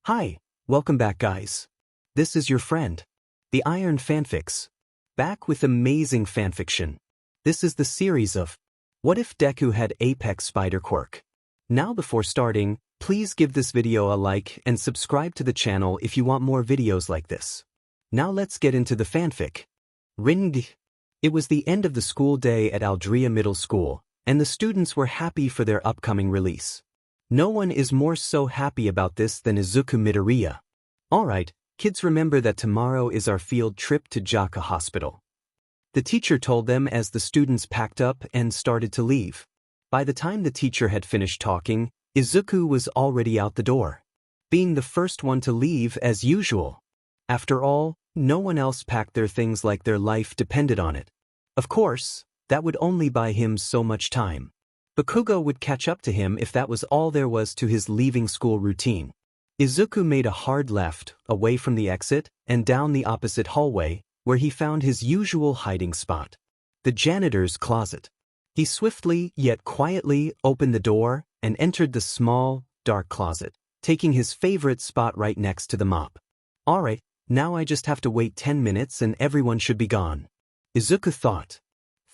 Hi, welcome back guys. This is your friend, the Iron Fanfics, back with amazing fanfiction. This is the series of What If Deku Had Apex Spider Quirk. Now before starting, please give this video a like and subscribe to the channel if you want more videos like this. Now let's get into the fanfic. Ring. It was the end of the school day at Aldria Middle School, and the students were happy for their upcoming release. No one is more so happy about this than Izuku Midoriya. Alright, kids, remember that tomorrow is our field trip to Jaka Hospital. The teacher told them as the students packed up and started to leave. By the time the teacher had finished talking, Izuku was already out the door, being the first one to leave as usual. After all, no one else packed their things like their life depended on it. Of course, that would only buy him so much time. Bakugo would catch up to him if that was all there was to his leaving school routine. Izuku made a hard left, away from the exit, and down the opposite hallway, where he found his usual hiding spot, the janitor's closet. He swiftly, yet quietly, opened the door and entered the small, dark closet, taking his favorite spot right next to the mop. Alright, now I just have to wait 10 minutes and everyone should be gone, Izuku thought.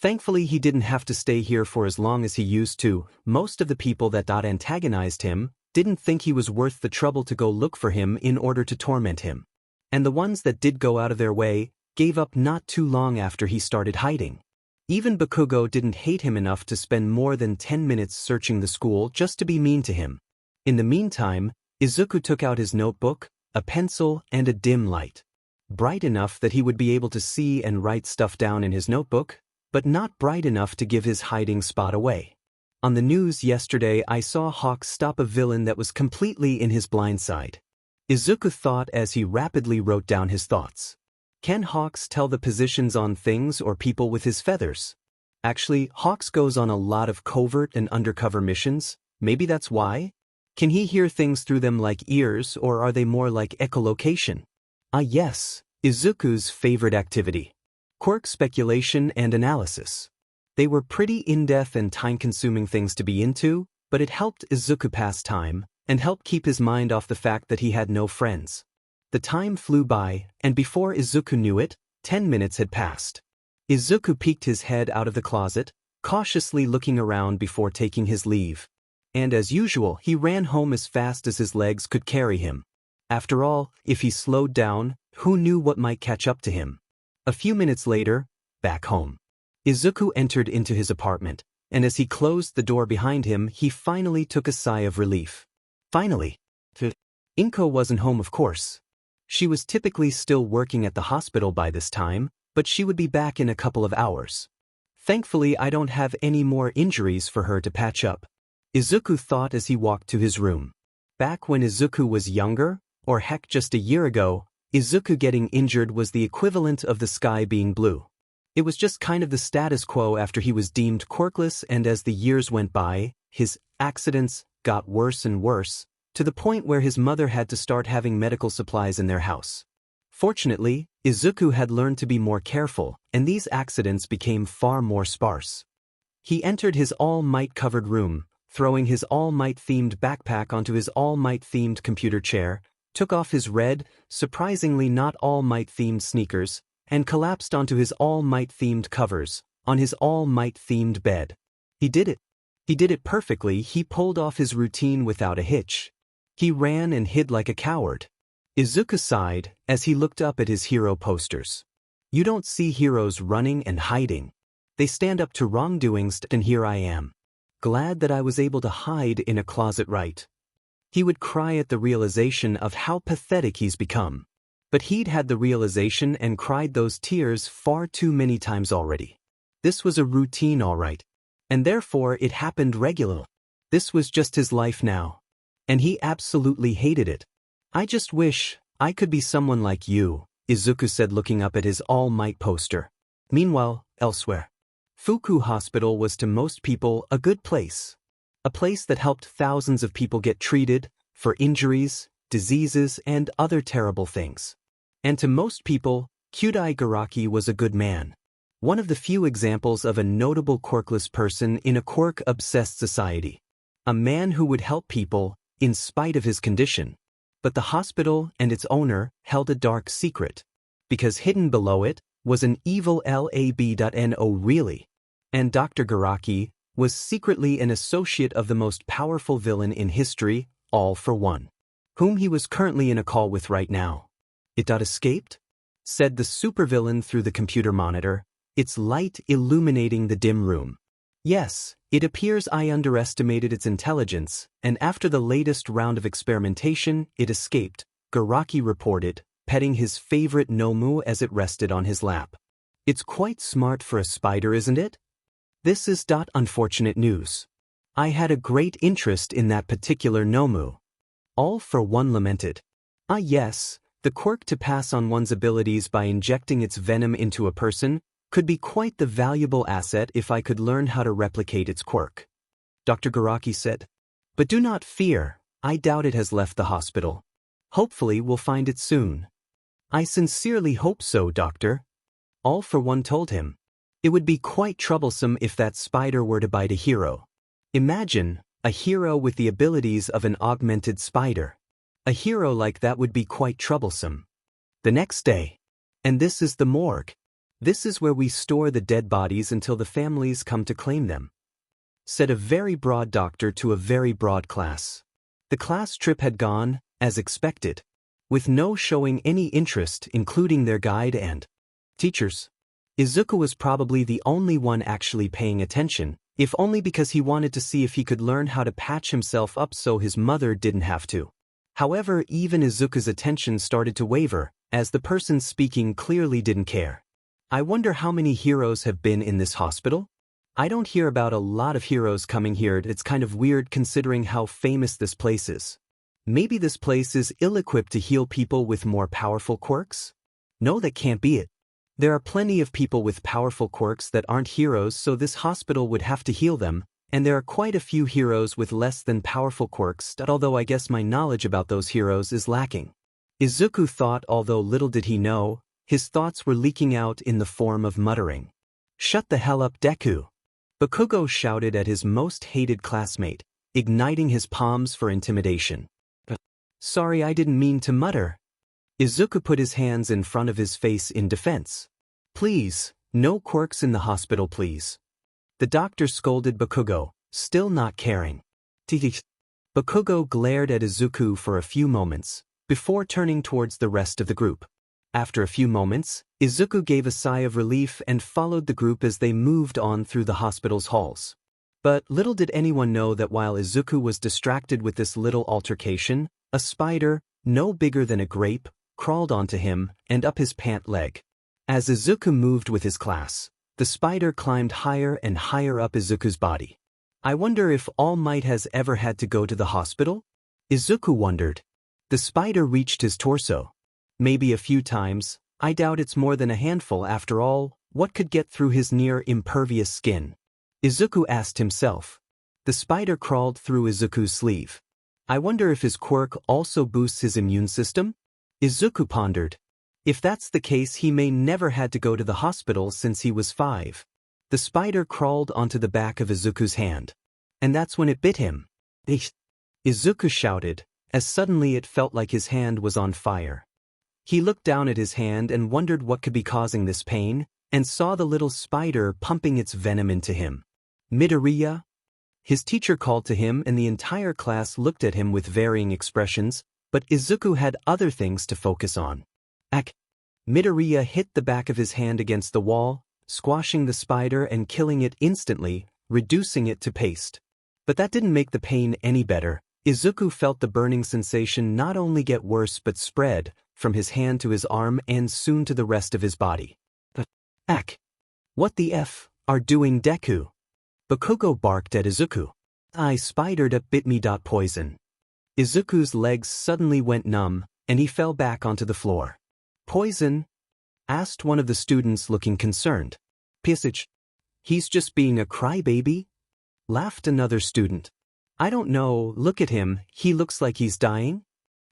Thankfully he didn't have to stay here for as long as he used to. Most of the people that antagonized him didn't think he was worth the trouble to go look for him in order to torment him. And the ones that did go out of their way gave up not too long after he started hiding. Even Bakugo didn't hate him enough to spend more than 10 minutes searching the school just to be mean to him. In the meantime, Izuku took out his notebook, a pencil, and a dim light. Bright enough that he would be able to see and write stuff down in his notebook, but not bright enough to give his hiding spot away. On the news yesterday I saw Hawks stop a villain that was completely in his blind side, Izuku thought as he rapidly wrote down his thoughts. Can Hawks tell the positions on things or people with his feathers? Actually, Hawks goes on a lot of covert and undercover missions, maybe that's why? Can he hear things through them like ears, or are they more like echolocation? Ah yes, Izuku's favorite activity. Quirk speculation and analysis. They were pretty in-depth and time-consuming things to be into, but it helped Izuku pass time, and helped keep his mind off the fact that he had no friends. The time flew by, and before Izuku knew it, 10 minutes had passed. Izuku peeked his head out of the closet, cautiously looking around before taking his leave. And as usual, he ran home as fast as his legs could carry him. After all, if he slowed down, who knew what might catch up to him? A few minutes later, back home. Izuku entered into his apartment, and as he closed the door behind him, he finally took a sigh of relief. Finally. Inko wasn't home, of course. She was typically still working at the hospital by this time, but she would be back in a couple of hours. Thankfully, I don't have any more injuries for her to patch up, Izuku thought as he walked to his room. Back when Izuku was younger, or heck just a year ago, Izuku getting injured was the equivalent of the sky being blue. It was just kind of the status quo after he was deemed quirkless, and as the years went by, his accidents got worse and worse, to the point where his mother had to start having medical supplies in their house. Fortunately, Izuku had learned to be more careful, and these accidents became far more sparse. He entered his All Might covered room, throwing his All Might themed backpack onto his All Might themed computer chair, took off his red, surprisingly not All Might themed sneakers, and collapsed onto his All Might themed covers, on his All Might themed bed. He did it. He did it perfectly. He pulled off his routine without a hitch. He ran and hid like a coward. Izuku sighed as he looked up at his hero posters. You don't see heroes running and hiding. They stand up to wrongdoings, and here I am. Glad that I was able to hide in a closet, right? He would cry at the realization of how pathetic he's become. But he'd had the realization and cried those tears far too many times already. This was a routine, all right. And therefore it happened regularly. This was just his life now. And he absolutely hated it. I just wish I could be someone like you, Izuku said looking up at his All Might poster. Meanwhile, elsewhere. Fuku Hospital was to most people a good place. A place that helped thousands of people get treated for injuries, diseases, and other terrible things. And to most people, Kyodon Garaki was a good man. One of the few examples of a notable quirkless person in a quirk-obsessed society. A man who would help people, in spite of his condition. But the hospital and its owner held a dark secret. Because hidden below it was an evil lab.no really. And Dr. Garaki was secretly an associate of the most powerful villain in history, all for one, whom he was currently in a call with right now. It escaped? Said the supervillain through the computer monitor, its light illuminating the dim room. Yes, it appears I underestimated its intelligence, and after the latest round of experimentation, it escaped, Garaki reported, petting his favorite Nomu as it rested on his lap. It's quite smart for a spider, isn't it? This is unfortunate news. I had a great interest in that particular Nomu. All for one lamented. Ah yes, the quirk to pass on one's abilities by injecting its venom into a person could be quite the valuable asset if I could learn how to replicate its quirk. Dr. Garaki said. But do not fear, I doubt it has left the hospital. Hopefully we'll find it soon. I sincerely hope so, Doctor. All for one told him. It would be quite troublesome if that spider were to bite a hero. Imagine, a hero with the abilities of an augmented spider. A hero like that would be quite troublesome. The next day. And this is the morgue. This is where we store the dead bodies until the families come to claim them. Said a very broad doctor to a very broad class. The class trip had gone, as expected, with no showing any interest, including their guide and teachers. Izuku was probably the only one actually paying attention, if only because he wanted to see if he could learn how to patch himself up so his mother didn't have to. However, even Izuku's attention started to waver, as the person speaking clearly didn't care. I wonder how many heroes have been in this hospital? I don't hear about a lot of heroes coming here. It's kind of weird considering how famous this place is. Maybe this place is ill-equipped to heal people with more powerful quirks? No, that can't be it. There are plenty of people with powerful quirks that aren't heroes, so this hospital would have to heal them, and there are quite a few heroes with less than powerful quirks, although I guess my knowledge about those heroes is lacking. Izuku thought, although little did he know, his thoughts were leaking out in the form of muttering. Shut the hell up, Deku! Bakugo shouted at his most hated classmate, igniting his palms for intimidation. Sorry, I didn't mean to mutter. Izuku put his hands in front of his face in defense. Please, no quirks in the hospital, please. The doctor scolded Bakugo, still not caring. Bakugo glared at Izuku for a few moments, before turning towards the rest of the group. After a few moments, Izuku gave a sigh of relief and followed the group as they moved on through the hospital's halls. But little did anyone know that while Izuku was distracted with this little altercation, a spider, no bigger than a grape, crawled onto him and up his pant leg. As Izuku moved with his class, the spider climbed higher and higher up Izuku's body. I wonder if All Might has ever had to go to the hospital? Izuku wondered. The spider reached his torso. Maybe a few times. I doubt it's more than a handful after all. What could get through his near-impervious skin? Izuku asked himself. The spider crawled through Izuku's sleeve. I wonder if his quirk also boosts his immune system? Izuku pondered. If that's the case, he may never had to go to the hospital since he was 5. The spider crawled onto the back of Izuku's hand. And that's when it bit him. Izuku shouted, as suddenly it felt like his hand was on fire. He looked down at his hand and wondered what could be causing this pain, and saw the little spider pumping its venom into him. Midoriya? His teacher called to him and the entire class looked at him with varying expressions, but Izuku had other things to focus on. Midoriya hit the back of his hand against the wall, squashing the spider and killing it instantly, reducing it to paste. But that didn't make the pain any better. Izuku felt the burning sensation not only get worse but spread, from his hand to his arm and soon to the rest of his body. What the F are doing, Deku? Bakugo barked at Izuku. I spidered up bit me. Poison. Izuku's legs suddenly went numb, and he fell back onto the floor. Poison? Asked one of the students looking concerned. Pissage. He's just being a crybaby? Laughed another student. I don't know, look at him, he looks like he's dying?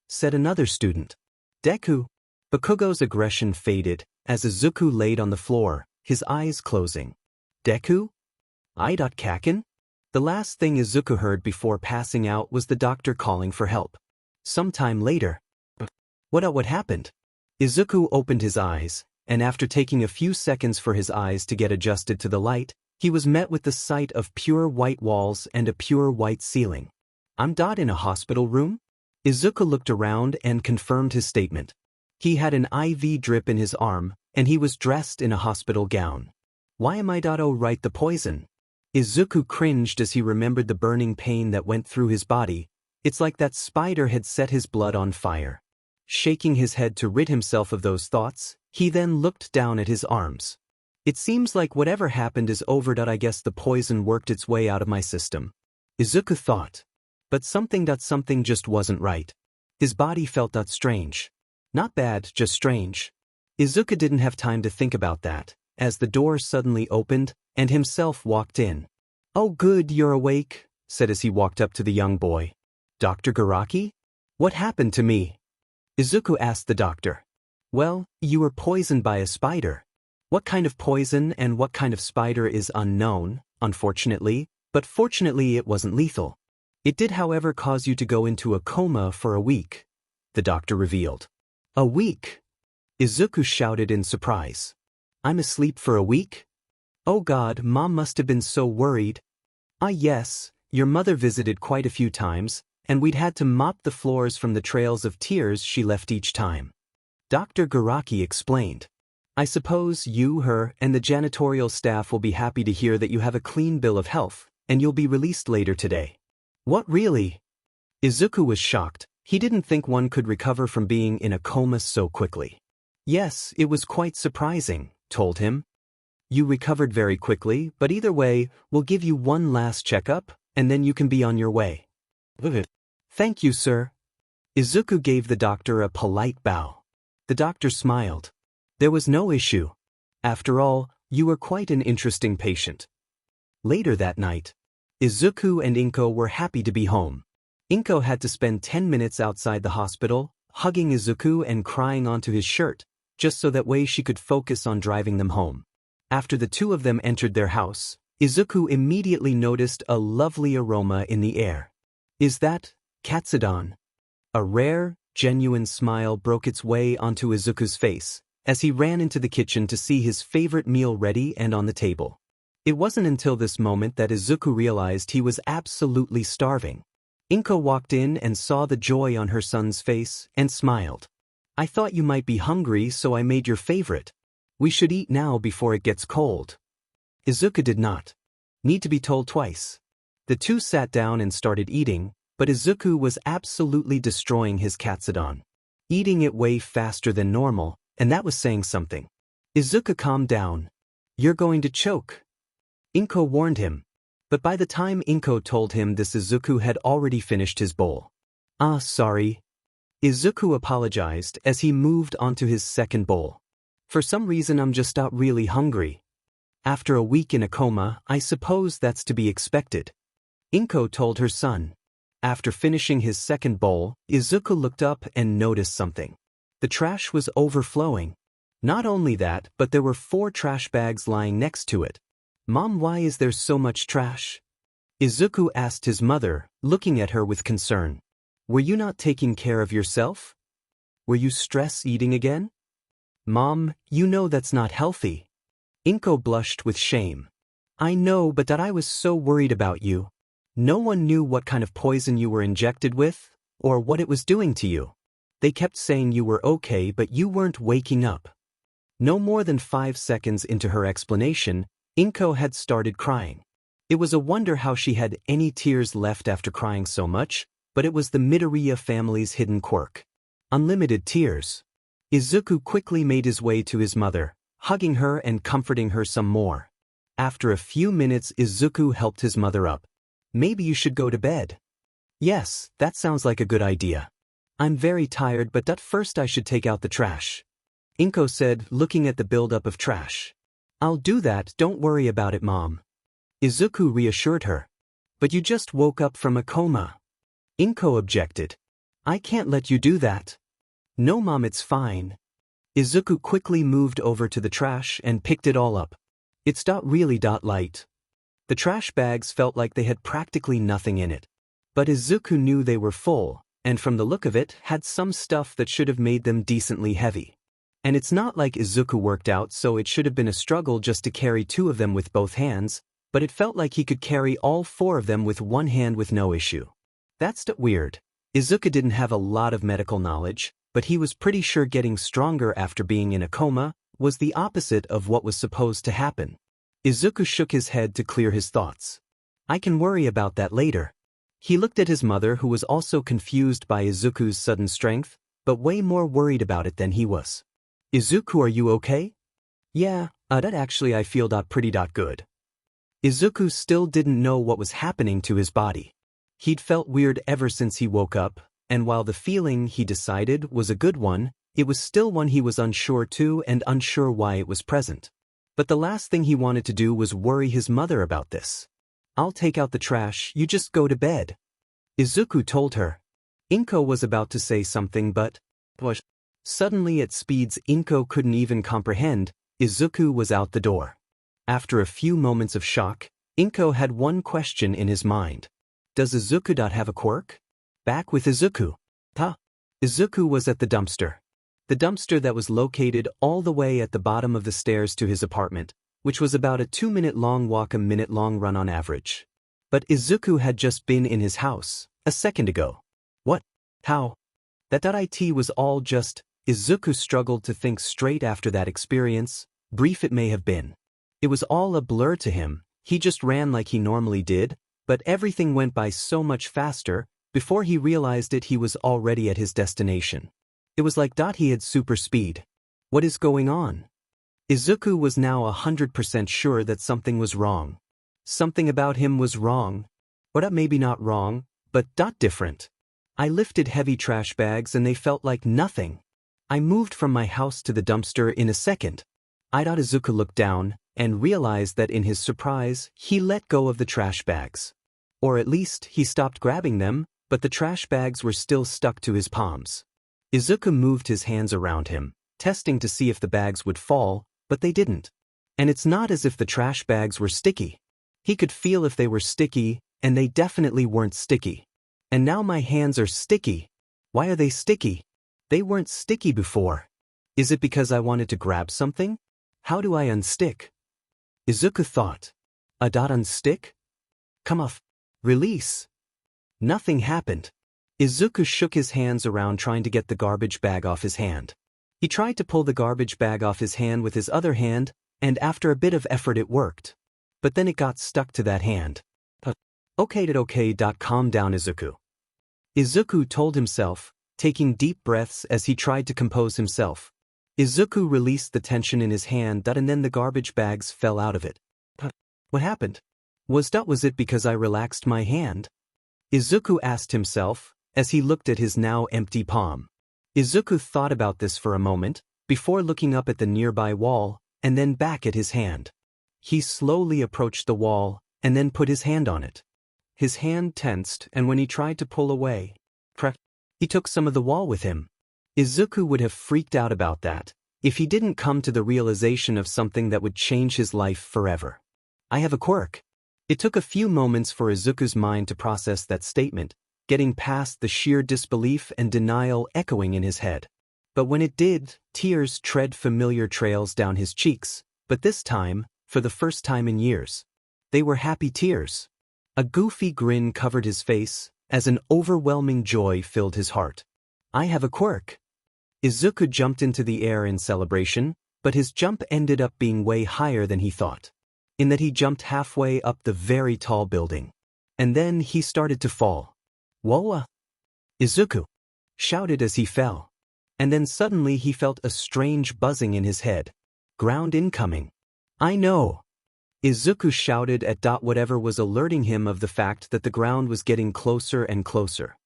Said another student. Deku. Bakugo's aggression faded, as Izuku laid on the floor, his eyes closing. Deku? Kaken? The last thing Izuku heard before passing out was the doctor calling for help. Sometime later. What happened? Izuku opened his eyes, and after taking a few seconds for his eyes to get adjusted to the light, he was met with the sight of pure white walls and a pure white ceiling. I'm in a hospital room? Izuku looked around and confirmed his statement. He had an IV drip in his arm, and he was dressed in a hospital gown. Why am I right the poison? Izuku cringed as he remembered the burning pain that went through his body. It's like that spider had set his blood on fire. Shaking his head to rid himself of those thoughts, he then looked down at his arms. It seems like whatever happened is over. I guess the poison worked its way out of my system. Izuku thought. But something just wasn't right. His body felt strange. Not bad, just strange. Izuku didn't have time to think about that, as the door suddenly opened, and himself walked in. Oh good, you're awake, said as he walked up to the young boy. Dr. Garaki? What happened to me? Izuku asked the doctor. Well, you were poisoned by a spider. What kind of poison and what kind of spider is unknown, unfortunately, but fortunately it wasn't lethal. It did however cause you to go into a coma for a week, the doctor revealed. A week? Izuku shouted in surprise. I'm asleep for a week? Oh God, Mom must have been so worried. Ah yes, your mother visited quite a few times, and we'd had to mop the floors from the trails of tears she left each time. Dr. Garaki explained. I suppose you, her, and the janitorial staff will be happy to hear that you have a clean bill of health, and you'll be released later today. What really? Izuku was shocked. He didn't think one could recover from being in a coma so quickly. Yes, it was quite surprising, told him. You recovered very quickly, but either way, we'll give you one last checkup, and then you can be on your way. Thank you, sir. Izuku gave the doctor a polite bow. The doctor smiled. There was no issue. After all, you were quite an interesting patient. Later that night, Izuku and Inko were happy to be home. Inko had to spend 10 minutes outside the hospital, hugging Izuku and crying onto his shirt, just so that way she could focus on driving them home. After the two of them entered their house, Izuku immediately noticed a lovely aroma in the air. Is that Kyodon? A rare, genuine smile broke its way onto Izuku's face as he ran into the kitchen to see his favorite meal ready and on the table. It wasn't until this moment that Izuku realized he was absolutely starving. Inko walked in and saw the joy on her son's face and smiled. I thought you might be hungry, so I made your favorite. We should eat now before it gets cold. Izuku did not need to be told twice. The two sat down and started eating, but Izuku was absolutely destroying his Kyodon. Eating it way faster than normal, and that was saying something. Izuku calmed down. You're going to choke. Inko warned him. But by the time Inko told him this, Izuku had already finished his bowl. Ah, sorry. Izuku apologized as he moved on to his second bowl. For some reason I'm just out really hungry. After a week in a coma, I suppose that's to be expected. Inko told her son. After finishing his second bowl, Izuku looked up and noticed something. The trash was overflowing. Not only that, but there were 4 trash bags lying next to it. Mom, why is there so much trash? Izuku asked his mother, looking at her with concern. Were you not taking care of yourself? Were you stress eating again? Mom, you know that's not healthy. Inko blushed with shame. I know, but I was so worried about you. No one knew what kind of poison you were injected with, or what it was doing to you. They kept saying you were okay, but you weren't waking up. No more than 5 seconds into her explanation, Inko had started crying. It was a wonder how she had any tears left after crying so much, but it was the Midoriya family's hidden quirk. Unlimited tears. Izuku quickly made his way to his mother, hugging her and comforting her some more. After a few minutes, Izuku helped his mother up. Maybe you should go to bed. Yes, that sounds like a good idea. I'm very tired, but first I should take out the trash. Inko said, looking at the buildup of trash. I'll do that, don't worry about it, Mom. Izuku reassured her. But you just woke up from a coma. Inko objected. I can't let you do that. No, Mom, it's fine. Izuku quickly moved over to the trash and picked it all up. It's really light. The trash bags felt like they had practically nothing in it. But Izuku knew they were full, and from the look of it, had some stuff that should have made them decently heavy. And it's not like Izuku worked out, so it should have been a struggle just to carry 2 of them with both hands, but it felt like he could carry all 4 of them with one hand with no issue. That's weird. Izuku didn't have a lot of medical knowledge, but he was pretty sure getting stronger after being in a coma was the opposite of what was supposed to happen. Izuku shook his head to clear his thoughts. I can worry about that later. He looked at his mother, who was also confused by Izuku's sudden strength, but way more worried about it than he was. Izuku, are you okay? Yeah, that actually I feel pretty good. Izuku still didn't know what was happening to his body. He'd felt weird ever since he woke up, and while the feeling, he decided, was a good one, it was still one he was unsure to and unsure why it was present. But the last thing he wanted to do was worry his mother about this. I'll take out the trash, you just go to bed. Izuku told her. Inko was about to say something but suddenly at speeds Inko couldn't even comprehend, Izuku was out the door. After a few moments of shock, Inko had one question in his mind. Does Izuku have a quirk? Back with Izuku. Izuku was at the dumpster. The dumpster that was located all the way at the bottom of the stairs to his apartment, which was about a 2-minute-long walk, a minute-long run on average. But Izuku had just been in his house a second ago. What? How? That it was all just. Izuku struggled to think straight after that experience, brief it may have been. It was all a blur to him. He just ran like he normally did, but everything went by so much faster. Before he realized it, he was already at his destination. It was like he had super speed. What is going on? Izuku was now 100% sure that something was wrong. Something about him was wrong. Or maybe not wrong, but different. I lifted heavy trash bags and they felt like nothing. I moved from my house to the dumpster in a second. Izuku looked down and realized that in his surprise, he let go of the trash bags. Or at least, he stopped grabbing them, but the trash bags were still stuck to his palms. Izuku moved his hands around him, testing to see if the bags would fall, but they didn't. And it's not as if the trash bags were sticky. He could feel if they were sticky, and they definitely weren't sticky. And now my hands are sticky. Why are they sticky? They weren't sticky before. Is it because I wanted to grab something? How do I unstick? Izuku thought. Unstick? Come off. Release. Nothing happened. Izuku shook his hands around trying to get the garbage bag off his hand. He tried to pull the garbage bag off his hand with his other hand, and after a bit of effort it worked. But then it got stuck to that hand. Okay, calm down, Izuku. Izuku told himself, taking deep breaths as he tried to compose himself. Izuku released the tension in his hand and then the garbage bags fell out of it. What happened? Was it because I relaxed my hand? Izuku asked himself, as he looked at his now empty palm. Izuku thought about this for a moment, before looking up at the nearby wall, and then back at his hand. He slowly approached the wall, and then put his hand on it. His hand tensed, and when he tried to pull away, he took some of the wall with him. Izuku would have freaked out about that, if he didn't come to the realization of something that would change his life forever. I have a quirk. It took a few moments for Izuku's mind to process that statement, getting past the sheer disbelief and denial echoing in his head. But when it did, tears tread familiar trails down his cheeks, but this time, for the first time in years. They were happy tears. A goofy grin covered his face, as an overwhelming joy filled his heart. I have a quirk. Izuku jumped into the air in celebration, but his jump ended up being way higher than he thought. In that he jumped halfway up the very tall building. And then he started to fall. Whoa! Izuku shouted as he fell. And then suddenly he felt a strange buzzing in his head. Ground incoming. I know! Izuku shouted at whatever was alerting him of the fact that the ground was getting closer and closer.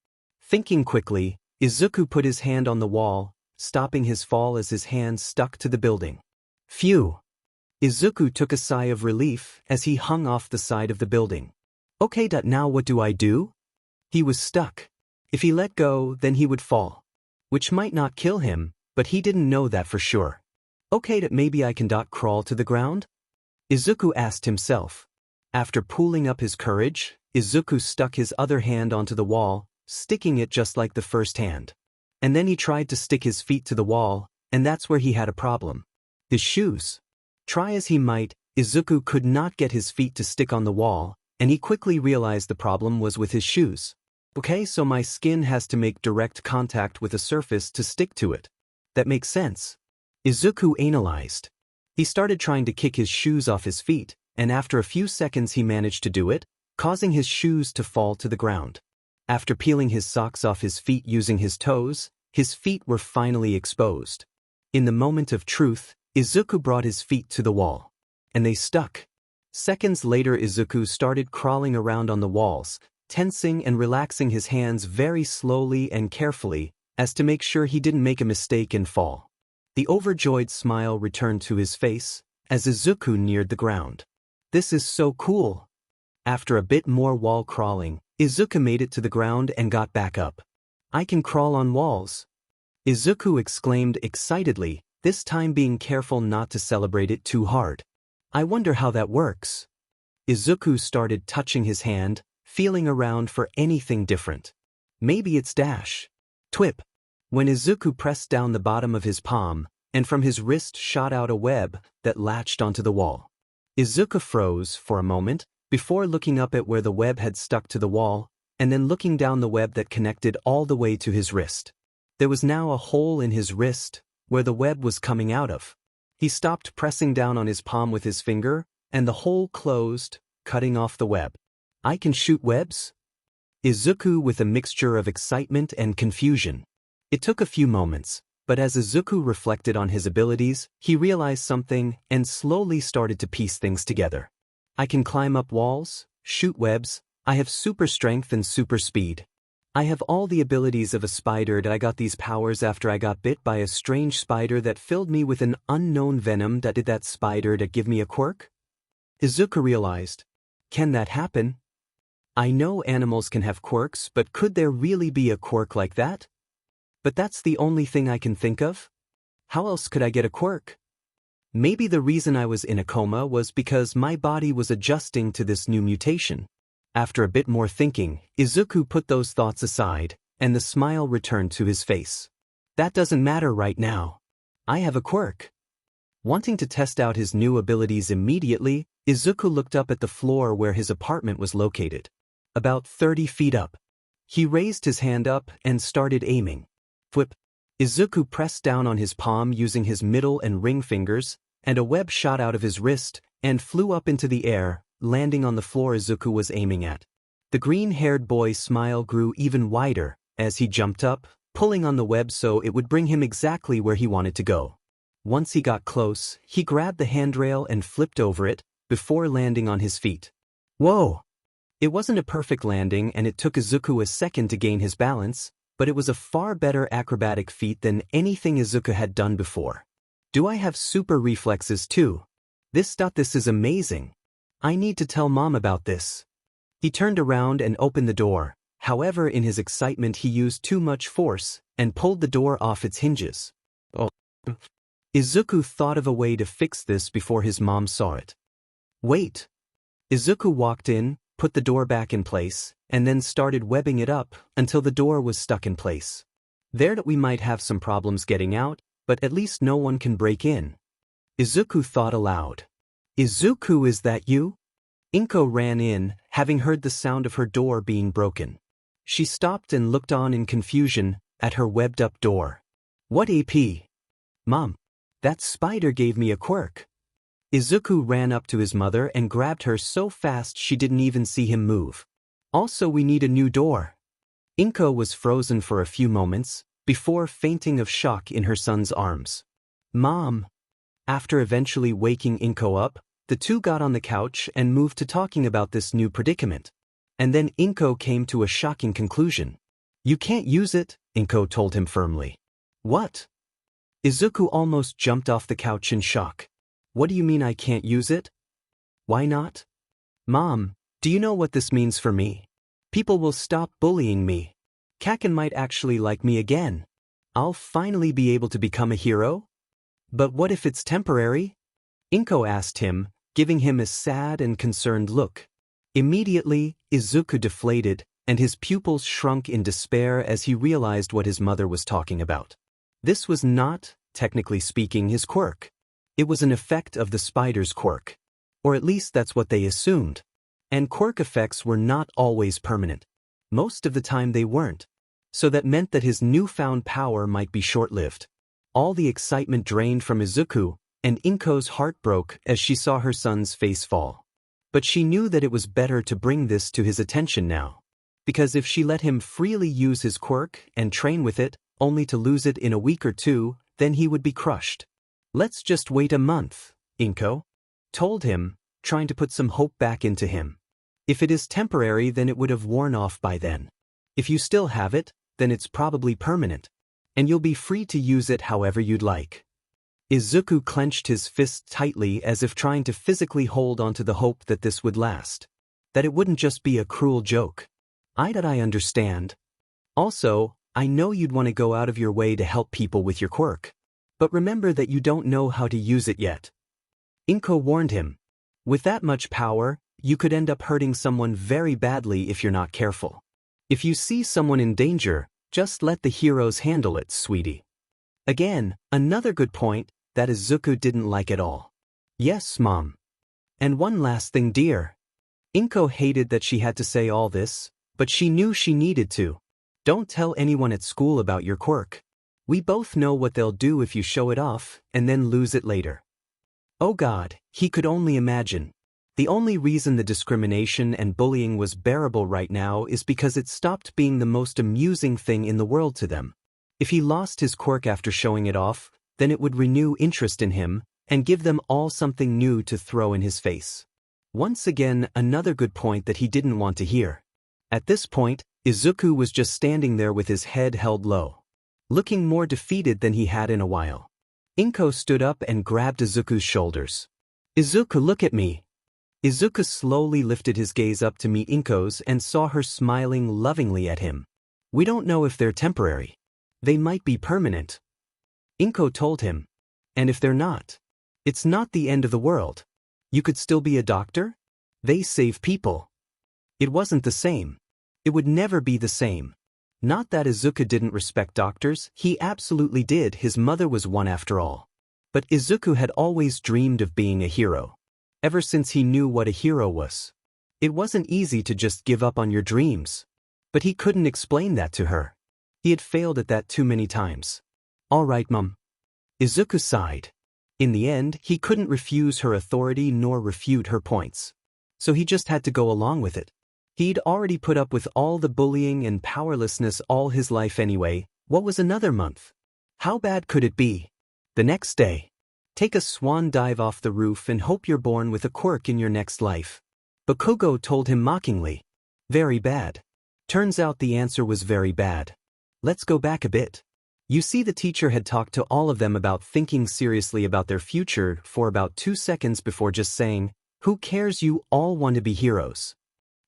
Thinking quickly, Izuku put his hand on the wall, stopping his fall as his hand stuck to the building. Phew! Izuku took a sigh of relief as he hung off the side of the building. Okay, now what do I do? He was stuck. If he let go, then he would fall. Which might not kill him, but he didn't know that for sure. Okay, maybe I can crawl to the ground? Izuku asked himself. After pulling up his courage, Izuku stuck his other hand onto the wall, sticking it just like the first hand. And then he tried to stick his feet to the wall, and that's where he had a problem. His shoes. Try as he might, Izuku could not get his feet to stick on the wall, and he quickly realized the problem was with his shoes. Okay, so my skin has to make direct contact with a surface to stick to it. That makes sense. Izuku analyzed. He started trying to kick his shoes off his feet, and after a few seconds he managed to do it, causing his shoes to fall to the ground. After peeling his socks off his feet using his toes, his feet were finally exposed. In the moment of truth, Izuku brought his feet to the wall. And they stuck. Seconds later Izuku started crawling around on the walls, tensing and relaxing his hands very slowly and carefully, as to make sure he didn't make a mistake and fall. The overjoyed smile returned to his face, as Izuku neared the ground. This is so cool. After a bit more wall crawling, Izuku made it to the ground and got back up. I can crawl on walls. Izuku exclaimed excitedly, this time being careful not to celebrate it too hard. I wonder how that works. Izuku started touching his hand, feeling around for anything different. Maybe it's dash. Twip. When Izuku pressed down the bottom of his palm, and from his wrist shot out a web that latched onto the wall. Izuku froze for a moment, before looking up at where the web had stuck to the wall, and then looking down the web that connected all the way to his wrist. There was now a hole in his wrist, where the web was coming out of. He stopped pressing down on his palm with his finger, and the hole closed, cutting off the web. I can shoot webs? Izuku with a mixture of excitement and confusion. It took a few moments, but as Izuku reflected on his abilities, he realized something and slowly started to piece things together. I can climb up walls, shoot webs, I have super strength and super speed. I have all the abilities of a spider, and I got these powers after I got bit by a strange spider that filled me with an unknown venom. That did that spider to give me a quirk? Izuku realized. Can that happen? I know animals can have quirks, but could there really be a quirk like that? But that's the only thing I can think of? How else could I get a quirk? Maybe the reason I was in a coma was because my body was adjusting to this new mutation. After a bit more thinking, Izuku put those thoughts aside, and the smile returned to his face. That doesn't matter right now. I have a quirk. Wanting to test out his new abilities immediately, Izuku looked up at the floor where his apartment was located. About 30 feet up. He raised his hand up and started aiming. Whip. Izuku pressed down on his palm using his middle and ring fingers, and a web shot out of his wrist and flew up into the air, landing on the floor Izuku was aiming at. The green-haired boy's smile grew even wider as he jumped up, pulling on the web so it would bring him exactly where he wanted to go. Once he got close, he grabbed the handrail and flipped over it, before landing on his feet. Whoa! It wasn't a perfect landing, and it took Izuku a second to gain his balance, but it was a far better acrobatic feat than anything Izuku had done before. Do I have super reflexes too? This is amazing. I need to tell Mom about this. He turned around and opened the door. However, in his excitement he used too much force and pulled the door off its hinges. Oh. Izuku thought of a way to fix this before his mom saw it. Wait. Izuku walked in, put the door back in place, and then started webbing it up until the door was stuck in place. There we might have some problems getting out, but at least no one can break in. Izuku thought aloud. Izuku, is that you? Inko ran in, having heard the sound of her door being broken. She stopped and looked on in confusion at her webbed-up door. What AP? Mom, that spider gave me a quirk. Izuku ran up to his mother and grabbed her so fast she didn't even see him move. Also, we need a new door. Inko was frozen for a few moments, before fainting of shock in her son's arms. Mom. After eventually waking Inko up, the two got on the couch and moved to talking about this new predicament. And then Inko came to a shocking conclusion. You can't use it, Inko told him firmly. What? Izuku almost jumped off the couch in shock. What do you mean I can't use it? Why not? Mom, do you know what this means for me? People will stop bullying me. Kaken might actually like me again. I'll finally be able to become a hero? But what if it's temporary? Inko asked him, giving him a sad and concerned look. Immediately, Izuku deflated, and his pupils shrunk in despair as he realized what his mother was talking about. This was not, technically speaking, his quirk. It was an effect of the spider's quirk. Or at least that's what they assumed. And quirk effects were not always permanent. Most of the time they weren't. So that meant that his newfound power might be short-lived. All the excitement drained from Izuku, and Inko's heart broke as she saw her son's face fall. But she knew that it was better to bring this to his attention now. Because if she let him freely use his quirk and train with it, only to lose it in a week or two, then he would be crushed. "Let's just wait a month," Inko told him, trying to put some hope back into him. "If it is temporary, then it would have worn off by then. If you still have it, then it's probably permanent. And you'll be free to use it however you'd like." Izuku clenched his fist tightly as if trying to physically hold onto the hope that this would last. That it wouldn't just be a cruel joke. I understand. Also, I know you'd want to go out of your way to help people with your quirk. But remember that you don't know how to use it yet. Inko warned him. With that much power, you could end up hurting someone very badly if you're not careful. If you see someone in danger, just let the heroes handle it, sweetie. Again, another good point that Izuku didn't like at all. "Yes, Mom. And one last thing, dear." Inko hated that she had to say all this, but she knew she needed to. "Don't tell anyone at school about your quirk. We both know what they'll do if you show it off, and then lose it later." Oh God, he could only imagine. The only reason the discrimination and bullying was bearable right now is because it stopped being the most amusing thing in the world to them. If he lost his quirk after showing it off, then it would renew interest in him, and give them all something new to throw in his face. Once again, another good point that he didn't want to hear. At this point, Izuku was just standing there with his head held low, looking more defeated than he had in a while. Inko stood up and grabbed Izuku's shoulders. "Izuku, look at me." Izuku slowly lifted his gaze up to meet Inko's and saw her smiling lovingly at him. "We don't know if they're temporary. They might be permanent," Inko told him. "And if they're not, it's not the end of the world. You could still be a doctor? They save people." It wasn't the same. It would never be the same. Not that Izuku didn't respect doctors, he absolutely did, his mother was one after all. But Izuku had always dreamed of being a hero. Ever since he knew what a hero was. It wasn't easy to just give up on your dreams. But he couldn't explain that to her. He had failed at that too many times. "All right, Mum." Izuku sighed. In the end, he couldn't refuse her authority nor refute her points. So he just had to go along with it. He'd already put up with all the bullying and powerlessness all his life anyway. What was another month? How bad could it be? The next day. Take a swan dive off the roof and hope you're born with a quirk in your next life. Bakugo told him mockingly. Very bad. Turns out the answer was very bad. Let's go back a bit. You see, the teacher had talked to all of them about thinking seriously about their future for about 2 seconds before just saying, "Who cares, you all want to be heroes."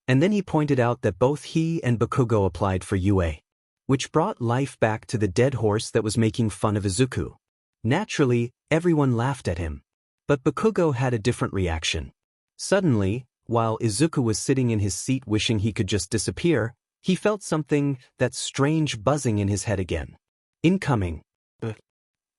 And then he pointed out that both he and Bakugo applied for UA, which brought life back to the dead horse that was making fun of Izuku. Naturally, everyone laughed at him. But Bakugo had a different reaction. Suddenly, while Izuku was sitting in his seat wishing he could just disappear, he felt something, that strange buzzing in his head again. Incoming.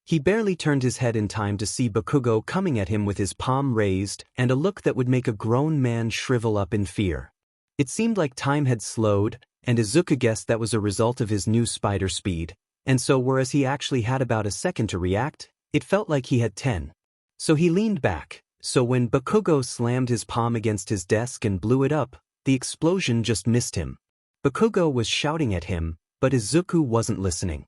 He barely turned his head in time to see Bakugo coming at him with his palm raised and a look that would make a grown man shrivel up in fear. It seemed like time had slowed, and Izuku guessed that was a result of his new spider speed, and so whereas he actually had about a second to react, it felt like he had 10. So he leaned back, so when Bakugo slammed his palm against his desk and blew it up, the explosion just missed him. Bakugo was shouting at him, but Izuku wasn't listening.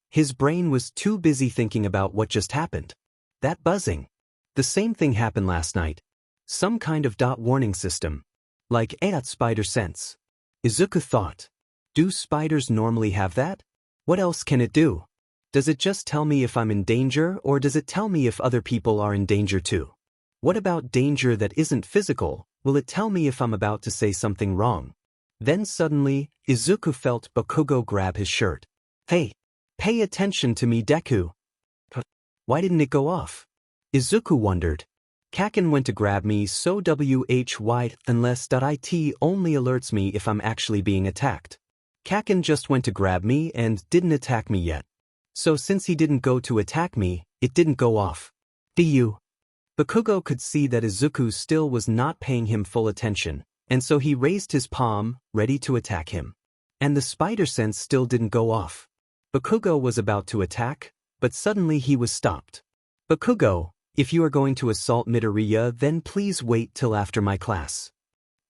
His brain was too busy thinking about what just happened. That buzzing. The same thing happened last night. Some kind of dot warning system. Like spider sense. Izuku thought. Do spiders normally have that? What else can it do? Does it just tell me if I'm in danger, or does it tell me if other people are in danger too? What about danger that isn't physical? Will it tell me if I'm about to say something wrong? Then suddenly, Izuku felt Bakugo grab his shirt. Hey! Pay attention to me, Deku. Why didn't it go off? Izuku wondered. Kaken went to grab me so why unless it only alerts me if I'm actually being attacked. Kaken just went to grab me and didn't attack me yet. So since he didn't go to attack me, it didn't go off. Du. Bakugo could see that Izuku still was not paying him full attention, and so he raised his palm, ready to attack him. And the spider sense still didn't go off. Bakugo was about to attack, but suddenly he was stopped. Bakugo, if you are going to assault Midoriya, then please wait till after my class.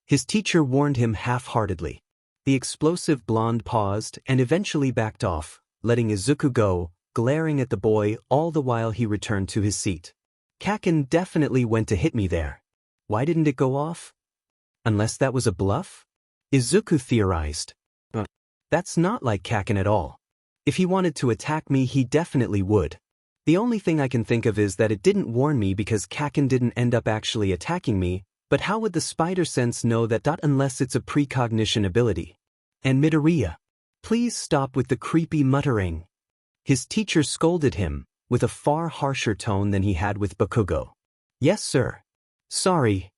His teacher warned him half-heartedly. The explosive blonde paused and eventually backed off, letting Izuku go, glaring at the boy all the while he returned to his seat. Kaken definitely went to hit me there. Why didn't it go off? Unless that was a bluff? Izuku theorized. That's not like Kaken at all. If he wanted to attack me, he definitely would. The only thing I can think of is that it didn't warn me because Kaken didn't end up actually attacking me, but how would the spider sense know that unless it's a precognition ability? And Midoriya, please stop with the creepy muttering. His teacher scolded him, with a far harsher tone than he had with Bakugo. Yes, sir. Sorry.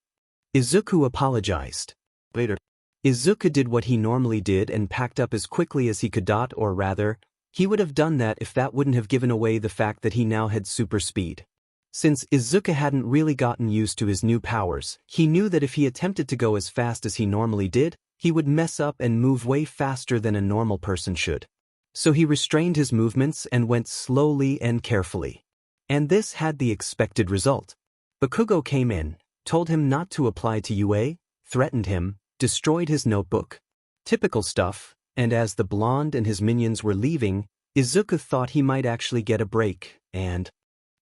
Izuku apologized. Later. Izuku did what he normally did and packed up as quickly as he could. Or rather, he would have done that if that wouldn't have given away the fact that he now had super speed. Since Izuku hadn't really gotten used to his new powers, he knew that if he attempted to go as fast as he normally did, he would mess up and move way faster than a normal person should. So he restrained his movements and went slowly and carefully. And this had the expected result. Bakugo came in, told him not to apply to UA, threatened him, destroyed his notebook. Typical stuff, and as the blonde and his minions were leaving, Izuku thought he might actually get a break, and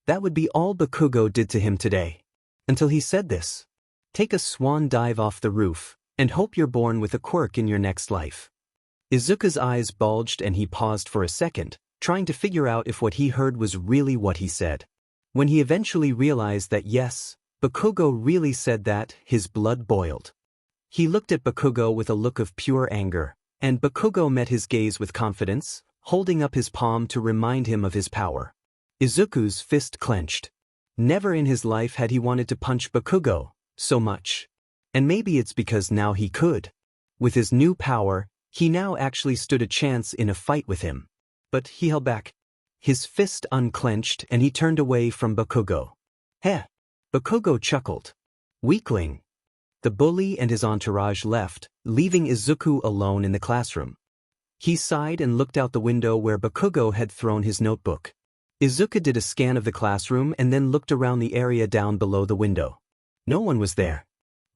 that would be all Bakugo did to him today. Until he said this. Take a swan dive off the roof, and hope you're born with a quirk in your next life. Izuku's eyes bulged and he paused for a second, trying to figure out if what he heard was really what he said. When he eventually realized that yes, Bakugo really said that, his blood boiled. He looked at Bakugo with a look of pure anger, and Bakugo met his gaze with confidence, holding up his palm to remind him of his power. Izuku's fist clenched. Never in his life had he wanted to punch Bakugo so much. And maybe it's because now he could. With his new power, he now actually stood a chance in a fight with him. But he held back. His fist unclenched and he turned away from Bakugo. Heh! Bakugo chuckled. Weakling. The bully and his entourage left, leaving Izuku alone in the classroom. He sighed and looked out the window where Bakugo had thrown his notebook. Izuku did a scan of the classroom and then looked around the area down below the window. No one was there.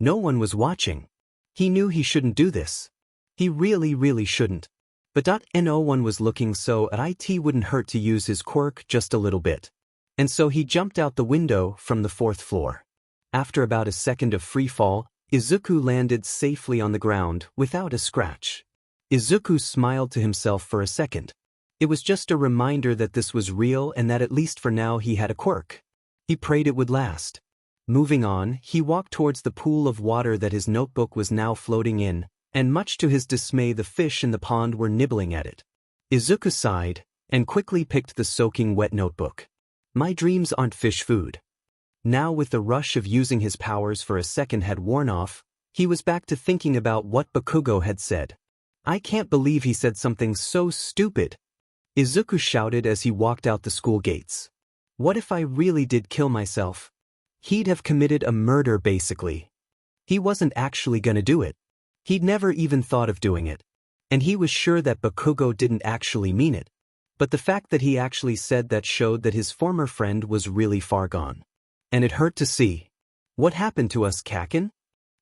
No one was watching. He knew he shouldn't do this. He really shouldn't. But no one was looking, so it wouldn't hurt to use his quirk just a little bit. And so he jumped out the window from the 4th floor. After about a second of free fall, Izuku landed safely on the ground without a scratch. Izuku smiled to himself for a second. It was just a reminder that this was real and that at least for now he had a quirk. He prayed it would last. Moving on, he walked towards the pool of water that his notebook was now floating in, and much to his dismay the fish in the pond were nibbling at it. Izuku sighed, and quickly picked the soaking wet notebook. My dreams aren't fish food. Now with the rush of using his powers for a second had worn off, he was back to thinking about what Bakugo had said. I can't believe he said something so stupid. Izuku shouted as he walked out the school gates. What if I really did kill myself? He'd have committed a murder basically. He wasn't actually gonna do it. He'd never even thought of doing it. And he was sure that Bakugo didn't actually mean it. But the fact that he actually said that showed that his former friend was really far gone. And it hurt to see. What happened to us, Kaken?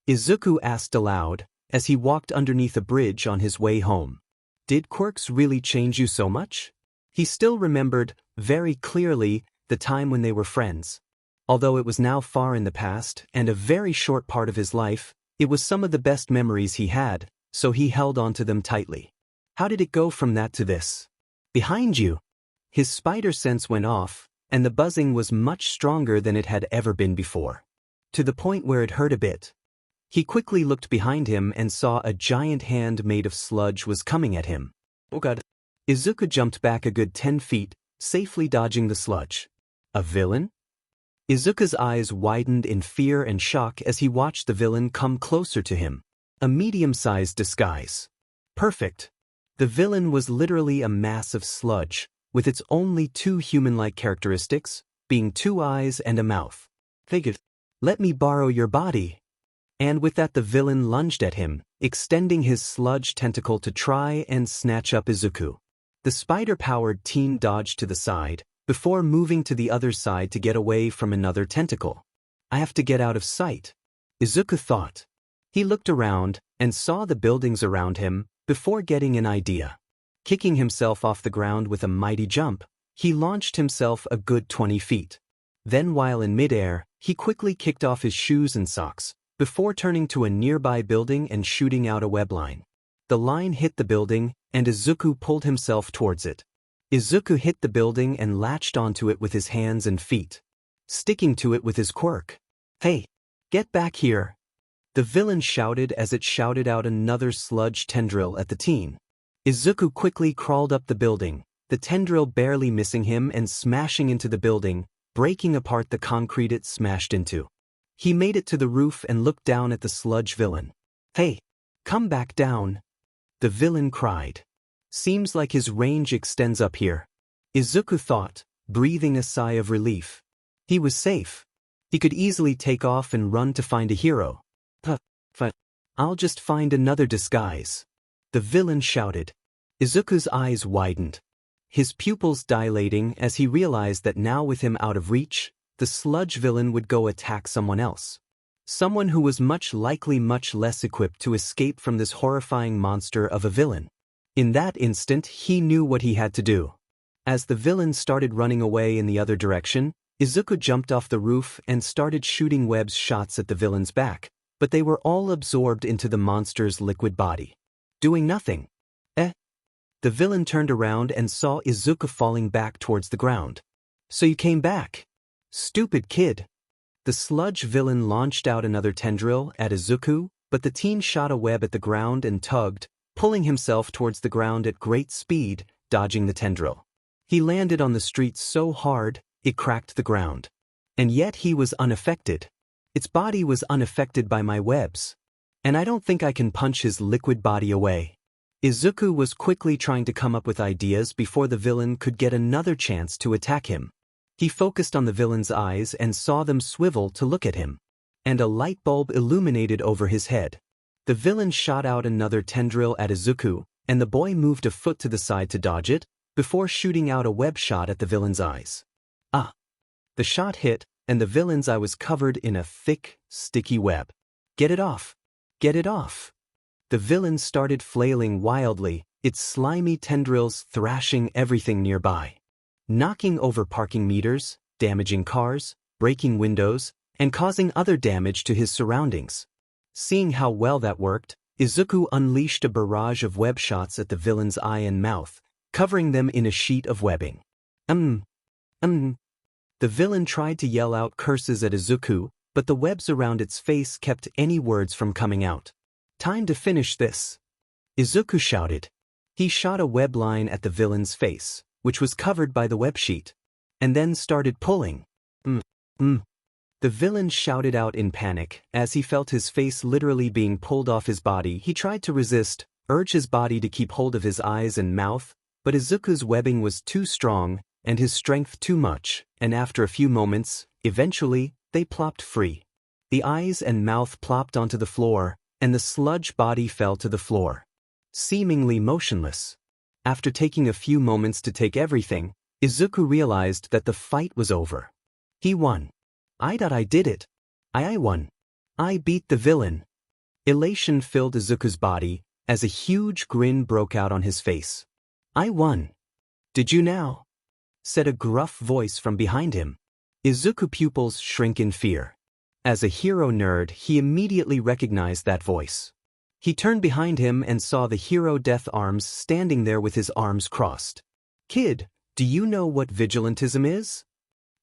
Izuku asked aloud, as he walked underneath a bridge on his way home. Did quirks really change you so much? He still remembered, very clearly, the time when they were friends. Although it was now far in the past and a very short part of his life, it was some of the best memories he had, so he held on to them tightly. How did it go from that to this? Behind you! His spider sense went off, and the buzzing was much stronger than it had ever been before. To the point where it hurt a bit. He quickly looked behind him and saw a giant hand made of sludge was coming at him. Oh god. Izuku jumped back a good 10 feet, safely dodging the sludge. A villain? Izuku's eyes widened in fear and shock as he watched the villain come closer to him. A medium-sized disguise. Perfect. The villain was literally a mass of sludge, with its only two human-like characteristics, being two eyes and a mouth. Figured, let me borrow your body. And with that the villain lunged at him, extending his sludge tentacle to try and snatch up Izuku. The spider-powered teen dodged to the side, before moving to the other side to get away from another tentacle. I have to get out of sight, Izuku thought. He looked around and saw the buildings around him before getting an idea. Kicking himself off the ground with a mighty jump, he launched himself a good 20 feet. Then while in midair, he quickly kicked off his shoes and socks, before turning to a nearby building and shooting out a web line. The line hit the building, and Izuku pulled himself towards it. Izuku hit the building and latched onto it with his hands and feet, sticking to it with his quirk. Hey, get back here! The villain shouted as it shouted out another sludge tendril at the teen. Izuku quickly crawled up the building, the tendril barely missing him and smashing into the building, breaking apart the concrete it smashed into. He made it to the roof and looked down at the sludge villain. Hey, come back down! The villain cried. Seems like his range extends up here, Izuku thought, breathing a sigh of relief. He was safe. He could easily take off and run to find a hero. But I'll just find another disguise, the villain shouted. Izuku's eyes widened, his pupils dilating as he realized that now with him out of reach, the sludge villain would go attack someone else. Someone who was much less equipped to escape from this horrifying monster of a villain. In that instant, he knew what he had to do. As the villain started running away in the other direction, Izuku jumped off the roof and started shooting webs shots at the villain's back, but they were all absorbed into the monster's liquid body. Doing nothing. The villain turned around and saw Izuku falling back towards the ground. So you came back? Stupid kid. The sludge villain launched out another tendril at Izuku, but the teen shot a web at the ground and tugged, pulling himself towards the ground at great speed, dodging the tendril. He landed on the street so hard, it cracked the ground. And yet he was unaffected. Its body was unaffected by my webs. And I don't think I can punch his liquid body away. Izuku was quickly trying to come up with ideas before the villain could get another chance to attack him. He focused on the villain's eyes and saw them swivel to look at him. And a light bulb illuminated over his head. The villain shot out another tendril at Izuku, and the boy moved a foot to the side to dodge it, before shooting out a web shot at the villain's eyes. The shot hit, and the villain's eye was covered in a thick, sticky web. Get it off! Get it off! The villain started flailing wildly, its slimy tendrils thrashing everything nearby. Knocking over parking meters, damaging cars, breaking windows, and causing other damage to his surroundings. Seeing how well that worked, Izuku unleashed a barrage of web shots at the villain's eye and mouth, covering them in a sheet of webbing. The villain tried to yell out curses at Izuku, but the webs around its face kept any words from coming out. Time to finish this, Izuku shouted. He shot a web line at the villain's face, which was covered by the web sheet, and then started pulling. The villain shouted out in panic as he felt his face literally being pulled off his body. He tried to resist, urge his body to keep hold of his eyes and mouth, but Izuku's webbing was too strong and his strength too much, and after a few moments, eventually, they plopped free. The eyes and mouth plopped onto the floor, and the sludge body fell to the floor, seemingly motionless. After taking a few moments to take everything, Izuku realized that the fight was over. He won. I did it. I won. I beat the villain. Elation filled Izuku's body as a huge grin broke out on his face. I won. Did you now? Said a gruff voice from behind him. Izuku's pupils shrink in fear. As a hero nerd, he immediately recognized that voice. He turned behind him and saw the hero Death Arms standing there with his arms crossed. Kid, do you know what vigilantism is?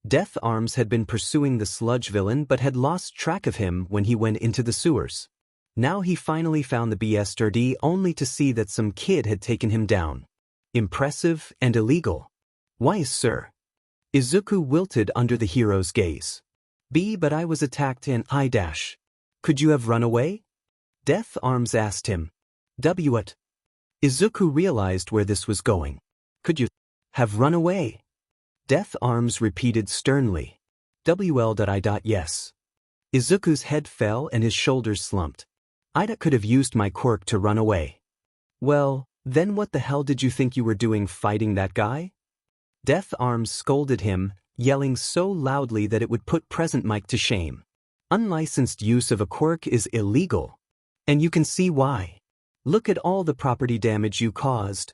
Death Arms had been pursuing the sludge villain but had lost track of him when he went into the sewers. Now he finally found the BSTD only to see that some kid had taken him down. Impressive and illegal. Why, sir? Izuku wilted under the hero's gaze. B. But I was attacked and I dash. Could you have run away? Death Arms asked him. W. What? Izuku realized where this was going. Could you have run away? Death Arms repeated sternly. WL. Yes. Izuku's head fell and his shoulders slumped. I could have used my quirk to run away. Well, then what the hell did you think you were doing fighting that guy? Death Arms scolded him, yelling so loudly that it would put Present Mike to shame. Unlicensed use of a quirk is illegal. And you can see why. Look at all the property damage you caused.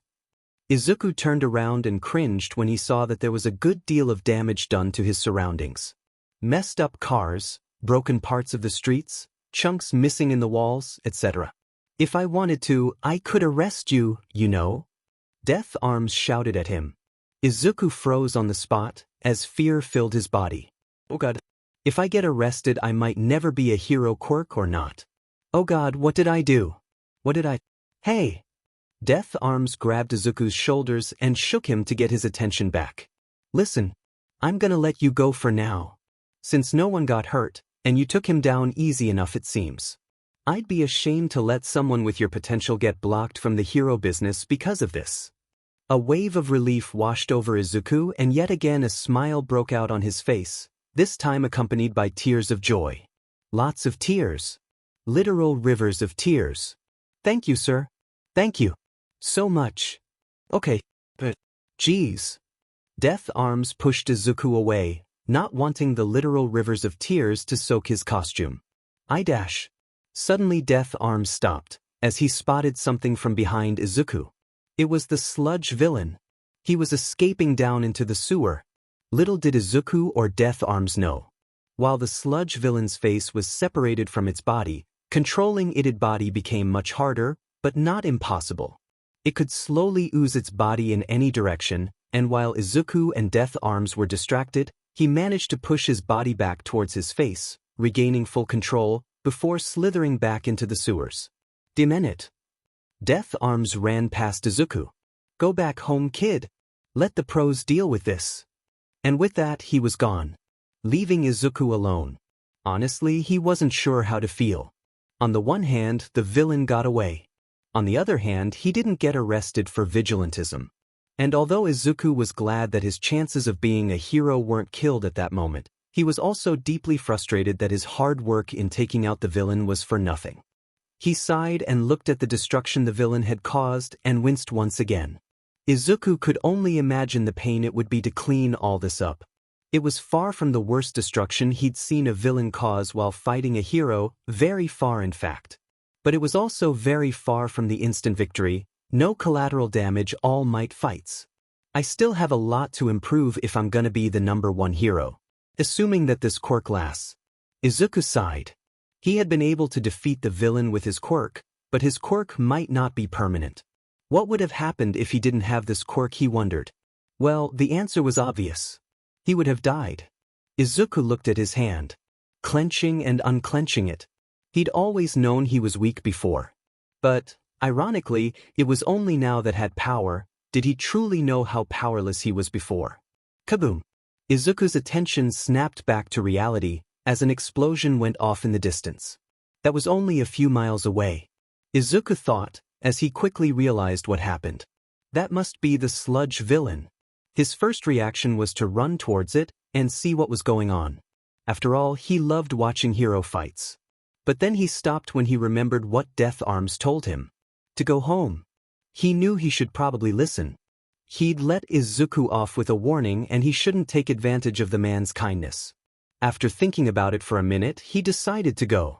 Izuku turned around and cringed when he saw that there was a good deal of damage done to his surroundings. Messed up cars, broken parts of the streets, chunks missing in the walls, etc. If I wanted to, I could arrest you, you know. Death Arms shouted at him. Izuku froze on the spot, as fear filled his body. Oh God. If I get arrested, I might never be a hero quirk or not. Oh God, what did I do? What did I... Hey! Death Arms grabbed Izuku's shoulders and shook him to get his attention back. Listen, I'm gonna let you go for now. Since no one got hurt, and you took him down easy enough it seems. I'd be ashamed to let someone with your potential get blocked from the hero business because of this. A wave of relief washed over Izuku and yet again a smile broke out on his face, this time accompanied by tears of joy. Lots of tears. Literal rivers of tears. Thank you, sir. Thank you. So much. Okay, but... Geez. Death Arms pushed Izuku away, not wanting the literal rivers of tears to soak his costume. I dash. Suddenly Death Arms stopped, as he spotted something from behind Izuku. It was the sludge villain. He was escaping down into the sewer. Little did Izuku or Death Arms know. While the sludge villain's face was separated from its body, controlling its body became much harder, but not impossible. It could slowly ooze its body in any direction, and while Izuku and Death Arms were distracted, he managed to push his body back towards his face, regaining full control, before slithering back into the sewers. Demenit. Death Arms ran past Izuku. Go back home, kid. Let the pros deal with this. And with that he was gone, leaving Izuku alone. Honestly, he wasn't sure how to feel. On the one hand, the villain got away. On the other hand, he didn't get arrested for vigilantism. And although Izuku was glad that his chances of being a hero weren't killed at that moment, he was also deeply frustrated that his hard work in taking out the villain was for nothing. He sighed and looked at the destruction the villain had caused and winced once again. Izuku could only imagine the pain it would be to clean all this up. It was far from the worst destruction he'd seen a villain cause while fighting a hero, very far in fact. But it was also very far from the instant victory, no collateral damage, all might fights. I still have a lot to improve if I'm gonna be the #1 hero. Assuming that this quirk lasts. Izuku sighed. He had been able to defeat the villain with his quirk, but his quirk might not be permanent. What would have happened if he didn't have this quirk, he wondered. Well, the answer was obvious. He would have died. Izuku looked at his hand, clenching and unclenching it. He'd always known he was weak before. But, ironically, it was only now that had power, did he truly know how powerless he was before. Kaboom! Izuku's attention snapped back to reality as an explosion went off in the distance. That was only a few miles away. Izuku thought, as he quickly realized what happened. That must be the sludge villain. His first reaction was to run towards it and see what was going on. After all, he loved watching hero fights. But then he stopped when he remembered what Death Arms told him. To go home. He knew he should probably listen. He'd let Izuku off with a warning and he shouldn't take advantage of the man's kindness. After thinking about it for a minute, he decided to go.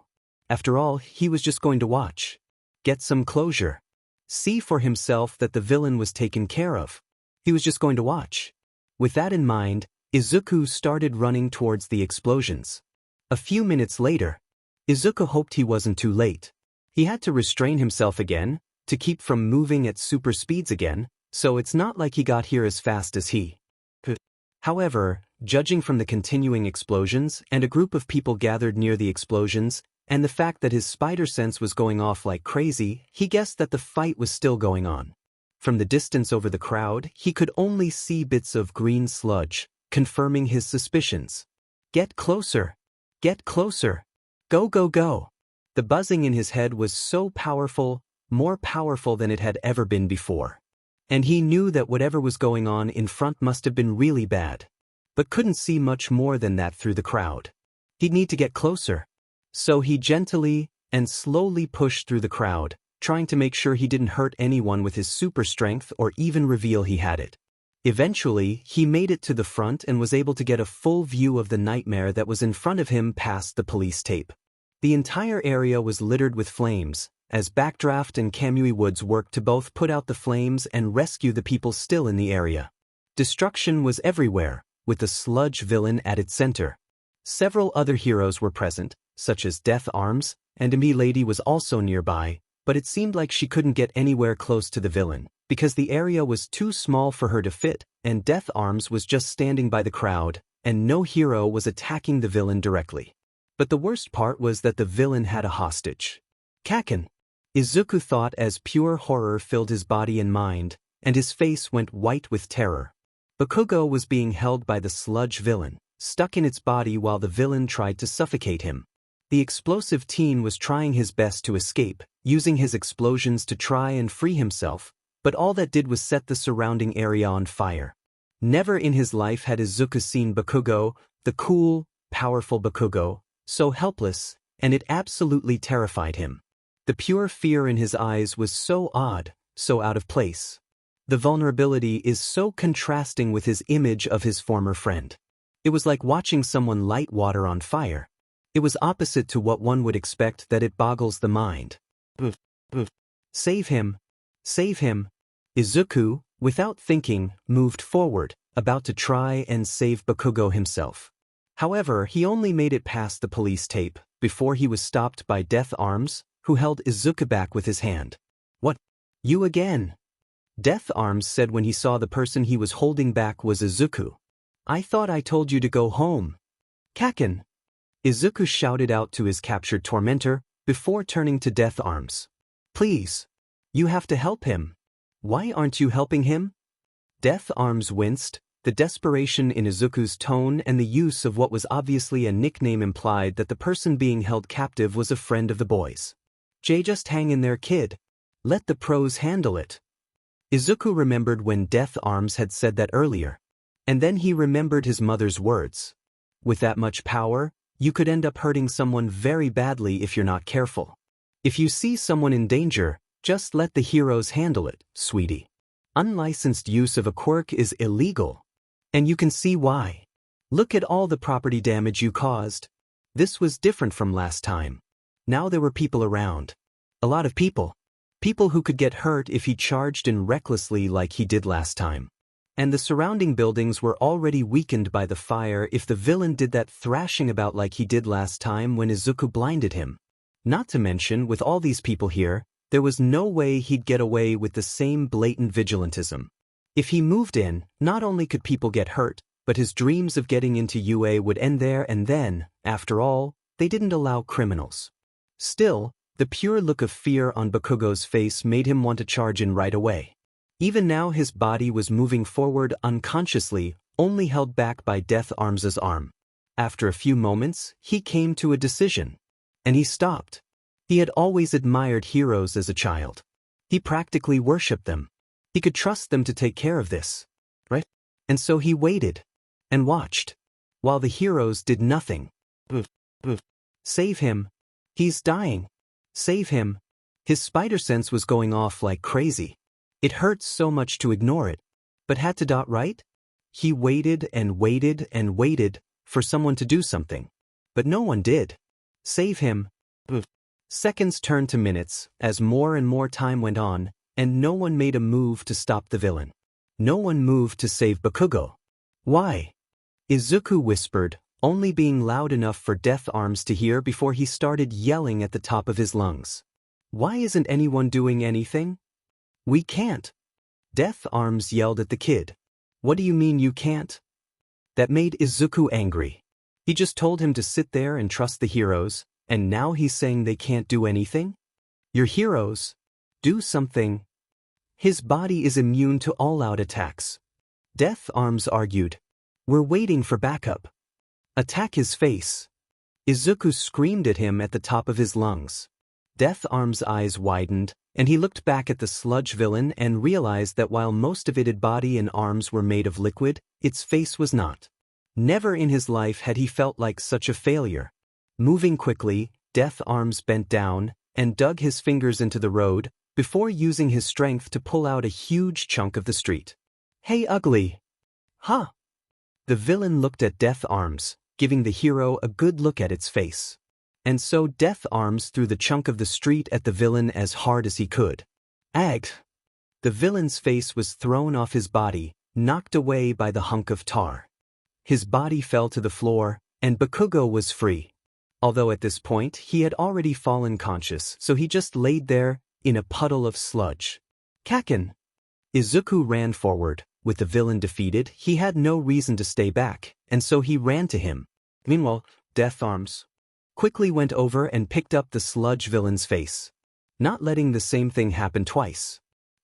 After all, he was just going to watch. Get some closure. See for himself that the villain was taken care of. He was just going to watch. With that in mind, Izuku started running towards the explosions. A few minutes later, Izuku hoped he wasn't too late. He had to restrain himself again, to keep from moving at super speeds again, so it's not like he got here as fast as he could. However, judging from the continuing explosions and a group of people gathered near the explosions, and the fact that his spider sense was going off like crazy, he guessed that the fight was still going on. From the distance over the crowd, he could only see bits of green sludge, confirming his suspicions. Get closer. Get closer. Go go go. The buzzing in his head was so powerful, more powerful than it had ever been before. And he knew that whatever was going on in front must have been really bad, but couldn't see much more than that through the crowd. He'd need to get closer. So he gently and slowly pushed through the crowd, trying to make sure he didn't hurt anyone with his super strength or even reveal he had it. Eventually, he made it to the front and was able to get a full view of the nightmare that was in front of him past the police tape. The entire area was littered with flames, as Backdraft and Kamui Woods worked to both put out the flames and rescue the people still in the area. Destruction was everywhere, with the sludge villain at its center. Several other heroes were present, such as Death Arms, and Emi Lady was also nearby, but it seemed like she couldn't get anywhere close to the villain, because the area was too small for her to fit, and Death Arms was just standing by the crowd, and no hero was attacking the villain directly. But the worst part was that the villain had a hostage. Kaken. Izuku thought as pure horror filled his body and mind, and his face went white with terror. Bakugo was being held by the sludge villain, stuck in its body while the villain tried to suffocate him. The explosive teen was trying his best to escape, using his explosions to try and free himself, but all that did was set the surrounding area on fire. Never in his life had Izuku seen Bakugo, the cool, powerful Bakugo, so helpless, and it absolutely terrified him. The pure fear in his eyes was so odd, so out of place. The vulnerability is so contrasting with his image of his former friend. It was like watching someone light water on fire. It was opposite to what one would expect, that it boggles the mind. Save him. Save him. Izuku, without thinking, moved forward, about to try and save Bakugo himself. However, he only made it past the police tape, before he was stopped by Death Arms, who held Izuku back with his hand. What? You again? Death Arms said when he saw the person he was holding back was Izuku. I thought I told you to go home. Kaken. Izuku shouted out to his captured tormentor, before turning to Death Arms. Please. You have to help him. Why aren't you helping him? Death Arms winced. The desperation in Izuku's tone and the use of what was obviously a nickname implied that the person being held captive was a friend of the boys. Just hang in there, kid. Let the pros handle it. Izuku remembered when Death Arms had said that earlier. And then he remembered his mother's words. With that much power, you could end up hurting someone very badly if you're not careful. If you see someone in danger, just let the heroes handle it, sweetie. Unlicensed use of a quirk is illegal. And you can see why. Look at all the property damage you caused. This was different from last time. Now there were people around. A lot of people. People who could get hurt if he charged in recklessly like he did last time. And the surrounding buildings were already weakened by the fire if the villain did that thrashing about like he did last time when Izuku blinded him. Not to mention, with all these people here, there was no way he'd get away with the same blatant vigilantism. If he moved in, not only could people get hurt, but his dreams of getting into UA would end there, and then, after all, they didn't allow criminals. Still, the pure look of fear on Bakugo's face made him want to charge in right away. Even now his body was moving forward unconsciously, only held back by Death Arms' arm. After a few moments, he came to a decision. And he stopped. He had always admired heroes as a child. He practically worshipped them. He could trust them to take care of this, right? And so he waited and watched, while the heroes did nothing. Save him. He's dying. Save him. His spider sense was going off like crazy. It hurt so much to ignore it, but had to, right? He waited and waited and waited for someone to do something, but no one did. Save him. Seconds turned to minutes as more and more time went on, and no one made a move to stop the villain. No one moved to save Bakugo. Why? Izuku whispered, only being loud enough for Death Arms to hear before he started yelling at the top of his lungs. Why isn't anyone doing anything? We can't. Death Arms yelled at the kid. What do you mean you can't? That made Izuku angry. He just told him to sit there and trust the heroes, and now he's saying they can't do anything? Your heroes. Do something. His body is immune to all-out attacks. Death Arms argued. We're waiting for backup. Attack his face. Izuku screamed at him at the top of his lungs. Death Arm's eyes widened, and he looked back at the sludge villain and realized that while most of its body and arms were made of liquid, its face was not. Never in his life had he felt like such a failure. Moving quickly, Death Arms bent down and dug his fingers into the road before using his strength to pull out a huge chunk of the street. "Hey, ugly!" "Huh?" The villain looked at Death Arms, giving the hero a good look at its face. And so Death Arms threw the chunk of the street at the villain as hard as he could. Ag! The villain's face was thrown off his body, knocked away by the hunk of tar. His body fell to the floor, and Bakugo was free. Although at this point he had already fallen conscious, so he just laid there, in a puddle of sludge. Kaken! Izuku ran forward. With the villain defeated, he had no reason to stay back, and so he ran to him. Meanwhile, Death Arms quickly went over and picked up the sludge villain's face, not letting the same thing happen twice.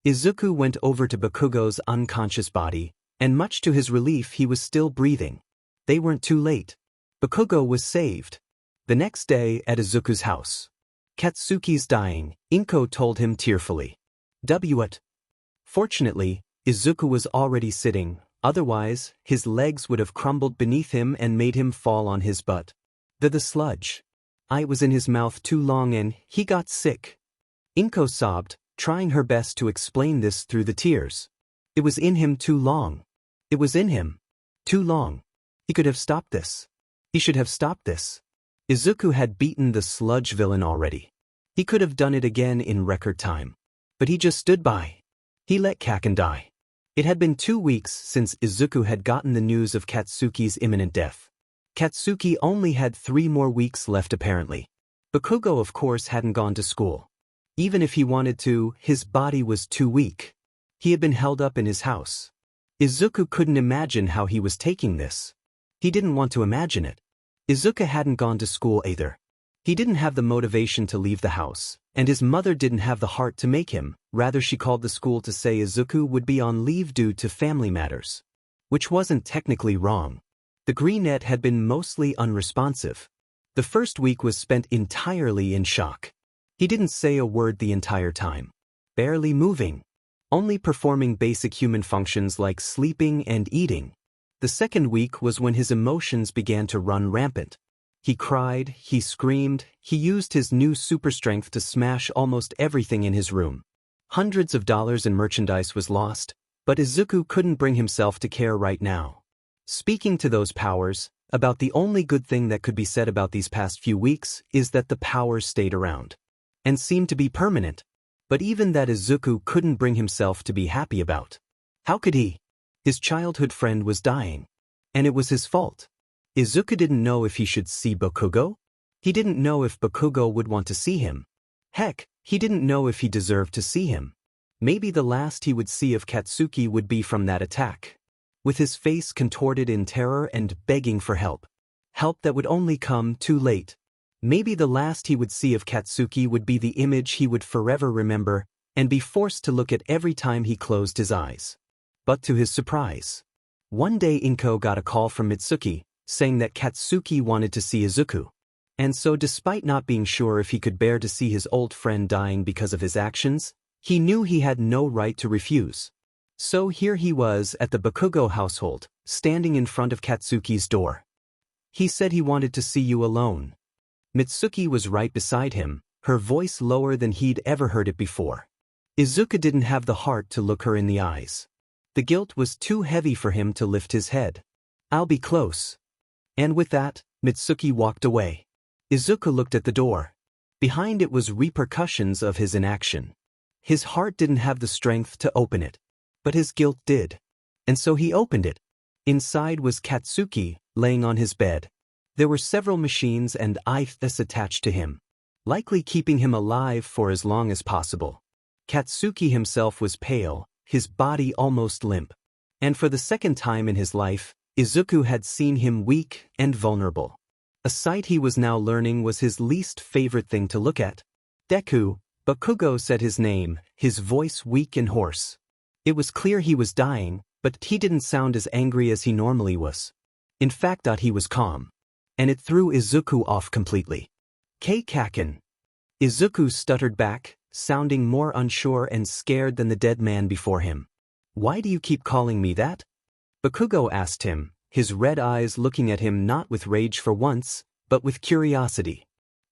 Izuku went over to Bakugo's unconscious body, and much to his relief he was still breathing. They weren't too late. Bakugo was saved. The next day at Izuku's house. "Katsuki's dying," Inko told him tearfully. What? Fortunately, Izuku was already sitting, otherwise, his legs would have crumbled beneath him and made him fall on his butt. The sludge. I was in his mouth too long and he got sick. Inko sobbed, trying her best to explain this through the tears. It was in him too long. It was in him. Too long. He could have stopped this. He should have stopped this. Izuku had beaten the sludge villain already. He could have done it again in record time. But he just stood by. He let Kaken die. It had been 2 weeks since Izuku had gotten the news of Katsuki's imminent death. Katsuki only had 3 more weeks left apparently. Bakugo of course hadn't gone to school. Even if he wanted to, his body was too weak. He had been held up in his house. Izuku couldn't imagine how he was taking this. He didn't want to imagine it. Izuku hadn't gone to school either. He didn't have the motivation to leave the house, and his mother didn't have the heart to make him. Rather she called the school to say Izuku would be on leave due to family matters. Which wasn't technically wrong. The Greenette had been mostly unresponsive. The first week was spent entirely in shock. He didn't say a word the entire time. Barely moving. Only performing basic human functions like sleeping and eating. The second week was when his emotions began to run rampant. He cried, he screamed, he used his new super strength to smash almost everything in his room. Hundreds of dollars in merchandise was lost, but Izuku couldn't bring himself to care right now. Speaking to those powers, about the only good thing that could be said about these past few weeks is that the powers stayed around. And seemed to be permanent. But even that Izuku couldn't bring himself to be happy about. How could he? His childhood friend was dying. And it was his fault. Izuku didn't know if he should see Bakugo. He didn't know if Bakugo would want to see him. Heck, he didn't know if he deserved to see him. Maybe the last he would see of Katsuki would be from that attack. With his face contorted in terror and begging for help. Help that would only come too late. Maybe the last he would see of Katsuki would be the image he would forever remember and be forced to look at every time he closed his eyes. But to his surprise, one day Inko got a call from Mitsuki, saying that Katsuki wanted to see Izuku. And so despite not being sure if he could bear to see his old friend dying because of his actions, he knew he had no right to refuse. So here he was at the Bakugo household, standing in front of Katsuki's door. He said he wanted to see you alone. Mitsuki was right beside him, her voice lower than he'd ever heard it before. Izuku didn't have the heart to look her in the eyes. The guilt was too heavy for him to lift his head. "I'll be close." And with that, Mitsuki walked away. Izuku looked at the door. Behind it was repercussions of his inaction. His heart didn't have the strength to open it. But his guilt did. And so he opened it. Inside was Katsuki, laying on his bed. There were several machines and IFs attached to him, likely keeping him alive for as long as possible. Katsuki himself was pale, his body almost limp. And for the second time in his life, Izuku had seen him weak and vulnerable. A sight he was now learning was his least favorite thing to look at. Deku, Bakugo said his name, his voice weak and hoarse. It was clear he was dying, but he didn't sound as angry as he normally was. In fact, he was calm. and it threw Izuku off completely. Kaken. Izuku stuttered back, sounding more unsure and scared than the dead man before him. Why do you keep calling me that? Bakugo asked him, his red eyes looking at him not with rage for once, but with curiosity.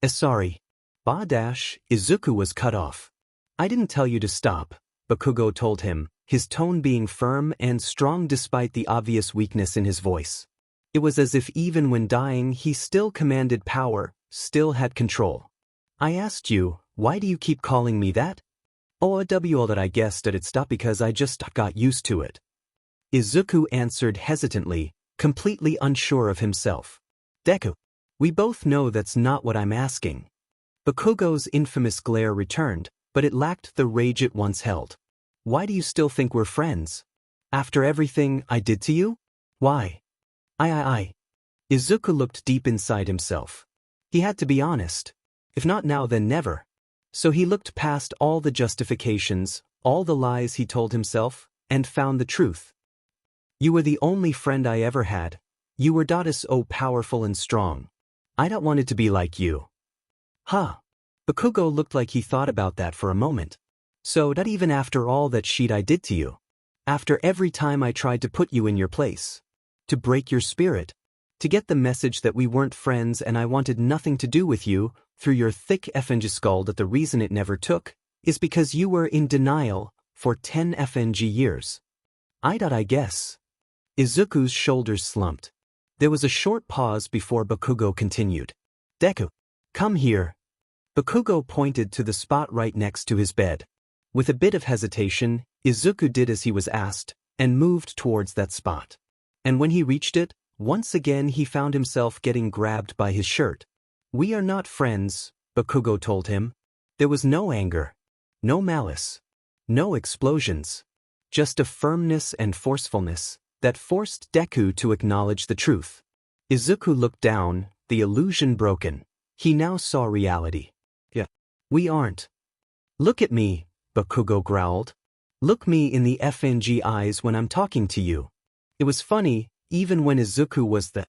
Sorry. Izuku was cut off. I didn't tell you to stop, Bakugo told him, his tone being firm and strong despite the obvious weakness in his voice. It was as if even when dying he still commanded power, still had control. I asked you, why do you keep calling me that? That I guessed that it stopped because I just got used to it. Izuku answered hesitantly, completely unsure of himself. Deku. We both know that's not what I'm asking. Bakugo's infamous glare returned, but it lacked the rage it once held. Why do you still think we're friends? After everything I did to you? Why? Izuku looked deep inside himself. He had to be honest. If not now then never. So he looked past all the justifications, all the lies he told himself, and found the truth. You were the only friend I ever had. You were so powerful and strong. I don't want it to be like you. Huh. Bakugo looked like he thought about that for a moment. So that even after all that shit I did to you. After every time I tried to put you in your place. To break your spirit. To get the message that we weren't friends and I wanted nothing to do with you, through your thick FNG skull that the reason it never took, is because you were in denial, for 10 FNG years. I guess. Izuku's shoulders slumped. There was a short pause before Bakugo continued. Deku. Come here. Bakugo pointed to the spot right next to his bed. With a bit of hesitation, Izuku did as he was asked, and moved towards that spot. And when he reached it, once again he found himself getting grabbed by his shirt. We are not friends, Bakugo told him. There was no anger. No malice. No explosions. Just a firmness and forcefulness that forced Deku to acknowledge the truth. Izuku looked down, the illusion broken. He now saw reality. Yeah. We aren't. Look at me, Bakugo growled. Look me in the FNG eyes when I'm talking to you. It was funny, even when Izuku was the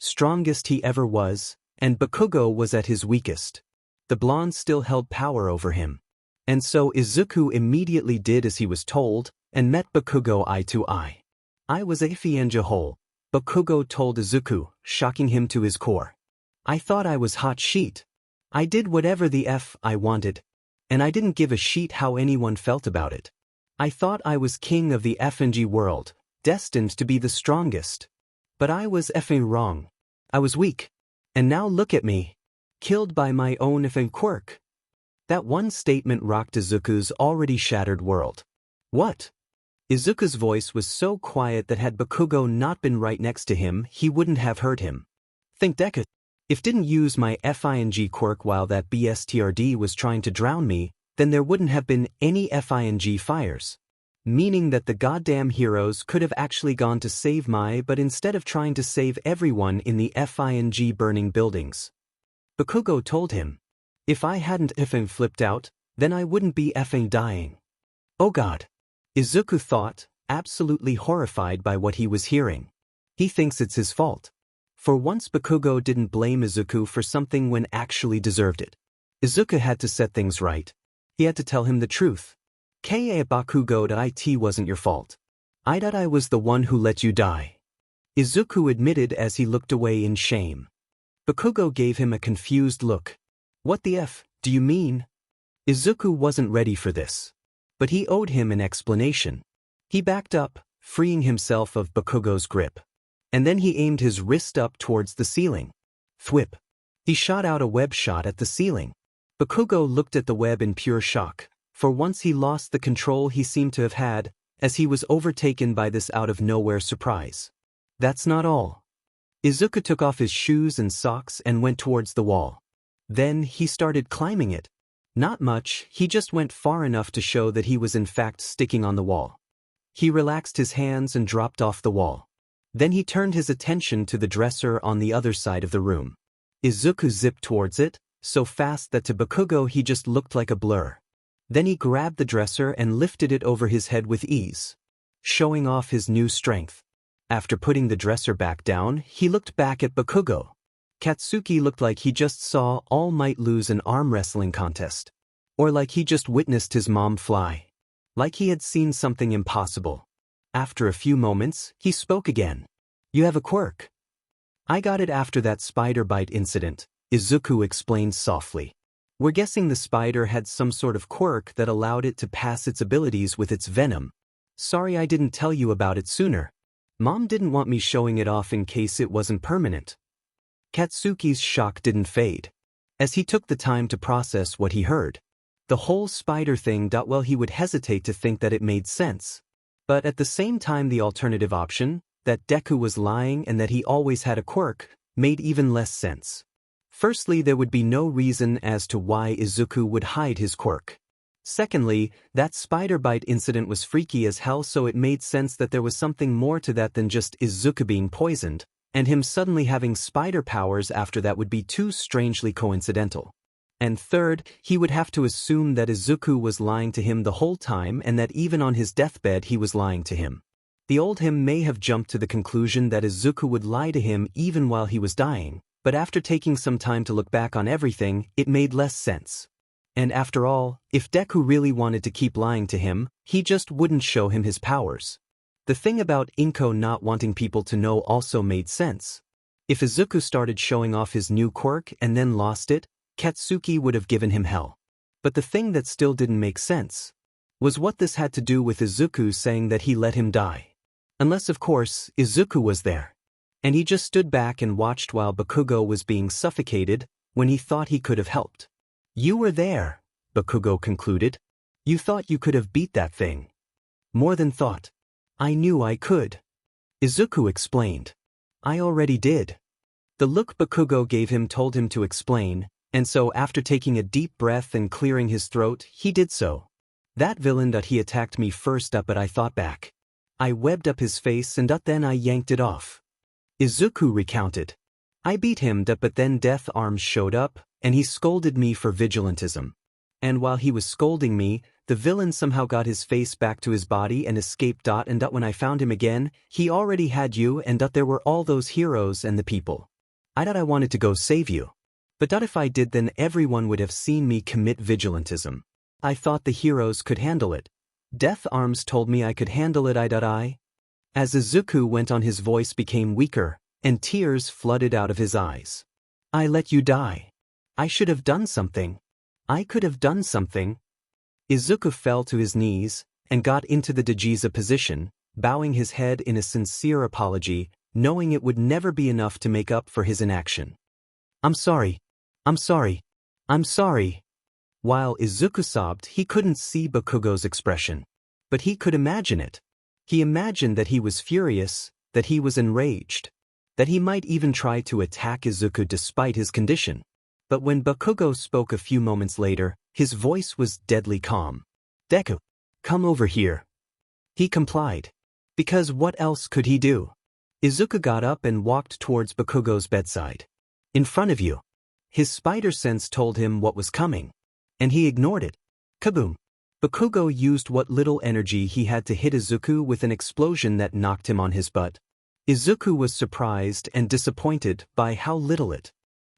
strongest he ever was, and Bakugo was at his weakest. The blonde still held power over him. And so Izuku immediately did as he was told, and met Bakugo eye to eye. I was a fienja hole, Bakugo told Izuku, shocking him to his core. I thought I was hot sheet. I did whatever the F I wanted. And I didn't give a shit how anyone felt about it. I thought I was king of the FNG world, destined to be the strongest. But I was effing wrong. I was weak. And now look at me. Killed by my own effing quirk. That one statement rocked Izuku's already shattered world. What? Izuku's voice was so quiet that had Bakugo not been right next to him, he wouldn't have heard him. Think Deku. If didn't use my FING quirk while that BSTRD was trying to drown me, then there wouldn't have been any FING fires. Meaning that the goddamn heroes could have actually gone to save but instead of trying to save everyone in the FING burning buildings. Bakugo told him. If I hadn't effing flipped out, then I wouldn't be effing dying. Oh god. Izuku thought, absolutely horrified by what he was hearing. He thinks it's his fault. For once Bakugo didn't blame Izuku for something when actually deserved it. Izuku had to set things right. He had to tell him the truth. Bakugo, it wasn't your fault. I was the one who let you die. Izuku admitted as he looked away in shame. Bakugo gave him a confused look. What the F, do you mean? Izuku wasn't ready for this. But he owed him an explanation. He backed up, freeing himself of Bakugo's grip. And then he aimed his wrist up towards the ceiling. Thwip. He shot out a web shot at the ceiling. Bakugo looked at the web in pure shock. For once he lost the control he seemed to have had, as he was overtaken by this out-of-nowhere surprise. That's not all. Izuku took off his shoes and socks and went towards the wall. Then he started climbing it. Not much, he just went far enough to show that he was in fact sticking on the wall. He relaxed his hands and dropped off the wall. Then he turned his attention to the dresser on the other side of the room. Izuku zipped towards it, so fast that to Bakugo he just looked like a blur. Then he grabbed the dresser and lifted it over his head with ease, showing off his new strength. After putting the dresser back down, he looked back at Bakugo. Katsuki looked like he just saw All Might lose an arm wrestling contest. Or like he just witnessed his mom fly. Like he had seen something impossible. After a few moments, he spoke again. "You have a quirk." "I got it after that spider bite incident," Izuku explained softly. "We're guessing the spider had some sort of quirk that allowed it to pass its abilities with its venom. Sorry I didn't tell you about it sooner. Mom didn't want me showing it off in case it wasn't permanent." Katsuki's shock didn't fade. As he took the time to process what he heard. The whole spider thing. Well, he would hesitate to think that it made sense. But at the same time, the alternative option, that Deku was lying and that he always had a quirk, made even less sense. Firstly, there would be no reason as to why Izuku would hide his quirk. Secondly, that spider bite incident was freaky as hell, so it made sense that there was something more to that than just Izuku being poisoned, and him suddenly having spider powers after that would be too strangely coincidental. And third, he would have to assume that Izuku was lying to him the whole time and that even on his deathbed he was lying to him. The old him may have jumped to the conclusion that Izuku would lie to him even while he was dying, but after taking some time to look back on everything, it made less sense. And after all, if Deku really wanted to keep lying to him, he just wouldn't show him his powers. The thing about Inko not wanting people to know also made sense. If Izuku started showing off his new quirk and then lost it, Katsuki would have given him hell. But the thing that still didn't make sense was what this had to do with Izuku saying that he let him die. Unless, of course, Izuku was there. And he just stood back and watched while Bakugo was being suffocated when he thought he could have helped. "You were there," Bakugo concluded. "You thought you could have beat that thing." "More than thought. I knew I could," Izuku explained. "I already did." The look Bakugo gave him told him to explain, and so after taking a deep breath and clearing his throat, he did so. "That villain that he attacked me first up, but I thought back. I webbed up his face and then I yanked it off." Izuku recounted. "I beat him but then Death Arms showed up, and he scolded me for vigilantism. And while he was scolding me, the villain somehow got his face back to his body and escaped. And when I found him again, he already had you, and there were all those heroes and the people. I wanted to go save you. But if I did, then everyone would have seen me commit vigilantism. I thought the heroes could handle it. Death Arms told me I could handle it. As Izuku went on, his voice became weaker, and tears flooded out of his eyes. "I let you die. I should have done something. I could have done something." Izuku fell to his knees and got into the Dajiza position, bowing his head in a sincere apology, knowing it would never be enough to make up for his inaction. "I'm sorry. I'm sorry. I'm sorry." While Izuku sobbed, he couldn't see Bakugo's expression. But he could imagine it. He imagined that he was furious, that he was enraged, that he might even try to attack Izuku despite his condition. But when Bakugo spoke a few moments later, his voice was deadly calm. "Deku, come over here." He complied. Because what else could he do? Izuku got up and walked towards Bakugo's bedside. "In front of you." His spider sense told him what was coming. And he ignored it. Kaboom! Bakugo used what little energy he had to hit Izuku with an explosion that knocked him on his butt. Izuku was surprised and disappointed by how little it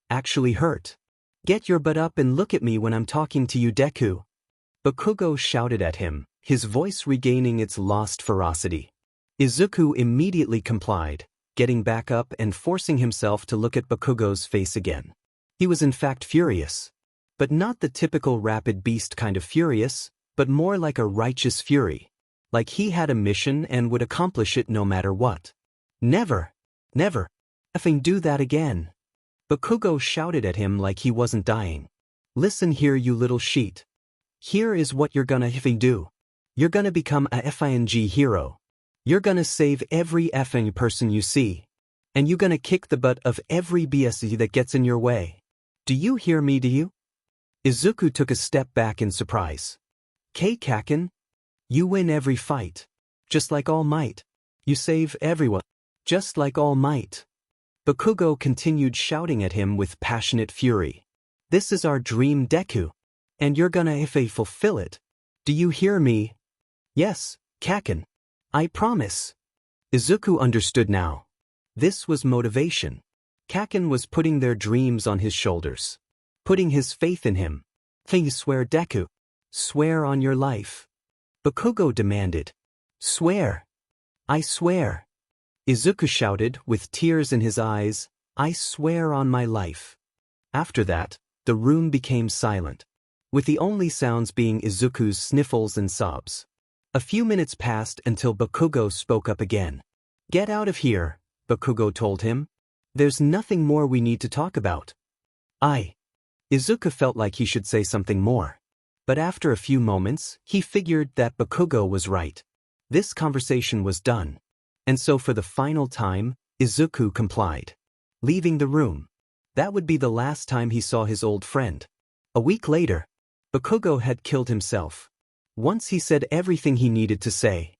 actually hurt. "Get your butt up and look at me when I'm talking to you, Deku." Bakugo shouted at him, his voice regaining its lost ferocity. Izuku immediately complied, getting back up and forcing himself to look at Bakugo's face again. He was in fact furious. But not the typical rapid beast kind of furious, but more like a righteous fury. Like he had a mission and would accomplish it no matter what. "Never effing do that again." Bakugo shouted at him like he wasn't dying. "Listen here, you little sheet. Here is what you're gonna effing do. You're gonna become a FING hero. You're gonna save every effing person you see. And you gonna kick the butt of every BSC that gets in your way. Do you hear me, do you?" Izuku took a step back in surprise. "Kaken? You win every fight. Just like All Might. You save everyone. Just like All Might." Bakugo continued shouting at him with passionate fury. "This is our dream, Deku. And you're gonna fulfill it. Do you hear me?" "Yes, Kaken. I promise." Izuku understood now. This was motivation. Kaken was putting their dreams on his shoulders. Putting his faith in him. Please swear, Deku. Swear on your life. Bakugo demanded. Swear. I swear. Izuku shouted, with tears in his eyes, I swear on my life. After that, the room became silent, with the only sounds being Izuku's sniffles and sobs. A few minutes passed until Bakugo spoke up again. Get out of here, Bakugo told him. There's nothing more we need to talk about. Izuku felt like he should say something more. But after a few moments, he figured that Bakugo was right. This conversation was done. And so for the final time, Izuku complied. Leaving the room. That would be the last time he saw his old friend. A week later, Bakugo had killed himself. Once he said everything he needed to say.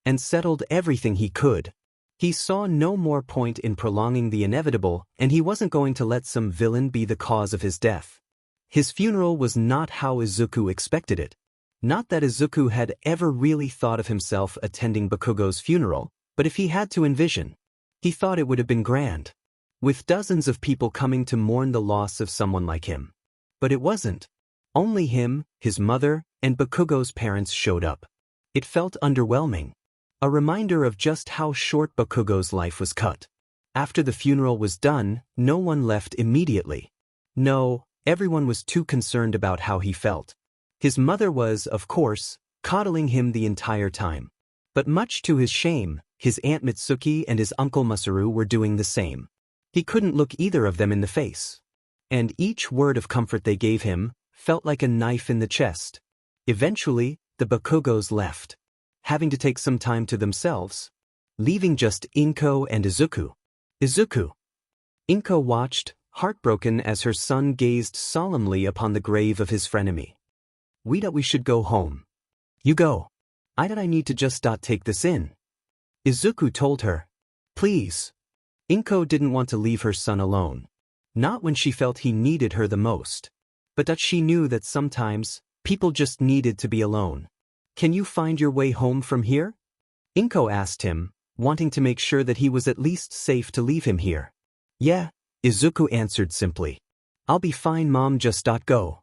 And settled everything he could. He saw no more point in prolonging the inevitable, and he wasn't going to let some villain be the cause of his death. His funeral was not how Izuku expected it. Not that Izuku had ever really thought of himself attending Bakugo's funeral, but if he had to envision, he thought it would have been grand. With dozens of people coming to mourn the loss of someone like him. But it wasn't. Only him, his mother, and Bakugo's parents showed up. It felt underwhelming. A reminder of just how short Bakugo's life was cut. After the funeral was done, no one left immediately. No, everyone was too concerned about how he felt. His mother was, of course, coddling him the entire time. But much to his shame, his Aunt Mitsuki and his Uncle Masaru were doing the same. He couldn't look either of them in the face. And each word of comfort they gave him felt like a knife in the chest. Eventually, the Bakugos left, having to take some time to themselves, leaving just Inko and Izuku. Inko watched, heartbroken as her son gazed solemnly upon the grave of his frenemy. We should go home. You go. I need to just take this in. Izuku told her. Please. Inko didn't want to leave her son alone. Not when she felt he needed her the most. But that she knew that sometimes, people just needed to be alone. Can you find your way home from here? Inko asked him, wanting to make sure that he was at least safe to leave him here. Yeah, Izuku answered simply. I'll be fine, Mom, just go.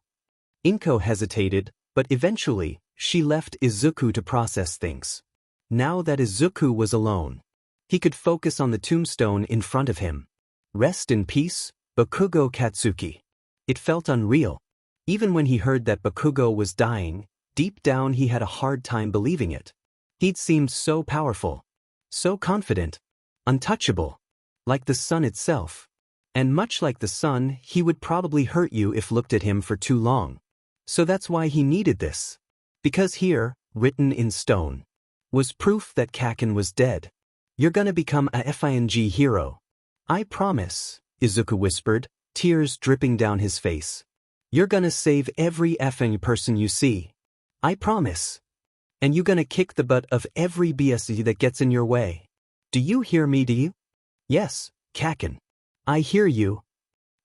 Inko hesitated, but eventually, she left Izuku to process things. Now that Izuku was alone, he could focus on the tombstone in front of him. Rest in peace, Bakugo Katsuki. It felt unreal. Even when he heard that Bakugo was dying, deep down he had a hard time believing it. He'd seemed so powerful, so confident, untouchable, like the sun itself. And much like the sun, he would probably hurt you if looked at him for too long. So that's why he needed this. Because here, written in stone, was proof that Kaken was dead. You're gonna become a FING hero. I promise, Izuku whispered, tears dripping down his face. You're gonna save every effing person you see. I promise. And you gonna kick the butt of every BS that gets in your way. Do you hear me, do you? Yes, Kaken. I hear you.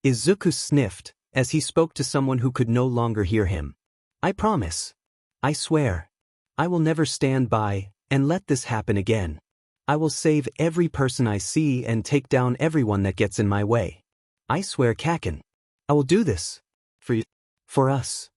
Izuku sniffed, as he spoke to someone who could no longer hear him. I promise. I swear. I will never stand by and let this happen again. I will save every person I see and take down everyone that gets in my way. I swear, Kaken. I will do this. For you. For us.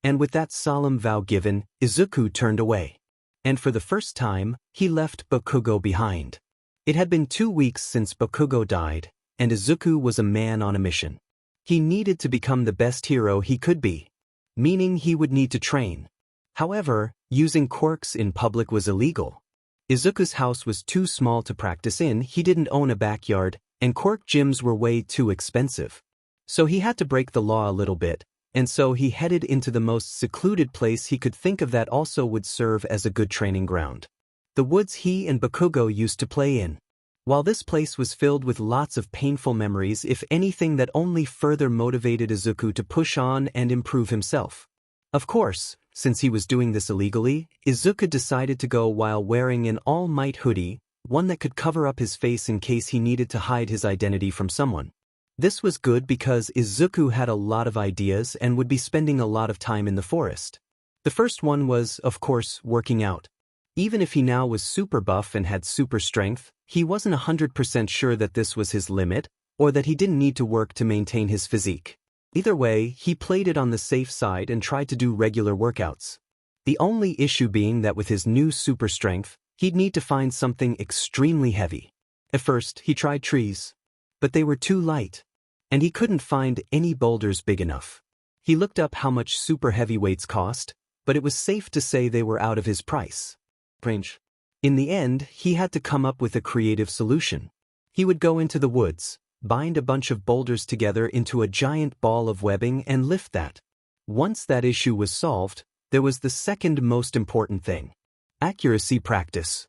And with that solemn vow given, Izuku turned away. And for the first time, he left Bakugo behind. It had been 2 weeks since Bakugo died, and Izuku was a man on a mission. He needed to become the best hero he could be. Meaning he would need to train. However, using quirks in public was illegal. Izuku's house was too small to practice in, he didn't own a backyard, and quirk gyms were way too expensive. So he had to break the law a little bit, and so he headed into the most secluded place he could think of that also would serve as a good training ground. The woods he and Bakugo used to play in. While this place was filled with lots of painful memories, if anything, that only further motivated Izuku to push on and improve himself. Of course, since he was doing this illegally, Izuku decided to go while wearing an all-might hoodie, one that could cover up his face in case he needed to hide his identity from someone. This was good because Izuku had a lot of ideas and would be spending a lot of time in the forest. The first one was, of course, working out. Even if he now was super buff and had super strength, he wasn't 100% sure that this was his limit, or that he didn't need to work to maintain his physique. Either way, he played it on the safe side and tried to do regular workouts. The only issue being that with his new super strength, he'd need to find something extremely heavy. At first, he tried trees, but they were too light, and he couldn't find any boulders big enough. He looked up how much super heavy weights cost, but it was safe to say they were out of his price range. In the end, he had to come up with a creative solution. He would go into the woods, bind a bunch of boulders together into a giant ball of webbing and lift that. Once that issue was solved, there was the second most important thing: accuracy practice.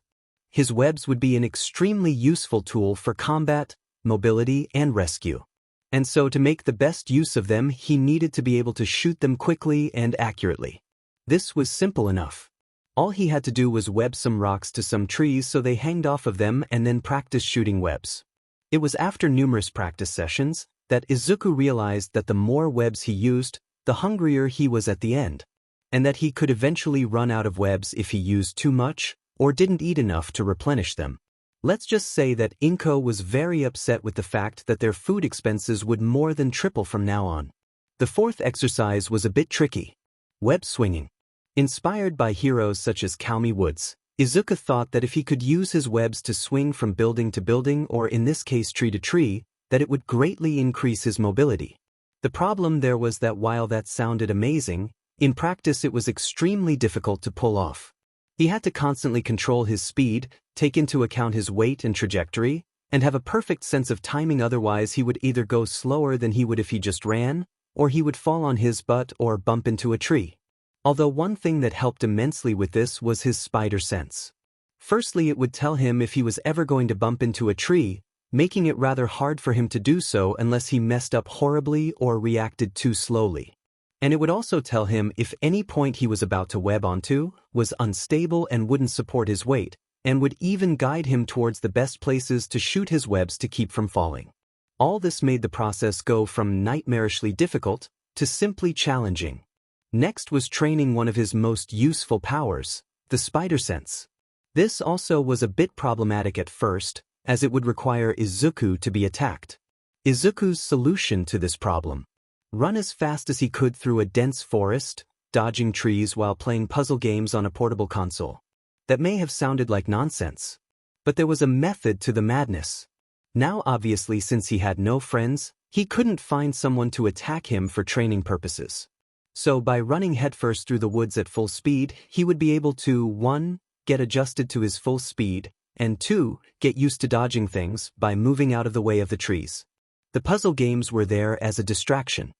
His webs would be an extremely useful tool for combat, mobility, and rescue. And so to make the best use of them, he needed to be able to shoot them quickly and accurately. This was simple enough. All he had to do was web some rocks to some trees so they hanged off of them and then practice shooting webs. It was after numerous practice sessions that Izuku realized that the more webs he used, the hungrier he was at the end, and that he could eventually run out of webs if he used too much or didn't eat enough to replenish them. Let's just say that Inko was very upset with the fact that their food expenses would more than triple from now on. The fourth exercise was a bit tricky: web swinging. Inspired by heroes such as Kalmi Woods, Izuku thought that if he could use his webs to swing from building to building, or in this case tree to tree, that it would greatly increase his mobility. The problem there was that while that sounded amazing, in practice it was extremely difficult to pull off. He had to constantly control his speed, take into account his weight and trajectory, and have a perfect sense of timing, otherwise he would either go slower than he would if he just ran, or he would fall on his butt or bump into a tree. Although one thing that helped immensely with this was his spider sense. Firstly, it would tell him if he was ever going to bump into a tree, making it rather hard for him to do so unless he messed up horribly or reacted too slowly. And it would also tell him if any point he was about to web onto was unstable and wouldn't support his weight, and would even guide him towards the best places to shoot his webs to keep from falling. All this made the process go from nightmarishly difficult to simply challenging. Next was training one of his most useful powers, the spider sense. This also was a bit problematic at first, as it would require Izuku to be attacked. Izuku's solution to this problem: run as fast as he could through a dense forest, dodging trees while playing puzzle games on a portable console. That may have sounded like nonsense, but there was a method to the madness. Now obviously, since he had no friends, he couldn't find someone to attack him for training purposes. So by running headfirst through the woods at full speed, he would be able to 1. Get adjusted to his full speed, and 2. Get used to dodging things by moving out of the way of the trees. The puzzle games were there as a distraction.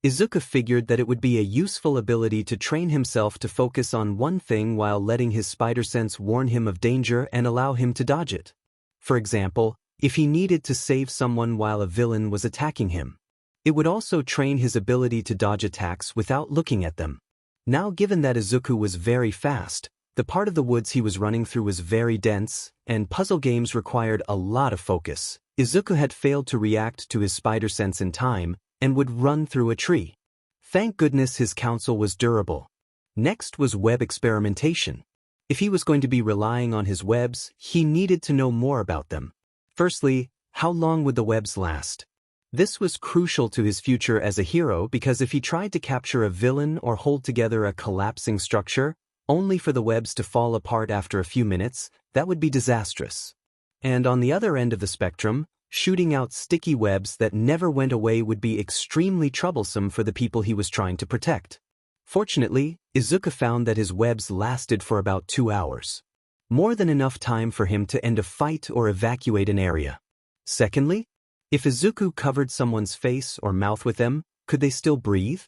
Izuku figured that it would be a useful ability to train himself to focus on one thing while letting his spider sense warn him of danger and allow him to dodge it. For example, if he needed to save someone while a villain was attacking him. It would also train his ability to dodge attacks without looking at them. Now, given that Izuku was very fast, the part of the woods he was running through was very dense, and puzzle games required a lot of focus, Izuku had failed to react to his spider sense in time, and would run through a tree. Thank goodness his counsel was durable. Next was web experimentation. If he was going to be relying on his webs, he needed to know more about them. Firstly, how long would the webs last? This was crucial to his future as a hero, because if he tried to capture a villain or hold together a collapsing structure, only for the webs to fall apart after a few minutes, that would be disastrous. And on the other end of the spectrum, shooting out sticky webs that never went away would be extremely troublesome for the people he was trying to protect. Fortunately, Izuku found that his webs lasted for about 2 hours. More than enough time for him to end a fight or evacuate an area. Secondly, if Izuku covered someone's face or mouth with them, could they still breathe?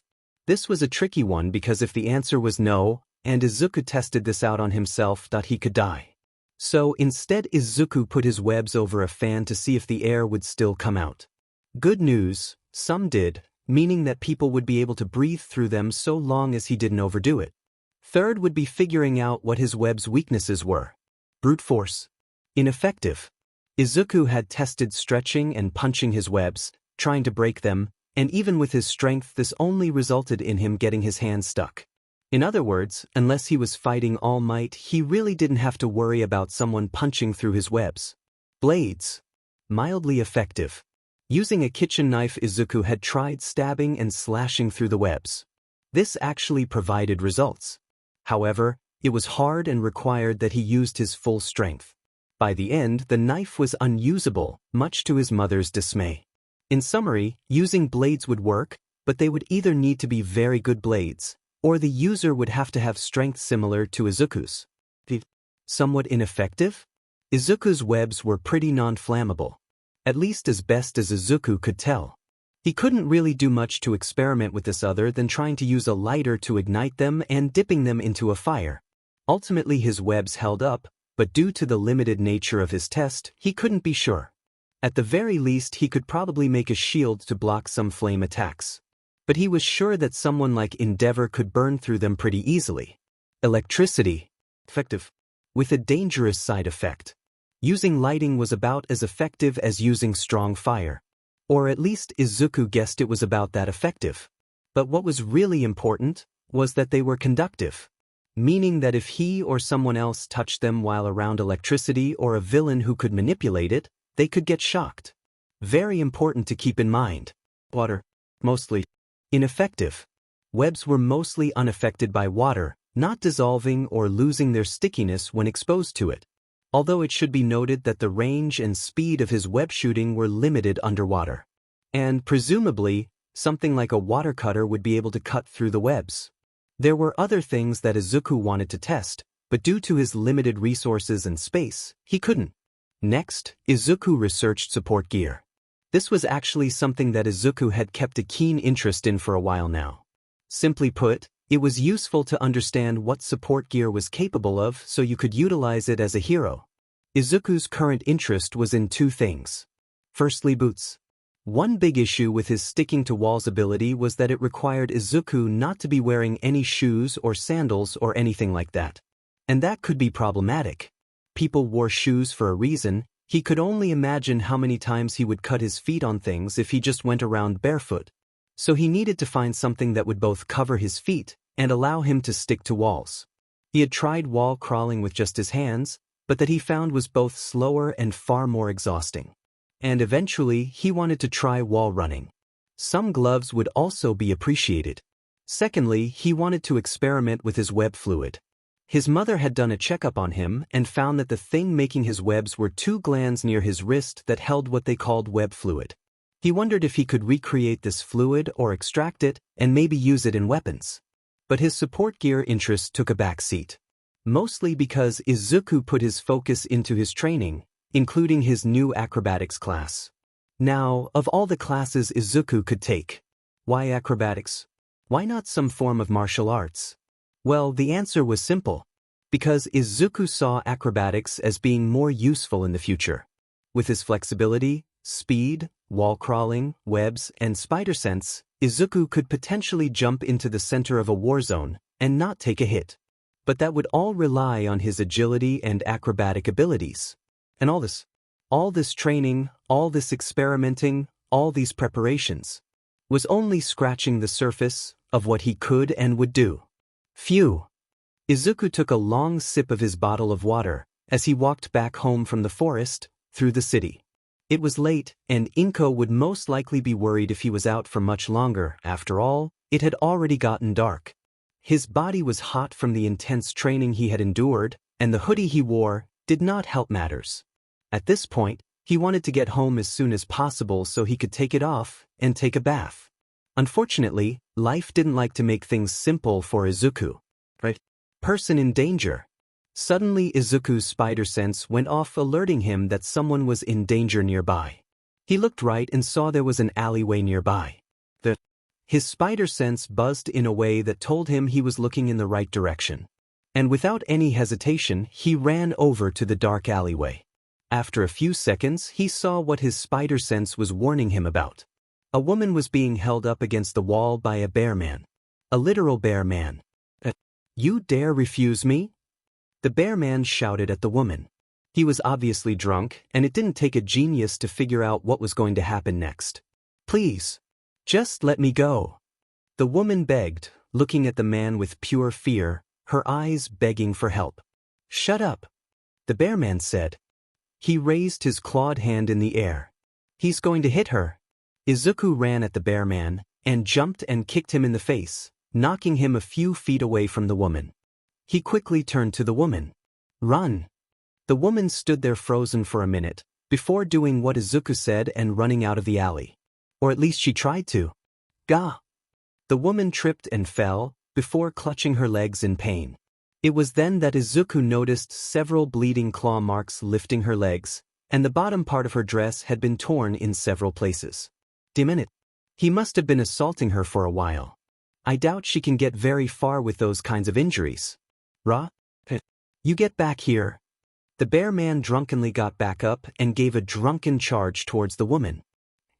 This was a tricky one, because if the answer was no, and Izuku tested this out on himself, that he could die. So instead Izuku put his webs over a fan to see if the air would still come out. Good news, some did, meaning that people would be able to breathe through them so long as he didn't overdo it. Third would be figuring out what his web's weaknesses were. Brute force. Ineffective. Izuku had tested stretching and punching his webs, trying to break them, and even with his strength this only resulted in him getting his hands stuck. In other words, unless he was fighting All Might, he really didn't have to worry about someone punching through his webs. Blades. Mildly effective. Using a kitchen knife, Izuku had tried stabbing and slashing through the webs. This actually provided results. However, it was hard and required that he used his full strength. By the end, the knife was unusable, much to his mother's dismay. In summary, using blades would work, but they would either need to be very good blades, or the user would have to have strength similar to Izuku's. Somewhat ineffective? Izuku's webs were pretty non-flammable. At least as best as Izuku could tell. He couldn't really do much to experiment with this other than trying to use a lighter to ignite them and dipping them into a fire. Ultimately his webs held up, but due to the limited nature of his test, he couldn't be sure. At the very least he could probably make a shield to block some flame attacks. But he was sure that someone like Endeavor could burn through them pretty easily. Electricity. Effective. With a dangerous side effect. Using lighting was about as effective as using strong fire. Or at least Izuku guessed it was about that effective. But what was really important was that they were conductive. Meaning that if he or someone else touched them while around electricity or a villain who could manipulate it, they could get shocked. Very important to keep in mind. Water. Mostly. Ineffective. Webs were mostly unaffected by water, not dissolving or losing their stickiness when exposed to it. Although it should be noted that the range and speed of his web shooting were limited underwater. And presumably, something like a water cutter would be able to cut through the webs. There were other things that Izuku wanted to test, but due to his limited resources and space, he couldn't. Next, Izuku researched support gear. This was actually something that Izuku had kept a keen interest in for a while now. Simply put, it was useful to understand what support gear was capable of so you could utilize it as a hero. Izuku's current interest was in two things. Firstly, boots. One big issue with his sticking to walls ability was that it required Izuku not to be wearing any shoes or sandals or anything like that. And that could be problematic. People wore shoes for a reason. He could only imagine how many times he would cut his feet on things if he just went around barefoot. So he needed to find something that would both cover his feet and allow him to stick to walls. He had tried wall crawling with just his hands, but that he found was both slower and far more exhausting. And eventually, he wanted to try wall running. Some gloves would also be appreciated. Secondly, he wanted to experiment with his web fluid. His mother had done a checkup on him and found that the thing making his webs were two glands near his wrist that held what they called web fluid. He wondered if he could recreate this fluid or extract it and maybe use it in weapons. But his support gear interest took a back seat. Mostly because Izuku put his focus into his training, including his new acrobatics class. Now, of all the classes Izuku could take, why acrobatics? Why not some form of martial arts? Well, the answer was simple. Because Izuku saw acrobatics as being more useful in the future. With his flexibility, speed, wall crawling, webs, and spider sense, Izuku could potentially jump into the center of a war zone and not take a hit. But that would all rely on his agility and acrobatic abilities. And all this training, all this experimenting, all these preparations, was only scratching the surface of what he could and would do. Phew! Izuku took a long sip of his bottle of water as he walked back home from the forest, through the city. It was late, and Inko would most likely be worried if he was out for much longer. After all, it had already gotten dark. His body was hot from the intense training he had endured, and the hoodie he wore did not help matters. At this point, he wanted to get home as soon as possible so he could take it off and take a bath. Unfortunately, life didn't like to make things simple for Izuku. Right? Person in danger. Suddenly Izuku's spider sense went off, alerting him that someone was in danger nearby. He looked right and saw there was an alleyway nearby. His spider sense buzzed in a way that told him he was looking in the right direction. And without any hesitation, he ran over to the dark alleyway. After a few seconds, he saw what his spider sense was warning him about. A woman was being held up against the wall by a bear man. A literal bear man. You dare refuse me? The bear man shouted at the woman. He was obviously drunk, and it didn't take a genius to figure out what was going to happen next. Please, just let me go. The woman begged, looking at the man with pure fear, her eyes begging for help. Shut up, the bear man said. He raised his clawed hand in the air. He's going to hit her. Izuku ran at the bear man and jumped and kicked him in the face, knocking him a few feet away from the woman. He quickly turned to the woman. Run! The woman stood there frozen for a minute, before doing what Izuku said and running out of the alley. Or at least she tried to. Gah! The woman tripped and fell, before clutching her legs in pain. It was then that Izuku noticed several bleeding claw marks lifting her legs, and the bottom part of her dress had been torn in several places. Damn it. He must have been assaulting her for a while. I doubt she can get very far with those kinds of injuries. Ra? You get back here. The bear man drunkenly got back up and gave a drunken charge towards the woman.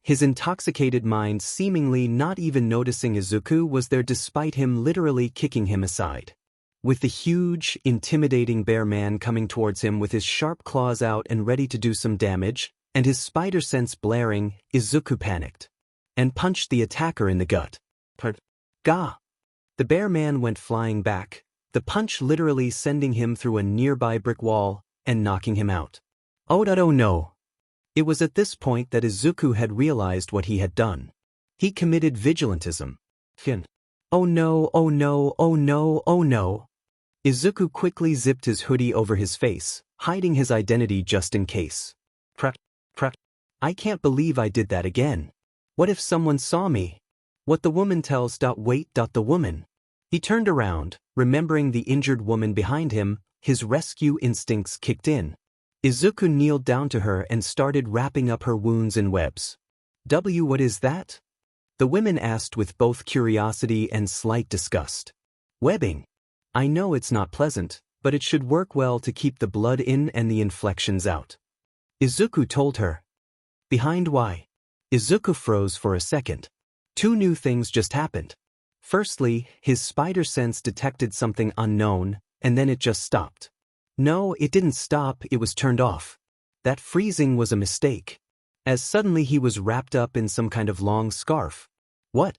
His intoxicated mind seemingly not even noticing Izuku was there despite him literally kicking him aside. With the huge, intimidating bear man coming towards him with his sharp claws out and ready to do some damage, and his spider sense blaring, Izuku panicked and punched the attacker in the gut. Gah! The bear man went flying back, the punch literally sending him through a nearby brick wall and knocking him out. Oh no! It was at this point that Izuku had realized what he had done. He committed vigilantism. Oh no, oh no, oh no, oh no. Izuku quickly zipped his hoodie over his face, hiding his identity just in case. I can't believe I did that again. What if someone saw me? What the woman tells. Wait. The woman. He turned around, remembering the injured woman behind him, his rescue instincts kicked in. Izuku kneeled down to her and started wrapping up her wounds in webs. What is that? The women asked with both curiosity and slight disgust. Webbing. I know it's not pleasant, but it should work well to keep the blood in and the inflections out. Izuku told her. Behind why? Izuku froze for a second. Two new things just happened. Firstly, his spider sense detected something unknown, and then it just stopped. No, it didn't stop, it was turned off. That freezing was a mistake. As suddenly he was wrapped up in some kind of long scarf. What?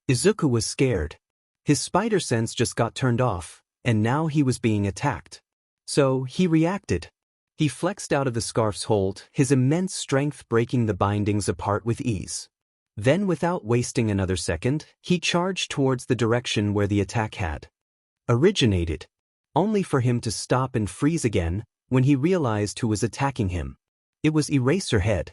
Izuku was scared. His spider sense just got turned off, and now he was being attacked. So, he reacted. He flexed out of the scarf's hold, his immense strength breaking the bindings apart with ease. Then without wasting another second, he charged towards the direction where the attack had originated, only for him to stop and freeze again when he realized who was attacking him. It was Eraserhead.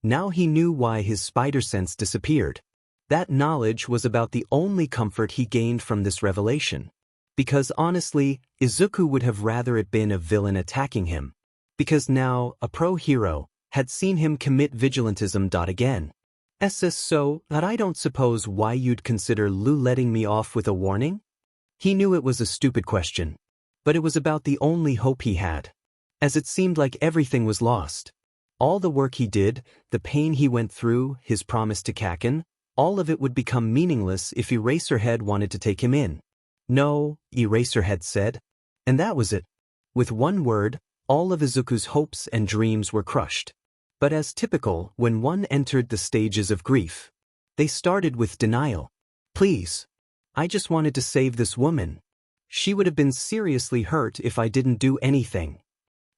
Now he knew why his spider sense disappeared. That knowledge was about the only comfort he gained from this revelation. Because honestly, Izuku would have rather it been a villain attacking him. Because now, a pro-hero, had seen him commit vigilantism. Again. So, that I don't suppose why you'd consider letting me off with a warning? He knew it was a stupid question. But it was about the only hope he had. As it seemed like everything was lost. All the work he did, the pain he went through, his promise to Kaken, all of it would become meaningless if Eraserhead wanted to take him in. No, Eraserhead said. And that was it. With one word, all of Izuku's hopes and dreams were crushed. But as typical, when one entered the stages of grief, they started with denial. Please. I just wanted to save this woman. She would have been seriously hurt if I didn't do anything.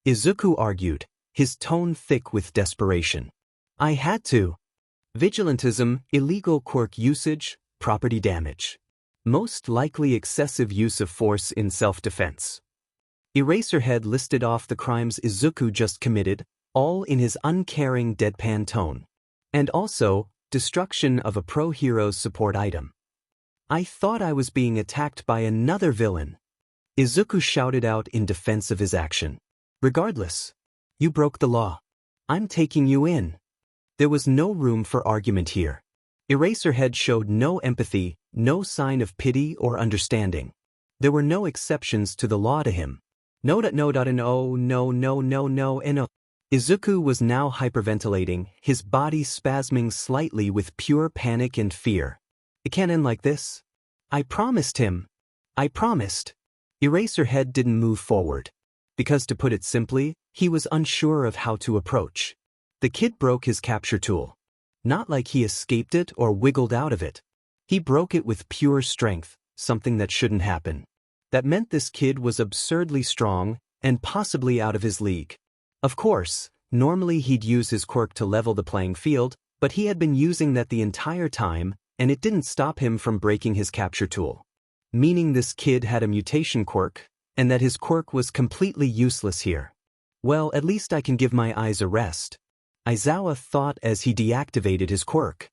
Izuku argued, his tone thick with desperation. I had to. Vigilantism, illegal quirk usage, property damage. Most likely excessive use of force in self-defense. Eraserhead listed off the crimes Izuku just committed, all in his uncaring deadpan tone. And also, destruction of a pro-hero's support item. I thought I was being attacked by another villain. Izuku shouted out in defense of his action. Regardless. You broke the law. I'm taking you in. There was no room for argument here. Eraserhead showed no empathy, no sign of pity or understanding. There were no exceptions to the law to him. No. Izuku was now hyperventilating, his body spasming slightly with pure panic and fear. It can't end like this. I promised him. I promised. Eraserhead didn't move forward. Because to put it simply, he was unsure of how to approach. The kid broke his capture tool. Not like he escaped it or wiggled out of it. He broke it with pure strength, something that shouldn't happen. That meant this kid was absurdly strong, and possibly out of his league. Of course, Normally he'd use his quirk to level the playing field, but he had been using that the entire time, and it didn't stop him from breaking his capture tool. Meaning this kid had a mutation quirk, and that his quirk was completely useless here. Well, at least I can give my eyes a rest, Izawa thought as he deactivated his quirk.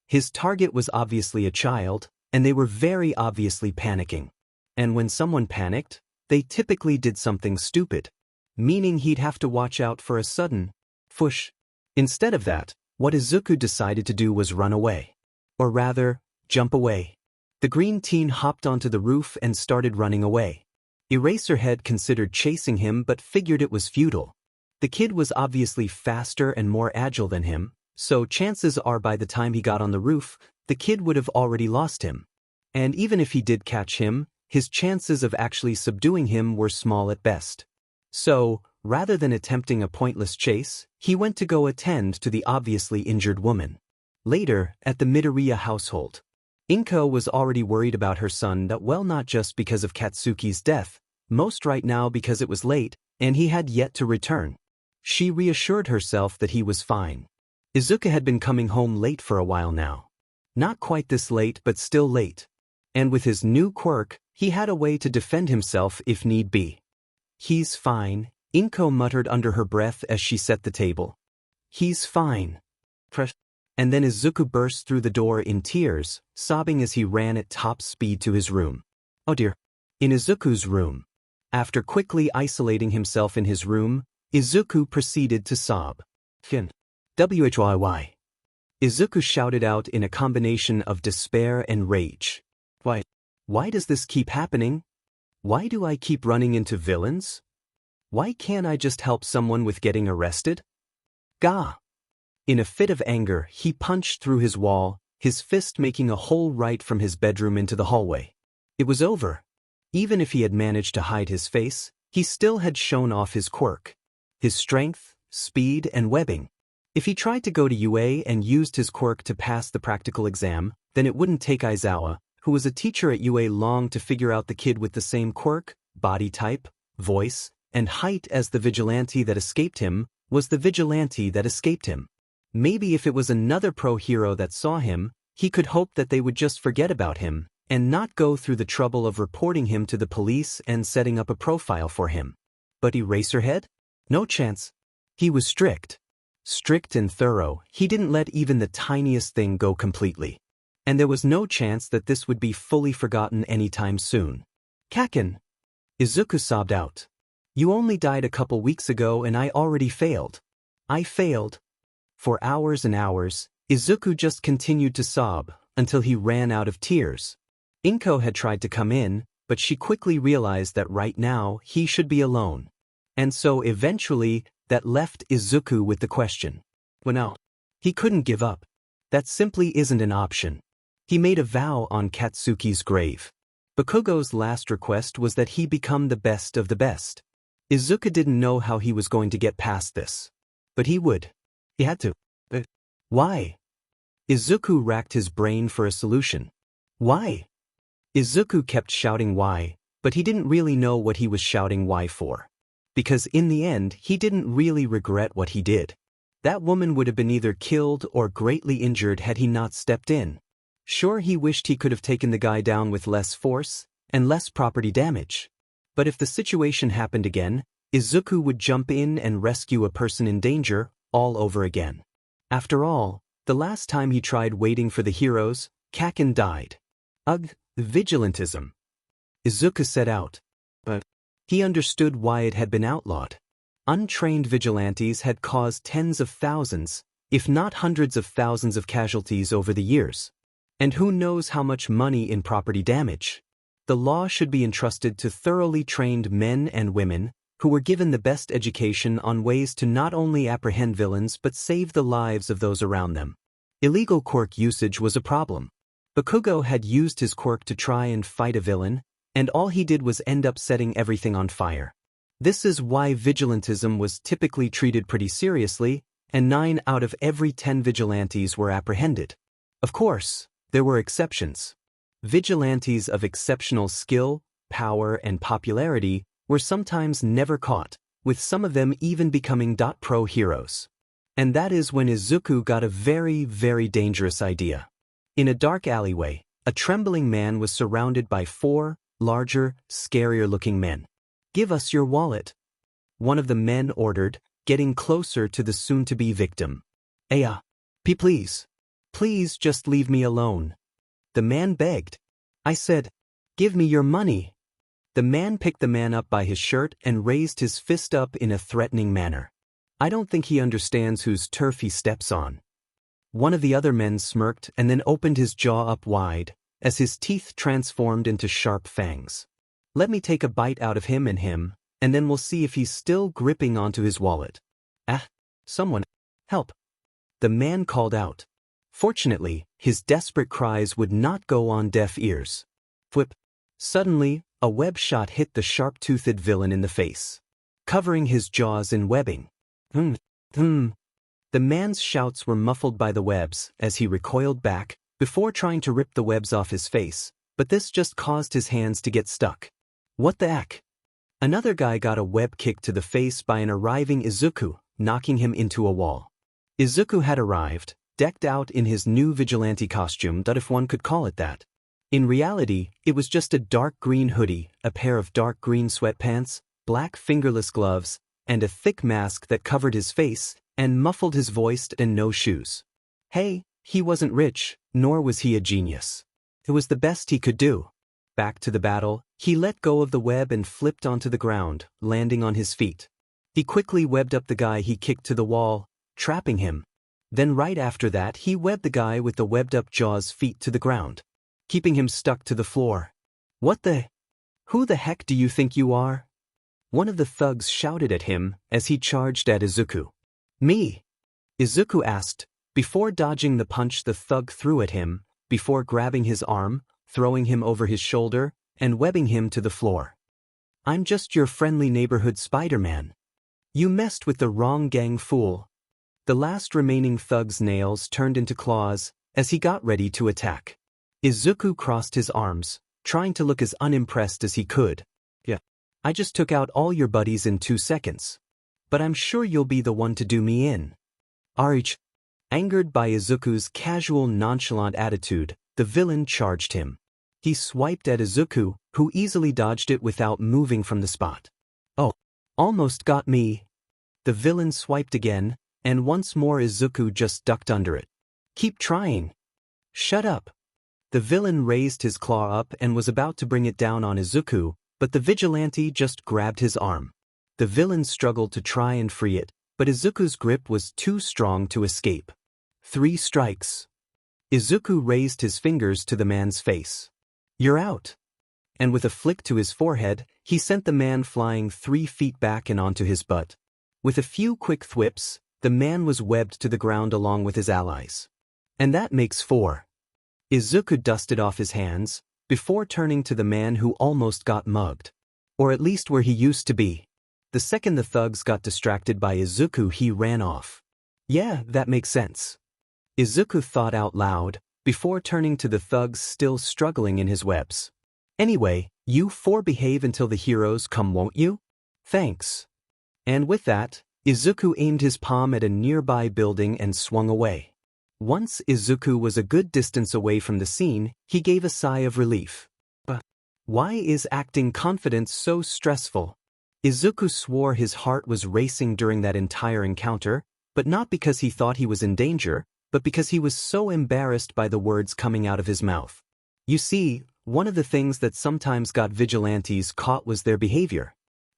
His target was obviously a child, and they were very obviously panicking. And when someone panicked, they typically did something stupid, meaning he'd have to watch out for a sudden fush. Instead of that, what Izuku decided to do was run away. Or rather, jump away. The green teen hopped onto the roof and started running away. Eraserhead considered chasing him but figured it was futile. The kid was obviously faster and more agile than him, so chances are by the time he got on the roof, the kid would have already lost him. And even if he did catch him, his chances of actually subduing him were small at best. So, rather than attempting a pointless chase, he went to go attend to the obviously injured woman. Later, at the Midoriya household, Inko was already worried about her son, not just because of Katsuki's death, most right now because it was late, and he had yet to return. She reassured herself that he was fine. Izuku had been coming home late for a while now. Not quite this late, but still late. And with his new quirk, he had a way to defend himself if need be. He's fine, Inko muttered under her breath as she set the table. He's fine. And then Izuku burst through the door in tears, sobbing as he ran at top speed to his room. Oh dear. In Izuku's room. After quickly isolating himself in his room, Izuku proceeded to sob. Whyy. Izuku shouted out in a combination of despair and rage. Why does this keep happening? Why do I keep running into villains? Why can't I just help someone with getting arrested? Gah! In a fit of anger, he punched through his wall, his fist making a hole right from his bedroom into the hallway. It was over. Even if he had managed to hide his face, he still had shown off his quirk. His strength, speed, and webbing. If he tried to go to UA and used his quirk to pass the practical exam, then it wouldn't take Izawa, who was a teacher at UA, long to figure out the kid with the same quirk, body type, voice, and height as the vigilante that escaped him, was the vigilante that escaped him. Maybe if it was another pro hero that saw him, he could hope that they would just forget about him, and not go through the trouble of reporting him to the police and setting up a profile for him. But Eraserhead? No chance. He was strict. Strict and thorough, he didn't let even the tiniest thing go completely. And there was no chance that this would be fully forgotten anytime soon. Kaken! Izuku sobbed out. You only died a couple weeks ago and I already failed. I failed. For hours and hours, Izuku just continued to sob, until he ran out of tears. Inko had tried to come in, but she quickly realized that right now he should be alone. And so eventually, that left Izuku with the question. Well, no. He couldn't give up. That simply isn't an option. He made a vow on Katsuki's grave. Bakugo's last request was that he become the best of the best. Izuku didn't know how he was going to get past this. But he would. He had to. Why? Izuku racked his brain for a solution. Why? Izuku kept shouting why, but he didn't really know what he was shouting why for. Because in the end, he didn't really regret what he did. That woman would have been either killed or greatly injured had he not stepped in. Sure, he wished he could have taken the guy down with less force and less property damage. But if the situation happened again, Izuku would jump in and rescue a person in danger all over again. After all, the last time he tried waiting for the heroes, Kaken died. Ugh, vigilantism. Izuku set out. But he understood why it had been outlawed. Untrained vigilantes had caused tens of thousands, if not hundreds of thousands of casualties over the years. And who knows how much money in property damage. The law should be entrusted to thoroughly trained men and women who were given the best education on ways to not only apprehend villains but save the lives of those around them. Illegal quirk usage was a problem. Bakugo had used his quirk to try and fight a villain, and all he did was end up setting everything on fire. This is why vigilantism was typically treated pretty seriously, and 9 out of every 10 vigilantes were apprehended. Of course, there were exceptions. Vigilantes of exceptional skill, power, and popularity were sometimes never caught, with some of them even becoming .pro heroes. And that is when Izuku got a very, very dangerous idea. In a dark alleyway, a trembling man was surrounded by 4 larger, scarier-looking men. "Give us your wallet," one of the men ordered, getting closer to the soon-to-be victim. Please. Please just leave me alone," the man begged. "I said, give me your money." The man picked the man up by his shirt and raised his fist up in a threatening manner. "I don't think he understands whose turf he steps on." One of the other men smirked and then opened his jaw up wide, as his teeth transformed into sharp fangs. "Let me take a bite out of him, and then we'll see if he's still gripping onto his wallet." Someone, help!" the man called out. Fortunately, his desperate cries would not go on deaf ears. Whip! Suddenly, a web shot hit the sharp-toothed villain in the face, covering his jaws in webbing. The man's shouts were muffled by the webs as he recoiled back, before trying to rip the webs off his face, but this just caused his hands to get stuck. What the heck? Another guy got a web kick to the face by an arriving Izuku, knocking him into a wall. Izuku had arrived, decked out in his new vigilante costume, if one could call it that. In reality, it was just a dark green hoodie, a pair of dark green sweatpants, black fingerless gloves, and a thick mask that covered his face and muffled his voice, and no shoes. Hey, he wasn't rich, nor was he a genius. It was the best he could do. Back to the battle, he let go of the web and flipped onto the ground, landing on his feet. He quickly webbed up the guy he kicked to the wall, trapping him. Then right after that he webbed the guy with the webbed-up jaws feet to the ground, keeping him stuck to the floor. Who the heck do you think you are? One of the thugs shouted at him as he charged at Izuku. Me? Izuku asked, before dodging the punch the thug threw at him, before grabbing his arm, throwing him over his shoulder, and webbing him to the floor. I'm just your friendly neighborhood Spider-Man. You messed with the wrong gang, fool. The last remaining thug's nails turned into claws as he got ready to attack. Izuku crossed his arms, trying to look as unimpressed as he could. Yeah, I just took out all your buddies in 2 seconds. But I'm sure you'll be the one to do me in. Arich. Angered by Izuku's casual, nonchalant attitude, the villain charged him. He swiped at Izuku, who easily dodged it without moving from the spot. Oh, almost got me. The villain swiped again, and once more Izuku just ducked under it. Keep trying. Shut up. The villain raised his claw up and was about to bring it down on Izuku, but the vigilante just grabbed his arm. The villain struggled to try and free it, but Izuku's grip was too strong to escape. 3 strikes. Izuku raised his fingers to the man's face. You're out. And with a flick to his forehead, he sent the man flying 3 feet back and onto his butt. With a few quick thwips, the man was webbed to the ground along with his allies. And that makes 4. Izuku dusted off his hands, before turning to the man who almost got mugged. Or at least where he used to be. The second the thugs got distracted by Izuku, he ran off. Yeah, that makes sense. Izuku thought out loud, before turning to the thugs still struggling in his webs. Anyway, you 4 behave until the heroes come, won't you? Thanks. And with that, Izuku aimed his palm at a nearby building and swung away. Once Izuku was a good distance away from the scene, he gave a sigh of relief. But why is acting confident so stressful? Izuku swore his heart was racing during that entire encounter, but not because he thought he was in danger, but because he was so embarrassed by the words coming out of his mouth. You see, one of the things that sometimes got vigilantes caught was their behavior.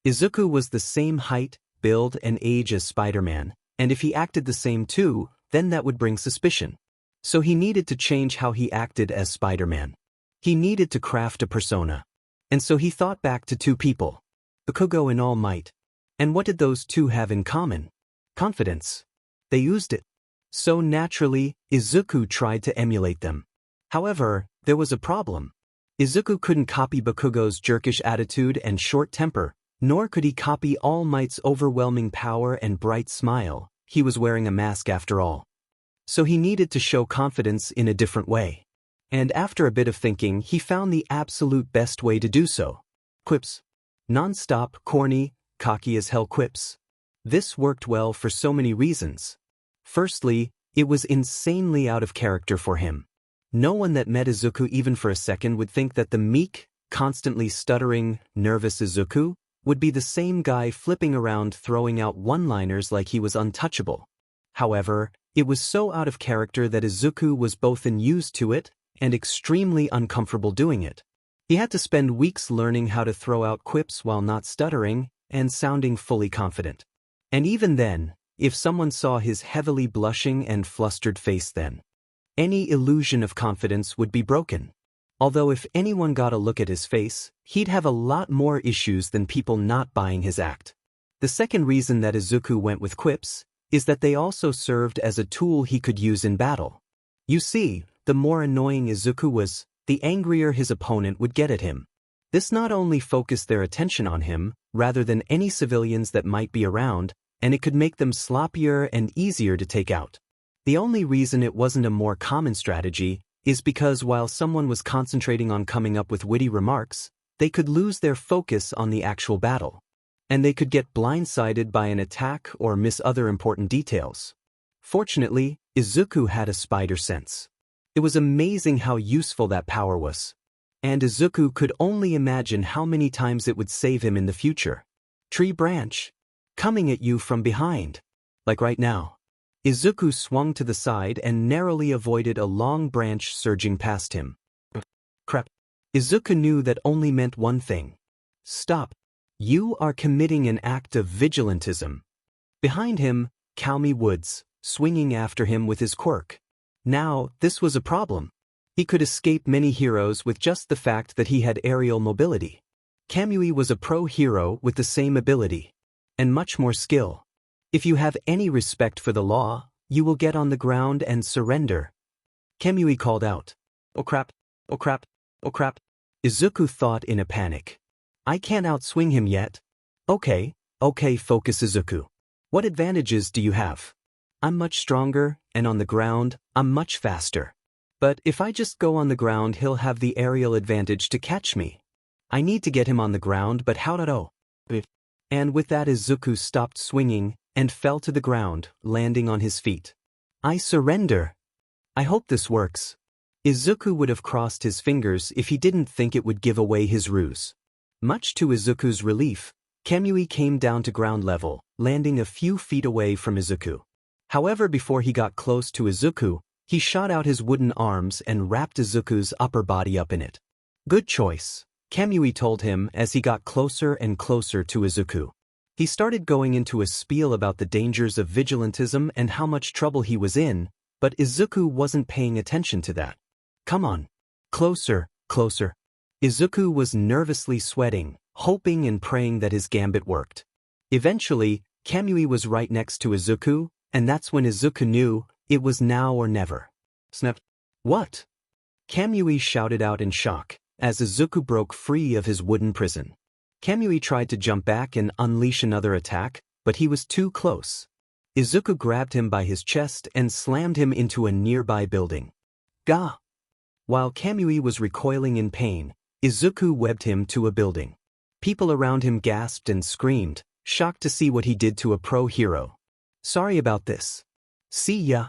Izuku was the same height, build, and age as Spider-Man, and if he acted the same too, then that would bring suspicion. So he needed to change how he acted as Spider-Man. He needed to craft a persona. And so he thought back to 2 people. Bakugo and All Might. And what did those 2 have in common? Confidence. They used it. So naturally, Izuku tried to emulate them. However, there was a problem. Izuku couldn't copy Bakugo's jerkish attitude and short temper, nor could he copy All Might's overwhelming power and bright smile. He was wearing a mask after all. So he needed to show confidence in a different way. And after a bit of thinking, he found the absolute best way to do so. Quips. Non-stop, corny, cocky as hell quips. This worked well for so many reasons. Firstly, it was insanely out of character for him. No one that met Izuku even for a second would think that the meek, constantly stuttering, nervous Izuku would be the same guy flipping around throwing out one-liners like he was untouchable. However, it was so out of character that Izuku was both unused to it and extremely uncomfortable doing it. He had to spend weeks learning how to throw out quips while not stuttering and sounding fully confident. And even then, if someone saw his heavily blushing and flustered face then, any illusion of confidence would be broken. Although if anyone got a look at his face, he'd have a lot more issues than people not buying his act. The second reason that Izuku went with quips is that they also served as a tool he could use in battle. You see, the more annoying Izuku was, the angrier his opponent would get at him. This not only focused their attention on him, rather than any civilians that might be around, and it could make them sloppier and easier to take out. The only reason it wasn't a more common strategy is because while someone was concentrating on coming up with witty remarks, they could lose their focus on the actual battle. And they could get blindsided by an attack or miss other important details. Fortunately, Izuku had a spider sense. It was amazing how useful that power was. And Izuku could only imagine how many times it would save him in the future. Tree branch. Coming at you from behind. Like right now. Izuku swung to the side and narrowly avoided a long branch surging past him. Crap. Izuku knew that only meant one thing. Stop. You are committing an act of vigilantism. Behind him, Kalmi Woods, swinging after him with his quirk. Now, this was a problem. He could escape many heroes with just the fact that he had aerial mobility. Kamui was a pro hero with the same ability. And much more skill. If you have any respect for the law, you will get on the ground and surrender. Kamui called out. Oh crap, oh crap, oh crap. Izuku thought in a panic. I can't outswing him yet. Okay, focus Izuku. What advantages do you have? I'm much stronger, and on the ground, I'm much faster. But if I just go on the ground, he'll have the aerial advantage to catch me. I need to get him on the ground, but how do I? And with that Izuku stopped swinging and fell to the ground, landing on his feet. I surrender. I hope this works. Izuku would have crossed his fingers if he didn't think it would give away his ruse. Much to Izuku's relief, Kamui came down to ground level, landing a few feet away from Izuku. However, before he got close to Izuku, he shot out his wooden arms and wrapped Izuku's upper body up in it. Good choice, Kamui told him as he got closer and closer to Izuku. He started going into a spiel about the dangers of vigilantism and how much trouble he was in, but Izuku wasn't paying attention to that. Come on. Closer, closer. Izuku was nervously sweating, hoping and praying that his gambit worked. Eventually, Kamui was right next to Izuku, and that's when Izuku knew it was now or never. Snap. What? Kamui shouted out in shock, as Izuku broke free of his wooden prison. Kamui tried to jump back and unleash another attack, but he was too close. Izuku grabbed him by his chest and slammed him into a nearby building. Gah! While Kamui was recoiling in pain, Izuku webbed him to a building. People around him gasped and screamed, shocked to see what he did to a pro hero. Sorry about this. See ya.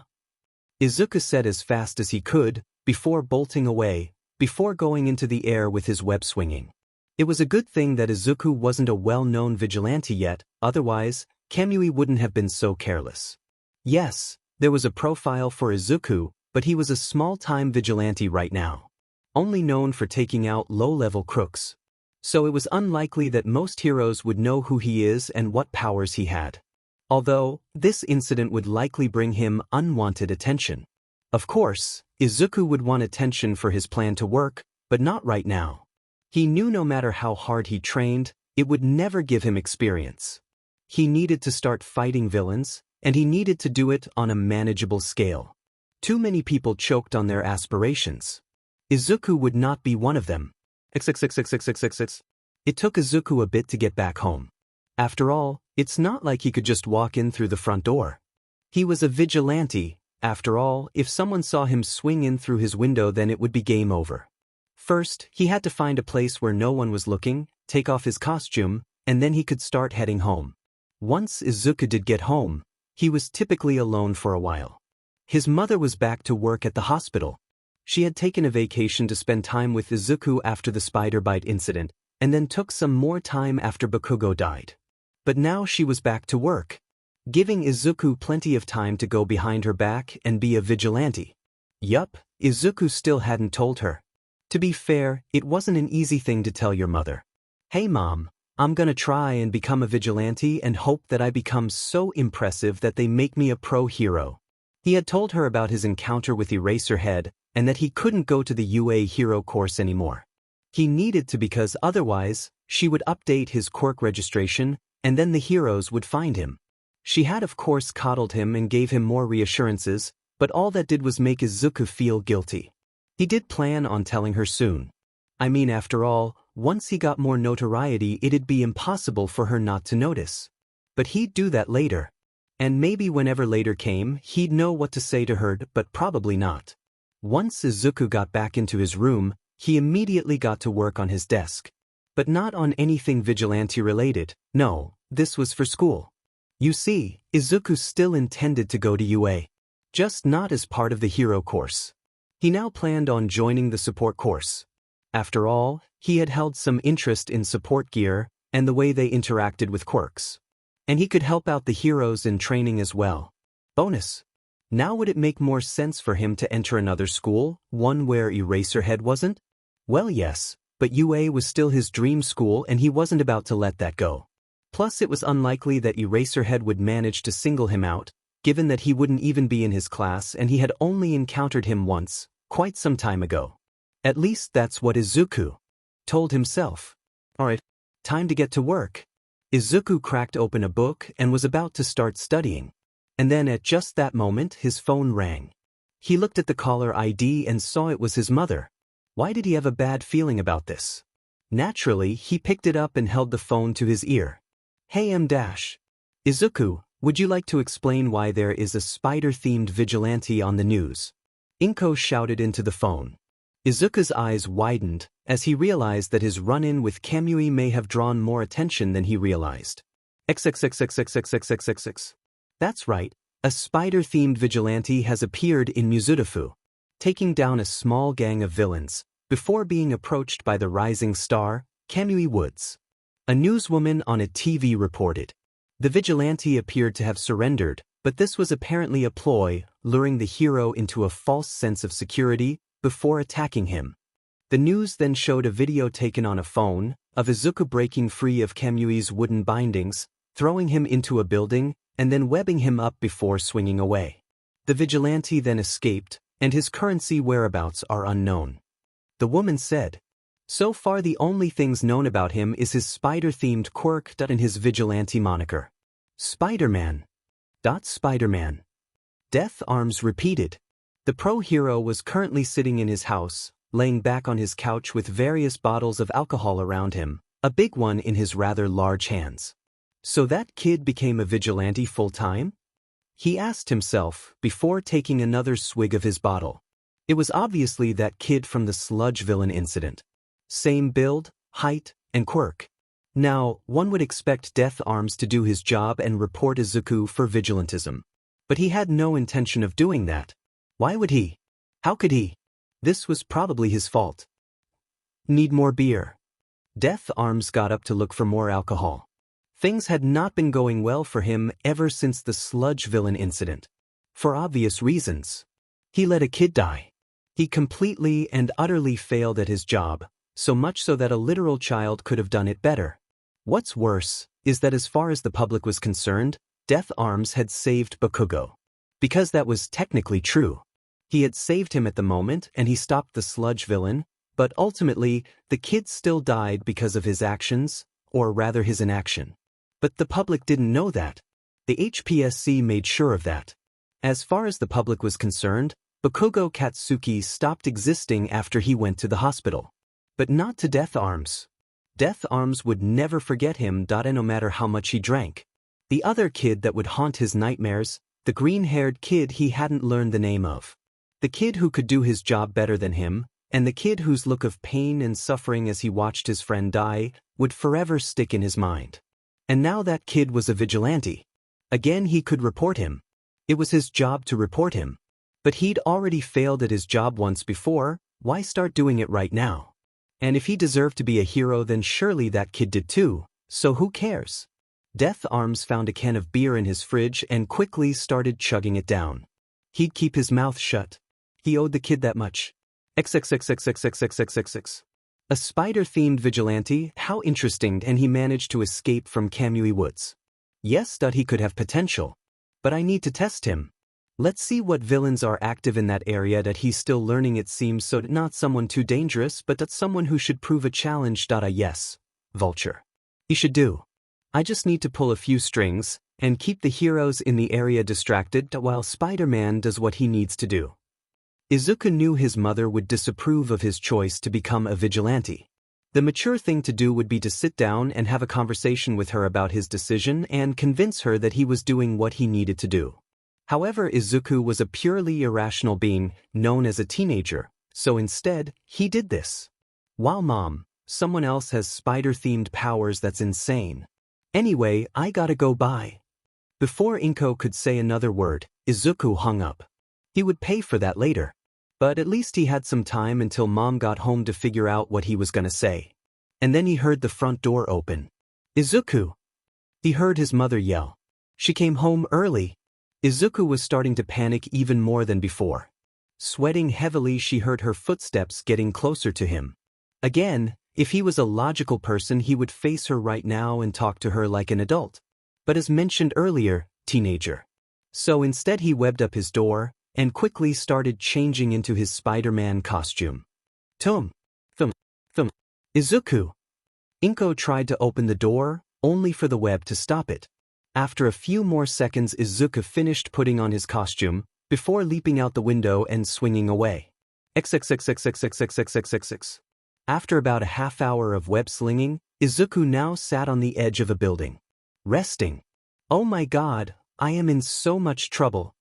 Izuku said as fast as he could, before bolting away, before going into the air with his web swinging. It was a good thing that Izuku wasn't a well-known vigilante yet, otherwise, Kamui wouldn't have been so careless. Yes, there was a profile for Izuku, but he was a small-time vigilante right now. Only known for taking out low-level crooks. So it was unlikely that most heroes would know who he is and what powers he had. Although, this incident would likely bring him unwanted attention. Of course, Izuku would want attention for his plan to work, but not right now. He knew no matter how hard he trained, it would never give him experience. He needed to start fighting villains, and he needed to do it on a manageable scale. Too many people choked on their aspirations. Izuku would not be one of them. It took Izuku a bit to get back home. After all, it's not like he could just walk in through the front door. He was a vigilante. After all, if someone saw him swing in through his window, then it would be game over. First, he had to find a place where no one was looking, take off his costume, and then he could start heading home. Once Izuku did get home, he was typically alone for a while. His mother was back to work at the hospital. She had taken a vacation to spend time with Izuku after the spider bite incident, and then took some more time after Bakugo died. But now she was back to work, giving Izuku plenty of time to go behind her back and be a vigilante. Yup, Izuku still hadn't told her. To be fair, it wasn't an easy thing to tell your mother. Hey mom, I'm gonna try and become a vigilante and hope that I become so impressive that they make me a pro hero. He had told her about his encounter with Eraserhead and that he couldn't go to the UA hero course anymore. He needed to because otherwise, she would update his Quirk registration and then the heroes would find him. She had of course coddled him and gave him more reassurances, but all that did was make Izuku feel guilty. He did plan on telling her soon. I mean, after all, once he got more notoriety it'd be impossible for her not to notice. But he'd do that later. And maybe whenever later came, he'd know what to say to her, but probably not. Once Izuku got back into his room, he immediately got to work on his desk. But not on anything vigilante related, no, this was for school. You see, Izuku still intended to go to UA. Just not as part of the hero course. He now planned on joining the support course. After all, he had held some interest in support gear and the way they interacted with quirks. And he could help out the heroes in training as well. Bonus. Now would it make more sense for him to enter another school, one where Eraserhead wasn't? Well yes, but UA was still his dream school and he wasn't about to let that go. Plus it was unlikely that Eraserhead would manage to single him out, given that he wouldn't even be in his class and he had only encountered him once, quite some time ago. At least that's what Izuku told himself. Alright, time to get to work. Izuku cracked open a book and was about to start studying. And then at just that moment his phone rang. He looked at the caller ID and saw it was his mother. Why did he have a bad feeling about this? Naturally, he picked it up and held the phone to his ear. Hey Izuku, would you like to explain why there is a spider-themed vigilante on the news? Inko shouted into the phone. Izuku's eyes widened as he realized that his run-in with Kamui may have drawn more attention than he realized. XXXXXXXXXX. That's right, a spider-themed vigilante has appeared in Mizudafu, taking down a small gang of villains, before being approached by the rising star, Kamui Woods. A newswoman on a TV reported. The vigilante appeared to have surrendered, but this was apparently a ploy, luring the hero into a false sense of security before attacking him. The news then showed a video taken on a phone of Izuku breaking free of Kamui's wooden bindings, throwing him into a building, and then webbing him up before swinging away. The vigilante then escaped, and his currency whereabouts are unknown. The woman said, so far the only things known about him is his spider-themed quirk and his vigilante moniker. Spider-Man. Spider-Man. Death Arms repeated. The pro hero was currently sitting in his house, laying back on his couch with various bottles of alcohol around him, a big one in his rather large hands. So that kid became a vigilante full-time? He asked himself before taking another swig of his bottle. It was obviously that kid from the sludge villain incident. Same build, height, and quirk. Now, one would expect Death Arms to do his job and report Izuku for vigilantism. But he had no intention of doing that. Why would he? How could he? This was probably his fault. Need more beer. Death Arms got up to look for more alcohol. Things had not been going well for him ever since the sludge villain incident. For obvious reasons. He let a kid die. He completely and utterly failed at his job, so much so that a literal child could have done it better. What's worse is that as far as the public was concerned, Death Arms had saved Bakugo. Because that was technically true. He had saved him at the moment and he stopped the sludge villain, but ultimately, the kid still died because of his actions, or rather his inaction. But the public didn't know that. The HPSC made sure of that. As far as the public was concerned, Bakugo Katsuki stopped existing after he went to the hospital. But not to Death Arms. Death Arms would never forget him, no matter how much he drank. The other kid that would haunt his nightmares, the green-haired kid he hadn't learned the name of. The kid who could do his job better than him, and the kid whose look of pain and suffering as he watched his friend die would forever stick in his mind. And now that kid was a vigilante. Again, he could report him. It was his job to report him. But he'd already failed at his job once before, why start doing it right now? And if he deserved to be a hero, then surely that kid did too, so who cares? Death Arms found a can of beer in his fridge and quickly started chugging it down. He'd keep his mouth shut. He owed the kid that much. XXXXXXXXXX. A spider-themed vigilante, how interesting, and he managed to escape from Kamui Woods. Yes, that he could have potential. But I need to test him. Let's see what villains are active in that area that he's still learning. It seems so not someone too dangerous, but that someone who should prove a challenge. Yes, Vulture. He should do. I just need to pull a few strings and keep the heroes in the area distracted while Spider-Man does what he needs to do. Izuku knew his mother would disapprove of his choice to become a vigilante. The mature thing to do would be to sit down and have a conversation with her about his decision and convince her that he was doing what he needed to do. However, Izuku was a purely irrational being, known as a teenager, so instead, he did this. Wow, Mom, someone else has spider-themed powers. That's insane. Anyway, I gotta go bye. Before Inko could say another word, Izuku hung up. He would pay for that later. But at least he had some time until Mom got home to figure out what he was gonna say. And then he heard the front door open. Izuku! He heard his mother yell. She came home early. Izuku was starting to panic even more than before. Sweating heavily, she heard her footsteps getting closer to him. Again, if he was a logical person, he would face her right now and talk to her like an adult. But as mentioned earlier, teenager. So instead he webbed up his door and quickly started changing into his Spider-Man costume. Thum. Izuku! Inko tried to open the door, only for the web to stop it. After a few more seconds, Izuku finished putting on his costume, before leaping out the window and swinging away. XXXXXXXXXXX. After about a half hour of web slinging, Izuku now sat on the edge of a building. Resting. Oh my god, I am in so much trouble.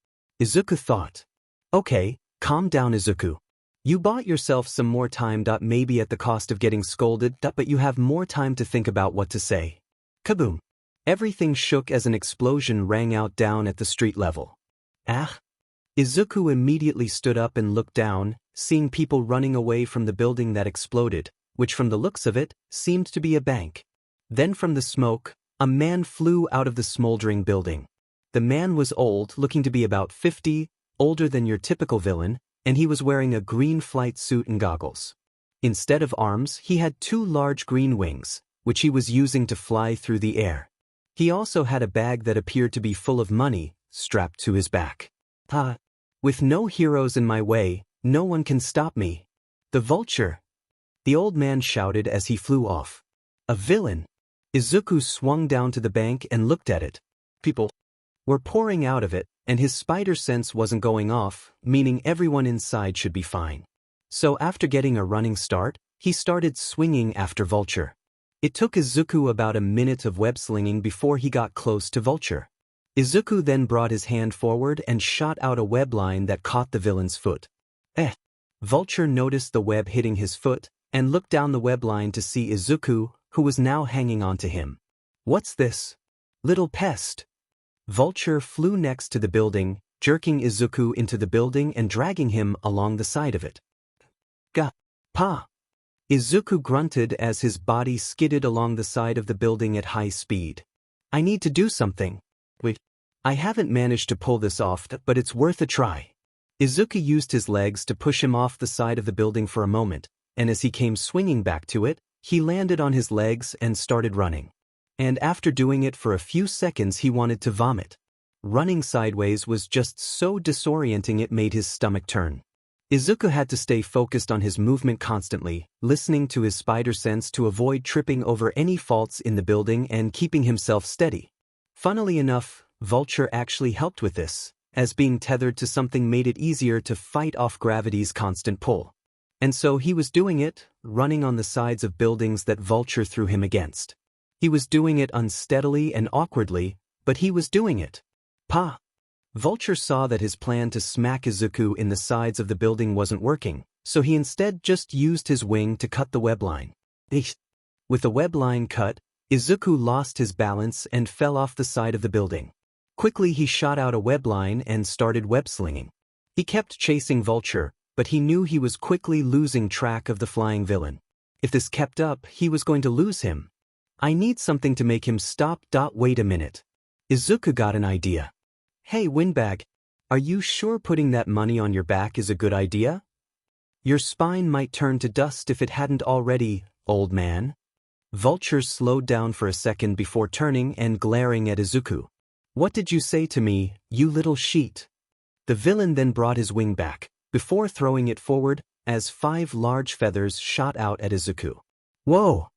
Izuku thought. Okay, calm down, Izuku. You bought yourself some more time. Maybe at the cost of getting scolded, but you have more time to think about what to say. Kaboom. Everything shook as an explosion rang out down at the street level. Ah! Izuku immediately stood up and looked down, seeing people running away from the building that exploded, which from the looks of it, seemed to be a bank. Then from the smoke, a man flew out of the smoldering building. The man was old, looking to be about 50, older than your typical villain, and he was wearing a green flight suit and goggles. Instead of arms, he had 2 large green wings, which he was using to fly through the air. He also had a bag that appeared to be full of money, strapped to his back. With no heroes in my way, no one can stop me. The Vulture! The old man shouted as he flew off. A villain! Izuku swung down to the bank and looked at it. People were pouring out of it, and his spider sense wasn't going off, meaning everyone inside should be fine. So after getting a running start, he started swinging after Vulture. It took Izuku about a minute of web-slinging before he got close to Vulture. Izuku then brought his hand forward and shot out a web line that caught the villain's foot. Vulture noticed the web hitting his foot and looked down the web line to see Izuku, who was now hanging on to him. What's this? Little pest! Vulture flew next to the building, jerking Izuku into the building and dragging him along the side of it. Pa! Izuku grunted as his body skidded along the side of the building at high speed. I need to do something. Wait. I haven't managed to pull this off, but it's worth a try. Izuku used his legs to push him off the side of the building for a moment, and as he came swinging back to it, he landed on his legs and started running. And after doing it for a few seconds, he wanted to vomit. Running sideways was just so disorienting it made his stomach turn. Izuku had to stay focused on his movement constantly, listening to his spider sense to avoid tripping over any faults in the building and keeping himself steady. Funnily enough, Vulture actually helped with this, as being tethered to something made it easier to fight off gravity's constant pull. And so he was doing it, running on the sides of buildings that Vulture threw him against. He was doing it unsteadily and awkwardly, but he was doing it. Pa! Vulture saw that his plan to smack Izuku in the sides of the building wasn't working, so he instead just used his wing to cut the web line. With the web line cut, Izuku lost his balance and fell off the side of the building. Quickly he shot out a web line and started web-slinging. He kept chasing Vulture, but he knew he was quickly losing track of the flying villain. If this kept up, he was going to lose him. I need something to make him stop. Wait a minute. Izuku got an idea. Hey Windbag, are you sure putting that money on your back is a good idea? Your spine might turn to dust if it hadn't already, old man. Vulture slowed down for a second before turning and glaring at Izuku. What did you say to me, you little sheet? The villain then brought his wing back, before throwing it forward, as 5 large feathers shot out at Izuku. Whoa!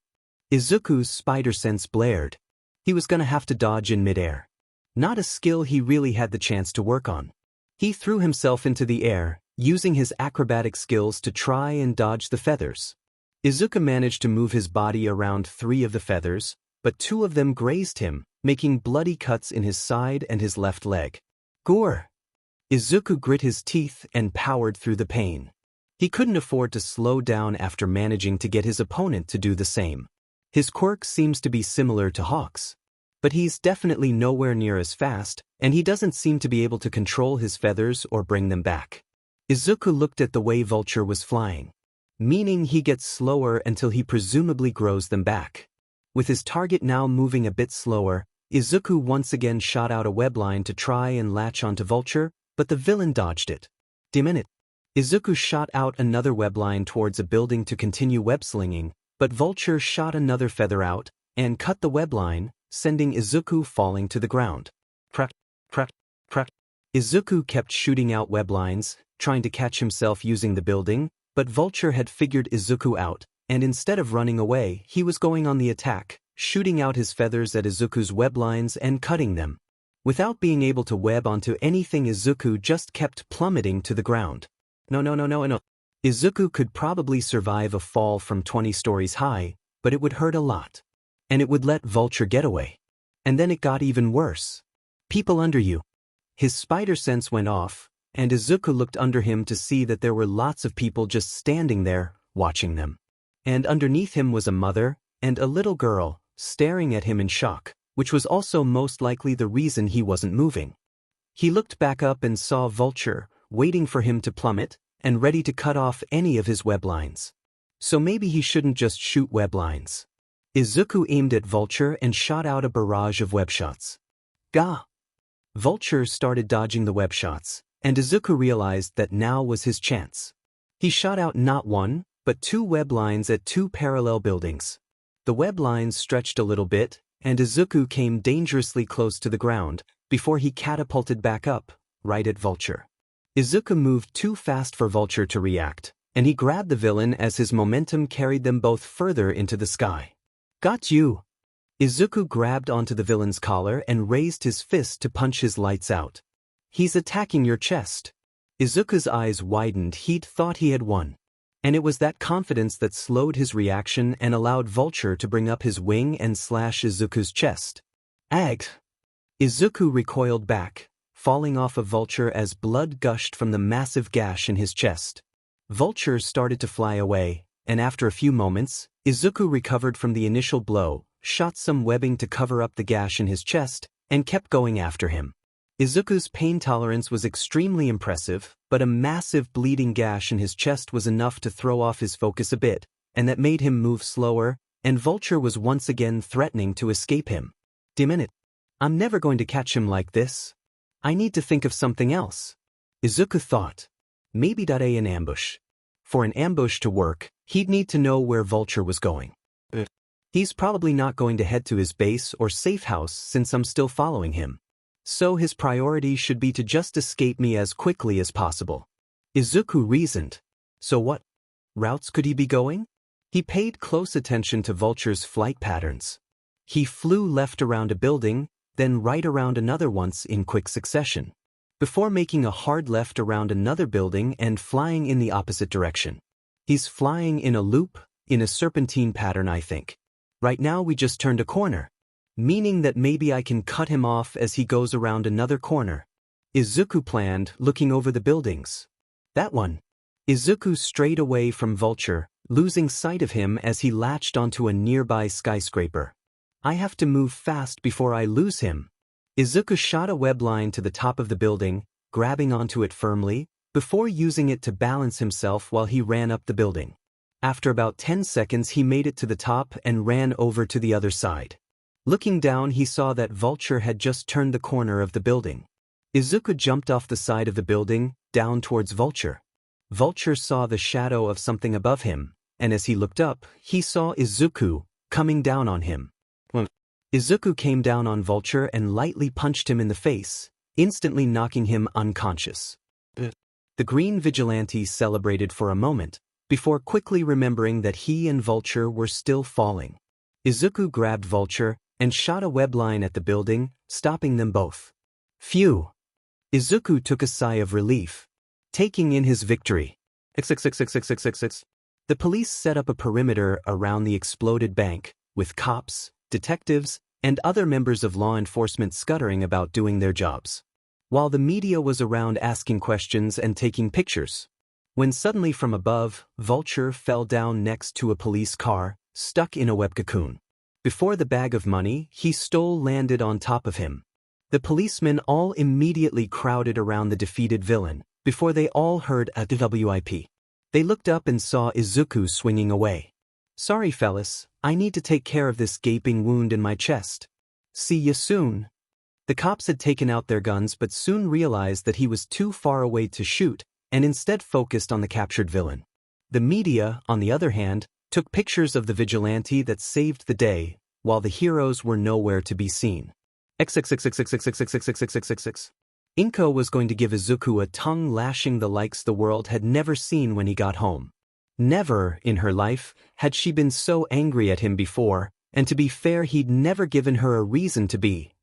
Izuku's spider sense blared. He was gonna have to dodge in midair. Not a skill he really had the chance to work on. He threw himself into the air, using his acrobatic skills to try and dodge the feathers. Izuku managed to move his body around 3 of the feathers, but 2 of them grazed him, making bloody cuts in his side and his left leg. Gore! Izuku grit his teeth and powered through the pain. He couldn't afford to slow down after managing to get his opponent to do the same. His quirk seems to be similar to Hawk's, but he's definitely nowhere near as fast, and he doesn't seem to be able to control his feathers or bring them back. Izuku looked at the way Vulture was flying, meaning he gets slower until he presumably grows them back. With his target now moving a bit slower, Izuku once again shot out a web line to try and latch onto Vulture, but the villain dodged it. Izuku shot out another web line towards a building to continue web-slinging, but Vulture shot another feather out and cut the web line, sending Izuku falling to the ground. Crack, crack, crack. Izuku kept shooting out web lines, trying to catch himself using the building, but Vulture had figured Izuku out, and instead of running away, he was going on the attack, shooting out his feathers at Izuku's web lines and cutting them. Without being able to web onto anything, Izuku just kept plummeting to the ground. No. Izuku could probably survive a fall from 20 stories high, but it would hurt a lot. And it would let Vulture get away. And then it got even worse. People under you. His spider sense went off, and Izuku looked under him to see that there were lots of people just standing there, watching them. And underneath him was a mother and a little girl, staring at him in shock, which was also most likely the reason he wasn't moving. He looked back up and saw Vulture, waiting for him to plummet, and ready to cut off any of his web lines. So maybe he shouldn't just shoot web lines. Izuku aimed at Vulture and shot out a barrage of web shots. Gah! Vulture started dodging the web shots, and Izuku realized that now was his chance. He shot out not 1, but 2 web lines at 2 parallel buildings. The web lines stretched a little bit, and Izuku came dangerously close to the ground, before he catapulted back up, right at Vulture. Izuku moved too fast for Vulture to react, and he grabbed the villain as his momentum carried them both further into the sky. Got you! Izuku grabbed onto the villain's collar and raised his fist to punch his lights out. He's attacking your chest. Izuku's eyes widened. He'd thought he had won. And it was that confidence that slowed his reaction and allowed Vulture to bring up his wing and slash Izuku's chest. Ag! Izuku recoiled back, falling off of Vulture as blood gushed from the massive gash in his chest. Vulture started to fly away, and after a few moments, Izuku recovered from the initial blow, shot some webbing to cover up the gash in his chest, and kept going after him. Izuku's pain tolerance was extremely impressive, but a massive bleeding gash in his chest was enough to throw off his focus a bit, and that made him move slower, and Vulture was once again threatening to escape him. I'm never going to catch him like this. I need to think of something else. Izuku thought. Maybe an ambush. For an ambush to work, he'd need to know where Vulture was going. He's probably not going to head to his base or safe house since I'm still following him. So his priority should be to just escape me as quickly as possible. Izuku reasoned. So what routes could he be going? He paid close attention to Vulture's flight patterns. He flew left around a building, then right around another once in quick succession, before making a hard left around another building and flying in the opposite direction. He's flying in a loop, in a serpentine pattern, I think. Right now we just turned a corner, meaning that maybe I can cut him off as he goes around another corner. Izuku planned, looking over the buildings. That one. Izuku strayed away from Vulture, losing sight of him as he latched onto a nearby skyscraper. I have to move fast before I lose him. Izuku shot a web line to the top of the building, grabbing onto it firmly, before using it to balance himself while he ran up the building. After about 10 seconds he made it to the top and ran over to the other side. Looking down he saw that Vulture had just turned the corner of the building. Izuku jumped off the side of the building, down towards Vulture. Vulture saw the shadow of something above him, and as he looked up, he saw Izuku coming down on him. Izuku came down on Vulture and lightly punched him in the face, instantly knocking him unconscious. The green vigilante celebrated for a moment, before quickly remembering that he and Vulture were still falling. Izuku grabbed Vulture and shot a web line at the building, stopping them both. Phew! Izuku took a sigh of relief, taking in his victory. XXXXXXXX. The police set up a perimeter around the exploded bank, with cops, detectives, and other members of law enforcement scuttering about doing their jobs, while the media was around asking questions and taking pictures. When suddenly from above, Vulture fell down next to a police car, stuck in a web cocoon. Before the bag of money he stole landed on top of him. The policemen all immediately crowded around the defeated villain, before they all heard a WIP. They looked up and saw Izuku swinging away. Sorry fellas, I need to take care of this gaping wound in my chest. See ya soon. The cops had taken out their guns but soon realized that he was too far away to shoot, and instead focused on the captured villain. The media, on the other hand, took pictures of the vigilante that saved the day, while the heroes were nowhere to be seen. XXXXXXXXXXXXXX. Inko was going to give Izuku a tongue lashing the likes the world had never seen when he got home. Never, in her life, had she been so angry at him before, and to be fair he'd never given her a reason to be.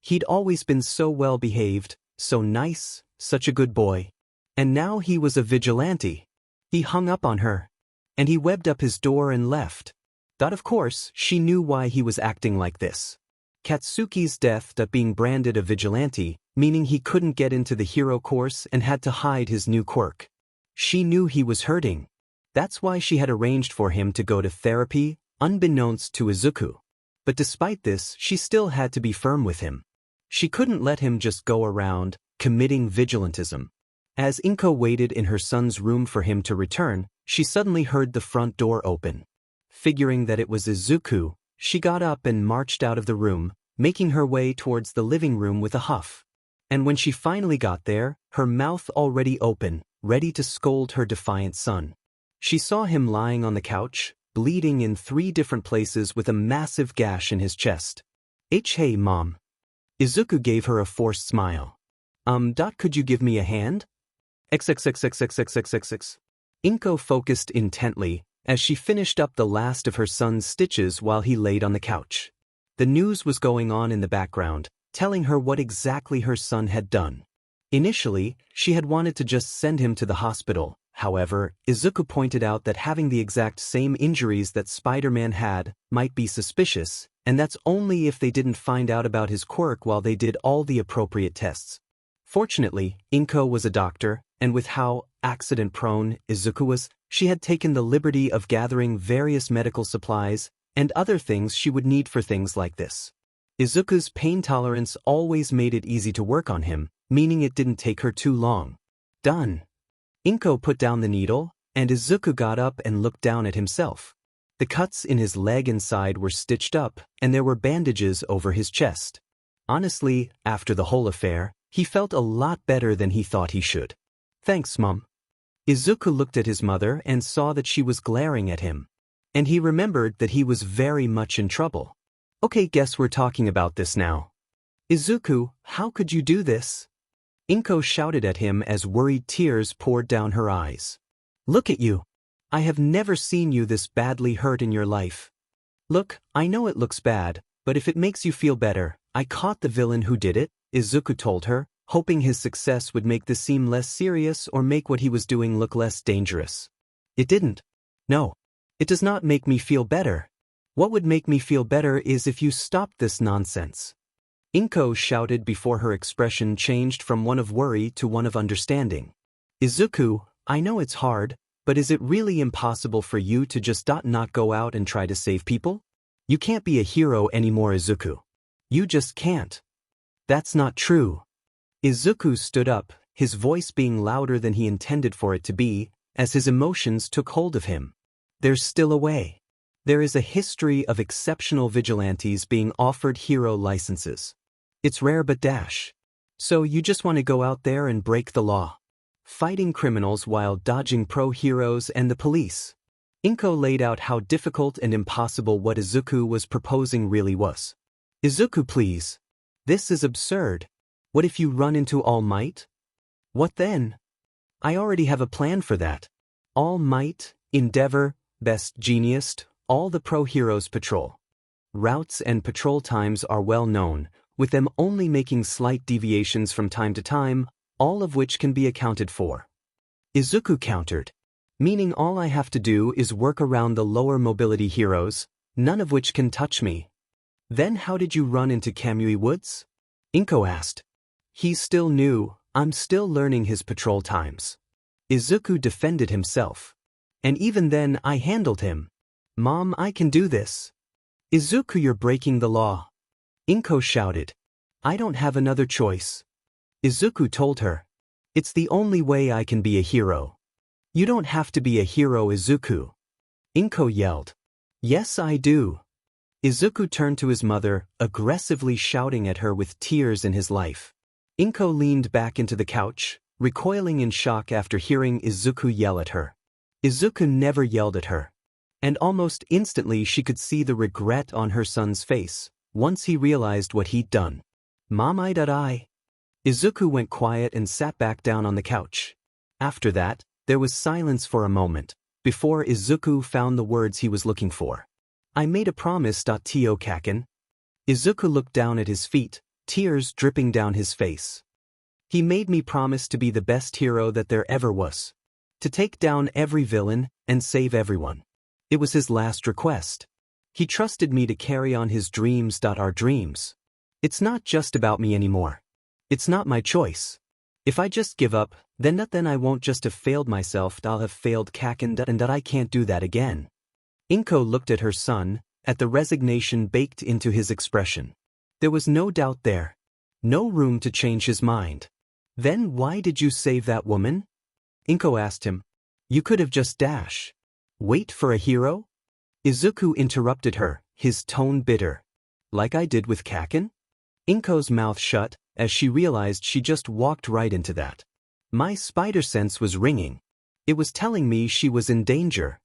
He'd always been so well behaved, so nice, such a good boy. And now he was a vigilante. He hung up on her. And he webbed up his door and left. Thought of course she knew why he was acting like this. Katsuki's death being branded a vigilante, meaning he couldn't get into the hero course and had to hide his new quirk. She knew he was hurting. That's why she had arranged for him to go to therapy, unbeknownst to Izuku. But despite this, she still had to be firm with him. She couldn't let him just go around, committing vigilantism. As Inko waited in her son's room for him to return, she suddenly heard the front door open. Figuring that it was Izuku, she got up and marched out of the room, making her way towards the living room with a huff. And when she finally got there, her mouth already open, ready to scold her defiant son. She saw him lying on the couch, bleeding in 3 different places with a massive gash in his chest. Hey mom. Izuku gave her a forced smile. Could you give me a hand? XXXXXXXXX. Inko focused intently, as she finished up the last of her son's stitches while he laid on the couch. The news was going on in the background, telling her what exactly her son had done. Initially, she had wanted to just send him to the hospital. However, Izuku pointed out that having the exact same injuries that Spider-Man had might be suspicious, and that's only if they didn't find out about his quirk while they did all the appropriate tests. Fortunately, Inko was a doctor, and with how accident-prone Izuku was, she had taken the liberty of gathering various medical supplies and other things she would need for things like this. Izuku's pain tolerance always made it easy to work on him, meaning it didn't take her too long. Done. Inko put down the needle, and Izuku got up and looked down at himself. The cuts in his leg and side were stitched up, and there were bandages over his chest. Honestly, after the whole affair, he felt a lot better than he thought he should. Thanks, Mom. Izuku looked at his mother and saw that she was glaring at him. And he remembered that he was very much in trouble. Okay, guess we're talking about this now. Izuku, how could you do this? Inko shouted at him as worried tears poured down her eyes. Look at you. I have never seen you this badly hurt in your life. Look, I know it looks bad, but if it makes you feel better, I caught the villain who did it, Izuku told her, hoping his success would make this seem less serious or make what he was doing look less dangerous. It didn't. No. It does not make me feel better. What would make me feel better is if you stopped this nonsense. Inko shouted before her expression changed from one of worry to one of understanding. Izuku, I know it's hard, but is it really impossible for you to just not go out and try to save people? You can't be a hero anymore, Izuku. You just can't. That's not true. Izuku stood up, his voice being louder than he intended for it to be, as his emotions took hold of him. There's still a way. There is a history of exceptional vigilantes being offered hero licenses. It's rare but dash. So you just want to go out there and break the law, fighting criminals while dodging pro-heroes and the police. Inko laid out how difficult and impossible what Izuku was proposing really was. Izuku, please. This is absurd. What if you run into All Might? What then? I already have a plan for that. All Might, Endeavor, Best Genius, all the pro-heroes patrol. Routes and patrol times are well known, with them only making slight deviations from time to time, all of which can be accounted for. Izuku countered, meaning all I have to do is work around the lower mobility heroes, none of which can touch me. Then how did you run into Kamui Woods? Inko asked. He's still new, I'm still learning his patrol times. Izuku defended himself. And even then I handled him. Mom, I can do this. Izuku, you're breaking the law. Inko shouted. I don't have another choice. Izuku told her. It's the only way I can be a hero. You don't have to be a hero, Izuku. Inko yelled. Yes, I do. Izuku turned to his mother, aggressively shouting at her with tears in his life. Inko leaned back into the couch, recoiling in shock after hearing Izuku yell at her. Izuku never yelled at her. And almost instantly she could see the regret on her son's face, once he realized what he'd done. Mom, I. Izuku went quiet and sat back down on the couch. After that, there was silence for a moment, before Izuku found the words he was looking for. I made a promise. To Kaken. Izuku looked down at his feet, tears dripping down his face. He made me promise to be the best hero that there ever was. To take down every villain and save everyone. It was his last request. He trusted me to carry on his dreams. Our dreams. It's not just about me anymore. It's not my choice. If I just give up, then I won't just have failed myself. I'll have failed Kaken, and I can't do that again. Inko looked at her son, at the resignation baked into his expression. There was no doubt there. No room to change his mind. Then why did you save that woman? Inko asked him. You could have just wait for a hero? Izuku interrupted her, his tone bitter. Like I did with Kaken? Inko's mouth shut, as she realized she just walked right into that. My spider sense was ringing. It was telling me she was in danger.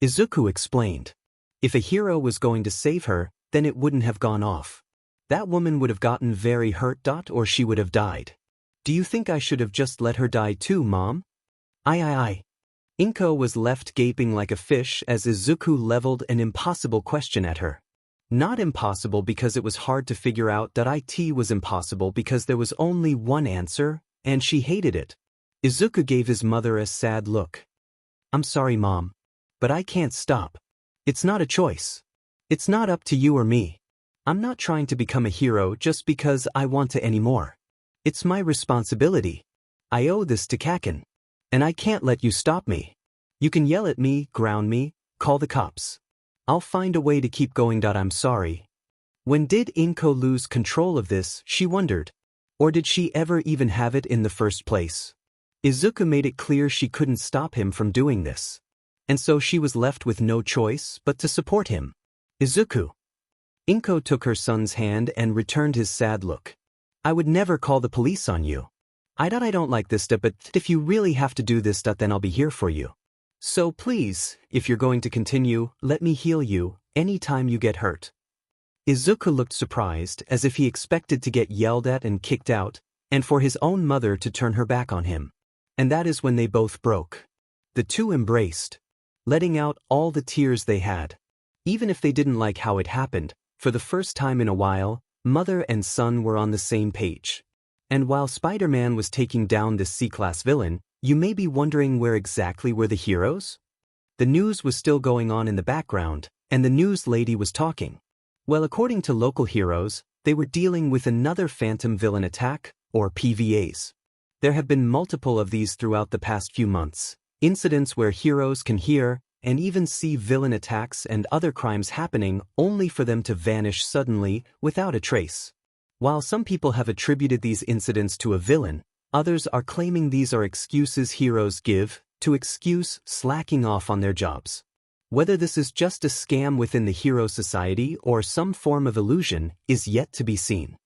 Izuku explained. If a hero was going to save her, then it wouldn't have gone off. That woman would have gotten very hurt. Or she would have died. Do you think I should have just let her die too, Mom? I. Inko was left gaping like a fish as Izuku leveled an impossible question at her. Not impossible because it was hard to figure out. It was impossible because there was only one answer, and she hated it. Izuku gave his mother a sad look. I'm sorry, Mom. But I can't stop. It's not a choice. It's not up to you or me. I'm not trying to become a hero just because I want to anymore. It's my responsibility. I owe this to Kaken. And I can't let you stop me. You can yell at me, ground me, call the cops. I'll find a way to keep going. I'm sorry. When did Inko lose control of this, she wondered. Or did she ever even have it in the first place? Izuku made it clear she couldn't stop him from doing this. And so she was left with no choice but to support him. Izuku. Inko took her son's hand and returned his sad look. I would never call the police on you. I don't like this, but if you really have to do this, then I'll be here for you. So please, if you're going to continue, let me heal you, anytime you get hurt. Izuku looked surprised, as if he expected to get yelled at and kicked out, and for his own mother to turn her back on him. And that is when they both broke. The two embraced, letting out all the tears they had. Even if they didn't like how it happened, for the first time in a while, mother and son were on the same page. And while Spider-Man was taking down this C-class villain, you may be wondering where exactly were the heroes? The news was still going on in the background, and the news lady was talking. Well, according to local heroes, they were dealing with another phantom villain attack, or PVAs. There have been multiple of these throughout the past few months, incidents where heroes can hear and even see villain attacks and other crimes happening only for them to vanish suddenly without a trace. While some people have attributed these incidents to a villain, others are claiming these are excuses heroes give to excuse slacking off on their jobs. Whether this is just a scam within the hero society or some form of illusion is yet to be seen.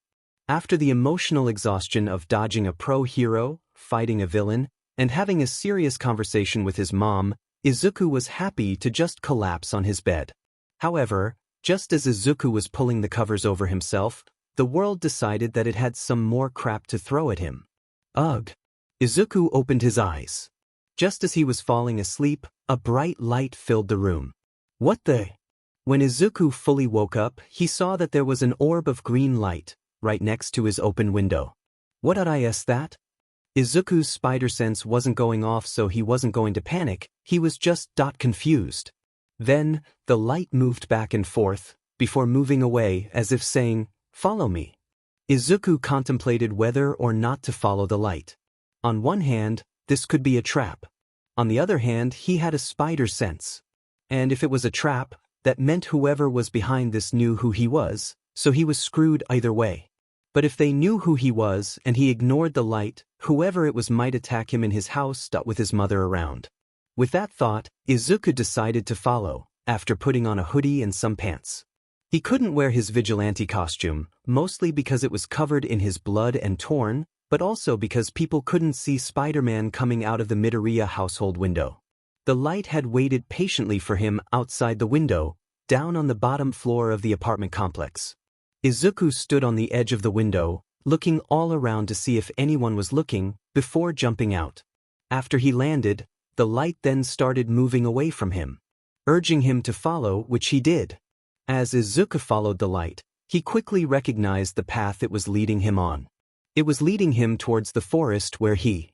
After the emotional exhaustion of dodging a pro-hero, fighting a villain, and having a serious conversation with his mom, Izuku was happy to just collapse on his bed. However, just as Izuku was pulling the covers over himself, the world decided that it had some more crap to throw at him. Ugh! Izuku opened his eyes. Just as he was falling asleep, a bright light filled the room. What the? When Izuku fully woke up, he saw that there was an orb of green light right next to his open window. What is that? Izuku's spider sense wasn't going off, so he wasn't going to panic, he was just confused. Then, the light moved back and forth, before moving away as if saying, "Follow me." Izuku contemplated whether or not to follow the light. On one hand, this could be a trap. On the other hand, he had a spider sense. And if it was a trap, that meant whoever was behind this knew who he was, so he was screwed either way. But if they knew who he was and he ignored the light, whoever it was might attack him in his house with his mother around. With that thought, Izuku decided to follow, after putting on a hoodie and some pants. He couldn't wear his vigilante costume, mostly because it was covered in his blood and torn, but also because people couldn't see Spider-Man coming out of the Midoriya household window. The light had waited patiently for him outside the window, down on the bottom floor of the apartment complex. Izuku stood on the edge of the window, looking all around to see if anyone was looking, before jumping out. After he landed, the light then started moving away from him, urging him to follow, which he did. As Izuku followed the light, he quickly recognized the path it was leading him on. It was leading him towards the forest where he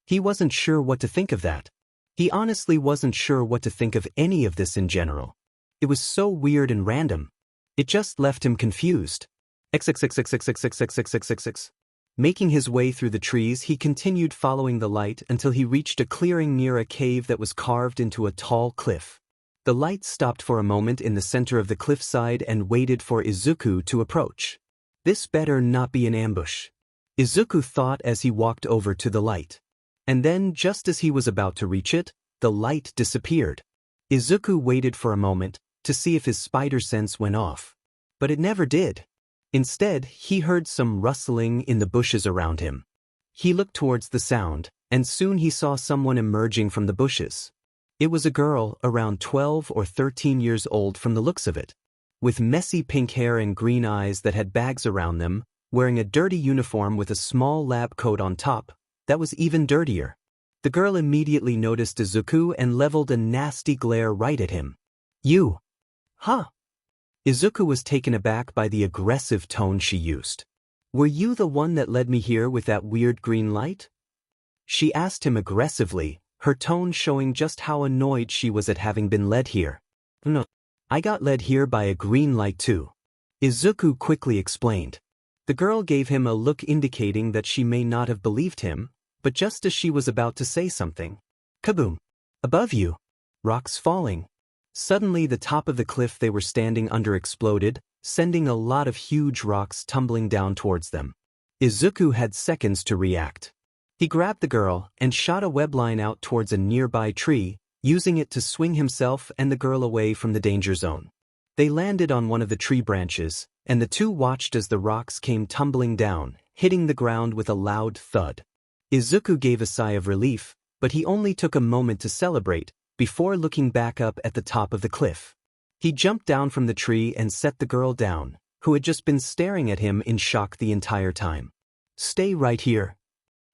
wasn't sure what to think of that. He honestly wasn't sure what to think of any of this in general. It was so weird and random. It just left him confused. XXXXXXXXXXXX. Making his way through the trees, he continued following the light until he reached a clearing near a cave that was carved into a tall cliff. The light stopped for a moment in the center of the cliffside and waited for Izuku to approach. This better not be an ambush, Izuku thought as he walked over to the light. And then, just as he was about to reach it, the light disappeared. Izuku waited for a moment to see if his spider sense went off. But it never did. Instead, he heard some rustling in the bushes around him. He looked towards the sound, and soon he saw someone emerging from the bushes. It was a girl around 12 or 13 years old from the looks of it, with messy pink hair and green eyes that had bags around them, wearing a dirty uniform with a small lab coat on top that was even dirtier. The girl immediately noticed Izuku and leveled a nasty glare right at him. "You! Huh?" Izuku was taken aback by the aggressive tone she used. "Were you the one that led me here with that weird green light?" She asked him aggressively, her tone showing just how annoyed she was at having been led here. "No, I got led here by a green light too," Izuku quickly explained. The girl gave him a look indicating that she may not have believed him, but just as she was about to say something, kaboom! Above you! Rocks falling. Suddenly the top of the cliff they were standing under exploded, sending a lot of huge rocks tumbling down towards them. Izuku had seconds to react. He grabbed the girl and shot a webline out towards a nearby tree, using it to swing himself and the girl away from the danger zone. They landed on one of the tree branches, and the two watched as the rocks came tumbling down, hitting the ground with a loud thud. Izuku gave a sigh of relief, but he only took a moment to celebrate, before looking back up at the top of the cliff. He jumped down from the tree and set the girl down, who had just been staring at him in shock the entire time. "Stay right here."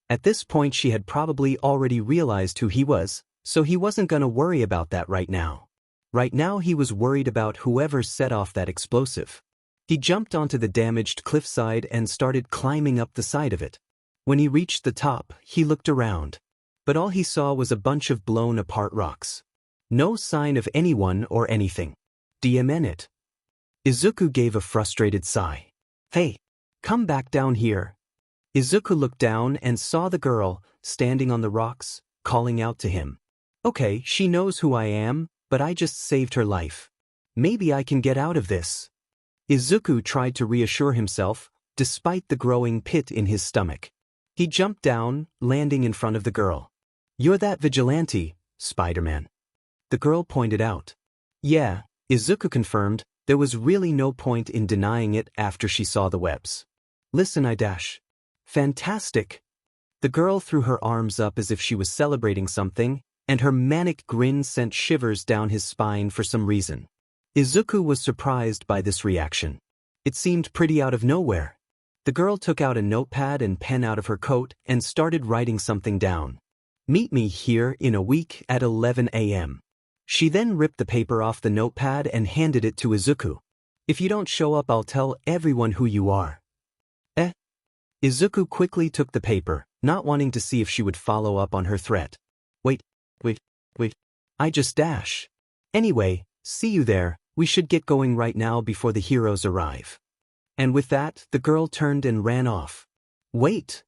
At this point she had probably already realized who he was, so he wasn't gonna worry about that right now. Right now he was worried about whoever set off that explosive. He jumped onto the damaged cliffside and started climbing up the side of it. When he reached the top, he looked around. But all he saw was a bunch of blown-apart rocks. No sign of anyone or anything. "DMN it." Izuku gave a frustrated sigh. "Hey, come back down here." Izuku looked down and saw the girl, standing on the rocks, calling out to him. Okay, she knows who I am, but I just saved her life. Maybe I can get out of this. Izuku tried to reassure himself, despite the growing pit in his stomach. He jumped down, landing in front of the girl. You're that vigilante, Spider-Man. The girl pointed out. Yeah, Izuku confirmed, there was really no point in denying it after she saw the webs. Listen, Fantastic. The girl threw her arms up as if she was celebrating something, and her manic grin sent shivers down his spine for some reason. Izuku was surprised by this reaction. It seemed pretty out of nowhere. The girl took out a notepad and pen out of her coat and started writing something down. Meet me here in a week at 11 a.m. She then ripped the paper off the notepad and handed it to Izuku. If you don't show up, I'll tell everyone who you are. Izuku quickly took the paper, not wanting to see if she would follow up on her threat. Wait. I just dash. Anyway, see you there, we should get going right now before the heroes arrive. And with that, the girl turned and ran off. Wait!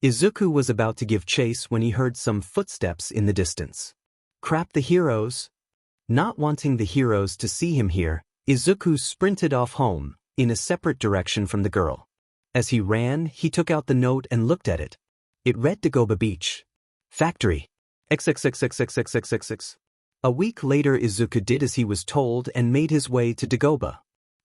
Izuku was about to give chase when he heard some footsteps in the distance. Crap, the heroes! Not wanting the heroes to see him here, Izuku sprinted off home, in a separate direction from the girl. As he ran, he took out the note and looked at it. It read Dagoba Beach. Factory. XXXXXXXXX. A week later, Izuku did as he was told and made his way to Dagoba.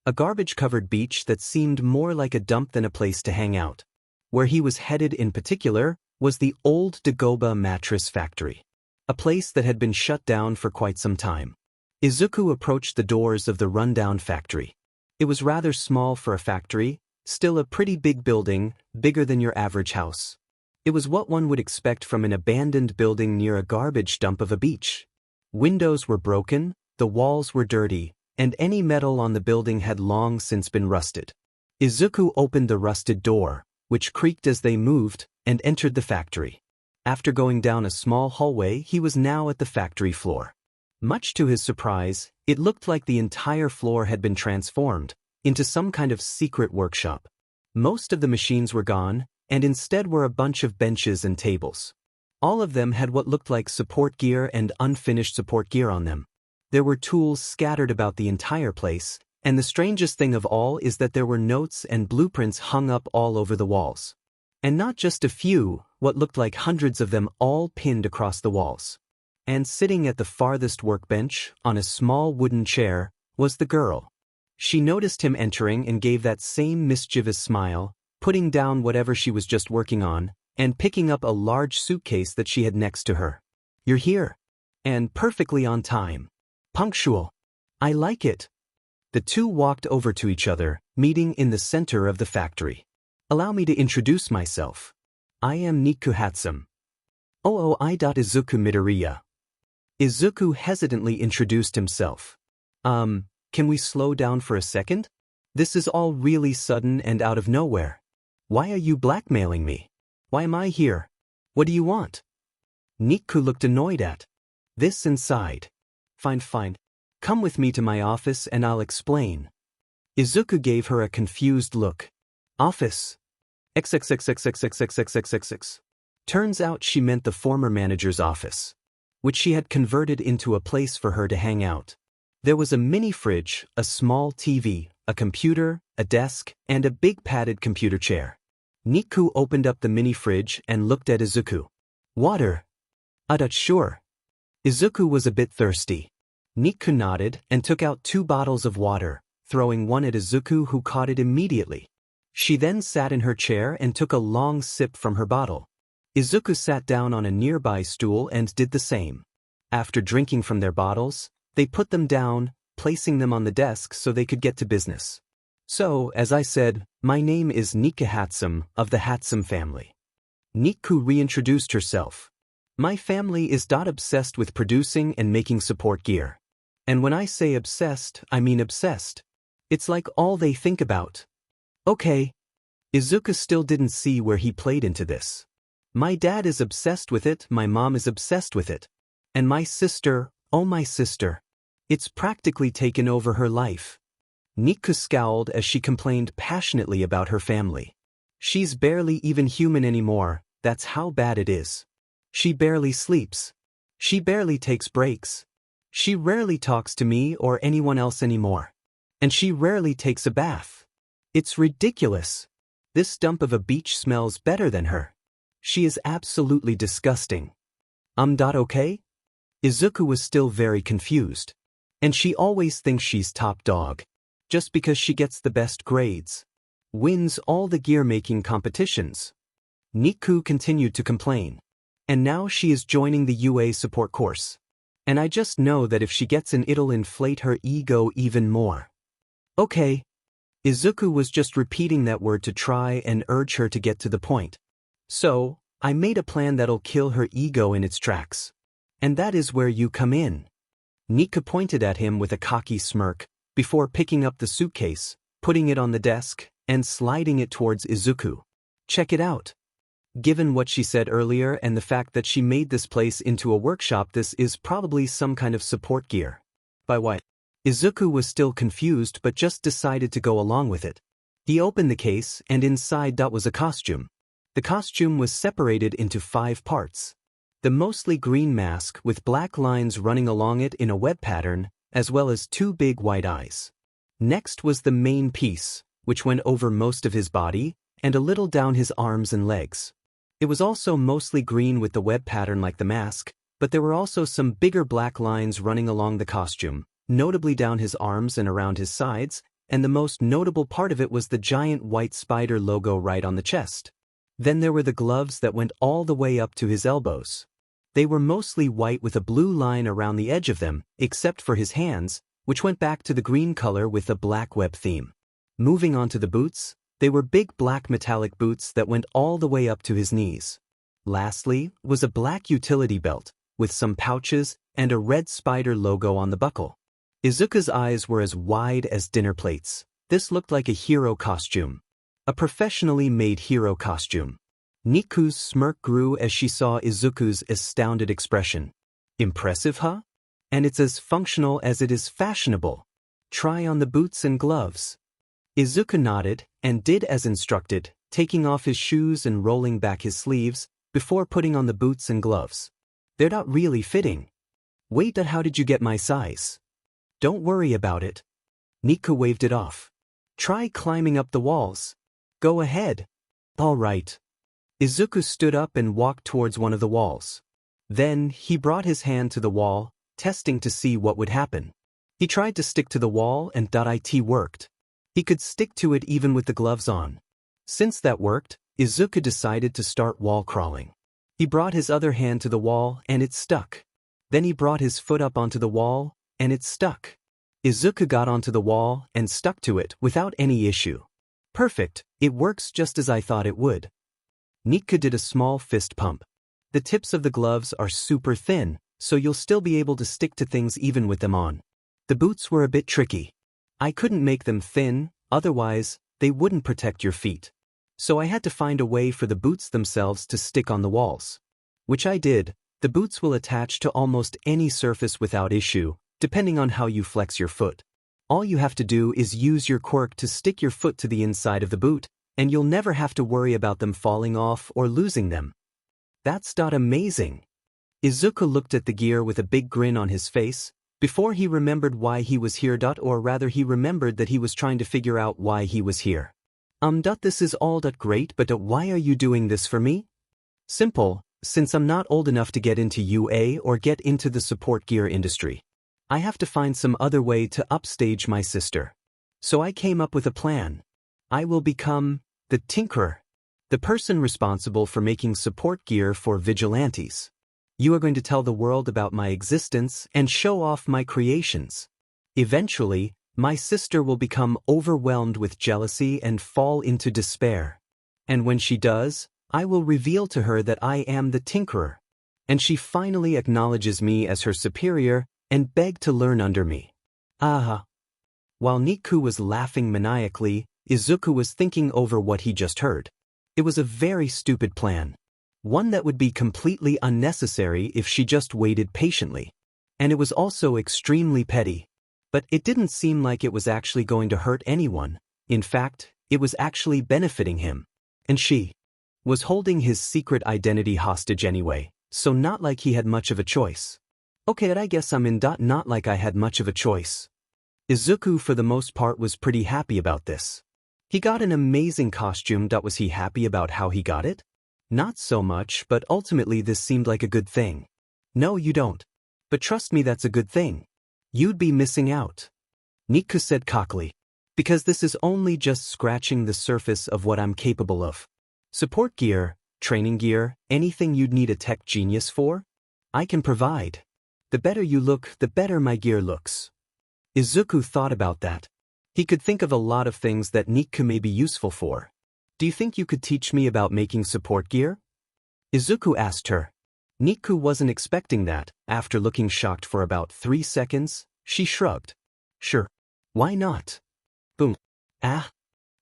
A garbage-covered beach that seemed more like a dump than a place to hang out. Where he was headed in particular was the old Dagoba mattress factory. A place that had been shut down for quite some time. Izuku approached the doors of the rundown factory. It was rather small for a factory, still a pretty big building, bigger than your average house. It was what one would expect from an abandoned building near a garbage dump of a beach. Windows were broken, the walls were dirty, and any metal on the building had long since been rusted. Izuku opened the rusted door, which creaked as they moved, and entered the factory. After going down a small hallway, he was now at the factory floor. Much to his surprise, it looked like the entire floor had been transformed into some kind of secret workshop. Most of the machines were gone, and instead were a bunch of benches and tables. All of them had what looked like support gear and unfinished support gear on them. There were tools scattered about the entire place, and the strangest thing of all is that there were notes and blueprints hung up all over the walls. And not just a few, what looked like hundreds of them all pinned across the walls. And sitting at the farthest workbench, on a small wooden chair, was the girl. She noticed him entering and gave that same mischievous smile, putting down whatever she was just working on, and picking up a large suitcase that she had next to her. You're here. And perfectly on time. Punctual. I like it. The two walked over to each other, meeting in the center of the factory. Allow me to introduce myself. I am Niku Hatsum. Izuku Midoriya. Izuku hesitantly introduced himself. Can we slow down for a second? This is all really sudden and out of nowhere. Why are you blackmailing me? Why am I here? What do you want? Niku looked annoyed at this inside. Fine. Come with me to my office and I'll explain. Izuku gave her a confused look. Office. XXXXXXXXXXX. Turns out she meant the former manager's office, which she had converted into a place for her to hang out. There was a mini fridge, a small TV, a computer, a desk, and a big padded computer chair. Niku opened up the mini fridge and looked at Izuku. Water. Sure. Izuku was a bit thirsty. Niku nodded and took out 2 bottles of water, throwing one at Izuku, who caught it immediately. She then sat in her chair and took a long sip from her bottle. Izuku sat down on a nearby stool and did the same. After drinking from their bottles, they put them down, placing them on the desk so they could get to business. So, as I said, my name is Niku Hatsum of the Hatsum family. Niku reintroduced herself. My family is obsessed with producing and making support gear. And when I say obsessed, I mean obsessed. It's like all they think about. Okay. Izuku still didn't see where he played into this. My dad is obsessed with it, my mom is obsessed with it. And my sister, my sister. It's practically taken over her life. Niku scowled as she complained passionately about her family. She's barely even human anymore, that's how bad it is. She barely sleeps. She barely takes breaks. She rarely talks to me or anyone else anymore. And she rarely takes a bath. It's ridiculous. This dump of a beach smells better than her. She is absolutely disgusting. Okay? Izuku was still very confused. And she always thinks she's top dog. Just because she gets the best grades. Wins all the gear-making competitions. Niku continued to complain. And now she is joining the UA support course. And I just know that if she gets in it'll inflate her ego even more. Okay. Izuku was just repeating that word to try and urge her to get to the point. So, I made a plan that'll kill her ego in its tracks. And that is where you come in. Nika pointed at him with a cocky smirk, before picking up the suitcase, putting it on the desk, and sliding it towards Izuku. Check it out. Given what she said earlier and the fact that she made this place into a workshop, this is probably some kind of support gear. By what? Izuku was still confused but just decided to go along with it. He opened the case and inside that was a costume. The costume was separated into 5 parts. The mostly green mask with black lines running along it in a web pattern, as well as 2 big white eyes. Next was the main piece, which went over most of his body, and a little down his arms and legs. It was also mostly green with the web pattern like the mask, but there were also some bigger black lines running along the costume, notably down his arms and around his sides, and the most notable part of it was the giant white spider logo right on the chest. Then there were the gloves that went all the way up to his elbows. They were mostly white with a blue line around the edge of them, except for his hands, which went back to the green color with a black web theme. Moving on to the boots, they were big black metallic boots that went all the way up to his knees. Lastly was a black utility belt, with some pouches and a red spider logo on the buckle. Izuku's eyes were as wide as dinner plates. This looked like a hero costume. A professionally made hero costume. Niku's smirk grew as she saw Izuku's astounded expression. Impressive, huh? And it's as functional as it is fashionable. Try on the boots and gloves. Izuku nodded and did as instructed, taking off his shoes and rolling back his sleeves before putting on the boots and gloves. They're not really fitting. Wait, how did you get my size? Don't worry about it. Niku waved it off. Try climbing up the walls. Go ahead. All right. Izuku stood up and walked towards one of the walls. Then, he brought his hand to the wall, testing to see what would happen. He tried to stick to the wall and it worked. He could stick to it even with the gloves on. Since that worked, Izuku decided to start wall crawling. He brought his other hand to the wall and it stuck. Then he brought his foot up onto the wall and it stuck. Izuku got onto the wall and stuck to it without any issue. Perfect, it works just as I thought it would. Nika did a small fist pump. The tips of the gloves are super thin, so you'll still be able to stick to things even with them on. The boots were a bit tricky. I couldn't make them thin, otherwise, they wouldn't protect your feet. So I had to find a way for the boots themselves to stick on the walls. Which I did. The boots will attach to almost any surface without issue, depending on how you flex your foot. All you have to do is use your quirk to stick your foot to the inside of the boot, and you'll never have to worry about them falling off or losing them. That's amazing. Izuku looked at the gear with a big grin on his face, before he remembered why he was here. Or rather he remembered that he was trying to figure out why he was here. This is all great, but why are you doing this for me? Simple, since I'm not old enough to get into UA or get into the support gear industry. I have to find some other way to upstage my sister. So I came up with a plan. I will become the Tinkerer, the person responsible for making support gear for vigilantes. You are going to tell the world about my existence and show off my creations. Eventually, my sister will become overwhelmed with jealousy and fall into despair. And when she does, I will reveal to her that I am the Tinkerer. And she finally acknowledges me as her superior and beg to learn under me. Aha. While Niku was laughing maniacally, Izuku was thinking over what he just heard. It was a very stupid plan. One that would be completely unnecessary if she just waited patiently. And it was also extremely petty. But it didn't seem like it was actually going to hurt anyone. In fact, it was actually benefiting him. And she was holding his secret identity hostage anyway, so not like he had much of a choice. Okay, I guess I'm in. Not like I had much of a choice. Izuku for the most part was pretty happy about this. He got an amazing costume. Was he happy about how he got it? Not so much, but ultimately this seemed like a good thing. No, you don't. But trust me, that's a good thing. You'd be missing out. Niku said cockily. Because this is only just scratching the surface of what I'm capable of. Support gear, training gear, anything you'd need a tech genius for? I can provide. The better you look, the better my gear looks. Izuku thought about that. He could think of a lot of things that Niku may be useful for. Do you think you could teach me about making support gear? Izuku asked her. Niku wasn't expecting that. After looking shocked for about 3 seconds, she shrugged. Sure. Why not? Boom. Ah.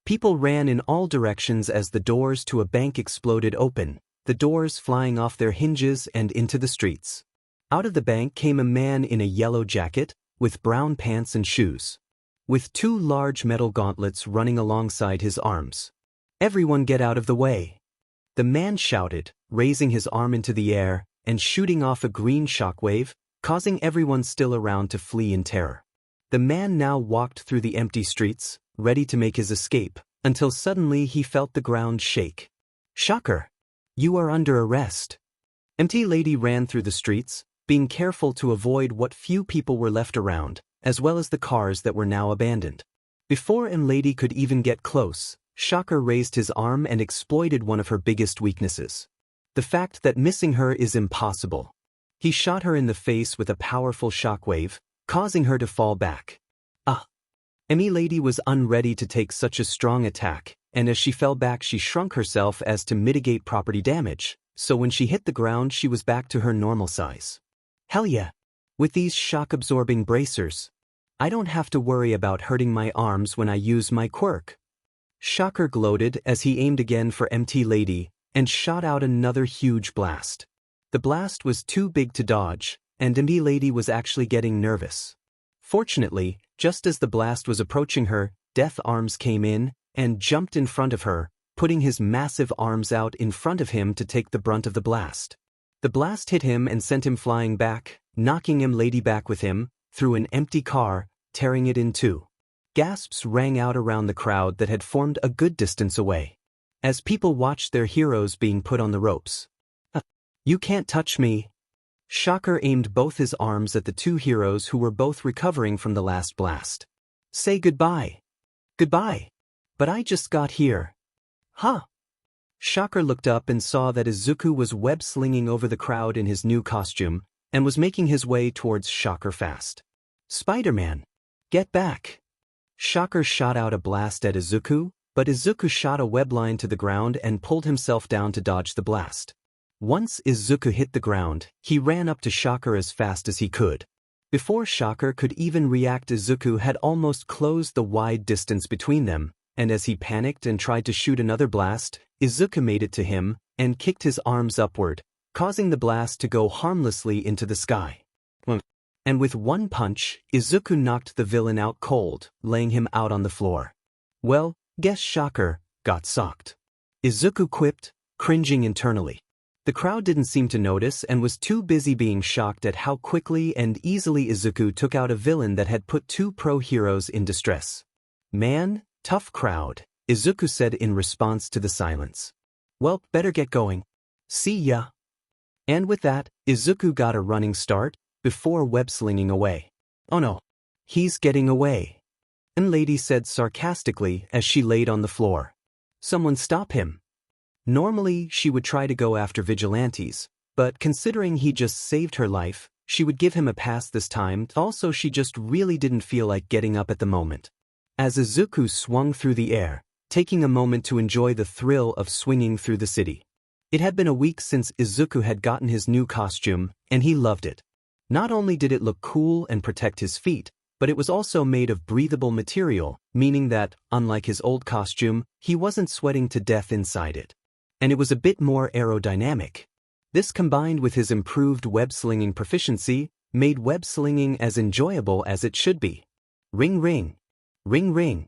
People ran in all directions as the doors to a bank exploded open, the doors flying off their hinges and into the streets. Out of the bank came a man in a yellow jacket, with brown pants and shoes, with 2 large metal gauntlets running alongside his arms. Everyone get out of the way. The man shouted, raising his arm into the air and shooting off a green shockwave, causing everyone still around to flee in terror. The man now walked through the empty streets, ready to make his escape, until suddenly he felt the ground shake. Shocker! You are under arrest. Empty Lady ran through the streets, being careful to avoid what few people were left around, as well as the cars that were now abandoned. Before Lady could even get close, Shocker raised his arm and exploited one of her biggest weaknesses. The fact that missing her is impossible. He shot her in the face with a powerful shockwave, causing her to fall back. Lady was unready to take such a strong attack, and as she fell back she shrunk herself as to mitigate property damage, so when she hit the ground she was back to her normal size. Hell yeah! With these shock-absorbing bracers, I don't have to worry about hurting my arms when I use my quirk. Shocker gloated as he aimed again for Empty Lady and shot out another huge blast. The blast was too big to dodge, and Empty Lady was actually getting nervous. Fortunately, just as the blast was approaching her, Death Arms came in and jumped in front of her, putting his massive arms out in front of him to take the brunt of the blast. The blast hit him and sent him flying back, knocking Lady back with him, through an empty car, tearing it in two. Gasps rang out around the crowd that had formed a good distance away, as people watched their heroes being put on the ropes. You can't touch me. Shocker aimed both his arms at the 2 heroes who were both recovering from the last blast. Say goodbye. Goodbye. But I just got here. Huh? Shocker looked up and saw that Izuku was web-slinging over the crowd in his new costume and was making his way towards Shocker fast. Spider-Man! Get back! Shocker shot out a blast at Izuku, but Izuku shot a web line to the ground and pulled himself down to dodge the blast. Once Izuku hit the ground, he ran up to Shocker as fast as he could. Before Shocker could even react, Izuku had almost closed the wide distance between them, and as he panicked and tried to shoot another blast, Izuku made it to him and kicked his arms upward, causing the blast to go harmlessly into the sky. And with one punch, Izuku knocked the villain out cold, laying him out on the floor. Well, guess Shocker got socked. Izuku quipped, cringing internally. The crowd didn't seem to notice and was too busy being shocked at how quickly and easily Izuku took out a villain that had put 2 pro heroes in distress. Man, tough crowd, Izuku said in response to the silence. Well, better get going. See ya. And with that, Izuku got a running start, before web-slinging away. Oh no. He's getting away. Lady said sarcastically as she laid on the floor. Someone stop him. Normally, she would try to go after vigilantes, but considering he just saved her life, she would give him a pass this time. Also, she just really didn't feel like getting up at the moment. As Izuku swung through the air, taking a moment to enjoy the thrill of swinging through the city. It had been a week since Izuku had gotten his new costume, and he loved it. Not only did it look cool and protect his feet, but it was also made of breathable material, meaning that, unlike his old costume, he wasn't sweating to death inside it. And it was a bit more aerodynamic. This combined with his improved web-slinging proficiency, made web-slinging as enjoyable as it should be. Ring ring. Ring ring.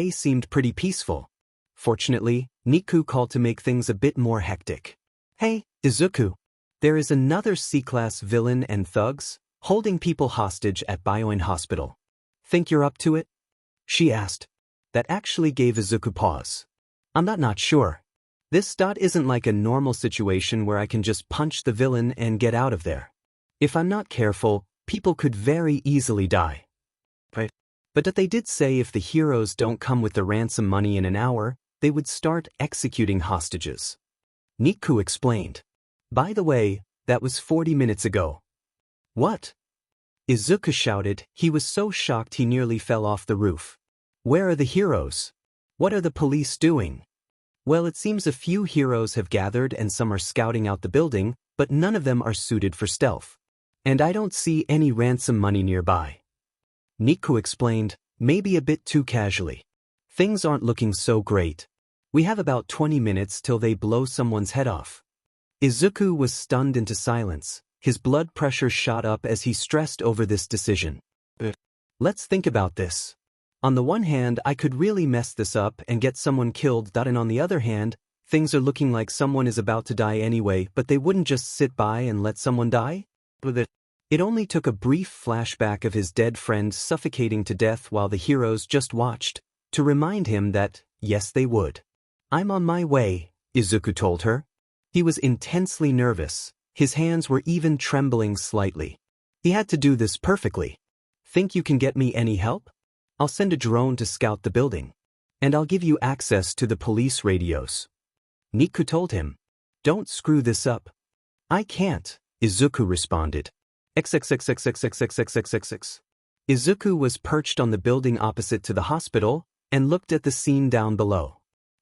day seemed pretty peaceful. Fortunately, Niku called to make things a bit more hectic. Hey, Izuku. There is another C-class villain and thugs holding people hostage at Bioin Hospital. Think you're up to it? She asked. that actually gave Izuku pause. I'm not sure. This isn't like a normal situation where I can just punch the villain and get out of there. If I'm not careful, people could very easily die. But they did say if the heroes don't come with the ransom money in an hour, they would start executing hostages. Niku explained. By the way, that was 40 minutes ago. What? Izuku shouted. He was so shocked he nearly fell off the roof. Where are the heroes? What are the police doing? Well, it seems a few heroes have gathered and some are scouting out the building, but none of them are suited for stealth. And I don't see any ransom money nearby. Niku explained, maybe a bit too casually. Things aren't looking so great. We have about 20 minutes till they blow someone's head off. Izuku was stunned into silence. His blood pressure shot up as he stressed over this decision. Let's think about this. On the one hand, I could really mess this up and get someone killed, and on the other hand, things are looking like someone is about to die anyway, but they wouldn't just sit by and let someone die? It only took a brief flashback of his dead friend suffocating to death while the heroes just watched, to remind him that, yes they would. I'm on my way, Izuku told her. He was intensely nervous. His hands were even trembling slightly. He had to do this perfectly. Think you can get me any help? I'll send a drone to scout the building. And I'll give you access to the police radios. Niku told him. Don't screw this up. I can't, Izuku responded. XXXXXXXXXXX. Izuku was perched on the building opposite to the hospital and looked at the scene down below.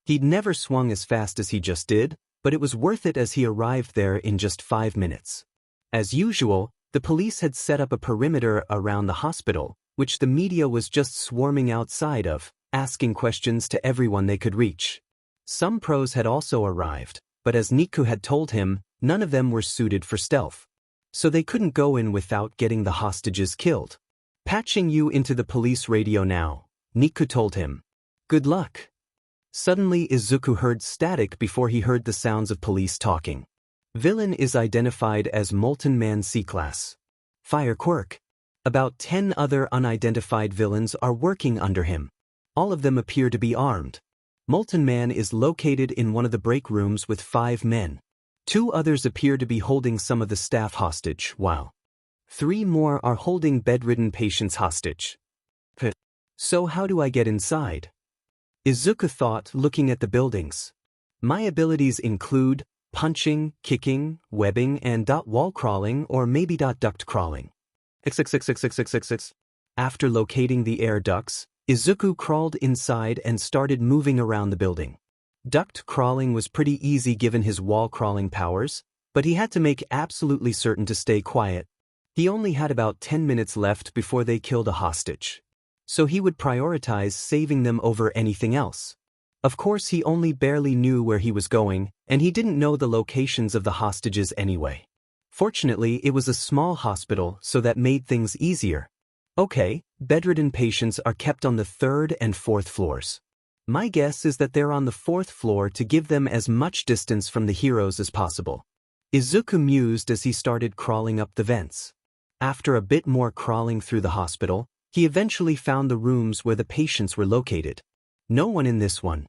He'd never swung as fast as he just did, but it was worth it as he arrived there in just 5 minutes. As usual, the police had set up a perimeter around the hospital, which the media was just swarming outside of, asking questions to everyone they could reach. Some pros had also arrived, but as Niku had told him, none of them were suited for stealth. So they couldn't go in without getting the hostages killed. Patching you into the police radio now, Niku told him. Good luck. Suddenly Izuku heard static before he heard the sounds of police talking. Villain is identified as Molten Man C-Class. Fire Quirk. About 10 other unidentified villains are working under him. All of them appear to be armed. Molten Man is located in one of the break rooms with 5 men. 2 others appear to be holding some of the staff hostage, while 3 more are holding bedridden patients hostage. So how do I get inside? Izuku thought, looking at the buildings. My abilities include punching, kicking, webbing, and wall crawling, or maybe duct crawling. XXXXXXXX. After locating the air ducts, Izuku crawled inside and started moving around the building. Duct crawling was pretty easy given his wall crawling powers, but he had to make absolutely certain to stay quiet. He only had about 10 minutes left before they killed a hostage. So he would prioritize saving them over anything else. Of course, he only barely knew where he was going, and he didn't know the locations of the hostages anyway. Fortunately, it was a small hospital, so that made things easier. Okay, bedridden patients are kept on the 3rd and 4th floors. My guess is that they're on the 4th floor to give them as much distance from the heroes as possible. Izuku mused as he started crawling up the vents. After a bit more crawling through the hospital, he eventually found the rooms where the patients were located. No one in this one.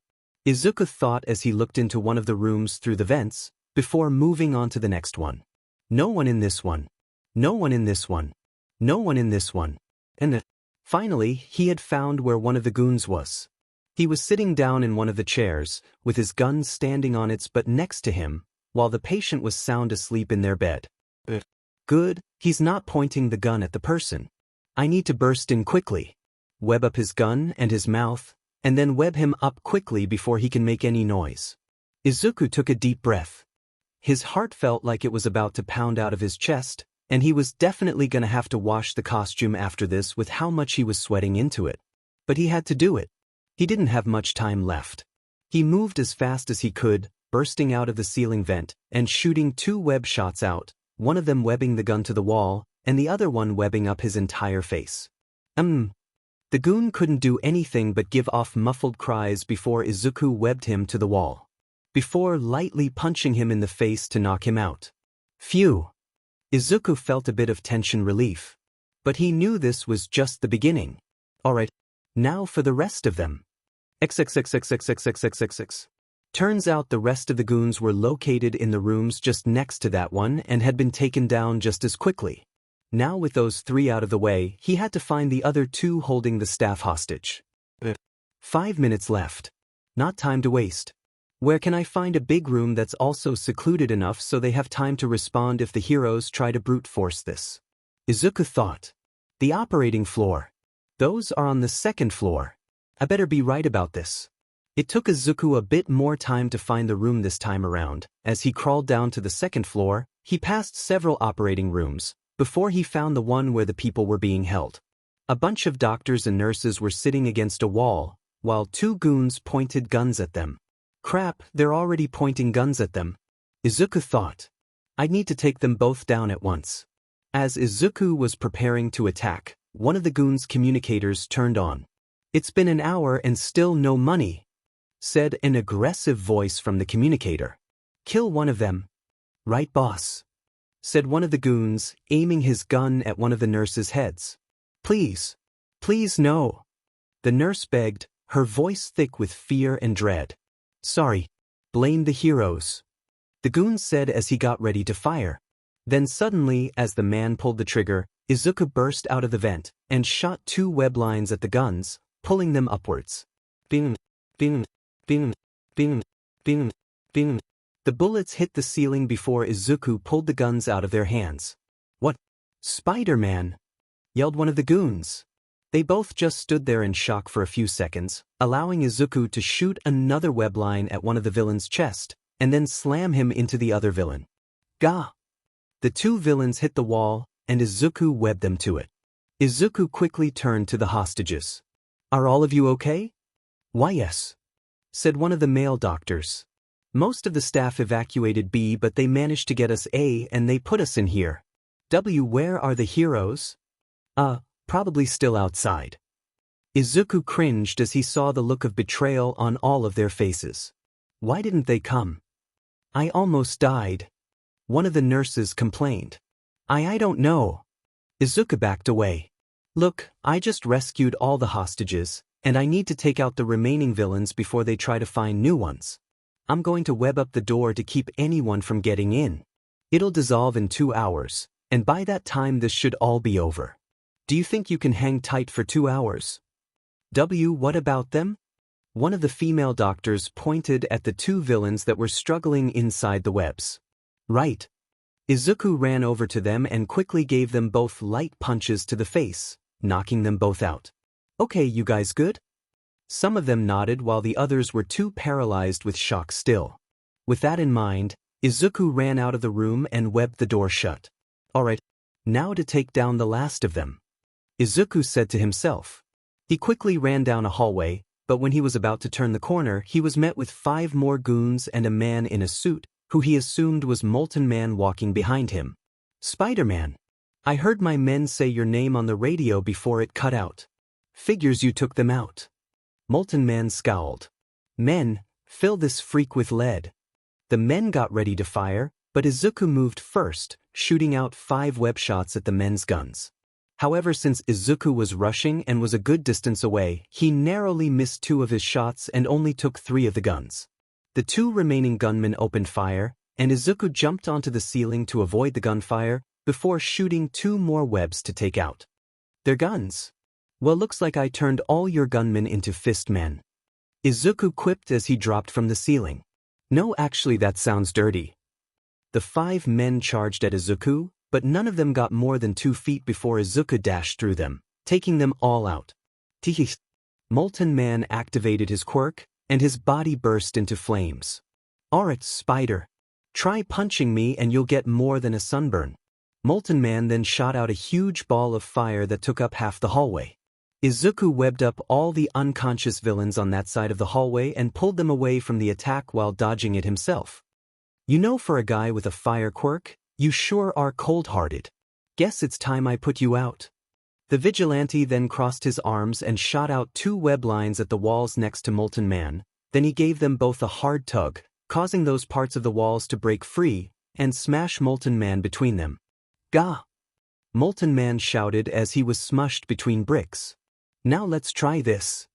Izuku thought as he looked into one of the rooms through the vents, before moving on to the next one. No one in this one. No one in this one. No one in this one. And finally, he had found where one of the goons was. He was sitting down in one of the chairs, with his gun standing on its butt next to him, while the patient was sound asleep in their bed. Good, he's not pointing the gun at the person. I need to burst in quickly. Web up his gun and his mouth, and then web him up quickly before he can make any noise. Izuku took a deep breath. His heart felt like it was about to pound out of his chest, and he was definitely going to have to wash the costume after this with how much he was sweating into it. But he had to do it. He didn't have much time left. He moved as fast as he could, bursting out of the ceiling vent and shooting 2 web shots out, one of them webbing the gun to the wall, and the other one webbing up his entire face. The goon couldn't do anything but give off muffled cries before Izuku webbed him to the wall, before lightly punching him in the face to knock him out. Phew! Izuku felt a bit of tension relief. But he knew this was just the beginning. Alright, now for the rest of them. XXXXXXXXX. Turns out the rest of the goons were located in the rooms just next to that one and had been taken down just as quickly. Now with those 3 out of the way, he had to find the other 2 holding the staff hostage. 5 minutes left. Not time to waste. Where can I find a big room that's also secluded enough so they have time to respond if the heroes try to brute force this? Izuku thought. The operating floor. Those are on the 2nd floor. I better be right about this. It took Izuku a bit more time to find the room this time around. As he crawled down to the 2nd floor, he passed several operating rooms, before he found the one where the people were being held. A bunch of doctors and nurses were sitting against a wall, while 2 goons pointed guns at them. Crap, they're already pointing guns at them. Izuku thought. I'd need to take them both down at once. As Izuku was preparing to attack, one of the goons' communicators turned on. It's been an hour and still no money, said an aggressive voice from the communicator. Kill one of them. Right, boss, said one of the goons, aiming his gun at one of the nurses' heads. Please. Please no. The nurse begged, her voice thick with fear and dread. Sorry. Blame the heroes, the goon said as he got ready to fire. Then suddenly, as the man pulled the trigger, Izuku burst out of the vent and shot 2 web lines at the guns, pulling them upwards. Bing, bing, bing, bing, bing, bing. The bullets hit the ceiling before Izuku pulled the guns out of their hands. What? Spider-Man! Yelled one of the goons. They both just stood there in shock for a few seconds, allowing Izuku to shoot another web line at one of the villain's chest, and then slam him into the other villain. Gah! The 2 villains hit the wall, and Izuku webbed them to it. Izuku quickly turned to the hostages. Are all of you okay? Why yes, said one of the male doctors. Most of the staff evacuated B, but they managed to get us A and they put us in here. W, where are the heroes? Probably still outside. Izuku cringed as he saw the look of betrayal on all of their faces. Why didn't they come? I almost died. One of the nurses complained. I don't know. Izuku backed away. Look, I just rescued all the hostages, and I need to take out the remaining villains before they try to find new ones. I'm going to web up the door to keep anyone from getting in. It'll dissolve in 2 hours, and by that time this should all be over. Do you think you can hang tight for 2 hours? W, what about them? One of the female doctors pointed at the 2 villains that were struggling inside the webs. Right. Izuku ran over to them and quickly gave them both light punches to the face, knocking them both out. Okay, you guys good? Some of them nodded while the others were too paralyzed with shock still. With that in mind, Izuku ran out of the room and webbed the door shut. Alright, now to take down the last of them, Izuku said to himself. He quickly ran down a hallway, but when he was about to turn the corner, he was met with 5 more goons and a man in a suit, who he assumed was Molten Man walking behind him. Spider-Man, I heard my men say your name on the radio before it cut out. Figures you took them out. Molten Man scowled. Men, fill this freak with lead. The men got ready to fire, but Izuku moved first, shooting out 5 web shots at the men's guns. However, since Izuku was rushing and was a good distance away, he narrowly missed 2 of his shots and only took 3 of the guns. The 2 remaining gunmen opened fire, and Izuku jumped onto the ceiling to avoid the gunfire before shooting 2 more webs to take out. Their guns. Well, looks like I turned all your gunmen into fist men. Izuku quipped as he dropped from the ceiling. No, actually that sounds dirty. The 5 men charged at Izuku, but none of them got more than 2 feet before Izuku dashed through them, taking them all out. Tee. Molten Man activated his quirk, and his body burst into flames. Alright, Spider. Try punching me and you'll get more than a sunburn. Molten Man then shot out a huge ball of fire that took up half the hallway. Izuku webbed up all the unconscious villains on that side of the hallway and pulled them away from the attack while dodging it himself. You know, for a guy with a fire quirk, you sure are cold-hearted. Guess it's time I put you out. The vigilante then crossed his arms and shot out 2 web lines at the walls next to Molten Man, then he gave them both a hard tug, causing those parts of the walls to break free and smash Molten Man between them. Gah! Molten Man shouted as he was smushed between bricks. Now let's try this.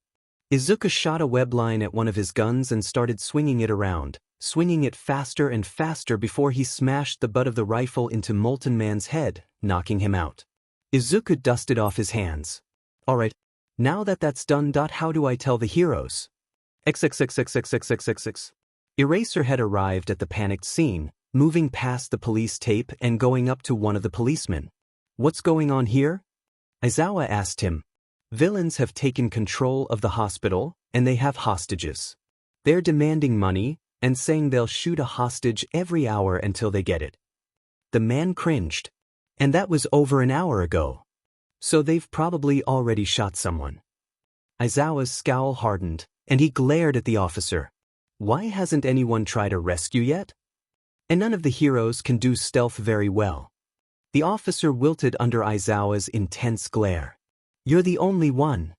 Izuku shot a web line at one of his guns and started swinging it around, swinging it faster and faster before he smashed the butt of the rifle into Molten Man's head, knocking him out. Izuku dusted off his hands. Alright, now that that's done. How do I tell the heroes? XXXXXXXXX. Eraser had arrived at the panicked scene, moving past the police tape and going up to one of the policemen. What's going on here? Aizawa asked him. Villains have taken control of the hospital, and they have hostages. They're demanding money, and saying they'll shoot a hostage every hour until they get it. The man cringed. And that was over an hour ago. So they've probably already shot someone. Aizawa's scowl hardened, and he glared at the officer. Why hasn't anyone tried a rescue yet? And none of the heroes can do stealth very well. The officer wilted under Aizawa's intense glare. You're the only one.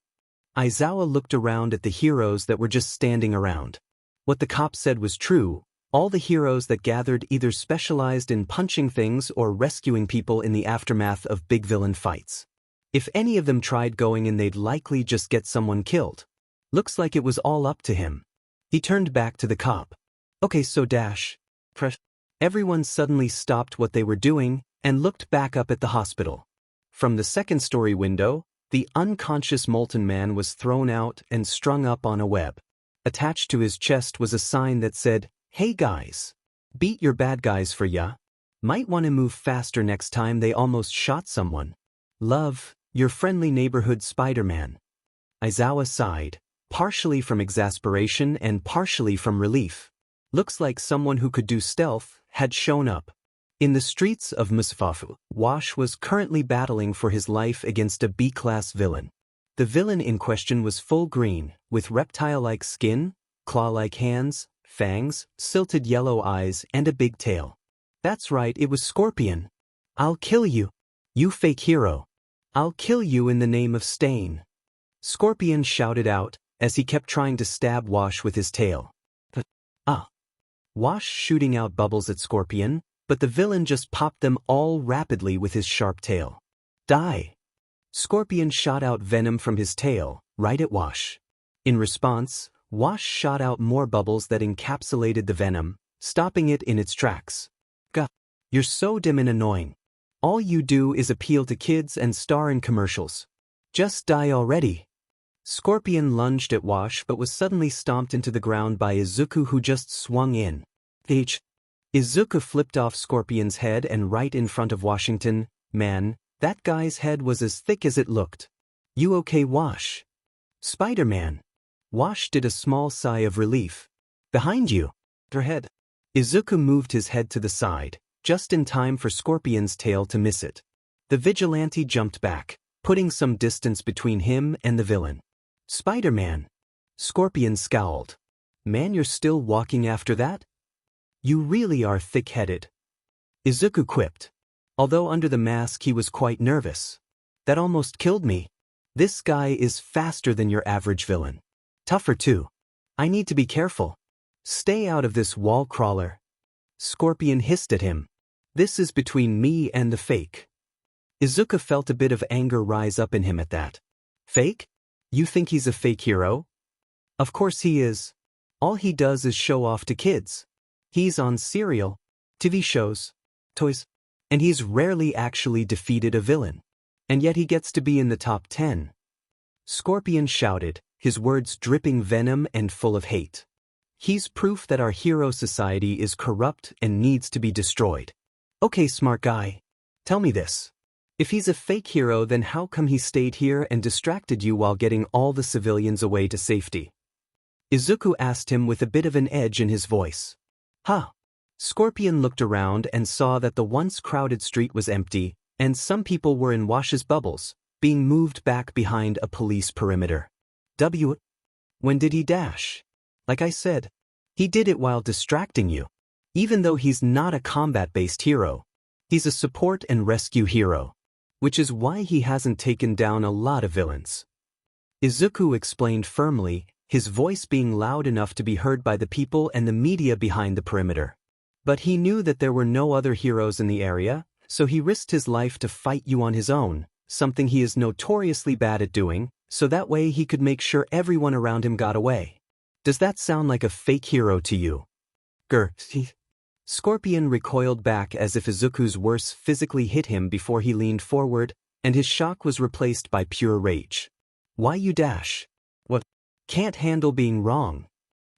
Aizawa looked around at the heroes that were just standing around. What the cop said was true. All the heroes that gathered either specialized in punching things or rescuing people in the aftermath of big villain fights. If any of them tried going in, they'd likely just get someone killed. Looks like it was all up to him. He turned back to the cop. Okay, so press. Everyone suddenly stopped what they were doing and looked back up at the hospital. From the second-story window, the unconscious Molten Man was thrown out and strung up on a web. Attached to his chest was a sign that said, "Hey guys, beat your bad guys for ya. Might want to move faster next time." They almost shot someone. Love, your friendly neighborhood Spider-Man. Aizawa sighed, partially from exasperation and partially from relief. Looks like someone who could do stealth had shown up. In the streets of Musafafu, Wash was currently battling for his life against a B-class villain. The villain in question was full green, with reptile-like skin, claw-like hands, fangs, silted yellow eyes, and a big tail. That's right, it was Scorpion. I'll kill you. You fake hero. I'll kill you in the name of Stain. Scorpion shouted out, as he kept trying to stab Wash with his tail. Wash shooting out bubbles at Scorpion, but the villain just popped them all rapidly with his sharp tail. Die! Scorpion shot out venom from his tail, right at Wash. In response, Wash shot out more bubbles that encapsulated the venom, stopping it in its tracks. Gah! You're so dim and annoying. All you do is appeal to kids and star in commercials. Just die already. Scorpion lunged at Wash but was suddenly stomped into the ground by Izuku, who just swung in. Izuku flipped off Scorpion's head and right in front of Washington. Man, that guy's head was as thick as it looked. You okay, Wash? Spider-Man. Wash did a small sigh of relief. Behind you. Her head. Izuku moved his head to the side, just in time for Scorpion's tail to miss it. The vigilante jumped back, putting some distance between him and the villain. Spider-Man. Scorpion scowled. Man, you're still walking after that? You really are thick-headed. Izuku quipped. Although under the mask he was quite nervous. That almost killed me. This guy is faster than your average villain. Tougher too. I need to be careful. Stay out of this, wall crawler. Scorpion hissed at him. This is between me and the fake. Izuku felt a bit of anger rise up in him at that. Fake? You think he's a fake hero? Of course he is. All he does is show off to kids. He's on cereal, TV shows, toys, and he's rarely actually defeated a villain. And yet he gets to be in the top 10. Scorpion shouted, his words dripping venom and full of hate. He's proof that our hero society is corrupt and needs to be destroyed. Okay, smart guy. Tell me this. If he's a fake hero, then how come he stayed here and distracted you while getting all the civilians away to safety? Izuku asked him with a bit of an edge in his voice. Huh. Scorpion looked around and saw that the once crowded street was empty, and some people were in Wash's bubbles, being moved back behind a police perimeter. When did he dash? Like I said, he did it while distracting you. Even though he's not a combat-based hero, he's a support and rescue hero, which is why he hasn't taken down a lot of villains. Izuku explained firmly, his voice being loud enough to be heard by the people and the media behind the perimeter. But he knew that there were no other heroes in the area, so he risked his life to fight you on his own, something he is notoriously bad at doing, so that way he could make sure everyone around him got away. Does that sound like a fake hero to you? Grr. Scorpion recoiled back as if Izuku's words physically hit him before he leaned forward, and his shock was replaced by pure rage. Why you dash? What? Can't handle being wrong?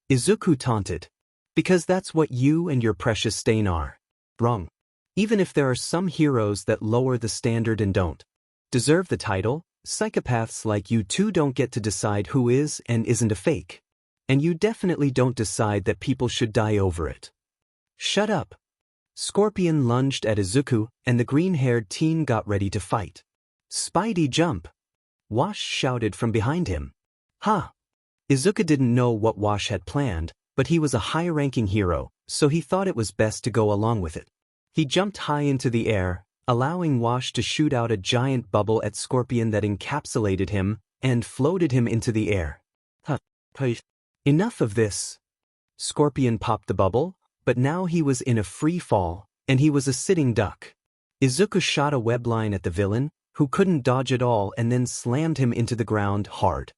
Izuku taunted. Because that's what you and your precious stain are. Wrong. Even if there are some heroes that lower the standard and don't deserve the title, psychopaths like you two don't get to decide who is and isn't a fake. And you definitely don't decide that people should die over it. Shut up. Scorpion lunged at Izuku, and the green-haired teen got ready to fight. Spidey jump! Wash shouted from behind him. Ha! Izuku didn't know what Wash had planned, but he was a high-ranking hero, so he thought it was best to go along with it. He jumped high into the air, allowing Wash to shoot out a giant bubble at Scorpion that encapsulated him and floated him into the air. Enough of this. Scorpion popped the bubble, but now he was in a free fall, and he was a sitting duck. Izuku shot a web line at the villain, who couldn't dodge at all, and then slammed him into the ground hard.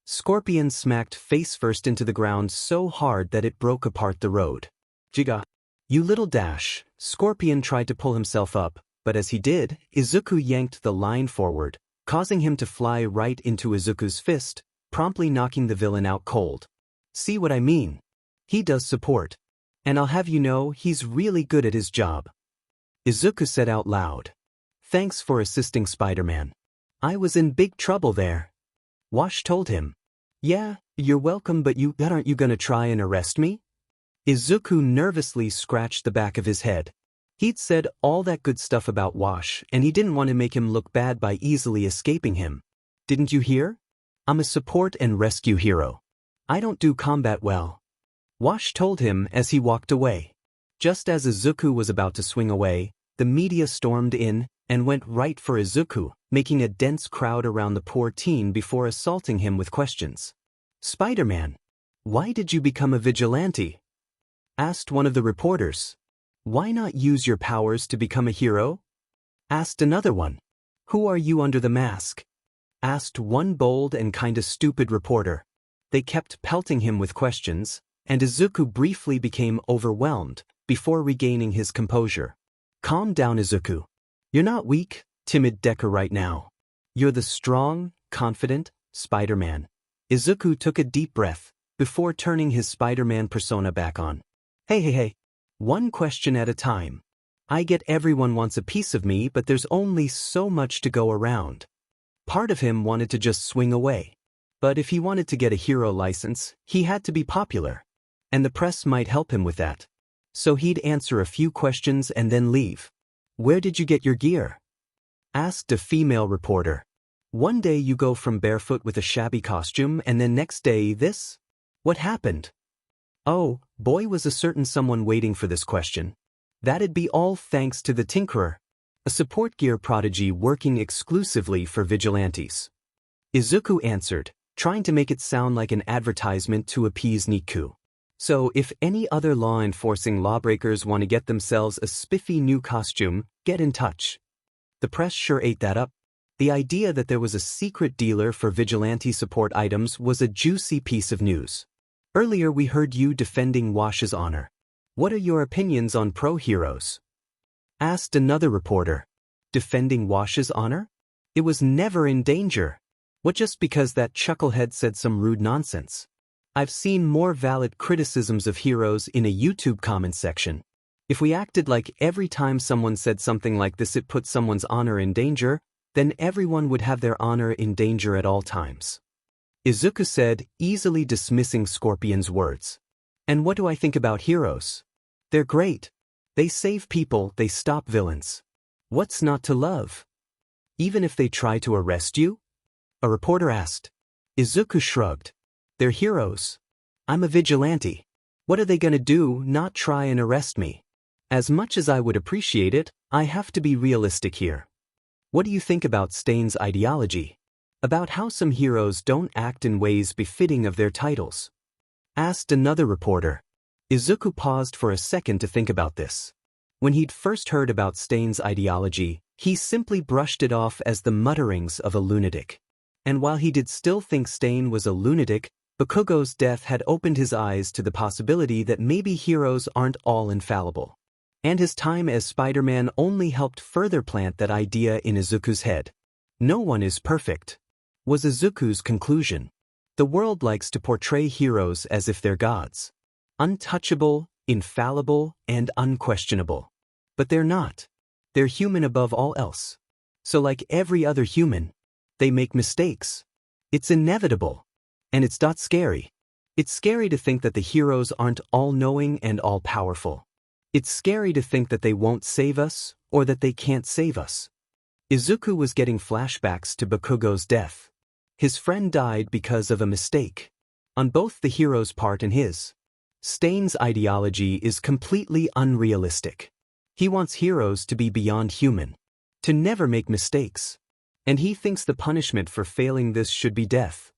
Scorpion smacked face first into the ground so hard that it broke apart the road. Jiga. You little dash. Scorpion tried to pull himself up, but as he did, Izuku yanked the line forward, causing him to fly right into Izuku's fist, promptly knocking the villain out cold. See what I mean? He does support. And I'll have you know he's really good at his job. Izuku said out loud. Thanks for assisting Spider-Man. I was in big trouble there. Wash told him. Yeah, you're welcome, but aren't you gonna try and arrest me? Izuku nervously scratched the back of his head. He'd said all that good stuff about Wash, and he didn't want to make him look bad by easily escaping him. Didn't you hear? I'm a support and rescue hero. I don't do combat well. Wash told him as he walked away. Just as Izuku was about to swing away, the media stormed in and went right for Izuku, making a dense crowd around the poor teen before assaulting him with questions. Spider-Man, why did you become a vigilante? Asked one of the reporters. Why not use your powers to become a hero? Asked another one. Who are you under the mask? Asked one bold and kinda stupid reporter. They kept pelting him with questions, and Izuku briefly became overwhelmed before regaining his composure. Calm down, Izuku. You're not weak, timid Deku right now. You're the strong, confident Spider-Man. Izuku took a deep breath before turning his Spider-Man persona back on. Hey. One question at a time. I get everyone wants a piece of me, but there's only so much to go around. Part of him wanted to just swing away. But if he wanted to get a hero license, he had to be popular. And the press might help him with that. So he'd answer a few questions and then leave. Where did you get your gear? Asked a female reporter. One day you go from barefoot with a shabby costume and then next day this? What happened? Oh, boy, was a certain someone waiting for this question. That'd be all thanks to the Tinkerer, a support gear prodigy working exclusively for vigilantes. Izuku answered, trying to make it sound like an advertisement to appease Niku. So if any other law-enforcing lawbreakers want to get themselves a spiffy new costume, get in touch. The press sure ate that up. The idea that there was a secret dealer for vigilante support items was a juicy piece of news. Earlier we heard you defending Wash's honor. What are your opinions on pro-heroes? Asked another reporter. Defending Wash's honor? It was never in danger. What, just because that chucklehead said some rude nonsense? I've seen more valid criticisms of heroes in a YouTube comment section. If we acted like every time someone said something like this it put someone's honor in danger, then everyone would have their honor in danger at all times. Izuku said, easily dismissing Scorpion's words. And what do I think about heroes? They're great. They save people, they stop villains. What's not to love? Even if they try to arrest you? A reporter asked. Izuku shrugged. They're heroes. I'm a vigilante. What are they gonna do, not try and arrest me? As much as I would appreciate it, I have to be realistic here. What do you think about Stain's ideology? About how some heroes don't act in ways befitting of their titles? Asked another reporter. Izuku paused for a second to think about this. When he'd first heard about Stain's ideology, he simply brushed it off as the mutterings of a lunatic. And while he did still think Stain was a lunatic, Bakugo's death had opened his eyes to the possibility that maybe heroes aren't all infallible. And his time as Spider-Man only helped further plant that idea in Izuku's head. No one is perfect, was Izuku's conclusion. The world likes to portray heroes as if they're gods. Untouchable, infallible, and unquestionable. But they're not. They're human above all else. So like every other human, they make mistakes. It's inevitable. And it's not scary. It's scary to think that the heroes aren't all-knowing and all-powerful. It's scary to think that they won't save us, or that they can't save us. Izuku was getting flashbacks to Bakugo's death. His friend died because of a mistake. On both the hero's part and his. Stain's ideology is completely unrealistic. He wants heroes to be beyond human. To never make mistakes. And he thinks the punishment for failing this should be death.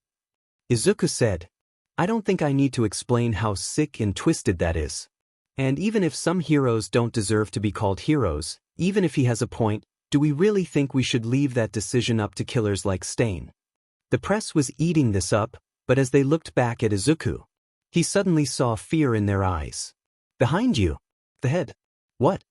Izuku said, "I don't think I need to explain how sick and twisted that is. And even if some heroes don't deserve to be called heroes, even if he has a point, do we really think we should leave that decision up to killers like Stain?" The press was eating this up, but as they looked back at Izuku, he suddenly saw fear in their eyes. "Behind you." The head. "What?"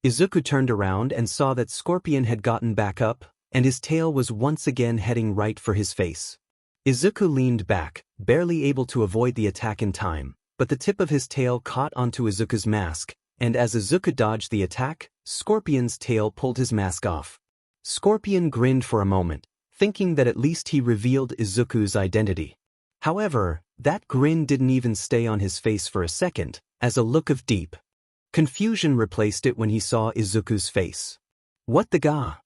Izuku turned around and saw that Scorpion had gotten back up, and his tail was once again heading right for his face. Izuku leaned back, barely able to avoid the attack in time, but the tip of his tail caught onto Izuku's mask, and as Izuku dodged the attack, Scorpion's tail pulled his mask off. Scorpion grinned for a moment, thinking that at least he revealed Izuku's identity. However, that grin didn't even stay on his face for a second, as a look of deep confusion replaced it when he saw Izuku's face. What the ga?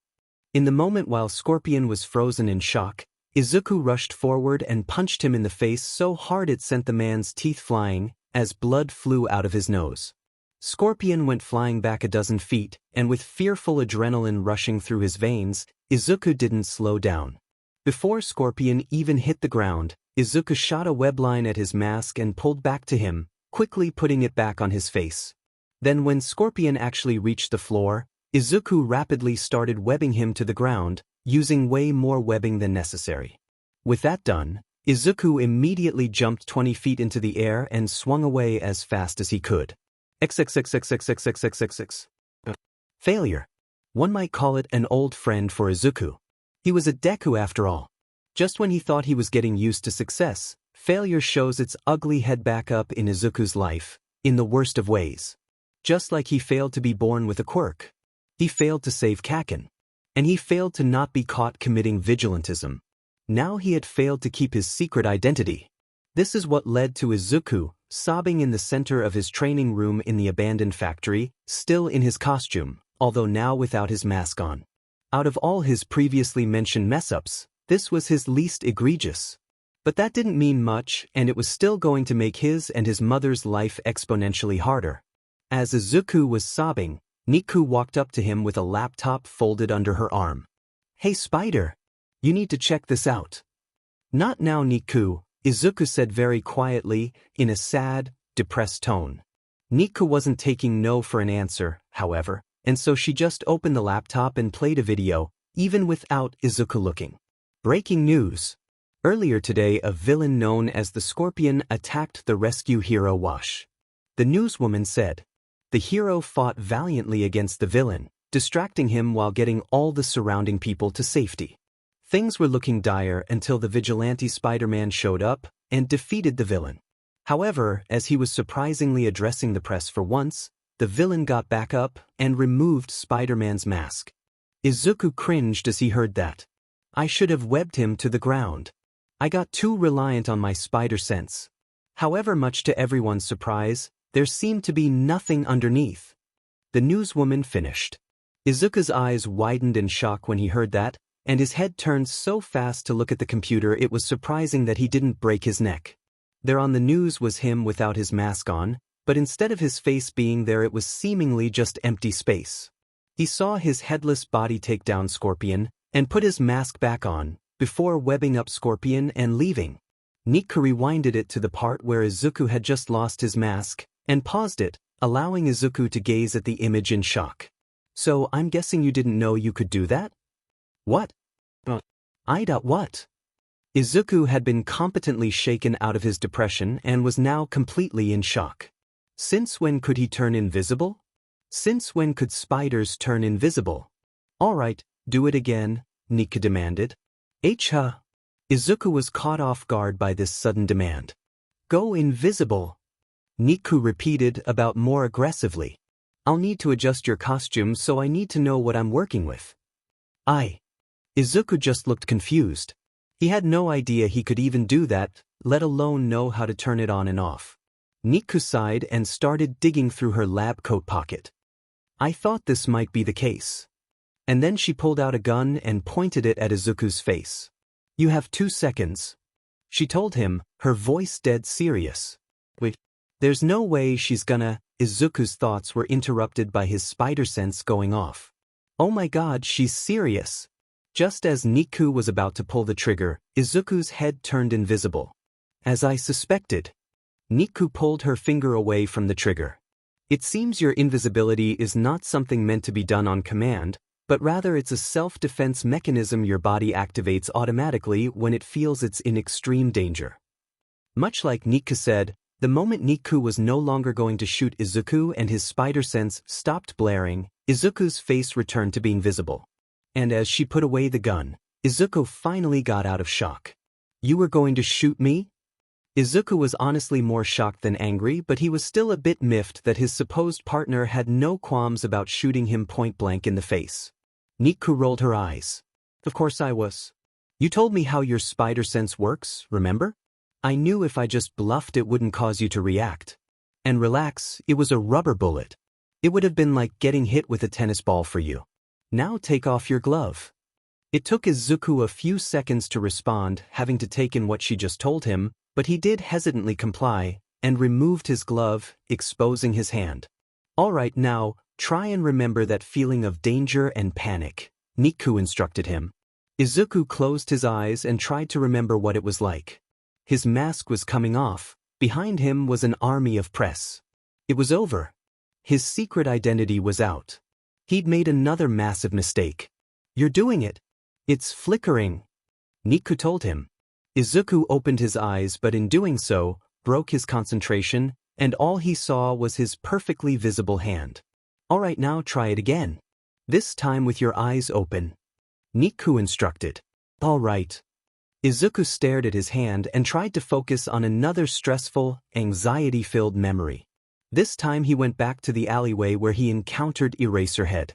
In the moment while Scorpion was frozen in shock, Izuku rushed forward and punched him in the face so hard it sent the man's teeth flying, as blood flew out of his nose. Scorpion went flying back a dozen feet, and with fearful adrenaline rushing through his veins, Izuku didn't slow down. Before Scorpion even hit the ground, Izuku shot a webline at his mask and pulled back to him, quickly putting it back on his face. Then when Scorpion actually reached the floor, Izuku rapidly started webbing him to the ground, using way more webbing than necessary. With that done, Izuku immediately jumped 20 feet into the air and swung away as fast as he could. XXXXXXXXXX. Failure. One might call it an old friend for Izuku. He was a Deku after all. Just when he thought he was getting used to success, failure shows its ugly head back up in Izuku's life, in the worst of ways. Just like he failed to be born with a quirk. He failed to save Kaken. And he failed to not be caught committing vigilantism. Now he had failed to keep his secret identity. This is what led to Izuku, sobbing in the center of his training room in the abandoned factory, still in his costume, although now without his mask on. Out of all his previously mentioned mess-ups, this was his least egregious. But that didn't mean much, and it was still going to make his and his mother's life exponentially harder. As Izuku was sobbing, Niku walked up to him with a laptop folded under her arm. "Hey Spider, you need to check this out." "Not now, Niku," Izuku said very quietly, in a sad, depressed tone. Niku wasn't taking no for an answer, however, and so she just opened the laptop and played a video, even without Izuku looking. Breaking news. Earlier today, a villain known as the Scorpion attacked the rescue hero Wash. The newswoman said, "The hero fought valiantly against the villain, distracting him while getting all the surrounding people to safety. Things were looking dire until the vigilante Spider-Man showed up and defeated the villain. However, as he was surprisingly addressing the press for once, the villain got back up and removed Spider-Man's mask." Izuku cringed as he heard that. "I should have webbed him to the ground. I got too reliant on my spider sense." However, much to everyone's surprise, there seemed to be nothing underneath. The newswoman finished. Izuku's eyes widened in shock when he heard that, and his head turned so fast to look at the computer it was surprising that he didn't break his neck. There on the news was him without his mask on, but instead of his face being there it was seemingly just empty space. He saw his headless body take down Scorpion, and put his mask back on, before webbing up Scorpion and leaving. Niku rewinded it to the part where Izuku had just lost his mask, and paused it, allowing Izuku to gaze at the image in shock. "So I'm guessing you didn't know you could do that?" "What? What?" Izuku had been competently shaken out of his depression and was now completely in shock. Since when could he turn invisible? Since when could spiders turn invisible? Alright, do it again, Nika demanded. Huh? Izuku was caught off guard by this sudden demand. Go invisible. Niku repeated about more aggressively. I'll need to adjust your costume, so I need to know what I'm working with. Izuku just looked confused. He had no idea he could even do that, let alone know how to turn it on and off. Niku sighed and started digging through her lab coat pocket. I thought this might be the case. And then she pulled out a gun and pointed it at Izuku's face. You have 2 seconds. She told him, her voice dead serious. Wait, there's no way she's gonna. Izuku's thoughts were interrupted by his spider sense going off. Oh my god, she's serious. Just as Niku was about to pull the trigger, Izuku's head turned invisible. As I suspected. Niku pulled her finger away from the trigger. It seems your invisibility is not something meant to be done on command, but rather it's a self-defense mechanism your body activates automatically when it feels it's in extreme danger. Much like Niku said, the moment Niku was no longer going to shoot Izuku and his spider sense stopped blaring, Izuku's face returned to being visible. And as she put away the gun, Izuku finally got out of shock. You were going to shoot me? Izuku was honestly more shocked than angry, but he was still a bit miffed that his supposed partner had no qualms about shooting him point-blank in the face. Niku rolled her eyes. Of course I was. You told me how your spider sense works, remember? I knew if I just bluffed it wouldn't cause you to react. And relax, it was a rubber bullet. It would have been like getting hit with a tennis ball for you. Now take off your glove. It took Izuku a few seconds to respond, having to take in what she just told him, but he did hesitantly comply, and removed his glove, exposing his hand. Alright now, try and remember that feeling of danger and panic, Niku instructed him. Izuku closed his eyes and tried to remember what it was like. His mask was coming off, behind him was an army of press. It was over. His secret identity was out. He'd made another massive mistake. You're doing it. It's flickering. Niku told him. Izuku opened his eyes, but in doing so, broke his concentration, and all he saw was his perfectly visible hand. Alright, now try it again. This time with your eyes open. Niku instructed. Alright. Izuku stared at his hand and tried to focus on another stressful, anxiety-filled memory. This time he went back to the alleyway where he encountered Eraserhead.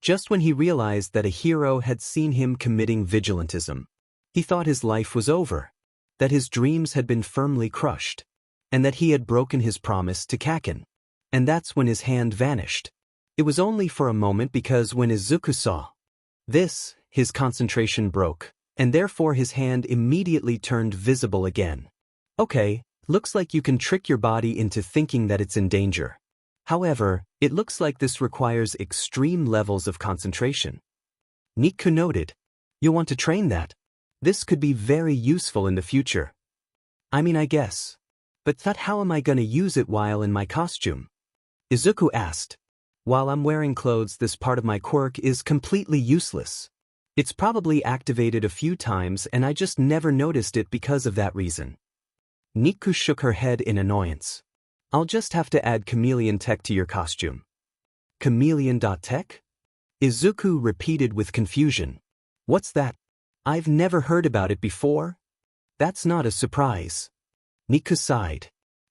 Just when he realized that a hero had seen him committing vigilantism. He thought his life was over, that his dreams had been firmly crushed, and that he had broken his promise to Kaken. And that's when his hand vanished. It was only for a moment because when Izuku saw this, his concentration broke, and therefore his hand immediately turned visible again. Okay, looks like you can trick your body into thinking that it's in danger. However, it looks like this requires extreme levels of concentration. Niku noted. You'll want to train that. This could be very useful in the future. I mean, I guess. But how am I gonna use it while in my costume? Izuku asked. While I'm wearing clothes, this part of my quirk is completely useless. It's probably activated a few times and I just never noticed it because of that reason. Niku shook her head in annoyance. I'll just have to add chameleon tech to your costume. Chameleon.tech? Izuku repeated with confusion. What's that? I've never heard about it before. That's not a surprise. Niku sighed.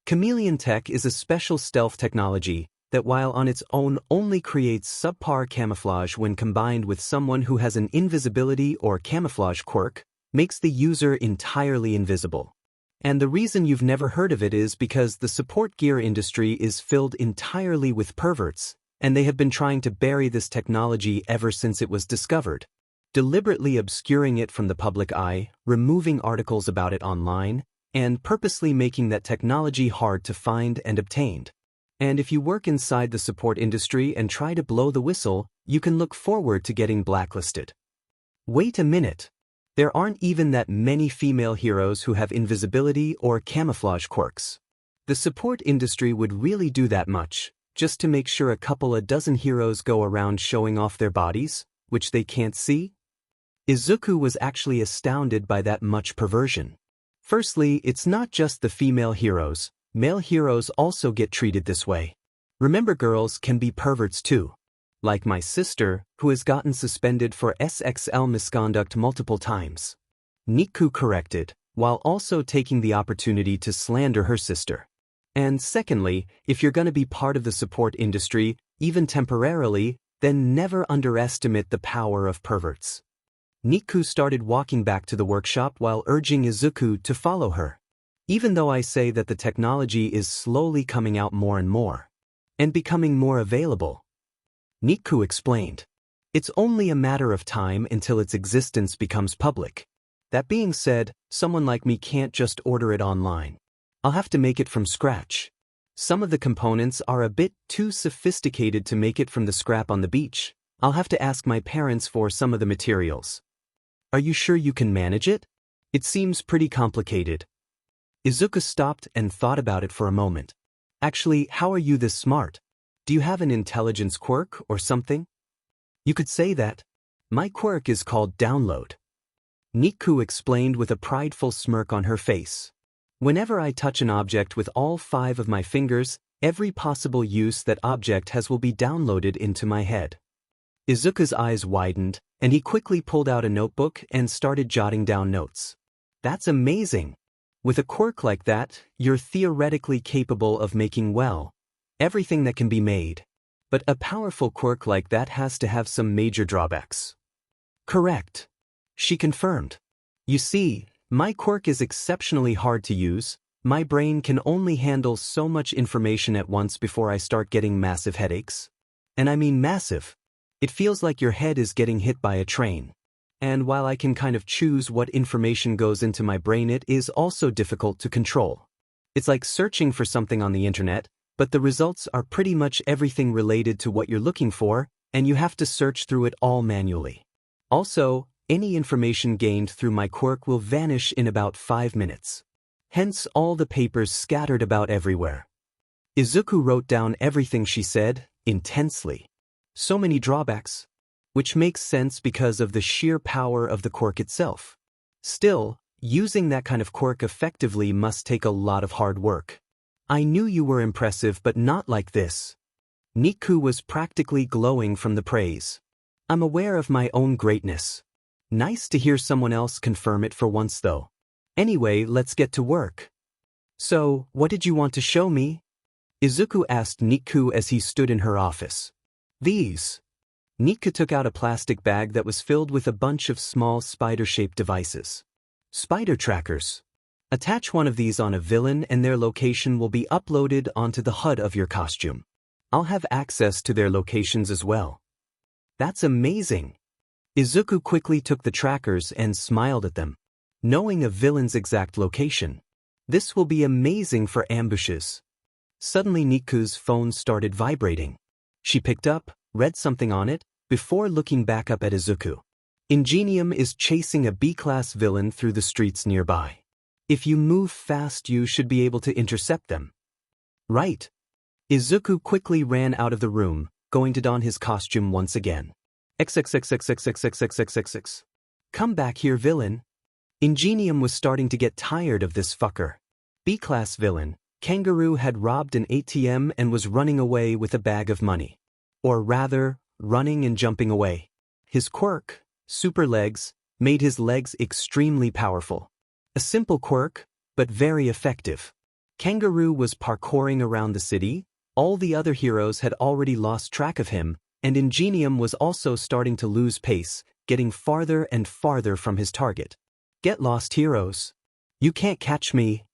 Chameleon tech is a special stealth technology that while on its own only creates subpar camouflage when combined with someone who has an invisibility or camouflage quirk, makes the user entirely invisible. And the reason you've never heard of it is because the support gear industry is filled entirely with perverts, and they have been trying to bury this technology ever since it was discovered, deliberately obscuring it from the public eye, removing articles about it online, and purposely making that technology hard to find and obtained. And if you work inside the support industry and try to blow the whistle, you can look forward to getting blacklisted. Wait a minute. There aren't even that many female heroes who have invisibility or camouflage quirks. The support industry would really do that much, just to make sure a couple of dozen heroes go around showing off their bodies, which they can't see? Izuku was actually astounded by that much perversion. Firstly, it's not just the female heroes, male heroes also get treated this way. Remember, girls can be perverts too. Like my sister, who has gotten suspended for sexual misconduct multiple times. Deku corrected, while also taking the opportunity to slander her sister. And secondly, if you're gonna be part of the support industry, even temporarily, then never underestimate the power of perverts. Deku started walking back to the workshop while urging Izuku to follow her. Even though I say that the technology is slowly coming out more and more, and becoming more available, Deku explained, it's only a matter of time until its existence becomes public. That being said, someone like me can't just order it online. I'll have to make it from scratch. Some of the components are a bit too sophisticated to make it from the scrap on the beach. I'll have to ask my parents for some of the materials. Are you sure you can manage it? It seems pretty complicated. Izuku stopped and thought about it for a moment. Actually, how are you this smart? Do you have an intelligence quirk or something? You could say that. My quirk is called download. Deku explained with a prideful smirk on her face. Whenever I touch an object with all 5 of my fingers, every possible use that object has will be downloaded into my head. Izuku's eyes widened, and he quickly pulled out a notebook and started jotting down notes. That's amazing. With a quirk like that, you're theoretically capable of making, well, everything that can be made. But a powerful quirk like that has to have some major drawbacks. Correct. She confirmed. You see, my quirk is exceptionally hard to use. My brain can only handle so much information at once before I start getting massive headaches. And I mean massive. It feels like your head is getting hit by a train. And while I can kind of choose what information goes into my brain, it is also difficult to control. It's like searching for something on the internet, but the results are pretty much everything related to what you're looking for, and you have to search through it all manually. Also, any information gained through my quirk will vanish in about 5 minutes. Hence all the papers scattered about everywhere. Izuku wrote down everything she said, intensely. So many drawbacks. Which makes sense because of the sheer power of the quirk itself. Still, using that kind of quirk effectively must take a lot of hard work. I knew you were impressive, but not like this. Deku was practically glowing from the praise. I'm aware of my own greatness. Nice to hear someone else confirm it for once though. Anyway, let's get to work. So, what did you want to show me? Izuku asked Deku as he stood in her office. These. Deku took out a plastic bag that was filled with a bunch of small spider-shaped devices. Spider trackers. Attach one of these on a villain and their location will be uploaded onto the HUD of your costume. I'll have access to their locations as well. That's amazing. Izuku quickly took the trackers and smiled at them. Knowing a villain's exact location. This will be amazing for ambushes. Suddenly Niku's phone started vibrating. She picked up, read something on it, before looking back up at Izuku. Ingenium is chasing a B-class villain through the streets nearby. If you move fast, you should be able to intercept them. Right. Izuku quickly ran out of the room, going to don his costume once again. XXXXXXXXXXX. Come back here, villain. Ingenium was starting to get tired of this fucker. B-class villain, Kangaroo had robbed an ATM and was running away with a bag of money. Or rather, running and jumping away. His quirk, super legs, made his legs extremely powerful. A simple quirk, but very effective. Kangaroo was parkouring around the city, all the other heroes had already lost track of him, and Ingenium was also starting to lose pace, getting farther and farther from his target. Get lost, heroes. You can't catch me.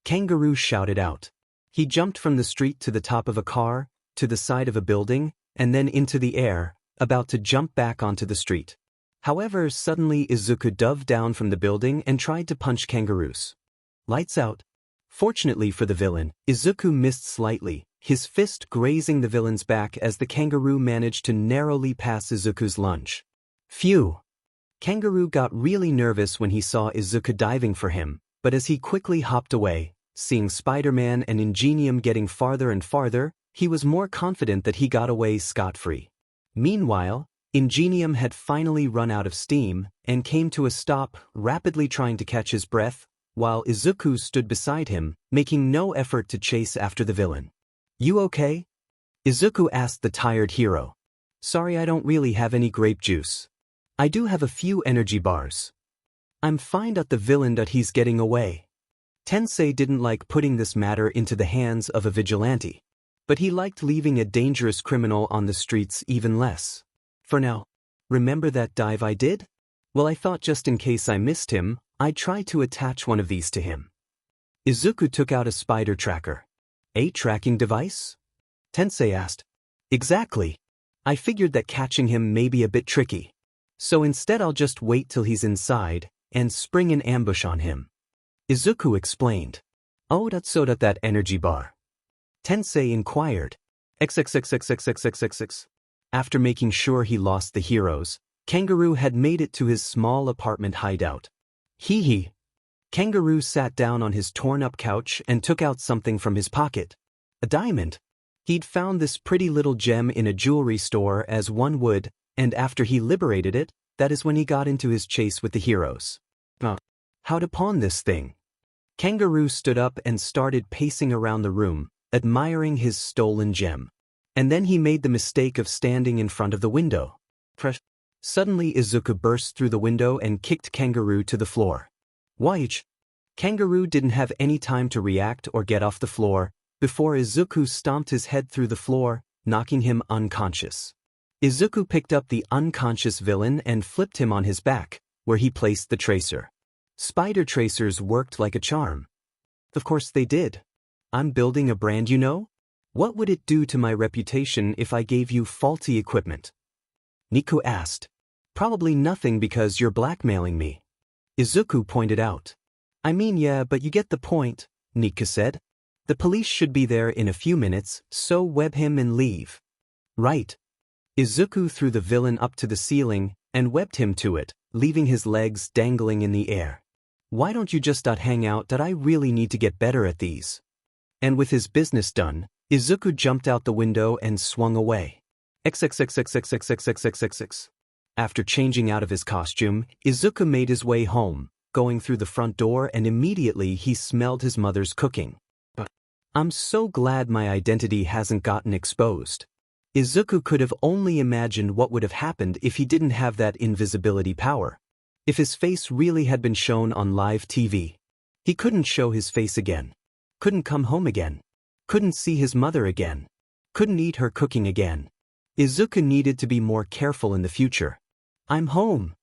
Kangaroo shouted out. He jumped from the street to the top of a car, to the side of a building, and then into the air, about to jump back onto the street. However, suddenly Izuku dove down from the building and tried to punch Kangaroo's. Lights out. Fortunately for the villain, Izuku missed slightly, his fist grazing the villain's back as the Kangaroo managed to narrowly pass Izuku's lunge. Phew! Kangaroo got really nervous when he saw Izuku diving for him, but as he quickly hopped away, seeing Spider-Man and Ingenium getting farther and farther, he was more confident that he got away scot-free. Meanwhile, Ingenium had finally run out of steam and came to a stop, rapidly trying to catch his breath, while Izuku stood beside him, making no effort to chase after the villain. "You okay?" Izuku asked the tired hero. "Sorry, I don't really have any grape juice. I do have a few energy bars. I'm fine at the villain that he's getting away." Tensei didn't like putting this matter into the hands of a vigilante, but he liked leaving a dangerous criminal on the streets even less. "For now, remember that dive I did? Well, I thought just in case I missed him, I'd try to attach one of these to him." Izuku took out a spider tracker. "A tracking device?" Tensei asked. "Exactly. I figured that catching him may be a bit tricky. So instead I'll just wait till he's inside and spring an ambush on him." Izuku explained. "Oh, that's so that energy bar?" Tensei inquired. XXXXXXXXX. After making sure he lost the heroes, Kangaroo had made it to his small apartment hideout. Hee. Kangaroo sat down on his torn-up couch and took out something from his pocket. A diamond. He'd found this pretty little gem in a jewelry store, as one would, and after he liberated it, that is when he got into his chase with the heroes. How to pawn this thing? Kangaroo stood up and started pacing around the room, admiring his stolen gem. And then he made the mistake of standing in front of the window. Suddenly Izuku burst through the window and kicked Kangaroo to the floor. "Why?" Kangaroo didn't have any time to react or get off the floor before Izuku stomped his head through the floor, knocking him unconscious. Izuku picked up the unconscious villain and flipped him on his back, where he placed the tracer. Spider tracers worked like a charm. Of course they did. I'm building a brand, you know? What would it do to my reputation if I gave you faulty equipment? Niku asked. Probably nothing because you're blackmailing me. Izuku pointed out. I mean, yeah, but you get the point, Niku said. The police should be there in a few minutes, so web him and leave. Right. Izuku threw the villain up to the ceiling and webbed him to it, leaving his legs dangling in the air. Why don't you just hang out? That I really need to get better at these. And with his business done, Izuku jumped out the window and swung away. XXXXXXXXXXX. After changing out of his costume, Izuku made his way home, going through the front door, and immediately he smelled his mother's cooking. I'm so glad my identity hasn't gotten exposed. Izuku could have only imagined what would have happened if he didn't have that invisibility power. If his face really had been shown on live TV. He couldn't show his face again. Couldn't come home again. Couldn't see his mother again. Couldn't eat her cooking again. Izuku needed to be more careful in the future. I'm home.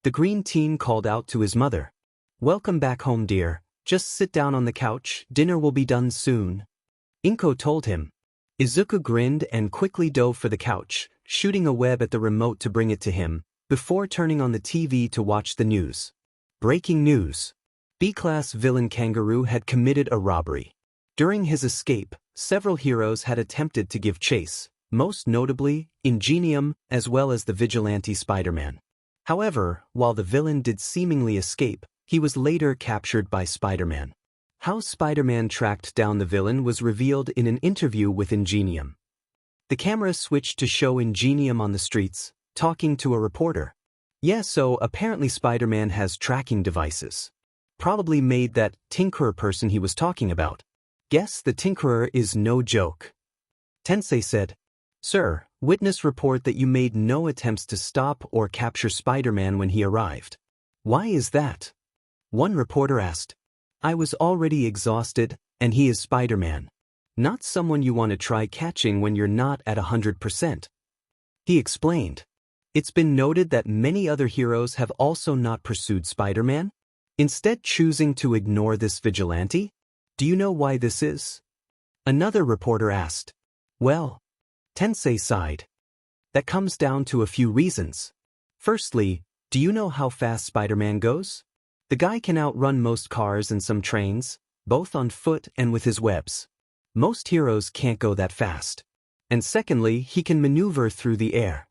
The green teen called out to his mother. Welcome back home, dear. Just sit down on the couch, dinner will be done soon. Inko told him. Izuku grinned and quickly dove for the couch, shooting a web at the remote to bring it to him, before turning on the TV to watch the news. Breaking news. B-class villain Kangaroo had committed a robbery. During his escape, several heroes had attempted to give chase, most notably, Ingenium, as well as the vigilante Spider-Man. However, while the villain did seemingly escape, he was later captured by Spider-Man. How Spider-Man tracked down the villain was revealed in an interview with Ingenium. The camera switched to show Ingenium on the streets, talking to a reporter. Yeah, so apparently Spider-Man has tracking devices. Probably made that tinkerer person he was talking about. Guess the tinkerer is no joke. Tensei said, Sir, witness report that you made no attempts to stop or capture Spider-Man when he arrived. Why is that? One reporter asked. I was already exhausted, and he is Spider-Man. Not someone you want to try catching when you're not at 100%. He explained. It's been noted that many other heroes have also not pursued Spider-Man, instead choosing to ignore this vigilante. Do you know why this is? Another reporter asked. Well, Tensei sighed. That comes down to a few reasons. Firstly, do you know how fast Spider-Man goes? The guy can outrun most cars and some trains, both on foot and with his webs. Most heroes can't go that fast. And secondly, he can maneuver through the air.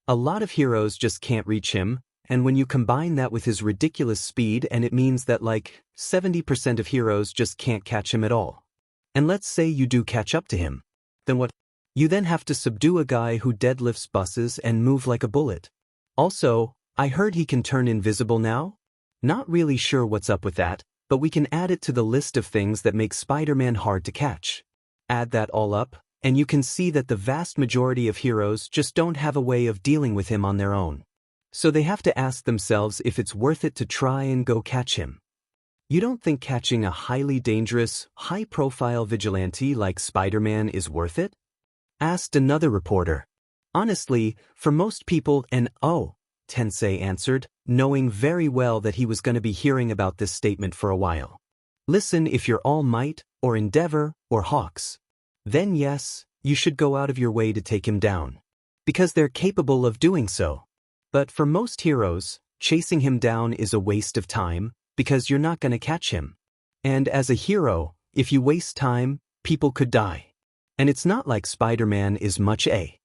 A lot of heroes just can't reach him, and when you combine that with his ridiculous speed, and it means that like 70% of heroes just can't catch him at all. And let's say you do catch up to him. Then what? You then have to subdue a guy who deadlifts buses and move like a bullet. Also, I heard he can turn invisible now? Not really sure what's up with that, but we can add it to the list of things that make Spider-Man hard to catch. Add that all up, and you can see that the vast majority of heroes just don't have a way of dealing with him on their own. So they have to ask themselves if it's worth it to try and go catch him. You don't think catching a highly dangerous, high-profile vigilante like Spider-Man is worth it? Asked another reporter. Honestly, for most people Tensei answered, knowing very well that he was going to be hearing about this statement for a while. Listen, if you're All Might, or Endeavor, or Hawks, then yes, you should go out of your way to take him down. Because they're capable of doing so. But for most heroes, chasing him down is a waste of time, because you're not going to catch him. And as a hero, if you waste time, people could die. And it's not like Spider-Man is much a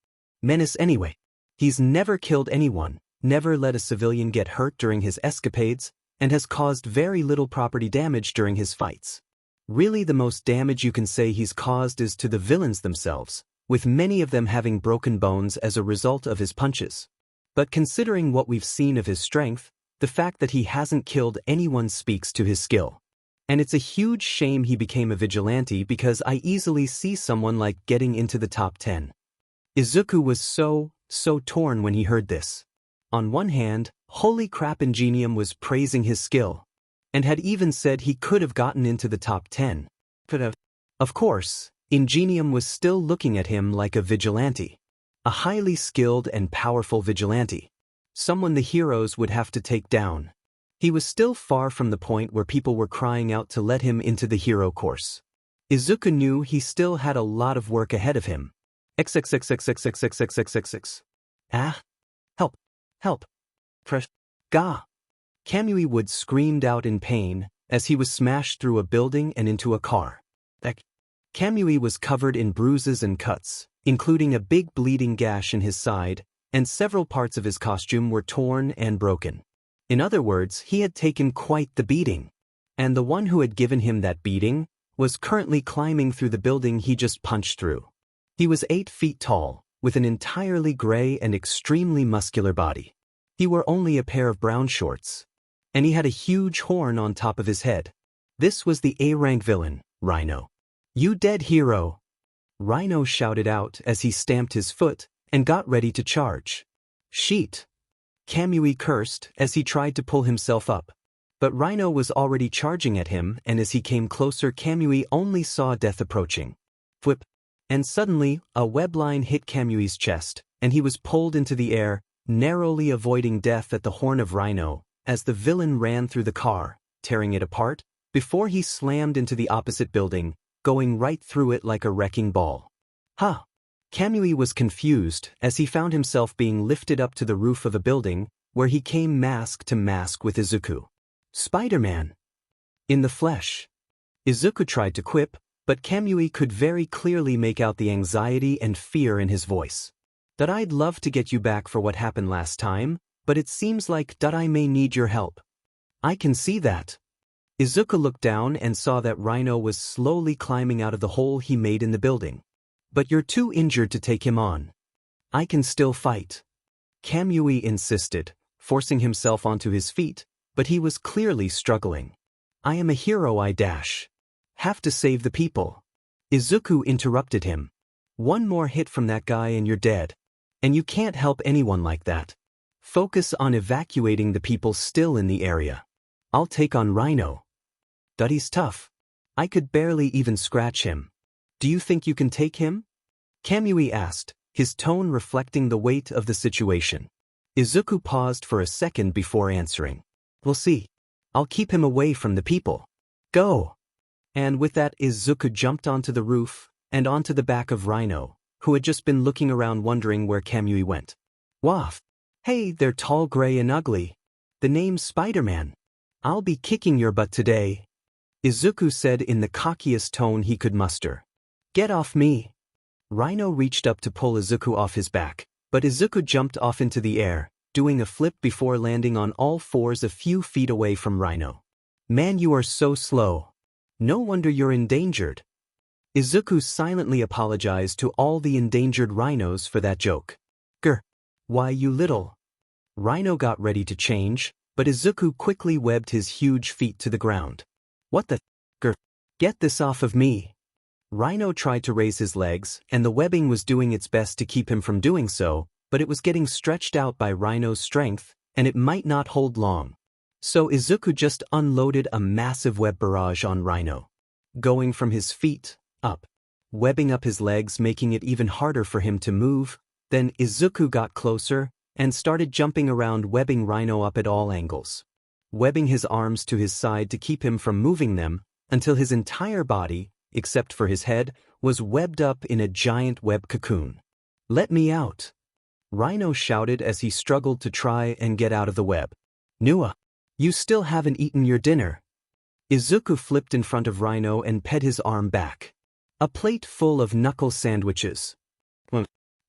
menace anyway. He's never killed anyone, never let a civilian get hurt during his escapades, and has caused very little property damage during his fights. Really, the most damage you can say he's caused is to the villains themselves, with many of them having broken bones as a result of his punches. But considering what we've seen of his strength, the fact that he hasn't killed anyone speaks to his skill. And it's a huge shame he became a vigilante, because I easily see someone like getting into the top 10. Izuku was so torn when he heard this. On one hand, holy crap, Ingenium was praising his skill, and had even said he could have gotten into the top 10. Of course, Ingenium was still looking at him like a vigilante. A highly skilled and powerful vigilante. Someone the heroes would have to take down. He was still far from the point where people were crying out to let him into the hero course. Izuku knew he still had a lot of work ahead of him. XXXXXXXXXXXX. Help. Help. Ga. Kamui Wood screamed out in pain as he was smashed through a building and into a car. Kamui was covered in bruises and cuts, including a big bleeding gash in his side, and several parts of his costume were torn and broken. In other words, he had taken quite the beating. And the one who had given him that beating was currently climbing through the building he just punched through. He was 8 feet tall, with an entirely gray and extremely muscular body. He wore only a pair of brown shorts. And he had a huge horn on top of his head. This was the A-rank villain, Rhino. "You dead, hero!" Rhino shouted out as he stamped his foot and got ready to charge. "Sheet!" Kamui cursed as he tried to pull himself up. But Rhino was already charging at him, and as he came closer, Kamui only saw death approaching. Whip! And suddenly, a web line hit Kamui's chest, and he was pulled into the air, narrowly avoiding death at the horn of Rhino, as the villain ran through the car, tearing it apart, before he slammed into the opposite building, going right through it like a wrecking ball. Ha! Kamui was confused as he found himself being lifted up to the roof of a building, where he came mask to mask with Izuku. Spider-Man! In the flesh. Izuku tried to quip, but Kamui could very clearly make out the anxiety and fear in his voice. "That I'd love to get you back for what happened last time, but it seems like that I may need your help." "I can see that." Izuku looked down and saw that Rhino was slowly climbing out of the hole he made in the building. "But you're too injured to take him on." "I can still fight," Kamui insisted, forcing himself onto his feet, but he was clearly struggling. "I am a hero, have to save the people." Izuku interrupted him. "One more hit from that guy and you're dead. And you can't help anyone like that. Focus on evacuating the people still in the area. I'll take on Rhino." "But he's tough. I could barely even scratch him. Do you think you can take him?" Kamui asked, his tone reflecting the weight of the situation. Izuku paused for a second before answering. "We'll see. I'll keep him away from the people. Go!" And with that, Izuku jumped onto the roof and onto the back of Rhino, who had just been looking around wondering where Kamui went. "Waff! Hey, they're tall, gray, and ugly. The name's Spider-Man. I'll be kicking your butt today," Izuku said in the cockiest tone he could muster. "Get off me!" Rhino reached up to pull Izuku off his back, but Izuku jumped off into the air, doing a flip before landing on all fours a few feet away from Rhino. "Man, you are so slow. No wonder you're endangered." Izuku silently apologized to all the endangered rhinos for that joke. Grr. Why, you little. Rhino got ready to change, but Izuku quickly webbed his huge feet to the ground. What the? Grr. Get this off of me. Rhino tried to raise his legs, and the webbing was doing its best to keep him from doing so, but it was getting stretched out by Rhino's strength, and it might not hold long. So Izuku just unloaded a massive web barrage on Rhino. Going from his feet, up. Webbing up his legs, making it even harder for him to move. Then Izuku got closer, and started jumping around, webbing Rhino up at all angles. Webbing his arms to his side to keep him from moving them, until his entire body, except for his head, was webbed up in a giant web cocoon. Let me out! Rhino shouted as he struggled to try and get out of the web. Nua! You still haven't eaten your dinner. Izuku flipped in front of Rhino and ped his arm back. A plate full of knuckle sandwiches.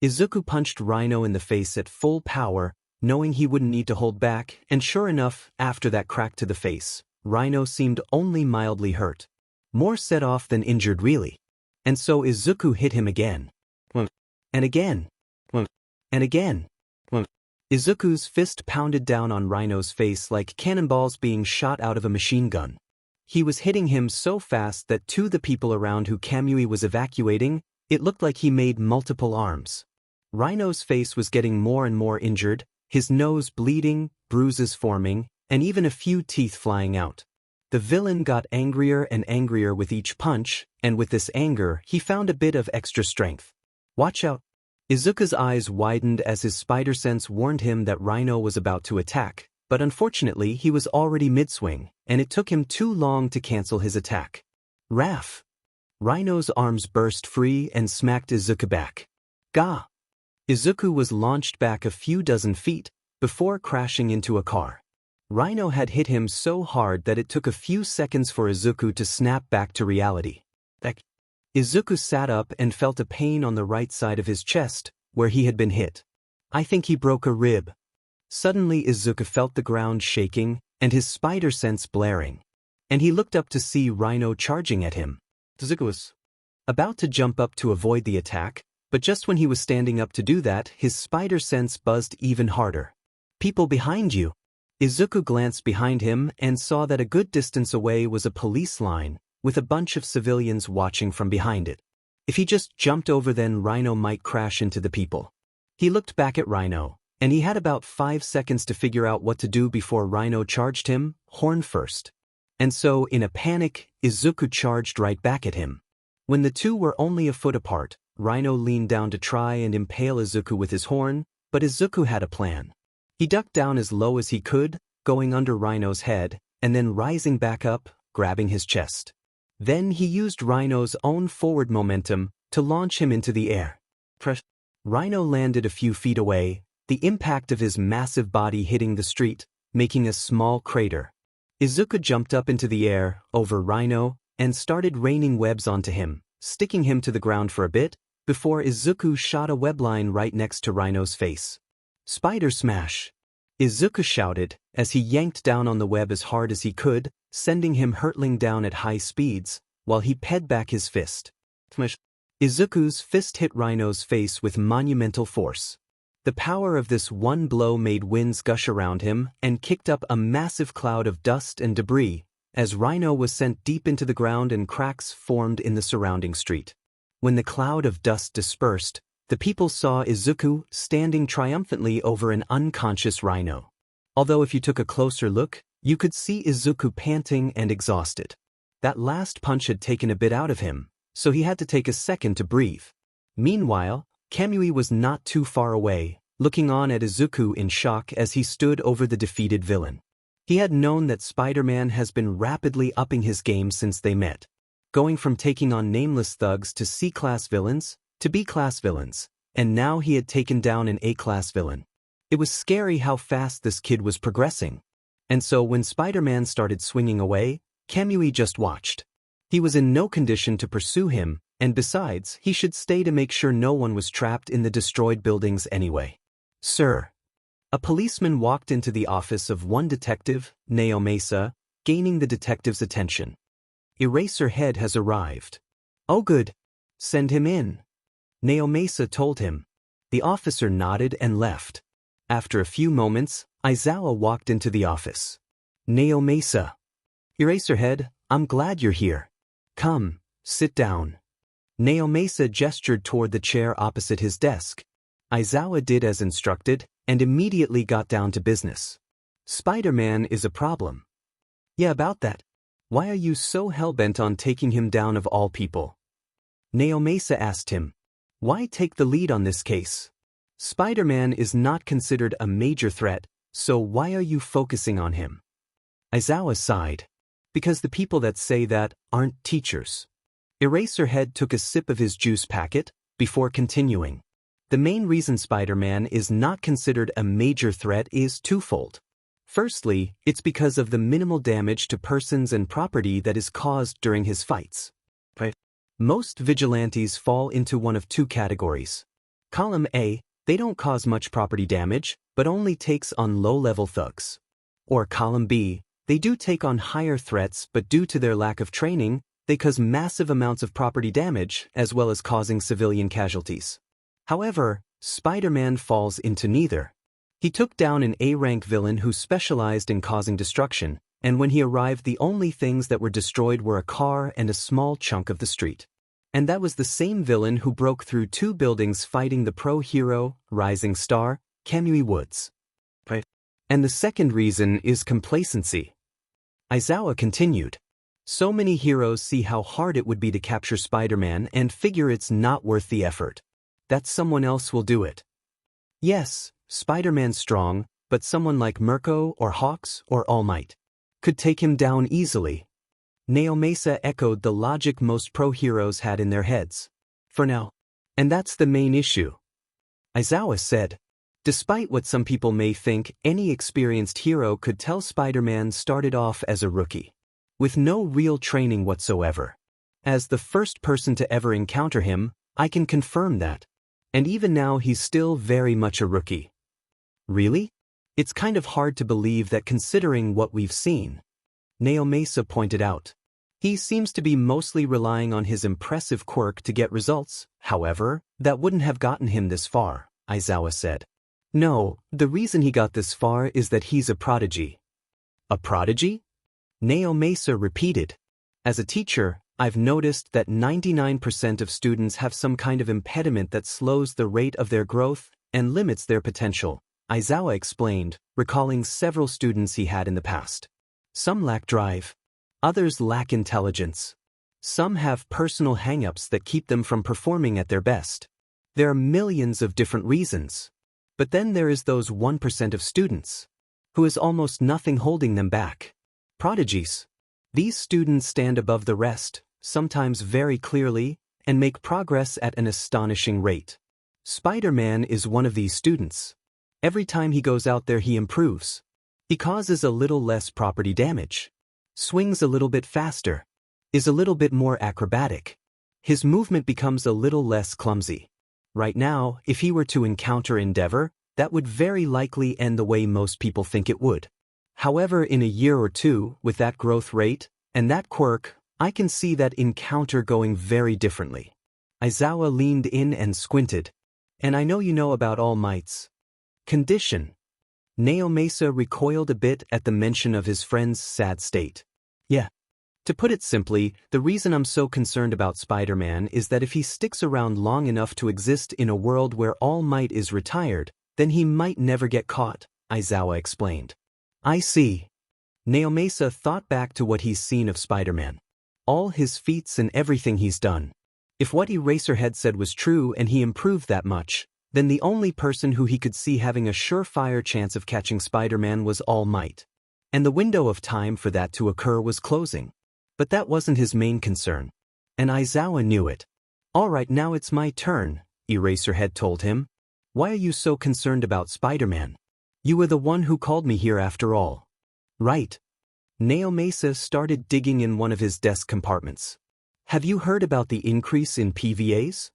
Izuku punched Rhino in the face at full power, knowing he wouldn't need to hold back, and sure enough, after that crack to the face, Rhino seemed only mildly hurt. More set off than injured really. And so Izuku hit him again. And again. And again. Izuku's fist pounded down on Rhino's face like cannonballs being shot out of a machine gun. He was hitting him so fast that to the people around who Kamui was evacuating, it looked like he made multiple arms. Rhino's face was getting more and more injured, his nose bleeding, bruises forming, and even a few teeth flying out. The villain got angrier and angrier with each punch, and with this anger, he found a bit of extra strength. Watch out! Izuku's eyes widened as his spider sense warned him that Rhino was about to attack, but unfortunately he was already mid-swing, and it took him too long to cancel his attack. Raff! Rhino's arms burst free and smacked Izuku back. Gah! Izuku was launched back a few dozen feet, before crashing into a car. Rhino had hit him so hard that it took a few seconds for Izuku to snap back to reality. Izuku sat up and felt a pain on the right side of his chest, where he had been hit. I think he broke a rib. Suddenly Izuku felt the ground shaking, and his spider sense blaring. And he looked up to see Rhino charging at him. Izuku was about to jump up to avoid the attack, but just when he was standing up to do that, his spider sense buzzed even harder. People behind you! Izuku glanced behind him and saw that a good distance away was a police line, with a bunch of civilians watching from behind it. If he just jumped over, then Rhino might crash into the people. He looked back at Rhino, and he had about 5 seconds to figure out what to do before Rhino charged him, horn first. And so, in a panic, Izuku charged right back at him. When the two were only a foot apart, Rhino leaned down to try and impale Izuku with his horn, but Izuku had a plan. He ducked down as low as he could, going under Rhino's head, and then rising back up, grabbing his chest. Then he used Rhino's own forward momentum to launch him into the air. Rhino landed a few feet away, the impact of his massive body hitting the street, making a small crater. Izuku jumped up into the air, over Rhino, and started raining webs onto him, sticking him to the ground for a bit, before Izuku shot a web line right next to Rhino's face. Spider smash! Izuku shouted, as he yanked down on the web as hard as he could, sending him hurtling down at high speeds, while he ped back his fist. Izuku's fist hit Rhino's face with monumental force. The power of this one blow made winds gush around him and kicked up a massive cloud of dust and debris, as Rhino was sent deep into the ground and cracks formed in the surrounding street. When the cloud of dust dispersed, the people saw Izuku standing triumphantly over an unconscious Rhino. Although if you took a closer look, you could see Izuku panting and exhausted. That last punch had taken a bit out of him, so he had to take a second to breathe. Meanwhile, Kamui was not too far away, looking on at Izuku in shock as he stood over the defeated villain. He had known that Spider-Man has been rapidly upping his game since they met, going from taking on nameless thugs to C-class villains, to B-class villains, and now he had taken down an A-class villain. It was scary how fast this kid was progressing. And so when Spider-Man started swinging away, Kamui just watched. He was in no condition to pursue him, and besides, he should stay to make sure no one was trapped in the destroyed buildings anyway. Sir. A policeman walked into the office of one detective, Neo Mesa, gaining the detective's attention. Eraserhead has arrived. Oh good. Send him in. Naomasa told him. The officer nodded and left. After a few moments, Aizawa walked into the office. Naomasa. Eraserhead, I'm glad you're here. Come, sit down. Naomasa gestured toward the chair opposite his desk. Aizawa did as instructed, and immediately got down to business. Spider-Man is a problem. Yeah, about that. Why are you so hell-bent on taking him down of all people? Naomasa asked him. Why take the lead on this case? Spider-Man is not considered a major threat, so why are you focusing on him? Aizawa sighed. Because the people that say that aren't teachers. Eraserhead took a sip of his juice packet, before continuing. The main reason Spider-Man is not considered a major threat is twofold. Firstly, it's because of the minimal damage to persons and property that is caused during his fights. Most vigilantes fall into one of two categories. Column A, they don't cause much property damage, but only takes on low-level thugs. Or column B, they do take on higher threats, but due to their lack of training, they cause massive amounts of property damage as well as causing civilian casualties. However, Spider-Man falls into neither. He took down an A-rank villain who specialized in causing destruction, and when he arrived the only things that were destroyed were a car and a small chunk of the street. And that was the same villain who broke through 2 buildings fighting the pro-hero, rising star, Kamui Woods. And the second reason is complacency. Aizawa continued. So many heroes see how hard it would be to capture Spider-Man and figure it's not worth the effort. That someone else will do it. Yes, Spider-Man's strong, but someone like Mirko or Hawks or All Might could take him down easily. Naomasa echoed the logic most pro-heroes had in their heads. For now. And that's the main issue. Aizawa said. Despite what some people may think, any experienced hero could tell Spider-Man started off as a rookie. With no real training whatsoever. As the first person to ever encounter him, I can confirm that. And even now he's still very much a rookie. Really? It's kind of hard to believe that considering what we've seen. Naomasa pointed out. He seems to be mostly relying on his impressive quirk to get results, however, that wouldn't have gotten him this far, Aizawa said. No, the reason he got this far is that he's a prodigy. A prodigy? Naomasa repeated. As a teacher, I've noticed that 99% of students have some kind of impediment that slows the rate of their growth and limits their potential, Aizawa explained, recalling several students he had in the past. Some lack drive. Others lack intelligence. Some have personal hang-ups that keep them from performing at their best. There are millions of different reasons. But then there is those 1% of students who is almost nothing holding them back. Prodigies. These students stand above the rest, sometimes very clearly, and make progress at an astonishing rate. Spider-Man is one of these students. Every time he goes out there he improves. He causes a little less property damage, swings a little bit faster, is a little bit more acrobatic. His movement becomes a little less clumsy. Right now, if he were to encounter Endeavor, that would very likely end the way most people think it would. However, in a year or two, with that growth rate, and that quirk, I can see that encounter going very differently. Aizawa leaned in and squinted. And I know you know about All Might's condition. Naomasa recoiled a bit at the mention of his friend's sad state. Yeah. To put it simply, the reason I'm so concerned about Spider-Man is that if he sticks around long enough to exist in a world where All Might is retired, then he might never get caught, Aizawa explained. I see. Naomasa thought back to what he's seen of Spider-Man. All his feats and everything he's done. If what Eraserhead said was true and he improved that much, then the only person who he could see having a surefire chance of catching Spider-Man was All Might. And the window of time for that to occur was closing. But that wasn't his main concern. And Aizawa knew it. All right, now it's my turn, Eraserhead told him. Why are you so concerned about Spider-Man? You were the one who called me here after all. Right. Naomasa started digging in one of his desk compartments. Have you heard about the increase in PVAs?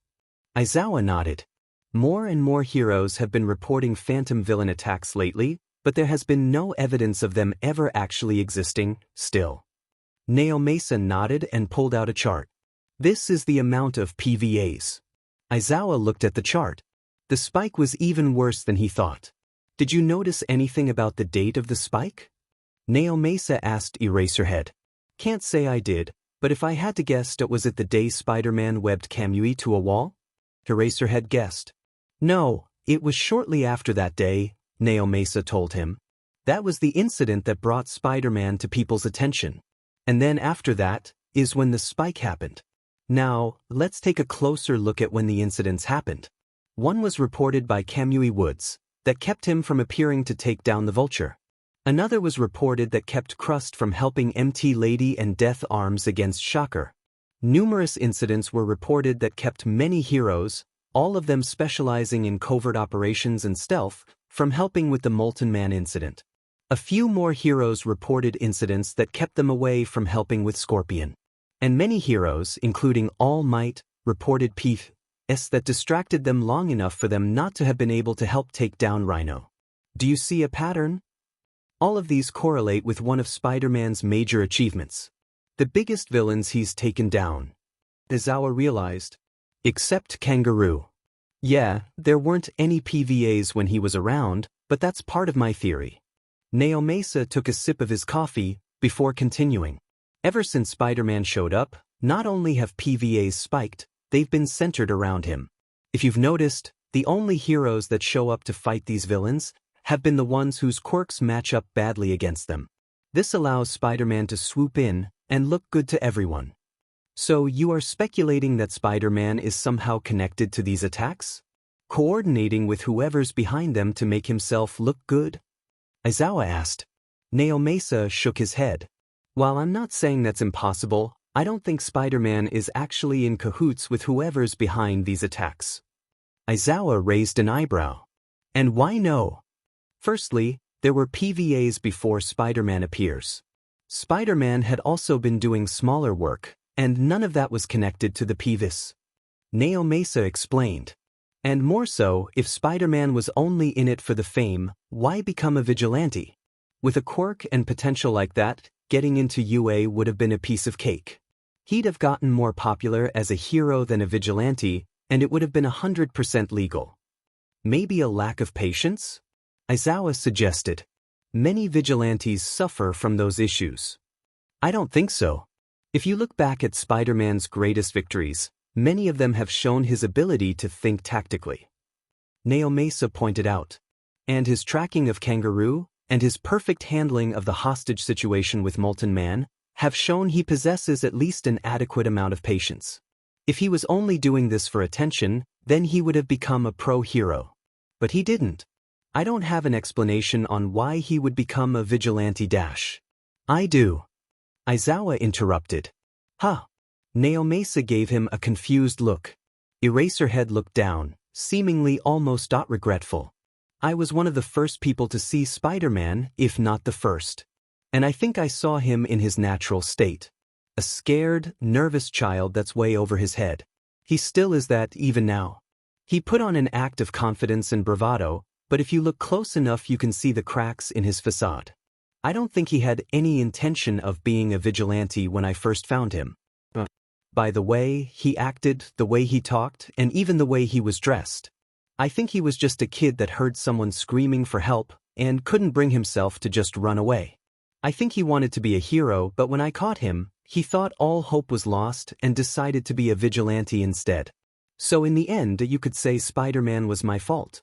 Aizawa nodded. More and more heroes have been reporting phantom villain attacks lately, but there has been no evidence of them ever actually existing, still. Naomasa nodded and pulled out a chart. This is the amount of PVAs. Aizawa looked at the chart. The spike was even worse than he thought. Did you notice anything about the date of the spike? Naomasa asked Eraserhead. Can't say I did, but if I had to guess, was it the day Spider-Man webbed Kamui to a wall? Eraserhead guessed. No, it was shortly after that day, Naomasa told him. That was the incident that brought Spider-Man to people's attention. And then after that is when the spike happened. Now, let's take a closer look at when the incidents happened. One was reported by Kamui Woods, that kept him from appearing to take down the Vulture. Another was reported that kept Crust from helping MT Lady and Death Arms against Shocker. Numerous incidents were reported that kept many heroes, all of them specializing in covert operations and stealth, from helping with the Molten Man incident. A few more heroes reported incidents that kept them away from helping with Scorpion. And many heroes, including All Might, reported PvS that distracted them long enough for them not to have been able to help take down Rhino. Do you see a pattern? All of these correlate with one of Spider-Man's major achievements. The biggest villains he's taken down. Aizawa realized. Except Kangaroo. Yeah, there weren't any PVAs when he was around, but that's part of my theory. Naomasa took a sip of his coffee before continuing. Ever since Spider-Man showed up, not only have PVAs spiked, they've been centered around him. If you've noticed, the only heroes that show up to fight these villains have been the ones whose quirks match up badly against them. This allows Spider-Man to swoop in and look good to everyone. So you are speculating that Spider-Man is somehow connected to these attacks? Coordinating with whoever's behind them to make himself look good? Aizawa asked. Naomasa shook his head. While I'm not saying that's impossible, I don't think Spider-Man is actually in cahoots with whoever's behind these attacks. Aizawa raised an eyebrow. And why no? Firstly, there were PVAs before Spider-Man appears. Spider-Man had also been doing smaller work, and none of that was connected to the PVs. Naomasa explained. And more so, if Spider-Man was only in it for the fame, why become a vigilante? With a quirk and potential like that, getting into UA would have been a piece of cake. He'd have gotten more popular as a hero than a vigilante, and it would have been 100% legal. Maybe a lack of patience? Aizawa suggested. Many vigilantes suffer from those issues. I don't think so. If you look back at Spider-Man's greatest victories, many of them have shown his ability to think tactically. Naomasa pointed out. And his tracking of Kangaroo, and his perfect handling of the hostage situation with Molten Man, have shown he possesses at least an adequate amount of patience. If he was only doing this for attention, then he would have become a pro-hero. But he didn't. I don't have an explanation on why he would become a vigilante dash. I do. Aizawa interrupted. Huh. Naomasa gave him a confused look. Eraserhead looked down, seemingly almost regretful. I was one of the first people to see Spider-Man, if not the first. And I think I saw him in his natural state. A scared, nervous child that's way over his head. He still is that even now. He put on an act of confidence and bravado, but if you look close enough you can see the cracks in his facade. I don't think he had any intention of being a vigilante when I first found him. By the way he acted, the way he talked, and even the way he was dressed. I think he was just a kid that heard someone screaming for help and couldn't bring himself to just run away. I think he wanted to be a hero, but when I caught him, he thought all hope was lost and decided to be a vigilante instead. So in the end you could say Spider-Man was my fault.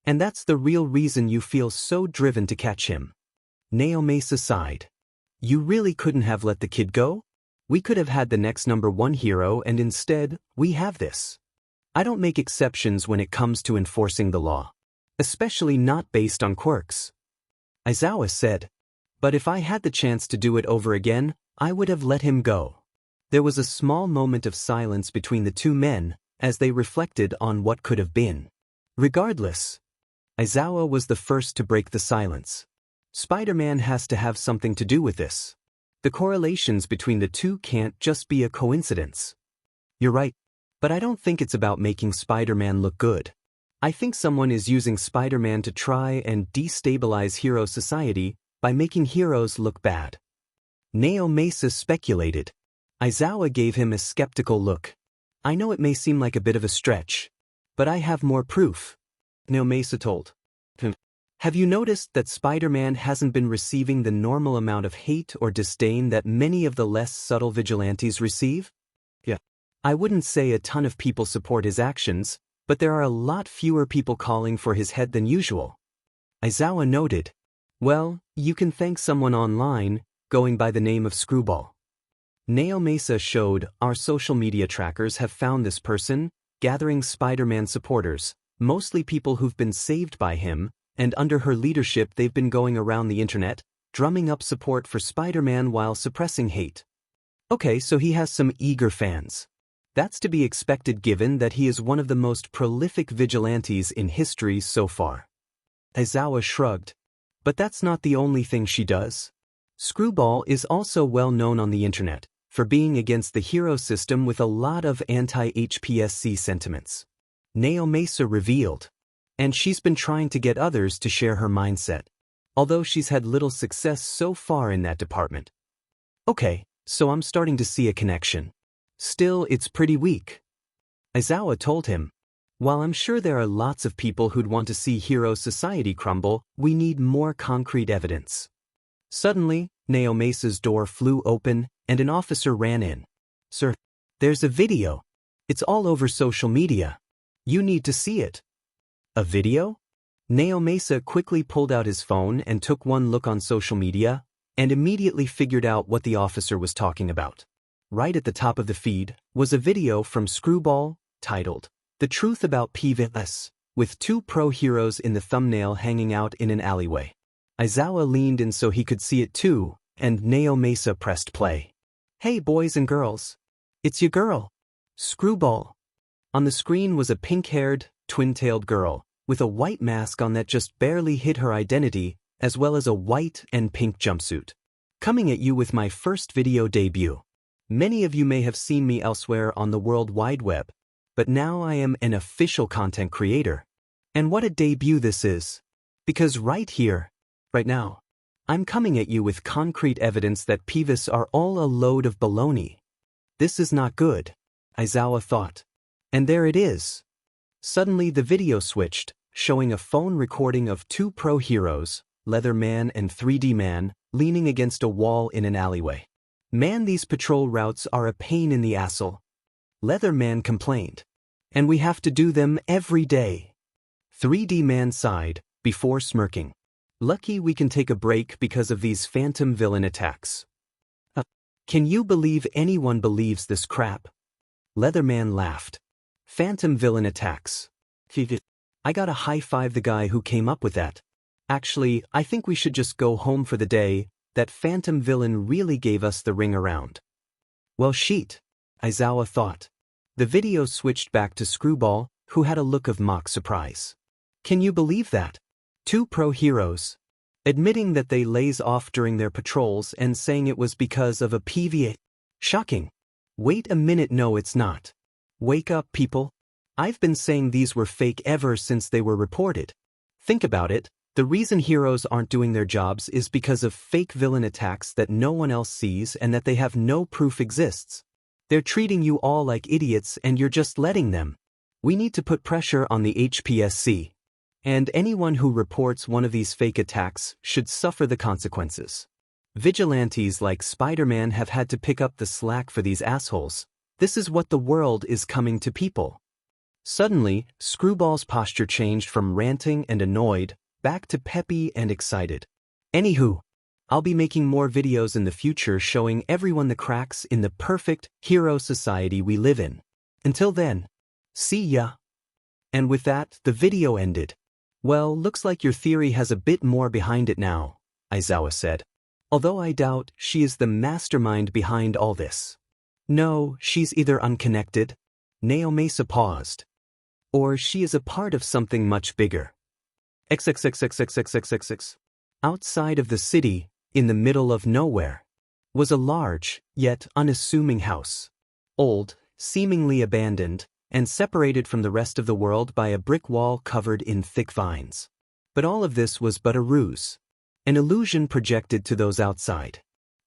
And that's the real reason you feel so driven to catch him. Naomasa sighed. You really couldn't have let the kid go? We could have had the next #1 hero and instead, we have this. I don't make exceptions when it comes to enforcing the law. Especially not based on quirks. Aizawa said. But if I had the chance to do it over again, I would have let him go. There was a small moment of silence between the two men, as they reflected on what could have been. Regardless, Aizawa was the first to break the silence. Spider-Man has to have something to do with this. The correlations between the two can't just be a coincidence. You're right, but I don't think it's about making Spider-Man look good. I think someone is using Spider-Man to try and destabilize hero society by making heroes look bad. Naomasa speculated. Aizawa gave him a skeptical look. I know it may seem like a bit of a stretch, but I have more proof. Naomasa told him. Have you noticed that Spider-Man hasn't been receiving the normal amount of hate or disdain that many of the less subtle vigilantes receive? Yeah. I wouldn't say a ton of people support his actions, but there are a lot fewer people calling for his head than usual. Aizawa noted. Well, you can thank someone online, going by the name of Screwball. Naomasa showed our social media trackers have found this person, gathering Spider-Man supporters, mostly people who've been saved by him, and under her leadership they've been going around the internet, drumming up support for Spider-Man while suppressing hate. Okay, so he has some eager fans. That's to be expected given that he is one of the most prolific vigilantes in history so far. Aizawa shrugged. But that's not the only thing she does. Screwball is also well known on the internet for being against the hero system with a lot of anti-HPSC sentiments. Naomasa revealed. And she's been trying to get others to share her mindset, although she's had little success so far in that department. Okay, so I'm starting to see a connection. Still, it's pretty weak. Aizawa told him. While I'm sure there are lots of people who'd want to see hero society crumble, we need more concrete evidence. Suddenly, Naomasa's door flew open, and an officer ran in. Sir, there's a video. It's all over social media. You need to see it. A video? Naomasa quickly pulled out his phone and took one look on social media, and immediately figured out what the officer was talking about. Right at the top of the feed was a video from Screwball, titled, The Truth About powerless, with two pro-heroes in the thumbnail hanging out in an alleyway. Aizawa leaned in so he could see it too, and Naomasa pressed play. Hey boys and girls. It's your girl. Screwball. On the screen was a pink-haired, twin-tailed girl, with a white mask on that just barely hid her identity, as well as a white and pink jumpsuit. Coming at you with my first video debut. Many of you may have seen me elsewhere on the World Wide Web, but now I am an official content creator. And what a debut this is. Because right here, right now, I'm coming at you with concrete evidence that PVs are all a load of baloney. This is not good, Aizawa thought. And there it is. Suddenly the video switched, showing a phone recording of two pro-heroes, Leatherman and 3D Man, leaning against a wall in an alleyway. Man, these patrol routes are a pain in the asshole. Leatherman complained. And we have to do them every day. 3D Man sighed, before smirking. Lucky we can take a break because of these phantom villain attacks. Can you believe anyone believes this crap? Leatherman laughed. Phantom villain attacks. I gotta high-five the guy who came up with that. Actually, I think we should just go home for the day. That phantom villain really gave us the ring around. Well shit, Aizawa thought. The video switched back to Screwball, who had a look of mock surprise. Can you believe that? Two pro-heroes. Admitting that they lays off during their patrols and saying it was because of a PVA. Shocking. Wait a minute, no it's not. Wake up, people. I've been saying these were fake ever since they were reported. Think about it. The reason heroes aren't doing their jobs is because of fake villain attacks that no one else sees and that they have no proof exists. They're treating you all like idiots and you're just letting them. We need to put pressure on the HPSC. And anyone who reports one of these fake attacks should suffer the consequences. Vigilantes like Spider-Man have had to pick up the slack for these assholes. This is what the world is coming to people. Suddenly, Screwball's posture changed from ranting and annoyed back to peppy and excited. Anywho, I'll be making more videos in the future showing everyone the cracks in the perfect hero society we live in. Until then, see ya. And with that, the video ended. Well, looks like your theory has a bit more behind it now, Aizawa said. Although I doubt she is the mastermind behind all this. No, she's either unconnected, Naomasa paused, or she is a part of something much bigger. XXXXXXXXX. Outside of the city, in the middle of nowhere, was a large, yet unassuming house. Old, seemingly abandoned, and separated from the rest of the world by a brick wall covered in thick vines. But all of this was but a ruse, an illusion projected to those outside.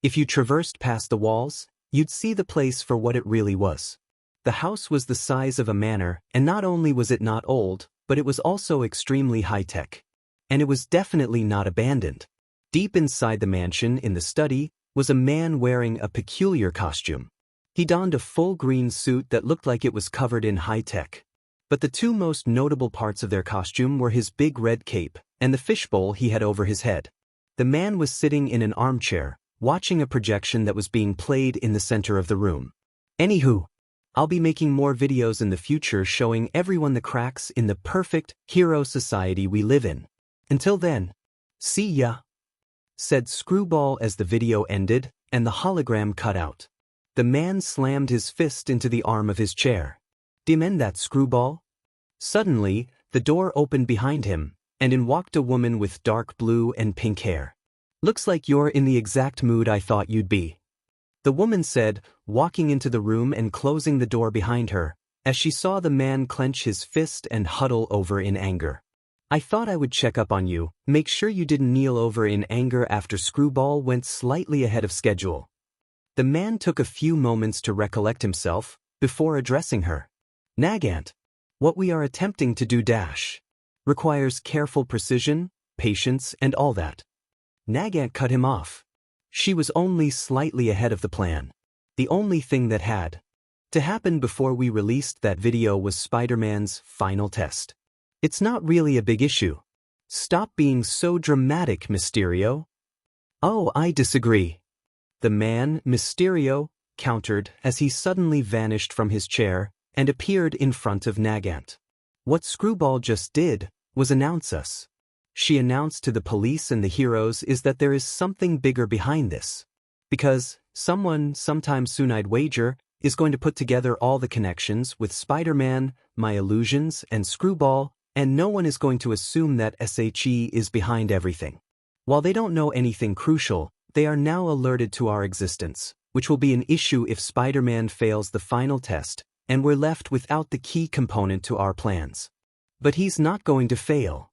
If you traversed past the walls, you'd see the place for what it really was. The house was the size of a manor, and not only was it not old, but it was also extremely high-tech. And it was definitely not abandoned. Deep inside the mansion, in the study, was a man wearing a peculiar costume. He donned a full green suit that looked like it was covered in high-tech. But the two most notable parts of their costume were his big red cape and the fishbowl he had over his head. The man was sitting in an armchair, watching a projection that was being played in the center of the room. Anywho, I'll be making more videos in the future showing everyone the cracks in the perfect hero society we live in. Until then, see ya, said Screwball as the video ended and the hologram cut out. The man slammed his fist into the arm of his chair. "Demend that, Screwball." Suddenly, the door opened behind him, and in walked a woman with dark blue and pink hair. "Looks like you're in the exact mood I thought you'd be," the woman said, walking into the room and closing the door behind her, as she saw the man clench his fist and huddle over in anger. "I thought I would check up on you, make sure you didn't kneel over in anger." After Screwball went slightly ahead of schedule. The man took a few moments to recollect himself, before addressing her. "Nagant, what we are attempting to do requires careful precision, patience, and all that." Nagant cut him off. She was only slightly ahead of the plan. The only thing that had to happen before we released that video was Spider-Man's final test. "It's not really a big issue. Stop being so dramatic, Mysterio." "Oh, I disagree," the man, Mysterio, countered as he suddenly vanished from his chair and appeared in front of Nagant. What Screwball just did was announce us. She announced to the police and the heroes is that there is something bigger behind this. Because someone, sometime soon I'd wager, is going to put together all the connections with Spider-Man, my illusions, and Screwball, and no one is going to assume that SHE is behind everything. While they don't know anything crucial, they are now alerted to our existence, which will be an issue if Spider-Man fails the final test, and we're left without the key component to our plans. But he's not going to fail.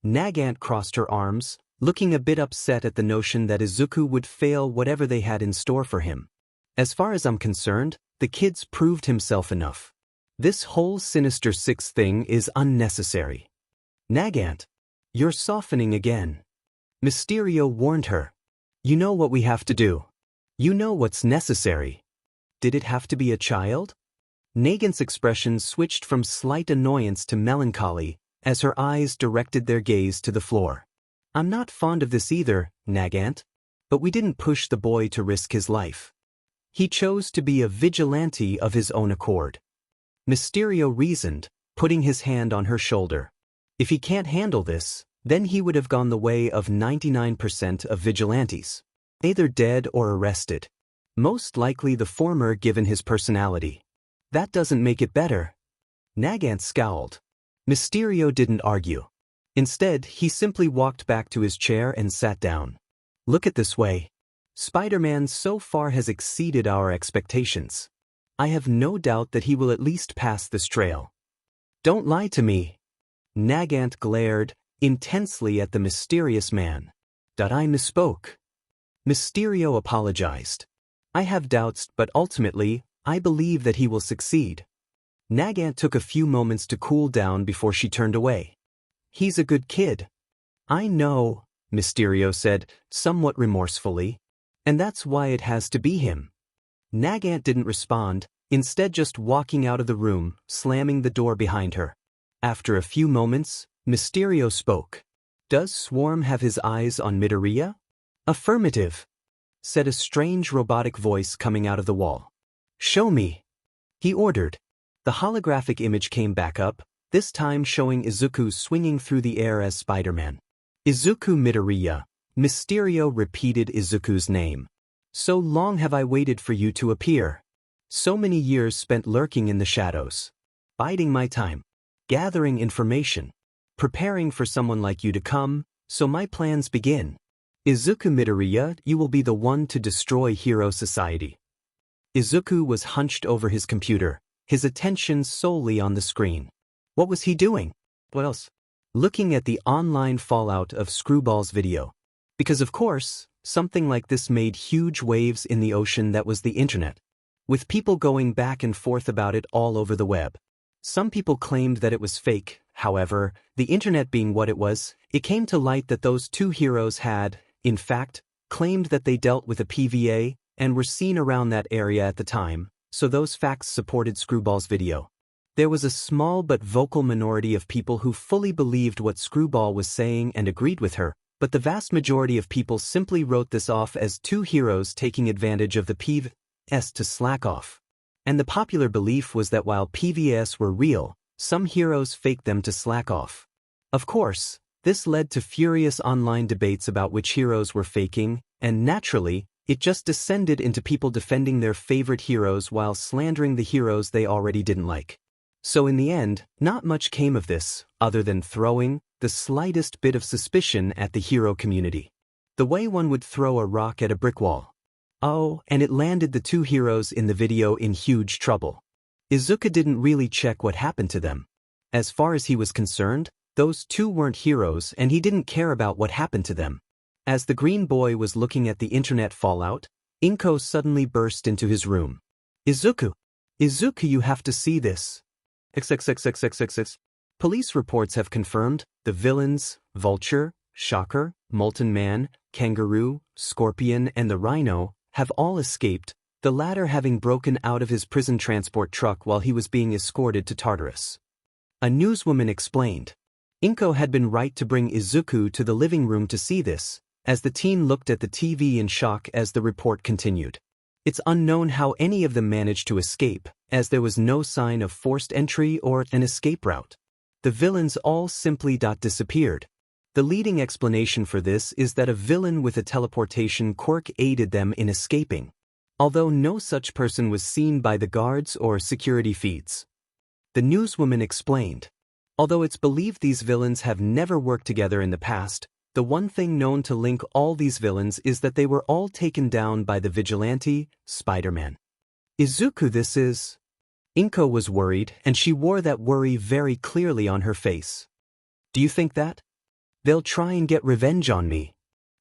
Nagant crossed her arms, looking a bit upset at the notion that Izuku would fail whatever they had in store for him. "As far as I'm concerned, the kid's proved himself enough. This whole Sinister Six thing is unnecessary." "Nagant, you're softening again," Mysterio warned her. "You know what we have to do. You know what's necessary. Did it have to be a child?" Nagant's expression switched from slight annoyance to melancholy as her eyes directed their gaze to the floor. "I'm not fond of this either, Nagant. But we didn't push the boy to risk his life. He chose to be a vigilante of his own accord." Mysterio reasoned, putting his hand on her shoulder. "If he can't handle this, then he would have gone the way of 99% of vigilantes. Either dead or arrested. Most likely the former given his personality. That doesn't make it better." Nagant scowled. Mysterio didn't argue. Instead, he simply walked back to his chair and sat down. "Look at this way. Spider-Man so far has exceeded our expectations. I have no doubt that he will at least pass this trail." "Don't lie to me." Nagant glared intensely at the mysterious man. "I misspoke." Mysterio apologized. "I have doubts, but ultimately, I believe that he will succeed." Nagant took a few moments to cool down before she turned away. "He's a good kid." "I know," Mysterio said, somewhat remorsefully. "And that's why it has to be him." Nagant didn't respond, instead just walking out of the room, slamming the door behind her. After a few moments, Mysterio spoke. "Does Swarm have his eyes on Midoriya?" "Affirmative," said a strange robotic voice coming out of the wall. "Show me," he ordered. The holographic image came back up, this time showing Izuku swinging through the air as Spider-Man. "Izuku Midoriya," Mysterio repeated Izuku's name. "So long have I waited for you to appear. So many years spent lurking in the shadows. Biding my time. Gathering information. Preparing for someone like you to come, so my plans begin. Izuku Midoriya, you will be the one to destroy Hero Society." Izuku was hunched over his computer, his attention solely on the screen. What was he doing? What else? Looking at the online fallout of Screwball's video. Because of course, something like this made huge waves in the ocean that was the internet, with people going back and forth about it all over the web. Some people claimed that it was fake. However, the internet being what it was, it came to light that those two heroes had, in fact, claimed that they dealt with a PVA and were seen around that area at the time, so those facts supported Screwball's video. There was a small but vocal minority of people who fully believed what Screwball was saying and agreed with her, but the vast majority of people simply wrote this off as two heroes taking advantage of the PVS to slack off. And the popular belief was that while PVS were real, some heroes faked them to slack off. Of course, this led to furious online debates about which heroes were faking, and naturally, it just descended into people defending their favorite heroes while slandering the heroes they already didn't like. So in the end, not much came of this, other than throwing the slightest bit of suspicion at the hero community. The way one would throw a rock at a brick wall. Oh, and it landed the two heroes in the video in huge trouble. Izuku didn't really check what happened to them. As far as he was concerned, those two weren't heroes and he didn't care about what happened to them. As the green boy was looking at the internet fallout, Inko suddenly burst into his room. Izuku, you have to see this. XXXXXXX. Police reports have confirmed the villains, Vulture, Shocker, Molten Man, Kangaroo, Scorpion, and the Rhino have all escaped, the latter having broken out of his prison transport truck while he was being escorted to Tartarus. A newswoman explained. Inko had been right to bring Izuku to the living room to see this, as the teen looked at the TV in shock as the report continued. It's unknown how any of them managed to escape, as there was no sign of forced entry or an escape route. The villains all simply disappeared. The leading explanation for this is that a villain with a teleportation quirk aided them in escaping, although no such person was seen by the guards or security feeds. The newswoman explained. Although it's believed these villains have never worked together in the past, the one thing known to link all these villains is that they were all taken down by the vigilante, Spider-Man. Izuku, this is... Inko was worried, and she wore that worry very clearly on her face. Do you think that? They'll try and get revenge on me.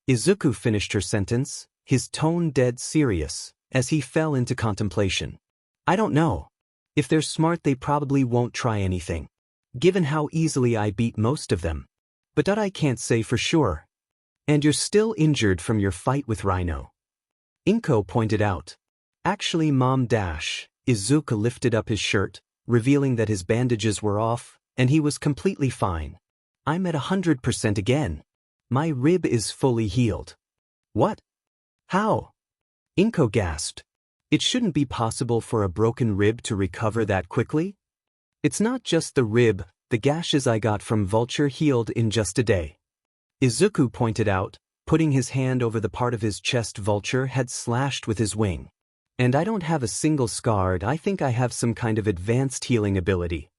Izuku finished her sentence, his tone dead serious, as he fell into contemplation. I don't know. If they're smart, they probably won't try anything, given how easily I beat most of them. But that I can't say for sure. And you're still injured from your fight with Rhino. Inko pointed out. Actually, Mom dash. Izuku lifted up his shirt, revealing that his bandages were off, and he was completely fine. I'm at 100% again. My rib is fully healed. What? How? Inko gasped. It shouldn't be possible for a broken rib to recover that quickly. It's not just the rib, the gashes I got from Vulture healed in just a day. Izuku pointed out, putting his hand over the part of his chest Vulture had slashed with his wing. And I don't have a single scar. I think I have some kind of advanced healing ability.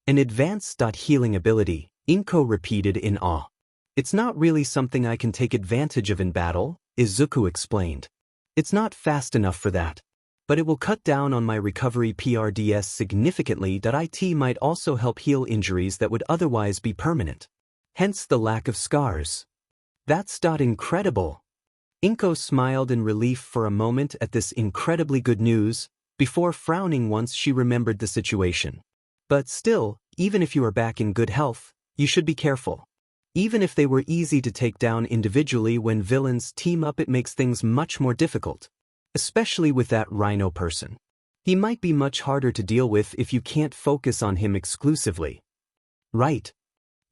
An advanced healing ability, Inko repeated in awe. It's not really something I can take advantage of in battle, Izuku explained. It's not fast enough for that. But it will cut down on my recovery PRDS significantly. It might also help heal injuries that would otherwise be permanent. Hence the lack of scars. That's incredible. Inko smiled in relief for a moment at this incredibly good news, before frowning once she remembered the situation. But still, even if you are back in good health, you should be careful. Even if they were easy to take down individually, when villains team up it makes things much more difficult. Especially with that Rhino person. He might be much harder to deal with if you can't focus on him exclusively. Right.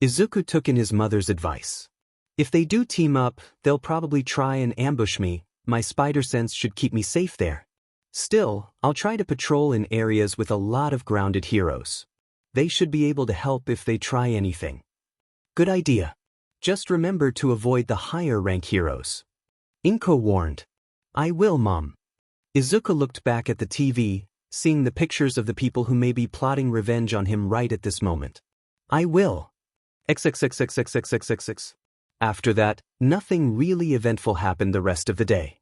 Izuku took in his mother's advice. If they do team up, they'll probably try and ambush me. My spider sense should keep me safe there. Still, I'll try to patrol in areas with a lot of grounded heroes. They should be able to help if they try anything. Good idea. Just remember to avoid the higher rank heroes. Inko warned. I will, Mom. Izuku looked back at the TV, seeing the pictures of the people who may be plotting revenge on him right at this moment. I will. XXXXXXXXX. After that, nothing really eventful happened the rest of the day.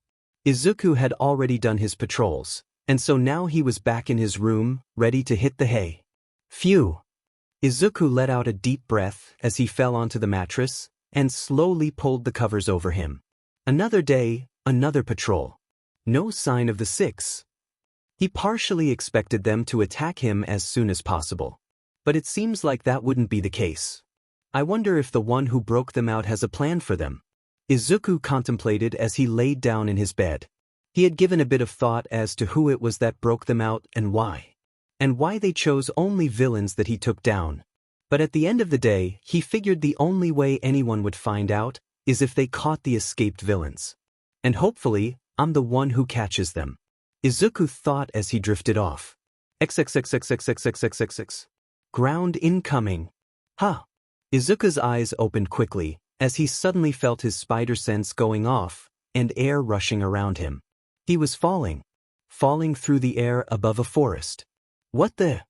Izuku had already done his patrols, and so now he was back in his room, ready to hit the hay. Phew. Izuku let out a deep breath as he fell onto the mattress, and slowly pulled the covers over him. Another day, another patrol. No sign of the six. He partially expected them to attack him as soon as possible. But it seems like that wouldn't be the case. I wonder if the one who broke them out has a plan for them. Izuku contemplated as he laid down in his bed. He had given a bit of thought as to who it was that broke them out and why. And why they chose only villains that he took down. But at the end of the day, he figured the only way anyone would find out is if they caught the escaped villains. And hopefully, I'm the one who catches them. Izuku thought as he drifted off. XXXXXXXXXX. Ground incoming. Huh. Izuku's eyes opened quickly, as he suddenly felt his spider sense going off, and air rushing around him. He was falling. Falling through the air above a forest. What the?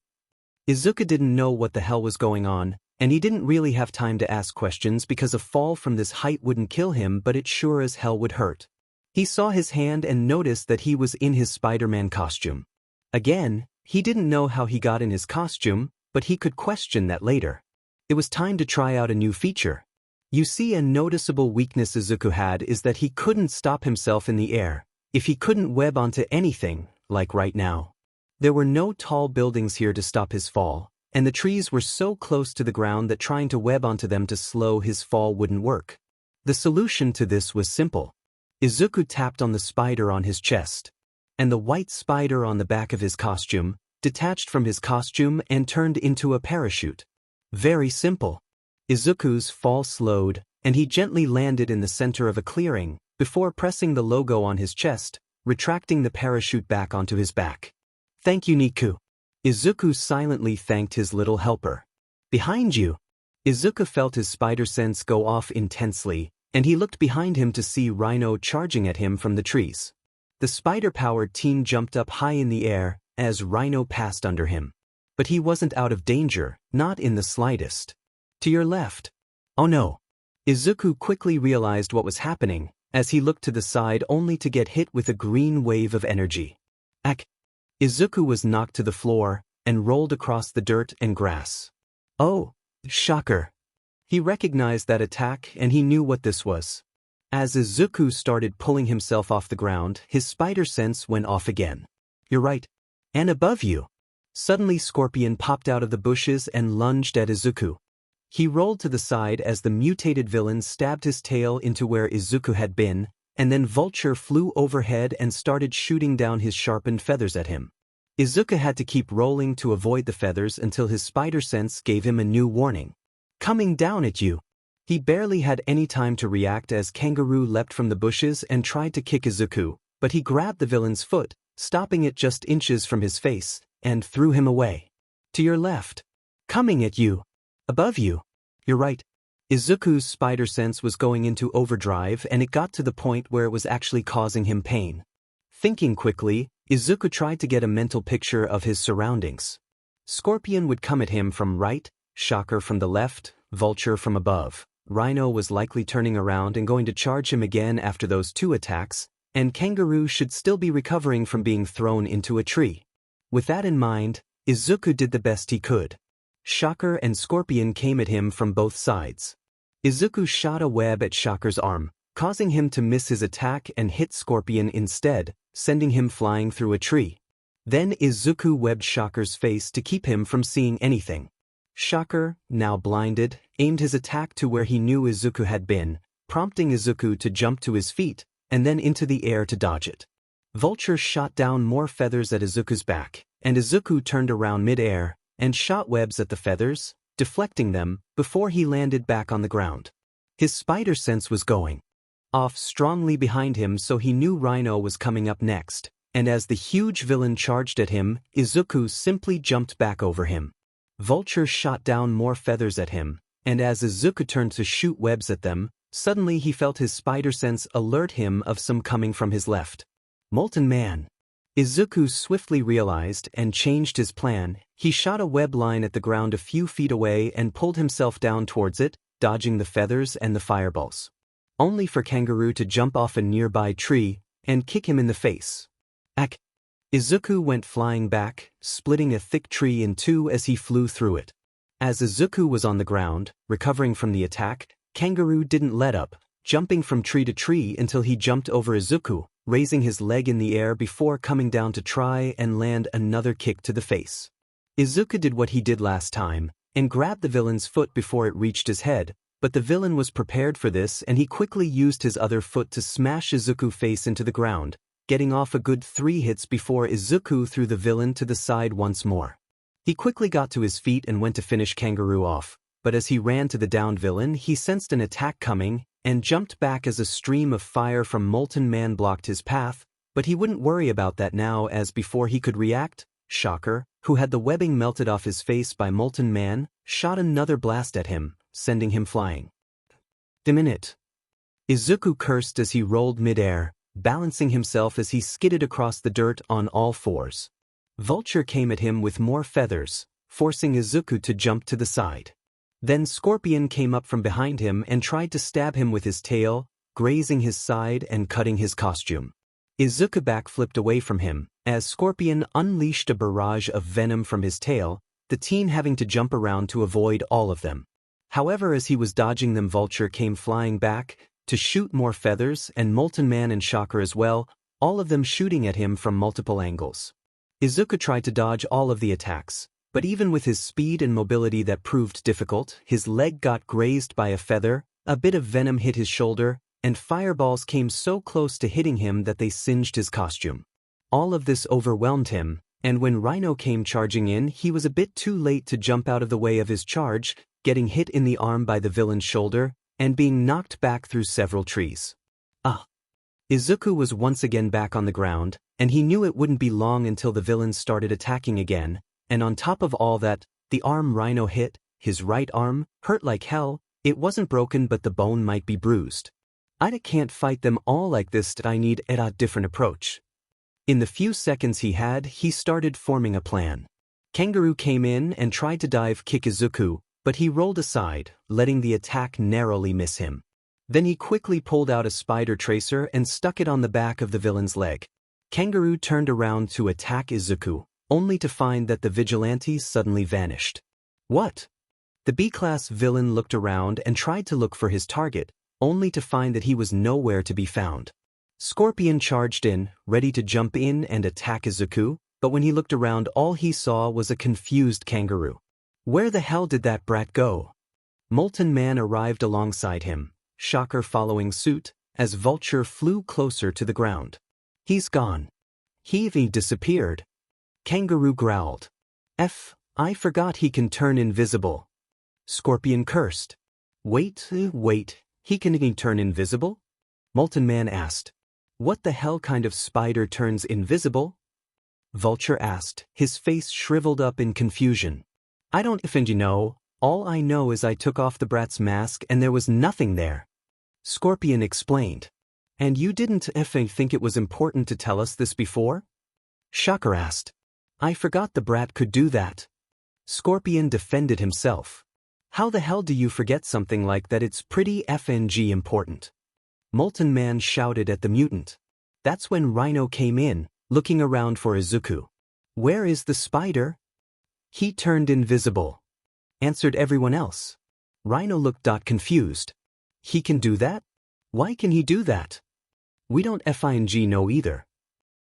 Izuku didn't know what the hell was going on, and he didn't really have time to ask questions because a fall from this height wouldn't kill him, but it sure as hell would hurt. He saw his hand and noticed that he was in his Spider-Man costume. Again, he didn't know how he got in his costume, but he could question that later. It was time to try out a new feature. You see, a noticeable weakness Izuku had is that he couldn't stop himself in the air, if he couldn't web onto anything, like right now. There were no tall buildings here to stop his fall, and the trees were so close to the ground that trying to web onto them to slow his fall wouldn't work. The solution to this was simple. Izuku tapped on the spider on his chest. And the white spider on the back of his costume detached from his costume and turned into a parachute. Very simple. Izuku's fall slowed, and he gently landed in the center of a clearing, before pressing the logo on his chest, retracting the parachute back onto his back. Thank you, Niku. Izuku silently thanked his little helper. Behind you. Izuku felt his spider sense go off intensely, and he looked behind him to see Rhino charging at him from the trees. The spider-powered teen jumped up high in the air as Rhino passed under him. But he wasn't out of danger, not in the slightest. To your left. Oh no. Izuku quickly realized what was happening, as he looked to the side only to get hit with a green wave of energy. Ack. Izuku was knocked to the floor and rolled across the dirt and grass. Oh, shocker. He recognized that attack and he knew what this was. As Izuku started pulling himself off the ground, his spider sense went off again. You're right. And above you. Suddenly Scorpion popped out of the bushes and lunged at Izuku. He rolled to the side as the mutated villain stabbed his tail into where Izuku had been, and then Vulture flew overhead and started shooting down his sharpened feathers at him. Izuku had to keep rolling to avoid the feathers until his spider sense gave him a new warning. Coming down at you. He barely had any time to react as Kangaroo leapt from the bushes and tried to kick Izuku, but he grabbed the villain's foot, stopping it just inches from his face, and threw him away. To your left. Coming at you. Above you. You're right. Izuku's spider sense was going into overdrive and it got to the point where it was actually causing him pain. Thinking quickly, Izuku tried to get a mental picture of his surroundings. Scorpion would come at him from right, Shocker from the left, Vulture from above. Rhino was likely turning around and going to charge him again after those two attacks, and Kangaroo should still be recovering from being thrown into a tree. With that in mind, Izuku did the best he could. Shocker and Scorpion came at him from both sides. Izuku shot a web at Shocker's arm, causing him to miss his attack and hit Scorpion instead, sending him flying through a tree. Then Izuku webbed Shocker's face to keep him from seeing anything. Shocker, now blinded, aimed his attack to where he knew Izuku had been, prompting Izuku to jump to his feet, and then into the air to dodge it. Vulture shot down more feathers at Izuku's back, and Izuku turned around mid-air, and shot webs at the feathers, deflecting them, before he landed back on the ground. His spider sense was going off strongly behind him, so he knew Rhino was coming up next, and as the huge villain charged at him, Izuku simply jumped back over him. Vulture shot down more feathers at him, and as Izuku turned to shoot webs at them, suddenly he felt his spider sense alert him of some coming from his left. Molten Man. Izuku swiftly realized and changed his plan. He shot a web line at the ground a few feet away and pulled himself down towards it, dodging the feathers and the fireballs. Only for Kangaroo to jump off a nearby tree and kick him in the face. Ack! Izuku went flying back, splitting a thick tree in two as he flew through it. As Izuku was on the ground, recovering from the attack, Kangaroo didn't let up, jumping from tree to tree until he jumped over Izuku, raising his leg in the air before coming down to try and land another kick to the face. Izuku did what he did last time, and grabbed the villain's foot before it reached his head, but the villain was prepared for this and he quickly used his other foot to smash Izuku's face into the ground, getting off a good 3 hits before Izuku threw the villain to the side once more. He quickly got to his feet and went to finish Kangaroo off, but as he ran to the downed villain he sensed an attack coming and jumped back as a stream of fire from Molten Man blocked his path, but he wouldn't worry about that now as before he could react, Shocker, who had the webbing melted off his face by Molten Man, shot another blast at him, sending him flying. The minute. Izuku cursed as he rolled mid-air, balancing himself as he skidded across the dirt on all fours. Vulture came at him with more feathers, forcing Izuku to jump to the side. Then Scorpion came up from behind him and tried to stab him with his tail, grazing his side and cutting his costume. Izuku backflipped away from him, as Scorpion unleashed a barrage of venom from his tail, the teen having to jump around to avoid all of them. However, as he was dodging them, Vulture came flying back to shoot more feathers, and Molten Man and Shocker as well, all of them shooting at him from multiple angles. Izuku tried to dodge all of the attacks, but even with his speed and mobility that proved difficult, his leg got grazed by a feather, a bit of venom hit his shoulder, and fireballs came so close to hitting him that they singed his costume. All of this overwhelmed him, and when Rhino came charging in, he was a bit too late to jump out of the way of his charge, getting hit in the arm by the villain's shoulder, and being knocked back through several trees. Izuku was once again back on the ground, and he knew it wouldn't be long until the villains started attacking again, and on top of all that, the arm Rhino hit, his right arm, hurt like hell. It wasn't broken but the bone might be bruised. I can't fight them all like this, I need a different approach. In the few seconds he had, he started forming a plan. Kangaroo came in and tried to dive kick Izuku, but he rolled aside, letting the attack narrowly miss him. Then he quickly pulled out a spider tracer and stuck it on the back of the villain's leg. Kangaroo turned around to attack Izuku, only to find that the vigilante suddenly vanished. What? The B-class villain looked around and tried to look for his target, only to find that he was nowhere to be found. Scorpion charged in, ready to jump in and attack Izuku, but when he looked around all he saw was a confused Kangaroo. Where the hell did that brat go? Molten Man arrived alongside him, Shocker following suit, as Vulture flew closer to the ground. He's gone. He disappeared. Kangaroo growled. I forgot he can turn invisible. Scorpion cursed. Wait, he can turn invisible? Molten Man asked. What the hell kind of spider turns invisible? Vulture asked, his face shriveled up in confusion. I don't know, all I know is I took off the brat's mask and there was nothing there. Scorpion explained. And you didn't think it was important to tell us this before? Shocker asked. I forgot the brat could do that. Scorpion defended himself. How the hell do you forget something like that? It's pretty important. Molten Man shouted at the mutant. That's when Rhino came in, looking around for Izuku. Where is the spider? He turned invisible, answered everyone else. Rhino looked confused. He can do that? Why can he do that? We don't know either.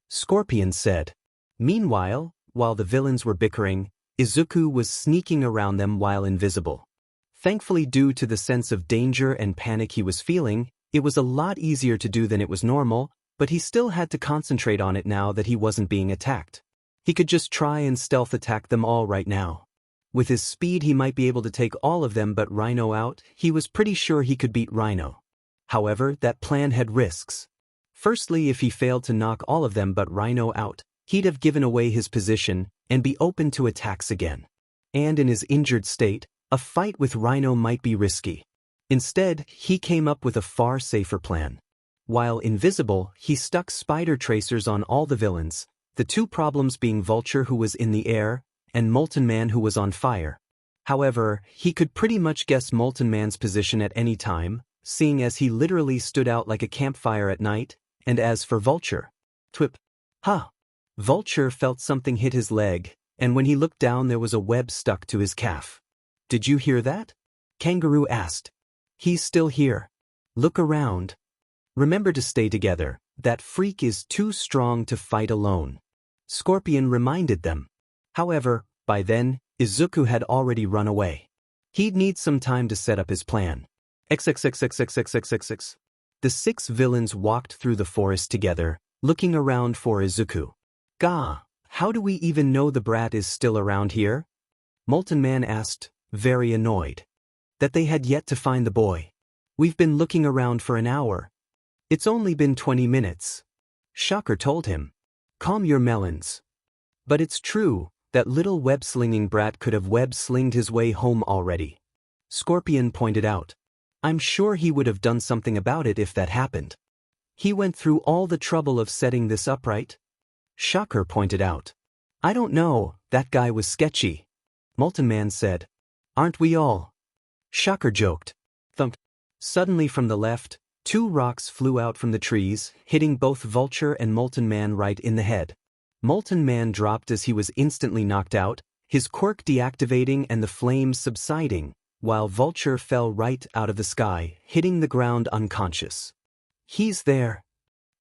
Scorpion said. Meanwhile, while the villains were bickering, Izuku was sneaking around them while invisible. Thankfully, due to the sense of danger and panic he was feeling, it was a lot easier to do than it was normal, but he still had to concentrate on it now that he wasn't being attacked. He could just try and stealth attack them all right now. With his speed he might be able to take all of them but Rhino out, he was pretty sure he could beat Rhino. However, that plan had risks. Firstly, if he failed to knock all of them but Rhino out, he'd have given away his position and be open to attacks again. And in his injured state, a fight with Rhino might be risky. Instead, he came up with a far safer plan. While invisible, he stuck spider tracers on all the villains, the two problems being Vulture who was in the air, and Molten Man who was on fire. However, he could pretty much guess Molten Man's position at any time, seeing as he literally stood out like a campfire at night, and as for Vulture. Twip. Ha! Vulture felt something hit his leg, and when he looked down there was a web stuck to his calf. Did you hear that? Kangaroo asked. He's still here. Look around. Remember to stay together. That freak is too strong to fight alone. Scorpion reminded them. However, by then, Izuku had already run away. He'd need some time to set up his plan. XXXXXXXXX. The 6 villains walked through the forest together, looking around for Izuku. Gah, how do we even know the brat is still around here? Molten Man asked, very annoyed. That they had yet to find the boy. We've been looking around for an hour. It's only been 20 minutes. Shocker told him. Calm your melons. But it's true, that little web-slinging brat could have web-slinged his way home already. Scorpion pointed out. I'm sure he would have done something about it if that happened. He went through all the trouble of setting this up, right? Shocker pointed out. I don't know, that guy was sketchy. Molten Man said. Aren't we all? Shocker joked. Thump. Suddenly from the left, 2 rocks flew out from the trees, hitting both Vulture and Molten Man right in the head. Molten Man dropped as he was instantly knocked out, his quirk deactivating and the flames subsiding, while Vulture fell right out of the sky, hitting the ground unconscious. He's there.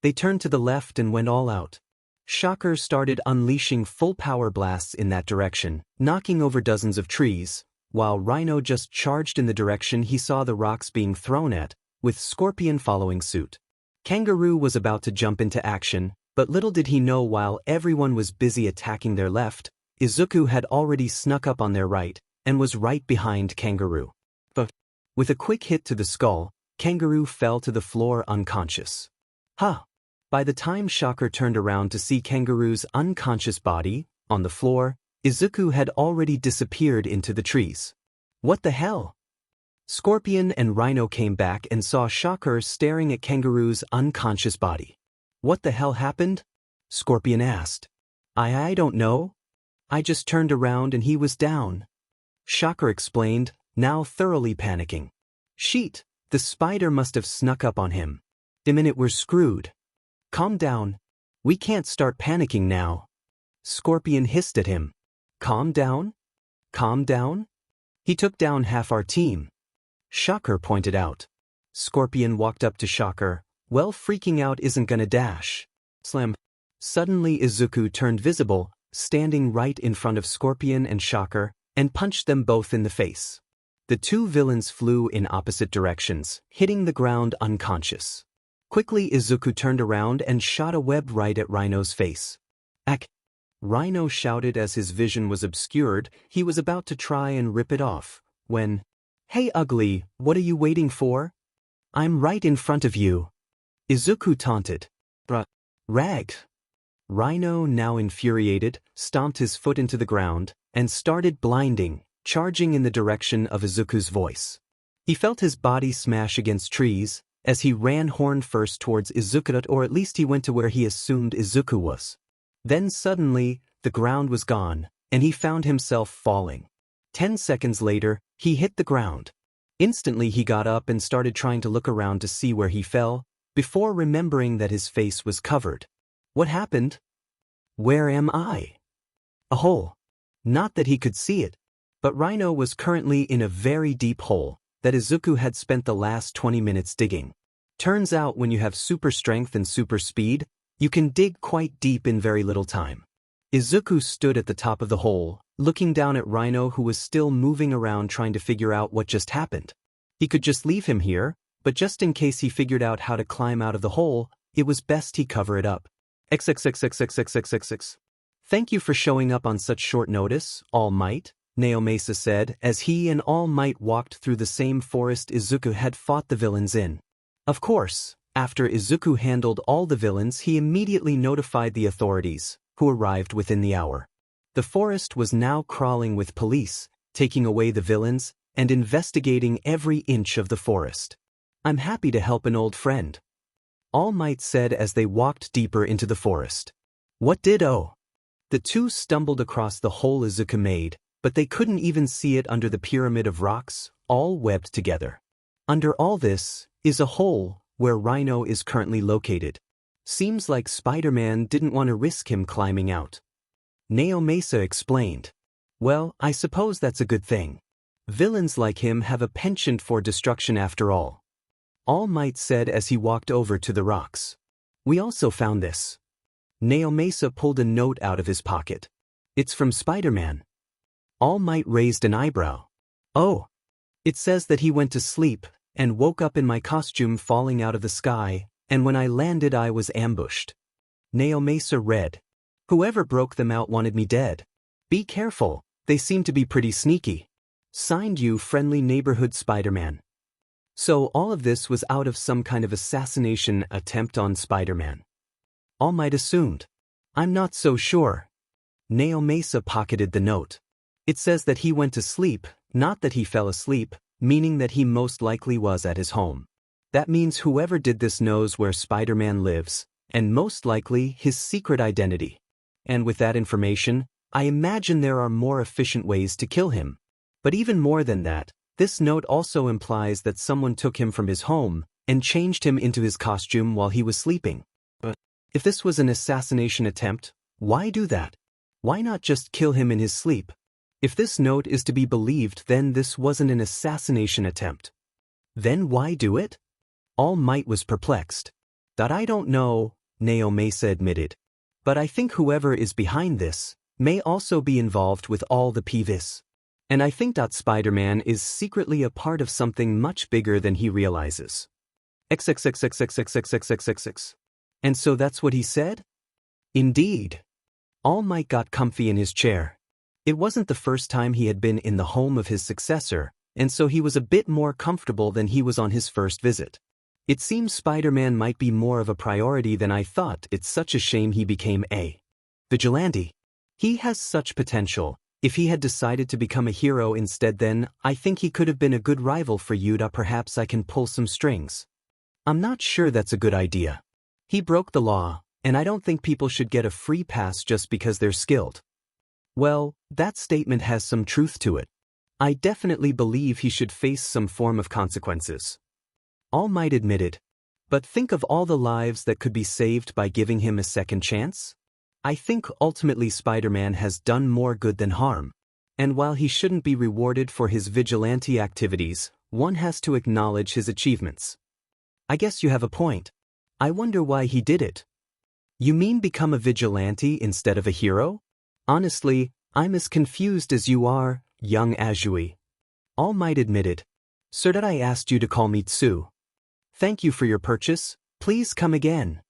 They turned to the left and went all out. Shocker started unleashing full power blasts in that direction, knocking over dozens of trees, while Rhino just charged in the direction he saw the rocks being thrown at, with Scorpion following suit. Kangaroo was about to jump into action, but little did he know while everyone was busy attacking their left, Izuku had already snuck up on their right, and was right behind Kangaroo. But, with a quick hit to the skull, Kangaroo fell to the floor unconscious. Huh! By the time Shocker turned around to see Kangaroo's unconscious body, on the floor, Izuku had already disappeared into the trees. What the hell? Scorpion and Rhino came back and saw Shocker staring at Kangaroo's unconscious body. What the hell happened? Scorpion asked. I don't know. I just turned around and he was down. Shocker explained, now thoroughly panicking. Sheet, the spider must have snuck up on him. The minute we're screwed. Calm down. We can't start panicking now. Scorpion hissed at him. Calm down? Calm down? He took down half our team. Shocker pointed out. Scorpion walked up to Shocker. Well, freaking out isn't gonna dash. Slam. Suddenly Izuku turned visible, standing right in front of Scorpion and Shocker, and punched them both in the face. The 2 villains flew in opposite directions, hitting the ground unconscious. Quickly Izuku turned around and shot a web right at Rhino's face. Ack! Rhino shouted as his vision was obscured. He was about to try and rip it off, when, Hey ugly, what are you waiting for? I'm right in front of you. Izuku taunted. Rag. Rhino, now infuriated, stomped his foot into the ground, and started blinding, charging in the direction of Izuku's voice. He felt his body smash against trees, as he ran horn first towards Izuku, or at least he went to where he assumed Izuku was. Then suddenly, the ground was gone, and he found himself falling. 10 seconds later, he hit the ground. Instantly he got up and started trying to look around to see where he fell, before remembering that his face was covered. What happened? Where am I? A hole. Not that he could see it, but Rhino was currently in a very deep hole that Izuku had spent the last 20 minutes digging. Turns out when you have super strength and super speed, you can dig quite deep in very little time. Izuku stood at the top of the hole, looking down at Rhino who was still moving around trying to figure out what just happened. He could just leave him here, but just in case he figured out how to climb out of the hole, it was best he cover it up. XXXXXXXXX. Thank you for showing up on such short notice, All Might, Naomasa said as he and All Might walked through the same forest Izuku had fought the villains in. Of course, after Izuku handled all the villains, he immediately notified the authorities, who arrived within the hour. The forest was now crawling with police, taking away the villains, and investigating every inch of the forest. I'm happy to help an old friend, All Might said as they walked deeper into the forest. What did oh? The 2 stumbled across the hole Izuku made, but they couldn't even see it under the pyramid of rocks, all webbed together. Under all this is a hole where Rhino is currently located. Seems like Spider-Man didn't want to risk him climbing out. Naomasa explained. Well, I suppose that's a good thing. Villains like him have a penchant for destruction after all. All Might said as he walked over to the rocks. We also found this. Naomasa pulled a note out of his pocket. It's from Spider-Man. All Might raised an eyebrow. Oh. It says that he went to sleep and woke up in my costume falling out of the sky, and when I landed I was ambushed. Naomasa read. Whoever broke them out wanted me dead. Be careful, they seem to be pretty sneaky. Signed you, friendly neighborhood Spider-Man. So all of this was out of some kind of assassination attempt on Spider-Man. All Might assumed. I'm not so sure. Naomasa pocketed the note. It says that he went to sleep, not that he fell asleep, meaning that he most likely was at his home. That means whoever did this knows where Spider-Man lives, and most likely his secret identity. And with that information, I imagine there are more efficient ways to kill him. But even more than that, this note also implies that someone took him from his home and changed him into his costume while he was sleeping. But if this was an assassination attempt, why do that? Why not just kill him in his sleep? If this note is to be believed, then this wasn't an assassination attempt. Then why do it? All Might was perplexed. That I don't know, Naomasa admitted. But I think whoever is behind this may also be involved with all the PVs. And I think that Spider-Man is secretly a part of something much bigger than he realizes. XXXXXXXXXXXX. And so that's what he said? Indeed. All Might got comfy in his chair. It wasn't the first time he had been in the home of his successor, and so he was a bit more comfortable than he was on his first visit. It seems Spider-Man might be more of a priority than I thought. It's such a shame he became a vigilante. He has such potential. If he had decided to become a hero instead, then I think he could have been a good rival for Yuda. Perhaps I can pull some strings. I'm not sure that's a good idea. He broke the law, and I don't think people should get a free pass just because they're skilled. Well, that statement has some truth to it. I definitely believe he should face some form of consequences. All Might admitted. But think of all the lives that could be saved by giving him a second chance. I think ultimately Spider-Man has done more good than harm. And while he shouldn't be rewarded for his vigilante activities, one has to acknowledge his achievements. I guess you have a point. I wonder why he did it. You mean become a vigilante instead of a hero? Honestly, I'm as confused as you are, young Azui. All Might admitted. Sir, that I asked you to call me Tsu. Thank you for your purchase. Please come again.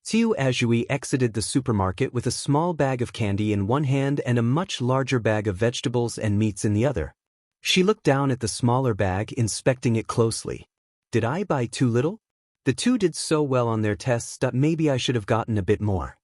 Tsu Azui exited the supermarket with a small bag of candy in one hand and a much larger bag of vegetables and meats in the other. She looked down at the smaller bag, inspecting it closely. Did I buy too little? The two did so well on their tests that maybe I should have gotten a bit more.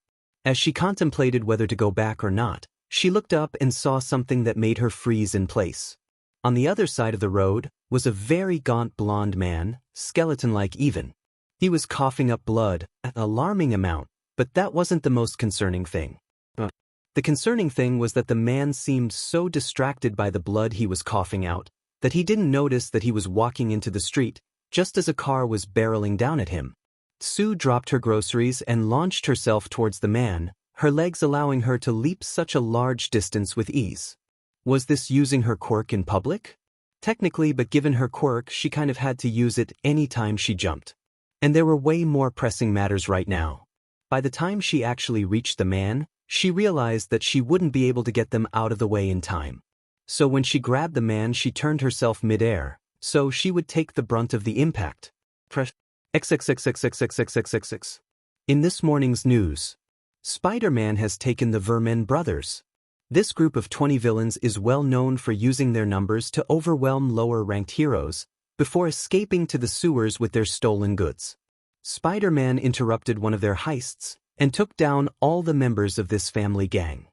As she contemplated whether to go back or not, she looked up and saw something that made her freeze in place. On the other side of the road was a very gaunt blonde man, skeleton-like even. He was coughing up blood, an alarming amount, but that wasn't the most concerning thing. The concerning thing was that the man seemed so distracted by the blood he was coughing out that he didn't notice that he was walking into the street just as a car was barreling down at him. Sue dropped her groceries and launched herself towards the man, her legs allowing her to leap such a large distance with ease. Was this using her quirk in public? Technically, but given her quirk, she kind of had to use it any time she jumped. And there were way more pressing matters right now. By the time she actually reached the man, she realized that she wouldn't be able to get them out of the way in time. So when she grabbed the man, she turned herself mid-air, so she would take the brunt of the impact. XXXXXXXXXXX. In this morning's news, Spider-Man has taken the Vermin brothers. This group of 20 villains is well known for using their numbers to overwhelm lower-ranked heroes before escaping to the sewers with their stolen goods. Spider-Man interrupted one of their heists and took down all the members of this family gang.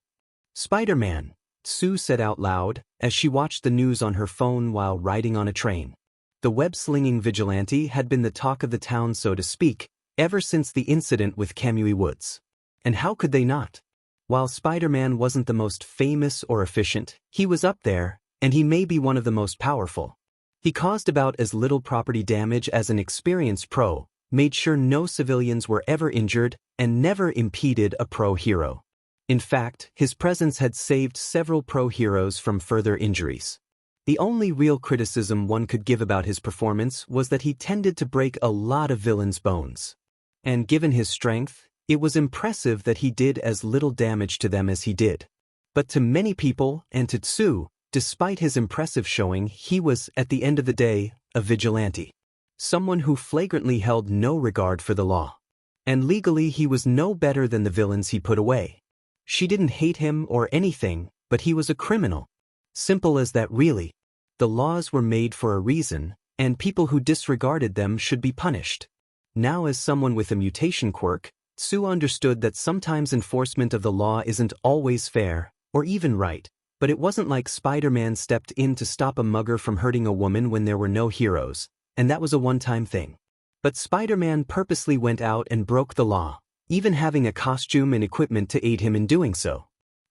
Spider-Man, Sue said out loud as she watched the news on her phone while riding on a train. The web-slinging vigilante had been the talk of the town, so to speak, ever since the incident with Kamui Woods. And how could they not? While Spider-Man wasn't the most famous or efficient, he was up there, and he may be one of the most powerful. He caused about as little property damage as an experienced pro, made sure no civilians were ever injured, and never impeded a pro hero. In fact, his presence had saved several pro heroes from further injuries. The only real criticism one could give about his performance was that he tended to break a lot of villains' bones. And given his strength, it was impressive that he did as little damage to them as he did. But to many people, and to Tsu, despite his impressive showing, he was, at the end of the day, a vigilante. Someone who flagrantly held no regard for the law. And legally he was no better than the villains he put away. She didn't hate him or anything, but he was a criminal. Simple as that really. The laws were made for a reason, and people who disregarded them should be punished. Now as someone with a mutation quirk, Tsu understood that sometimes enforcement of the law isn't always fair, or even right, but it wasn't like Spider-Man stepped in to stop a mugger from hurting a woman when there were no heroes, and that was a one-time thing. But Spider-Man purposely went out and broke the law, even having a costume and equipment to aid him in doing so.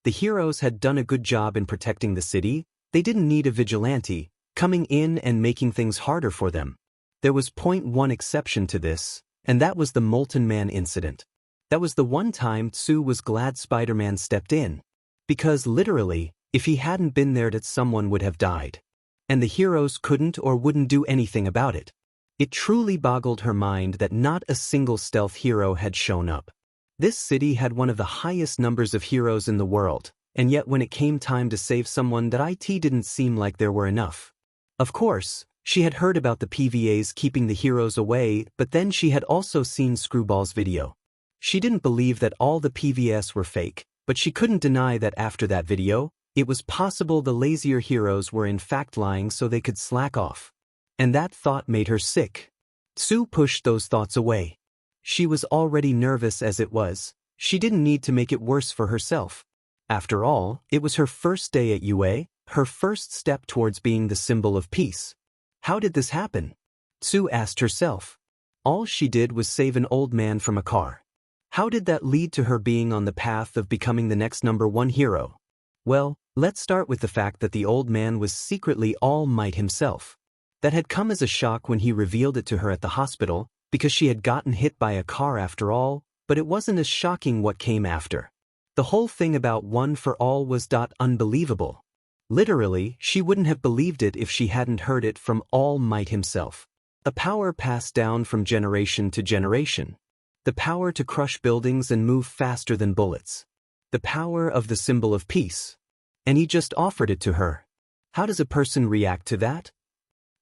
The heroes had done a good job in protecting the city. They didn't need a vigilante coming in and making things harder for them. There was one exception to this, and that was the Molten Man incident. That was the one time Tsu was glad Spider-Man stepped in. Because literally, if he hadn't been there, that someone would have died. And the heroes couldn't or wouldn't do anything about it. It truly boggled her mind that not a single stealth hero had shown up. This city had one of the highest numbers of heroes in the world, and yet when it came time to save someone, that it didn't seem like there were enough. Of course, she had heard about the PVAs keeping the heroes away, but then she had also seen Screwball's video. She didn't believe that all the PVS were fake, but she couldn't deny that after that video, it was possible the lazier heroes were in fact lying so they could slack off. And that thought made her sick. Tsu pushed those thoughts away. She was already nervous as it was. She didn't need to make it worse for herself. After all, it was her first day at UA, her first step towards being the symbol of peace. How did this happen? Tsu asked herself. All she did was save an old man from a car. How did that lead to her being on the path of becoming the next #1 hero? Well, let's start with the fact that the old man was secretly All Might himself. That had come as a shock when he revealed it to her at the hospital, because she had gotten hit by a car after all, but it wasn't as shocking what came after. The whole thing about One for All was unbelievable. Literally, she wouldn't have believed it if she hadn't heard it from All Might himself. A power passed down from generation to generation. The power to crush buildings and move faster than bullets. The power of the symbol of peace. And he just offered it to her. How does a person react to that?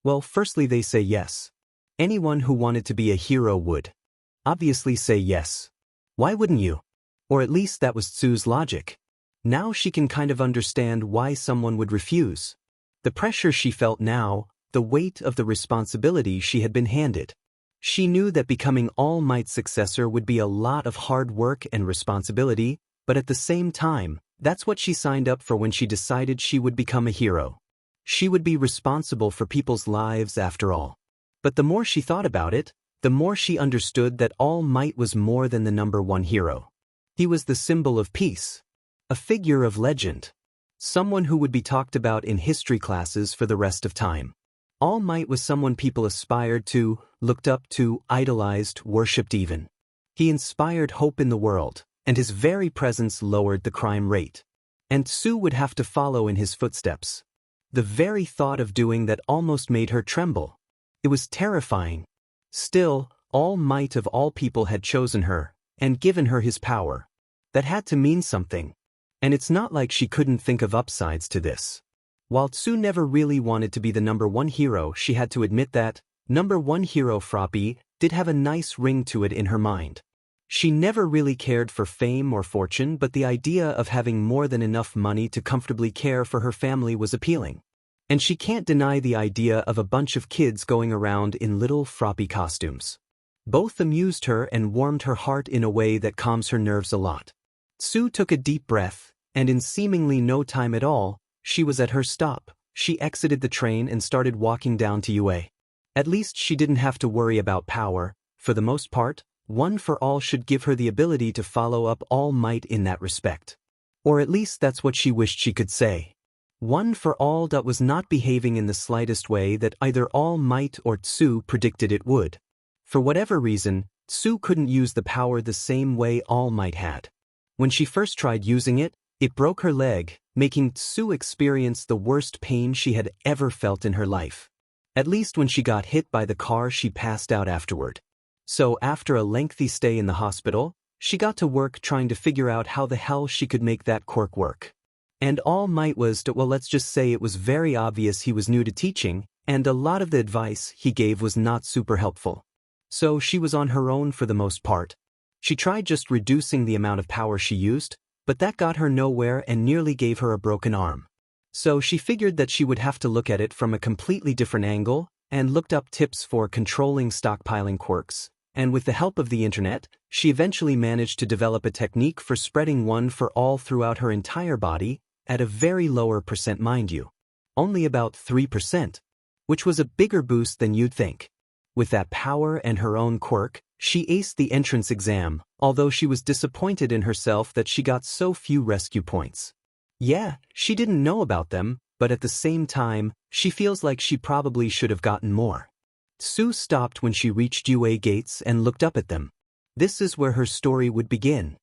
Well, firstly they say yes. Anyone who wanted to be a hero would obviously say yes. Why wouldn't you? Or at least that was Tsu's logic. Now she can kind of understand why someone would refuse. The pressure she felt now, the weight of the responsibility she had been handed. She knew that becoming All Might's successor would be a lot of hard work and responsibility, but at the same time, that's what she signed up for when she decided she would become a hero. She would be responsible for people's lives after all. But the more she thought about it, the more she understood that All Might was more than the #1 hero. He was the symbol of peace. A figure of legend. Someone who would be talked about in history classes for the rest of time. All Might was someone people aspired to, looked up to, idolized, worshipped even. He inspired hope in the world, and his very presence lowered the crime rate. And Tsu would have to follow in his footsteps. The very thought of doing that almost made her tremble. It was terrifying. Still, All Might of all people had chosen her, and given her his power. That had to mean something. And it's not like she couldn't think of upsides to this. While Tsu never really wanted to be the #1 hero, she had to admit that #1 hero Froppy did have a nice ring to it in her mind. She never really cared for fame or fortune, but the idea of having more than enough money to comfortably care for her family was appealing. And she can't deny the idea of a bunch of kids going around in little Froppy costumes. Both amused her and warmed her heart in a way that calms her nerves a lot. Tsu took a deep breath, and in seemingly no time at all, she was at her stop. She exited the train and started walking down to UA. At least she didn't have to worry about power. For the most part, One for All should give her the ability to follow up All Might in that respect. Or at least that's what she wished she could say. One for All was not behaving in the slightest way that either All Might or Tsu predicted it would. For whatever reason, Tsu couldn't use the power the same way All Might had. When she first tried using it, It broke her leg, making Tsu experience the worst pain she had ever felt in her life. At least when she got hit by the car, she passed out afterward. So after a lengthy stay in the hospital, she got to work trying to figure out how the hell she could make that quirk work. And all might was to, well, let's just say it was very obvious he was new to teaching, and a lot of the advice he gave was not super helpful. So she was on her own for the most part. She tried just reducing the amount of power she used, but that got her nowhere and nearly gave her a broken arm. So she figured that she would have to look at it from a completely different angle, and looked up tips for controlling stockpiling quirks, and with the help of the internet, she eventually managed to develop a technique for spreading one for all throughout her entire body, at a very lower percent, mind you. Only about 3%, which was a bigger boost than you'd think. With that power and her own quirk, she aced the entrance exam, although she was disappointed in herself that she got so few rescue points. Yeah, she didn't know about them, but at the same time, she feels like she probably should have gotten more. Tsu stopped when she reached UA gates and looked up at them. This is where her story would begin.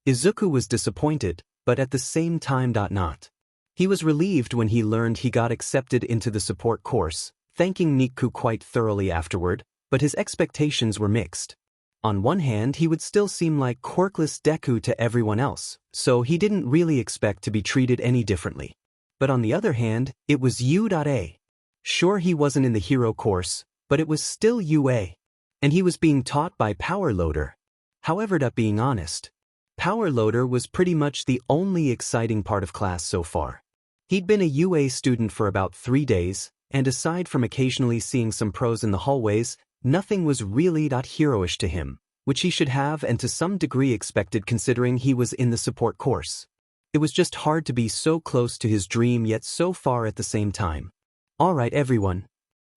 Izuku was disappointed, but at the same time not. He was relieved when he learned he got accepted into the support course, thanking Deku quite thoroughly afterward, but his expectations were mixed. On one hand, he would still seem like quirkless Deku to everyone else, so he didn't really expect to be treated any differently. But on the other hand, it was UA. Sure, he wasn't in the hero course, but it was still UA. And he was being taught by Power Loader. However, being honest, Power Loader was pretty much the only exciting part of class so far. He'd been a UA student for about 3 days, and aside from occasionally seeing some pros in the hallways, nothing was really heroish to him, which he should have and to some degree expected considering he was in the support course. It was just hard to be so close to his dream yet so far at the same time. Alright everyone.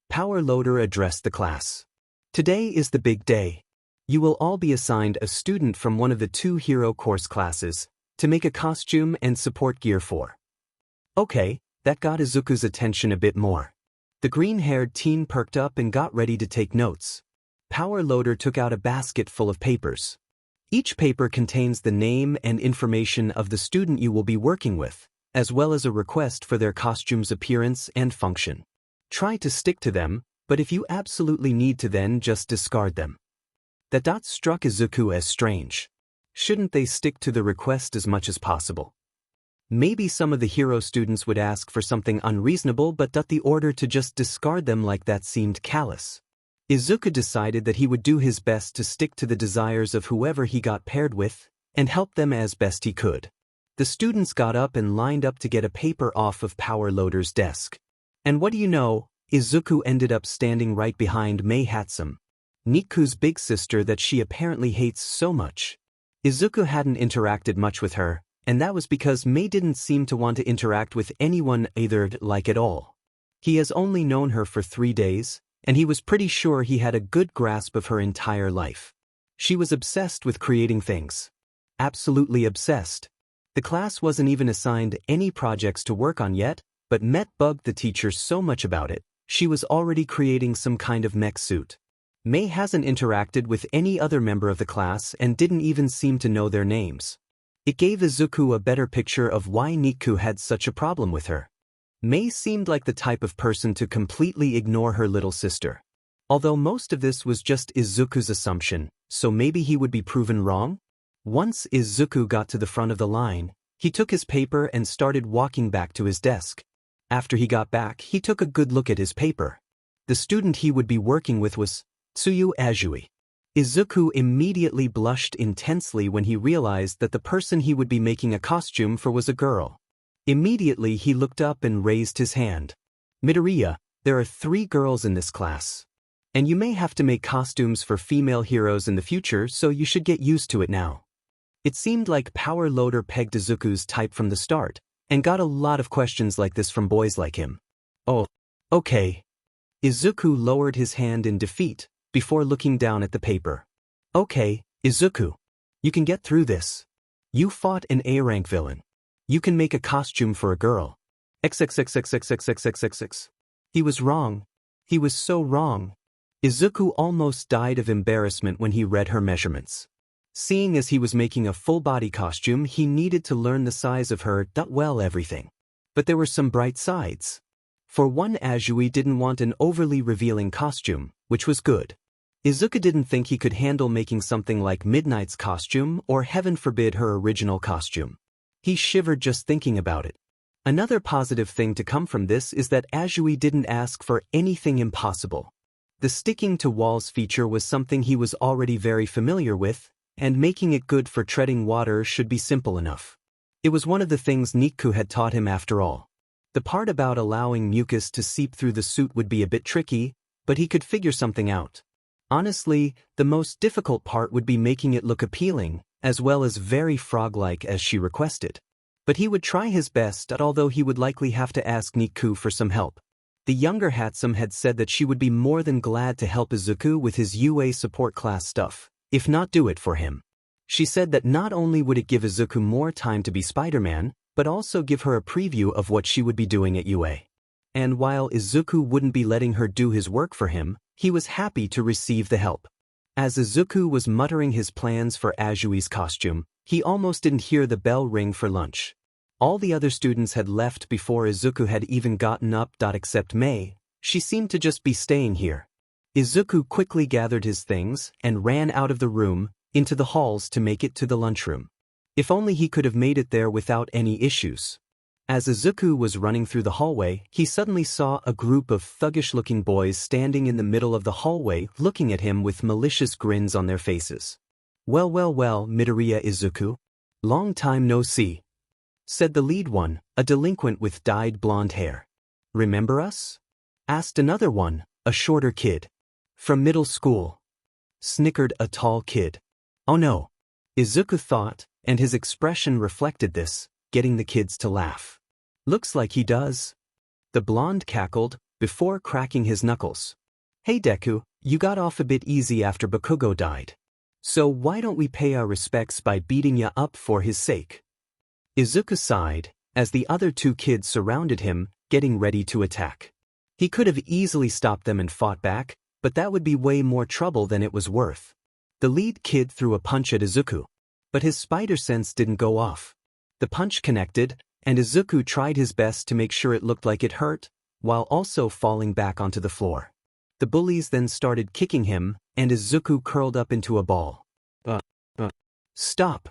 Power Loader addressed the class. Today is the big day. You will all be assigned a student from one of the 2 hero course classes to make a costume and support gear for. Okay, that got Izuku's attention a bit more. The green-haired teen perked up and got ready to take notes. Power Loader took out a basket full of papers. Each paper contains the name and information of the student you will be working with, as well as a request for their costume's appearance and function. Try to stick to them, but if you absolutely need to, then just discard them. That struck Izuku as strange. Shouldn't they stick to the request as much as possible? Maybe some of the hero students would ask for something unreasonable, but the order to just discard them like that seemed callous. Izuku decided that he would do his best to stick to the desires of whoever he got paired with, and help them as best he could. The students got up and lined up to get a paper off of Power Loader's desk. And what do you know, Izuku ended up standing right behind Mei Hatsum, Niku's big sister that she apparently hates so much. Izuku hadn't interacted much with her, and that was because Mei didn't seem to want to interact with anyone either at all. He has only known her for 3 days, and he was pretty sure he had a good grasp of her entire life. She was obsessed with creating things. Absolutely obsessed. The class wasn't even assigned any projects to work on yet, but Met bugged the teacher so much about it, she was already creating some kind of mech suit. Mei hasn't interacted with any other member of the class and didn't even seem to know their names. It gave Izuku a better picture of why Deku had such a problem with her. Mei seemed like the type of person to completely ignore her little sister. Although most of this was just Izuku's assumption, so maybe he would be proven wrong? Once Izuku got to the front of the line, he took his paper and started walking back to his desk. After he got back, he took a good look at his paper. The student he would be working with was Tsuyu Azui. Izuku immediately blushed intensely when he realized that the person he would be making a costume for was a girl. Immediately he looked up and raised his hand. Midoriya, there are 3 girls in this class. And you may have to make costumes for female heroes in the future, so you should get used to it now. It seemed like Power Loader pegged Izuku's type from the start, and got a lot of questions like this from boys like him. Oh, okay. Izuku lowered his hand in defeat, before looking down at the paper. Okay, Izuku. You can get through this. You fought an A-rank villain. You can make a costume for a girl. XXXXXXXXXX. He was wrong. He was so wrong. Izuku almost died of embarrassment when he read her measurements. Seeing as he was making a full-body costume, he needed to learn the size of her, well, everything. But there were some bright sides. For one, Azui didn't want an overly revealing costume, which was good. Izuku didn't think he could handle making something like Midnight's costume or, heaven forbid, her original costume. He shivered just thinking about it. Another positive thing to come from this is that Azui didn't ask for anything impossible. The sticking to walls feature was something he was already very familiar with, and making it good for treading water should be simple enough. It was one of the things Niku had taught him after all. The part about allowing mucus to seep through the suit would be a bit tricky, but he could figure something out. Honestly, the most difficult part would be making it look appealing, as well as very frog-like as she requested. But he would try his best, although he would likely have to ask Niku for some help. The younger Hatsum had said that she would be more than glad to help Izuku with his UA support class stuff, if not do it for him. She said that not only would it give Izuku more time to be Spider-Man, but also give her a preview of what she would be doing at UA. And while Izuku wouldn't be letting her do his work for him, he was happy to receive the help. As Izuku was muttering his plans for Azui's costume, he almost didn't hear the bell ring for lunch. All the other students had left before Izuku had even gotten up. Except Mei, she seemed to just be staying here. Izuku quickly gathered his things and ran out of the room, into the halls to make it to the lunchroom. If only he could have made it there without any issues. As Izuku was running through the hallway, he suddenly saw a group of thuggish-looking boys standing in the middle of the hallway looking at him with malicious grins on their faces. Well, Midoriya Izuku. Long time no see," said the lead one, a delinquent with dyed blonde hair. "Remember us?" asked another one, a shorter kid. "From middle school," snickered a tall kid. "Oh no," Izuku thought, and his expression reflected this, getting the kids to laugh. "Looks like he does." The blonde cackled, before cracking his knuckles. "Hey Deku, you got off a bit easy after Bakugo died. So why don't we pay our respects by beating ya up for his sake?" Izuku sighed, as the other two kids surrounded him, getting ready to attack. He could have easily stopped them and fought back, but that would be way more trouble than it was worth. The lead kid threw a punch at Izuku, but his spider sense didn't go off. The punch connected, and Izuku tried his best to make sure it looked like it hurt, while also falling back onto the floor. The bullies then started kicking him, and Izuku curled up into a ball. Stop!"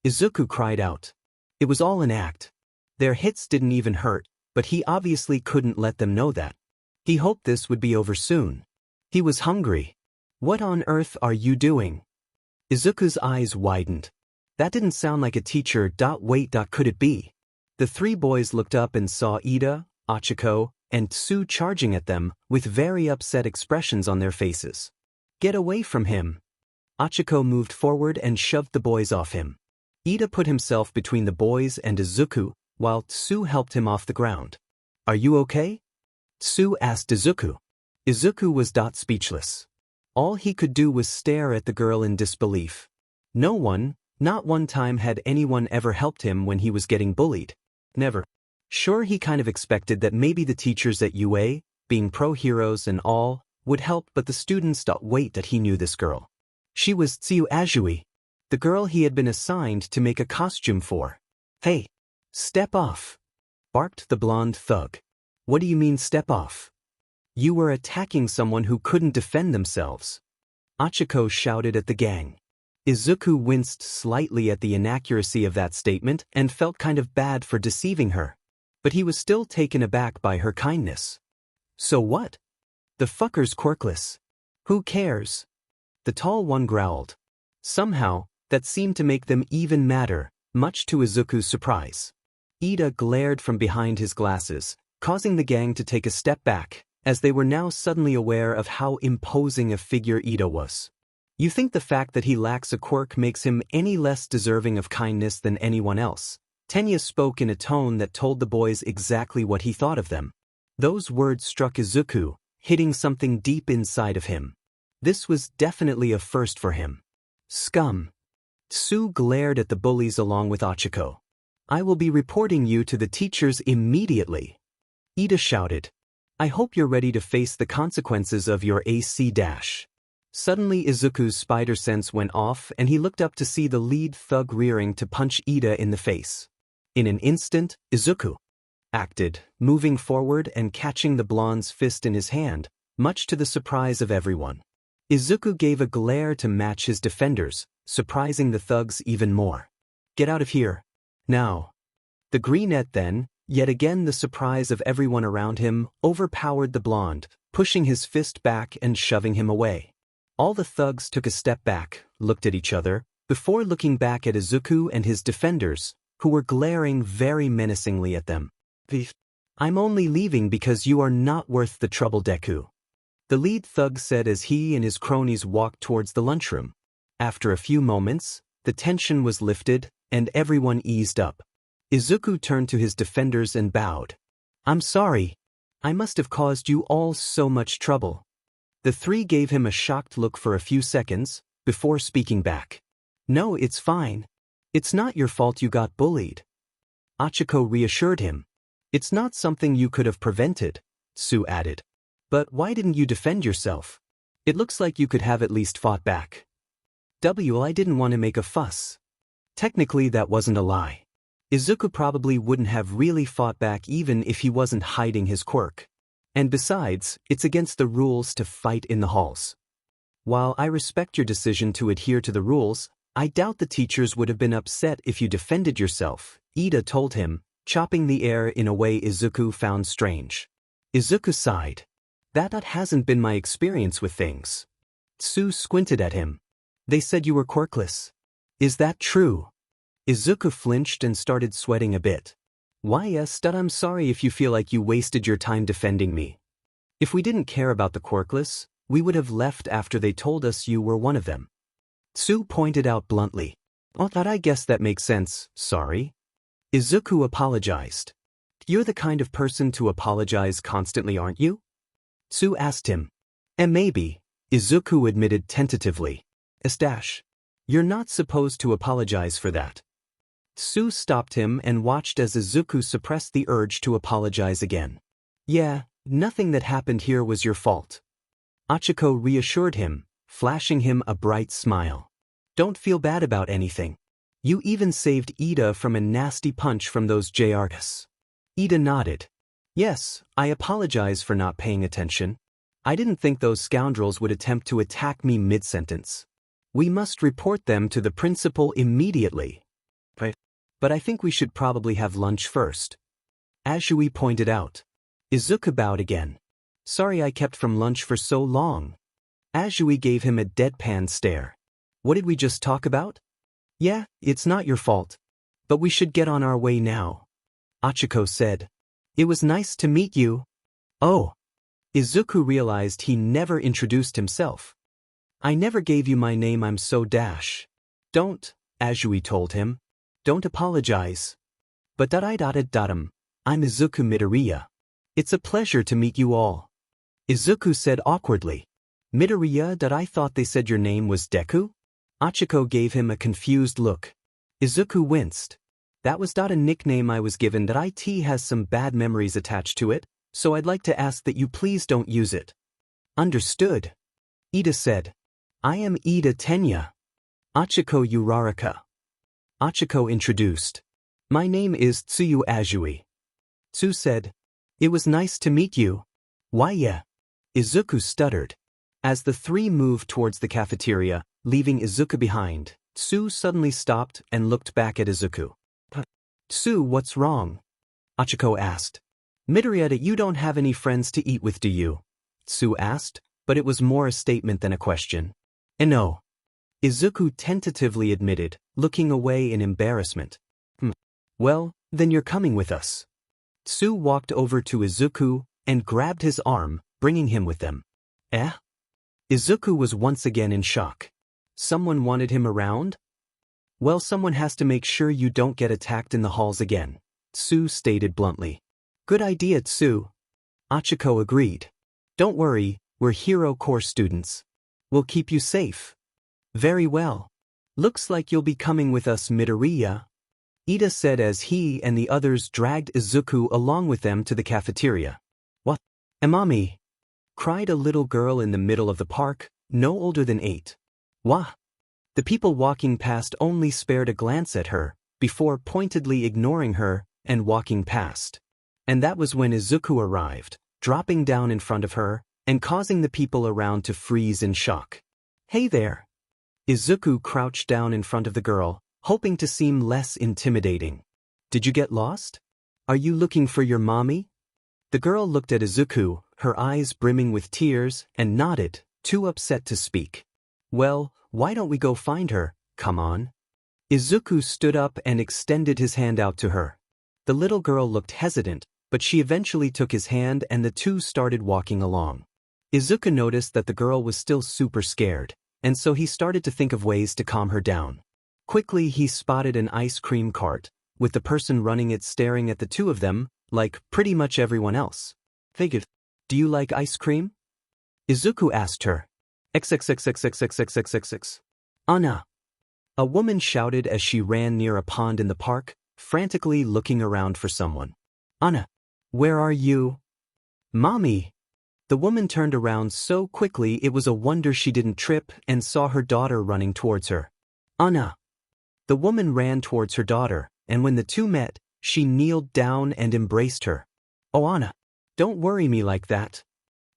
Izuku cried out. It was all an act. Their hits didn't even hurt, but he obviously couldn't let them know that. He hoped this would be over soon. He was hungry. "What on earth are you doing?" Izuku's eyes widened. That didn't sound like a teacher. Wait, could it be? The three boys looked up and saw Ida, Achiko, and Tsu charging at them, with very upset expressions on their faces. "Get away from him!" Achiko moved forward and shoved the boys off him. Ida put himself between the boys and Izuku, while Tsu helped him off the ground. "Are you okay?" Tsu asked Izuku. Izuku was speechless. All he could do was stare at the girl in disbelief. No one, not one time had anyone ever helped him when he was getting bullied. Never. Sure, he kind of expected that maybe the teachers at UA, being pro-heroes and all, would help, but the students wait that he knew this girl. She was Tsuyu Azui, the girl he had been assigned to make a costume for. "Hey! Step off!" barked the blonde thug. "What do you mean step off? You were attacking someone who couldn't defend themselves," Achiko shouted at the gang. Izuku winced slightly at the inaccuracy of that statement and felt kind of bad for deceiving her. But he was still taken aback by her kindness. "So what? The fucker's quirkless. Who cares?" The tall one growled. Somehow, that seemed to make them even madder, much to Izuku's surprise. Ida glared from behind his glasses, causing the gang to take a step back, as they were now suddenly aware of how imposing a figure Ida was. You think the fact that he lacks a quirk makes him any less deserving of kindness than anyone else? Tenya spoke in a tone that told the boys exactly what he thought of them. Those words struck Izuku, hitting something deep inside of him. This was definitely a first for him. "Scum!" Tsu glared at the bullies along with Achiko. "I will be reporting you to the teachers immediately." Ida shouted. "I hope you're ready to face the consequences of your AC dash." Suddenly Izuku's spider sense went off and he looked up to see the lead thug rearing to punch Ida in the face. In an instant, Izuku acted, moving forward and catching the blonde's fist in his hand, much to the surprise of everyone. Izuku gave a glare to match his defenders, surprising the thugs even more. Get out of here. Now. The greenette then, yet again the surprise of everyone around him, overpowered the blonde, pushing his fist back and shoving him away. All the thugs took a step back, looked at each other, before looking back at Izuku and his defenders, who were glaring very menacingly at them. I'm only leaving because you are not worth the trouble, Deku. The lead thug said as he and his cronies walked towards the lunchroom. After a few moments, the tension was lifted, and everyone eased up. Izuku turned to his defenders and bowed. I'm sorry. I must have caused you all so much trouble. The three gave him a shocked look for a few seconds, before speaking back. No, it's fine. It's not your fault you got bullied. Hachiko reassured him. It's not something you could have prevented, Sue added. But why didn't you defend yourself? It looks like you could have at least fought back. I didn't want to make a fuss. Technically that wasn't a lie. Izuku probably wouldn't have really fought back even if he wasn't hiding his quirk. And besides, it's against the rules to fight in the halls. While I respect your decision to adhere to the rules, I doubt the teachers would have been upset if you defended yourself, Ida told him, chopping the air in a way Izuku found strange. Izuku sighed. That hasn't been my experience with things. Sue squinted at him. They said you were quirkless. Is that true? Izuku flinched and started sweating a bit. Why yes, I'm sorry if you feel like you wasted your time defending me. If we didn't care about the quirkless, we would have left after they told us you were one of them. Sue pointed out bluntly. I guess that makes sense, sorry. Izuku apologized. You're the kind of person to apologize constantly, aren't you? Sue asked him. And maybe, Izuku admitted tentatively. You're not supposed to apologize for that. Sue stopped him and watched as Izuku suppressed the urge to apologize again. Yeah, nothing that happened here was your fault. Hachiko reassured him, flashing him a bright smile. Don't feel bad about anything. You even saved Ida from a nasty punch from those JRs. Ida nodded. Yes, I apologize for not paying attention. I didn't think those scoundrels would attempt to attack me mid-sentence. We must report them to the principal immediately. But I think we should probably have lunch first. Azui pointed out. Izuku bowed again. Sorry I kept from lunch for so long. Azui gave him a deadpan stare. What did we just talk about? Yeah, it's not your fault. But we should get on our way now. Hachiko said. It was nice to meet you. Oh. Izuku realized he never introduced himself. I never gave you my name, I'm so dash. Don't, Azui told him. Don't apologize. But I'm Izuku Midoriya. It's a pleasure to meet you all. Izuku said awkwardly. Midoriya, I thought they said your name was Deku? Hachiko gave him a confused look. Izuku winced. That was a nickname I was given that IT has some bad memories attached to it, so I'd like to ask that you please don't use it. Understood. Ida said. I am Ida Tenya. Hachiko Uraraka. Hachiko introduced. My name is Tsuyu Azui. Tsu said. It was nice to meet you. Why yeah? Izuku stuttered. As the three moved towards the cafeteria, leaving Izuku behind, Tsu suddenly stopped and looked back at Izuku. Tsu, what's wrong? Hachiko asked. Midoriya, you don't have any friends to eat with, do you? Tsu asked, but it was more a statement than a question. No. Izuku tentatively admitted, looking away in embarrassment. Well, then you're coming with us. Tsu walked over to Izuku and grabbed his arm, bringing him with them. Izuku was once again in shock. Someone wanted him around? Well, someone has to make sure you don't get attacked in the halls again, Tsu stated bluntly. Good idea, Tsu. Hachiko agreed. Don't worry, we're Hero Corps students. We'll keep you safe. Very well. Looks like you'll be coming with us, Midoriya. Ida said as he and the others dragged Izuku along with them to the cafeteria. What? Amami! Cried a little girl in the middle of the park, no older than 8. Wah! The people walking past only spared a glance at her, before pointedly ignoring her and walking past. And that was when Izuku arrived, dropping down in front of her, and causing the people around to freeze in shock. Hey there! Izuku crouched down in front of the girl, hoping to seem less intimidating. Did you get lost? Are you looking for your mommy? The girl looked at Izuku, her eyes brimming with tears, and nodded, too upset to speak. Well, why don't we go find her, come on? Izuku stood up and extended his hand out to her. The little girl looked hesitant, but she eventually took his hand and the two started walking along. Izuku noticed that the girl was still super scared, and so he started to think of ways to calm her down. Quickly he spotted an ice cream cart, with the person running it staring at the two of them, like pretty much everyone else. Figured, do you like ice cream? Izuku asked her. XXXXXXXXXX. Anna. A woman shouted as she ran near a pond in the park, frantically looking around for someone. Anna, where are you? Mommy. The woman turned around so quickly it was a wonder she didn't trip and saw her daughter running towards her. Anna. The woman ran towards her daughter, and when the two met, she kneeled down and embraced her. Oh Anna, don't worry me like that.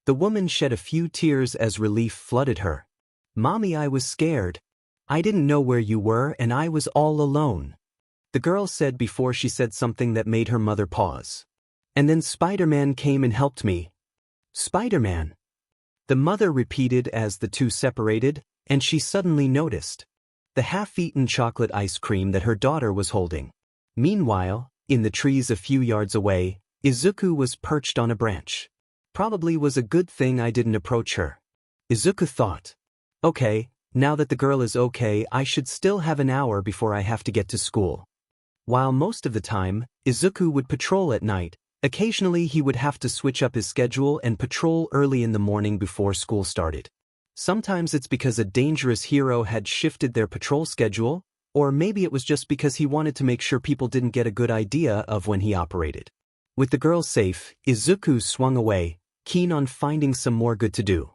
The woman shed a few tears as relief flooded her. Mommy, I was scared. I didn't know where you were and I was all alone. The girl said before she said something that made her mother pause. And then Spider-Man came and helped me. Spider-Man. The mother repeated as the two separated, and she suddenly noticed the half-eaten chocolate ice cream that her daughter was holding. Meanwhile, in the trees a few yards away, Izuku was perched on a branch. Probably was a good thing I didn't approach her. Izuku thought. Okay, now that the girl is okay, I should still have an hour before I have to get to school. While most of the time, Izuku would patrol at night, occasionally he would have to switch up his schedule and patrol early in the morning before school started. Sometimes it's because a dangerous hero had shifted their patrol schedule, or maybe it was just because he wanted to make sure people didn't get a good idea of when he operated. With the girl safe, Izuku swung away, keen on finding some more good to do.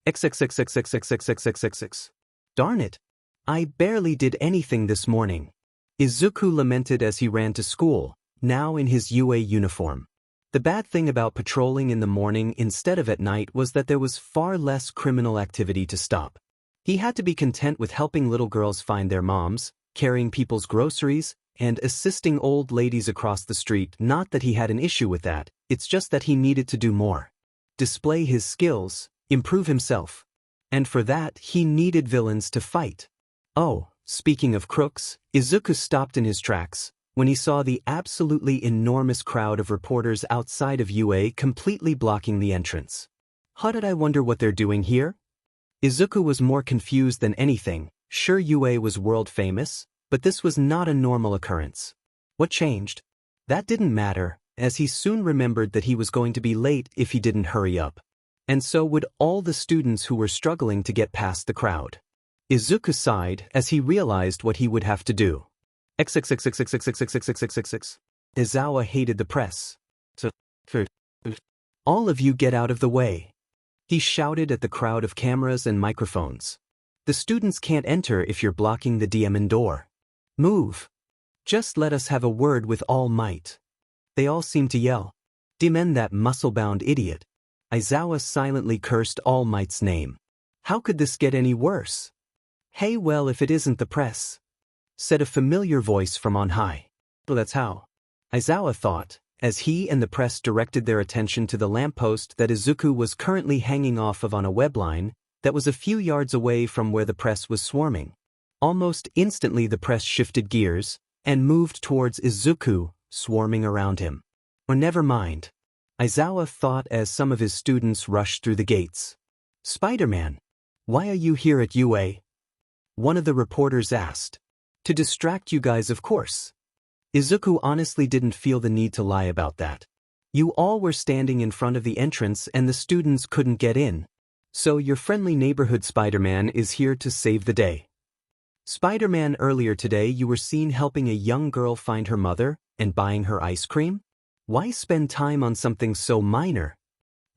XXXXXXXXXXX. Darn it. I barely did anything this morning. Izuku lamented as he ran to school, now in his UA uniform. The bad thing about patrolling in the morning instead of at night was that there was far less criminal activity to stop. He had to be content with helping little girls find their moms, carrying people's groceries, and assisting old ladies across the street. Not that he had an issue with that, it's just that he needed to do more. Display his skills, improve himself. And for that, he needed villains to fight. Oh, speaking of crooks, Izuku stopped in his tracks when he saw the absolutely enormous crowd of reporters outside of UA completely blocking the entrance. How did I wonder what they're doing here? Izuku was more confused than anything. Sure, UA was world famous, but this was not a normal occurrence. What changed? That didn't matter, as he soon remembered that he was going to be late if he didn't hurry up. And so would all the students who were struggling to get past the crowd. Izuku sighed as he realized what he would have to do. XXXXXXXXXXXXX. Izawa hated the press. All of you get out of the way. He shouted at the crowd of cameras and microphones. The students can't enter if you're blocking the DMN door. Move. Just let us have a word with All Might. They all seemed to yell. Demon, that muscle-bound idiot. Izawa silently cursed All Might's name. How could this get any worse? Hey, well, if it isn't the press, said a familiar voice from on high. Well, that's how. Izawa thought, as he and the press directed their attention to the lamppost that Izuku was currently hanging off of on a webline that was a few yards away from where the press was swarming. Almost instantly the press shifted gears and moved towards Izuku, swarming around him. Or never mind, Izawa thought as some of his students rushed through the gates. Spider-Man, why are you here at UA? One of the reporters asked. To distract you guys, of course. Izuku honestly didn't feel the need to lie about that. You all were standing in front of the entrance and the students couldn't get in. So your friendly neighborhood Spider-Man is here to save the day. Spider-Man, earlier today you were seen helping a young girl find her mother and buying her ice cream? Why spend time on something so minor?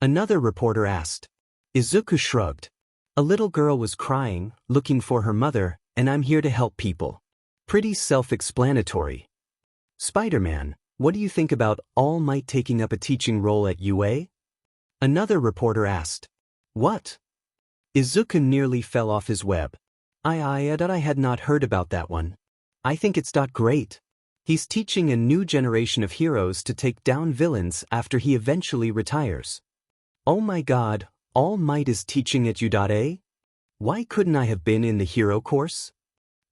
Another reporter asked. Izuku shrugged. A little girl was crying, looking for her mother, and I'm here to help people. Pretty self-explanatory. Spider-Man, what do you think about All Might taking up a teaching role at UA? Another reporter asked. What? Izuku nearly fell off his web. I had not heard about that one. I think it's great. He's teaching a new generation of heroes to take down villains after he eventually retires. Oh my god, All Might is teaching at U.A? Why couldn't I have been in the hero course?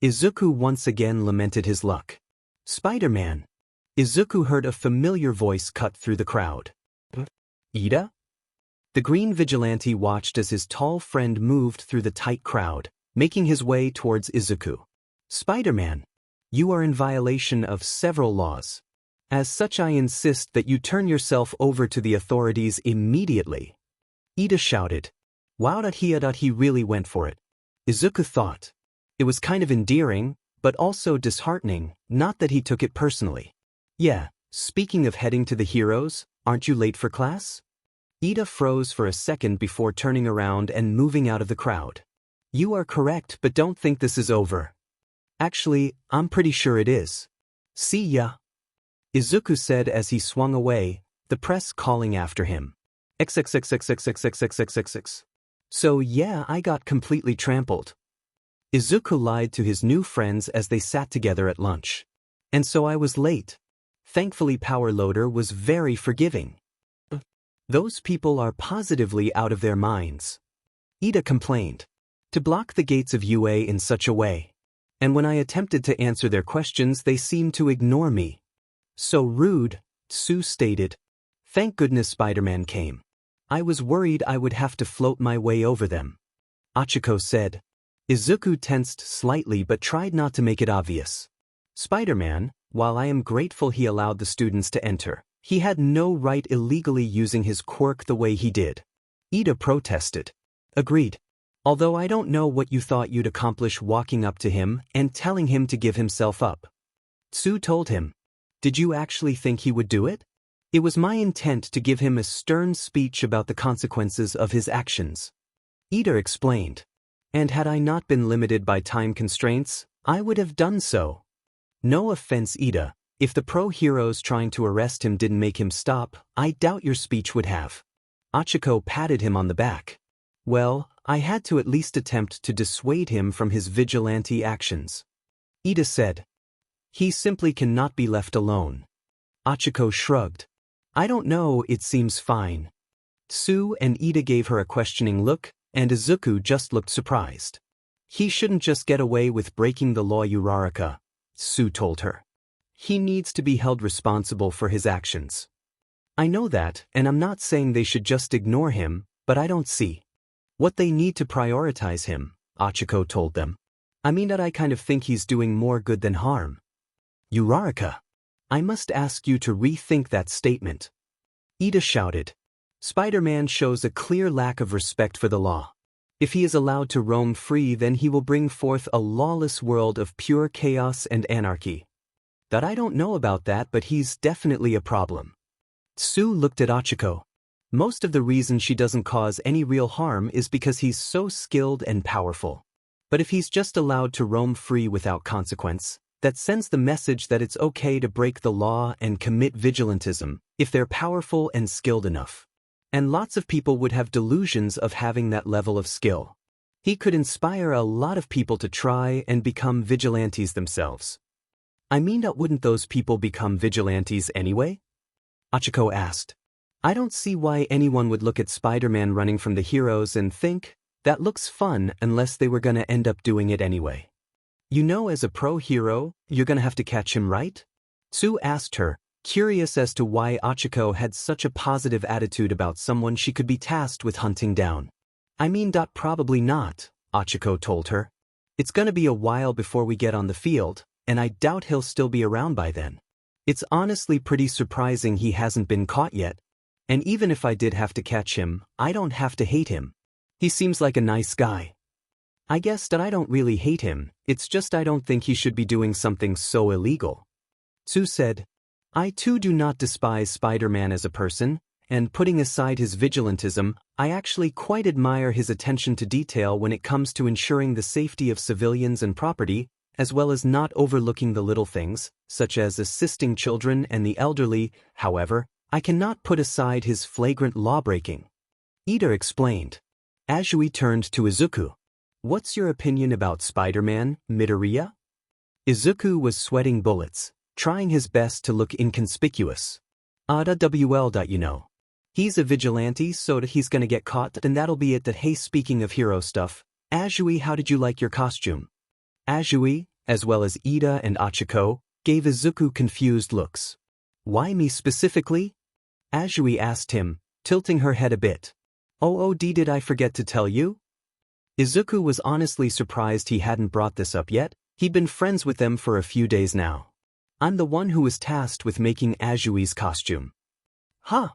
Izuku once again lamented his luck. Spider-Man. Izuku heard a familiar voice cut through the crowd. Ida? The green vigilante watched as his tall friend moved through the tight crowd, making his way towards Izuku. Spider-Man, you are in violation of several laws. As such, I insist that you turn yourself over to the authorities immediately. Ida shouted. Wow, he really went for it. Izuku thought. It was kind of endearing, but also disheartening, not that he took it personally. Yeah, speaking of heading to the heroes, aren't you late for class? Ida froze for a second before turning around and moving out of the crowd. You are correct, but don't think this is over. Actually, I'm pretty sure it is. See ya. Izuku said as he swung away, the press calling after him. XXXXXXXXXXX. So yeah, I got completely trampled. Izuku lied to his new friends as they sat together at lunch. And so I was late. Thankfully Power Loader was very forgiving. Those people are positively out of their minds. Ida complained. To block the gates of UA in such a way. And when I attempted to answer their questions, they seemed to ignore me. So rude, Sue stated. Thank goodness Spider-Man came. I was worried I would have to float my way over them. Achiko said. Izuku tensed slightly but tried not to make it obvious. Spider-Man, while I am grateful he allowed the students to enter, he had no right illegally using his quirk the way he did. Ida protested. Agreed. Although I don't know what you thought you'd accomplish walking up to him and telling him to give himself up. Sue told him. Did you actually think he would do it? It was my intent to give him a stern speech about the consequences of his actions. Ida explained. And had I not been limited by time constraints, I would have done so. No offense, Ida, if the pro-heroes trying to arrest him didn't make him stop, I doubt your speech would have. Achiko patted him on the back. Well, I had to at least attempt to dissuade him from his vigilante actions. Ida said. He simply cannot be left alone. Achiko shrugged. I don't know, it seems fine. Sue and Ida gave her a questioning look, and Izuku just looked surprised. He shouldn't just get away with breaking the law, Uraraka, Sue told her. He needs to be held responsible for his actions. I know that, and I'm not saying they should just ignore him, but I don't see what they need to prioritize him, Achiko told them. I mean that I kind of think he's doing more good than harm. Uraraka, I must ask you to rethink that statement. Ida shouted. Spider-Man shows a clear lack of respect for the law. If he is allowed to roam free, then he will bring forth a lawless world of pure chaos and anarchy. That I don't know about that, but he's definitely a problem. Sue looked at Achiko. Most of the reason she doesn't cause any real harm is because he's so skilled and powerful. But if he's just allowed to roam free without consequence, that sends the message that it's okay to break the law and commit vigilantism if they're powerful and skilled enough. And lots of people would have delusions of having that level of skill. He could inspire a lot of people to try and become vigilantes themselves. I mean, wouldn't those people become vigilantes anyway? Achiko asked. I don't see why anyone would look at Spider-Man running from the heroes and think, that looks fun, unless they were gonna end up doing it anyway. You know, as a pro-hero, you're gonna have to catch him, right? Sue asked her, curious as to why Achiko had such a positive attitude about someone she could be tasked with hunting down. I mean, probably not, Achiko told her. It's gonna be a while before we get on the field, and I doubt he'll still be around by then. It's honestly pretty surprising he hasn't been caught yet. And even if I did have to catch him, I don't have to hate him. He seems like a nice guy. I guess that I don't really hate him, it's just I don't think he should be doing something so illegal. Sue said, I too do not despise Spider-Man as a person, and putting aside his vigilantism, I actually quite admire his attention to detail when it comes to ensuring the safety of civilians and property, as well as not overlooking the little things, such as assisting children and the elderly. However, I cannot put aside his flagrant lawbreaking. Ida explained. Azui turned to Izuku. What's your opinion about Spider-Man, Midoriya? Izuku was sweating bullets, trying his best to look inconspicuous. You know. He's a vigilante, so he's gonna get caught, and that'll be it. Hey, speaking of hero stuff, Azui, how did you like your costume? Azui, as well as Ida and Achiko, gave Izuku confused looks. Why me specifically? Azui asked him, tilting her head a bit. Did I forget to tell you? Izuku was honestly surprised he hadn't brought this up yet. He'd been friends with them for a few days now. I'm the one who was tasked with making Azui's costume. Huh?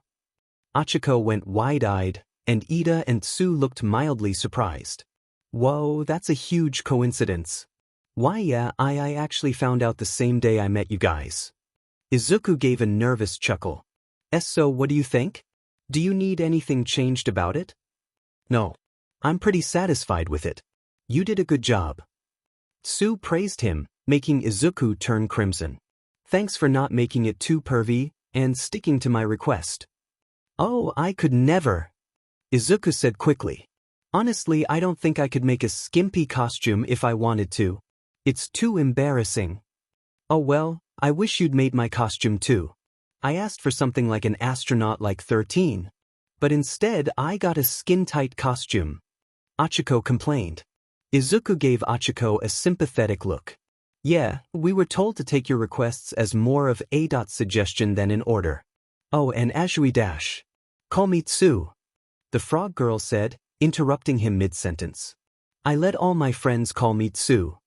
Achiko went wide-eyed, and Ida and Tsu looked mildly surprised. Whoa, that's a huge coincidence. Why yeah, I actually found out the same day I met you guys. Izuku gave a nervous chuckle. So what do you think? Do you need anything changed about it? No. I'm pretty satisfied with it. You did a good job. Tsu praised him, making Izuku turn crimson. Thanks for not making it too pervy, and sticking to my request. Oh, I could never. Izuku said quickly. Honestly, I don't think I could make a skimpy costume if I wanted to. It's too embarrassing. Oh well, I wish you'd made my costume too. I asked for something like an astronaut like 13. But instead I got a skin-tight costume. Achiko complained. Izuku gave Achiko a sympathetic look. Yeah, we were told to take your requests as more of a suggestion than an order. Oh, and Azui dash. Call me Tsu. The frog girl said, interrupting him mid-sentence. I let all my friends call me Tsu.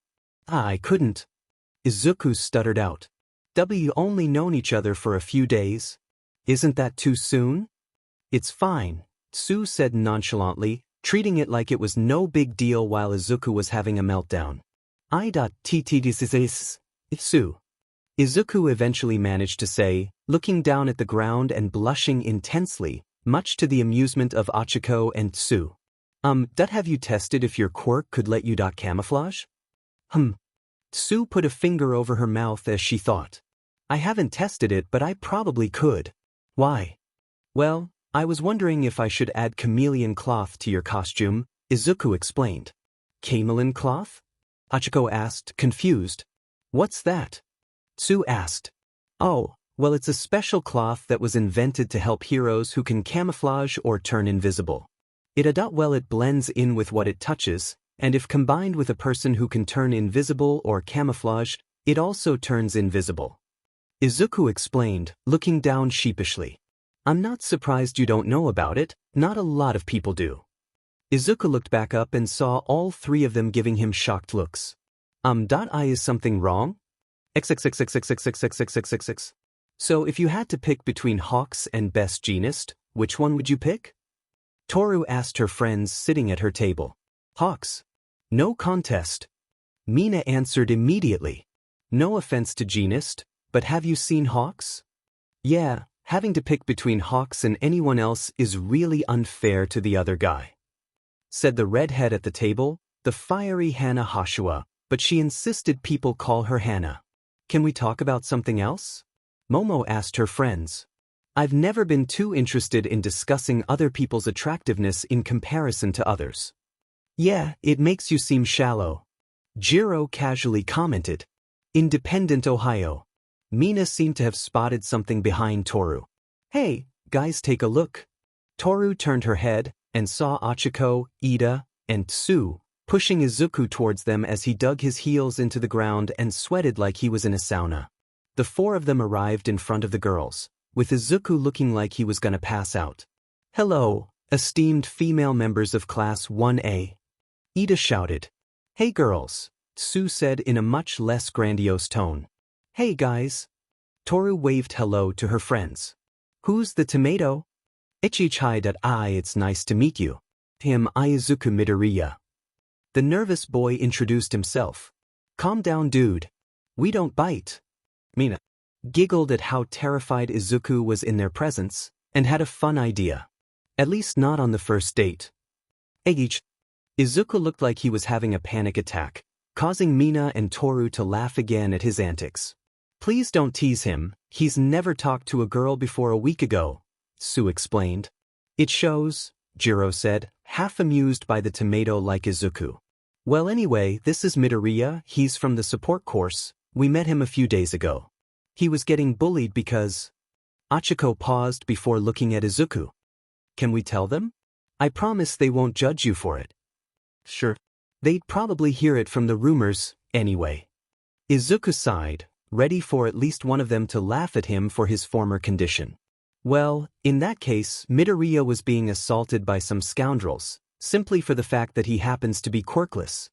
I couldn't. Izuku stuttered out. We've only known each other for a few days. Isn't that too soon? It's fine, Tsu said nonchalantly, treating it like it was no big deal while Izuku was having a meltdown. Tsu. Izuku eventually managed to say, looking down at the ground and blushing intensely, much to the amusement of Achiko and Tsu. Have you tested if your quirk could let you camouflage? Tsu put a finger over her mouth as she thought. I haven't tested it, but I probably could. Why? Well, I was wondering if I should add chameleon cloth to your costume, Izuku explained. Chameleon cloth? Achiko asked, confused. What's that? Tsu asked. Oh, well, it's a special cloth that was invented to help heroes who can camouflage or turn invisible. It blends in with what it touches, and if combined with a person who can turn invisible or camouflage, it also turns invisible. Izuku explained, looking down sheepishly. I'm not surprised you don't know about it, not a lot of people do. Izuku looked back up and saw all three of them giving him shocked looks. Is something wrong? XXXXXXXXXXXX. So if you had to pick between Hawks and Best Jeanist, which one would you pick? Toru asked her friends sitting at her table. Hawks. No contest. Mina answered immediately. No offense to Jeanist, but have you seen Hawks? Yeah, having to pick between Hawks and anyone else is really unfair to the other guy, said the redhead at the table, the fiery Hana Hashua, but she insisted people call her Hana. Can we talk about something else? Momo asked her friends. I've never been too interested in discussing other people's attractiveness in comparison to others. Yeah, it makes you seem shallow. Jiro casually commented. Independent Ohio. Mina seemed to have spotted something behind Toru. Hey, guys, take a look. Toru turned her head and saw Achiko, Ida, and Tsu pushing Izuku towards them as he dug his heels into the ground and sweated like he was in a sauna. The four of them arrived in front of the girls, with Izuku looking like he was gonna pass out. Hello, esteemed female members of Class 1A. Ida shouted. Hey girls, Tsu said in a much less grandiose tone. Hey guys. Toru waved hello to her friends. Who's the tomato? It's nice to meet you. Izuku Midoriya. The nervous boy introduced himself. Calm down, dude. We don't bite. Mina giggled at how terrified Izuku was in their presence, and had a fun idea. At least not on the first date. Each. Izuku looked like he was having a panic attack, causing Mina and Toru to laugh again at his antics. Please don't tease him, he's never talked to a girl before a week ago, Sue explained. It shows, Jiro said, half amused by the tomato-like Izuku. Well anyway, this is Midoriya, he's from the support course, we met him a few days ago. He was getting bullied because… Achiko paused before looking at Izuku. Can we tell them? I promise they won't judge you for it. Sure. They'd probably hear it from the rumors, anyway. Izuku sighed, ready for at least one of them to laugh at him for his former condition. Well, in that case, Midoriya was being assaulted by some scoundrels, simply for the fact that he happens to be quirkless.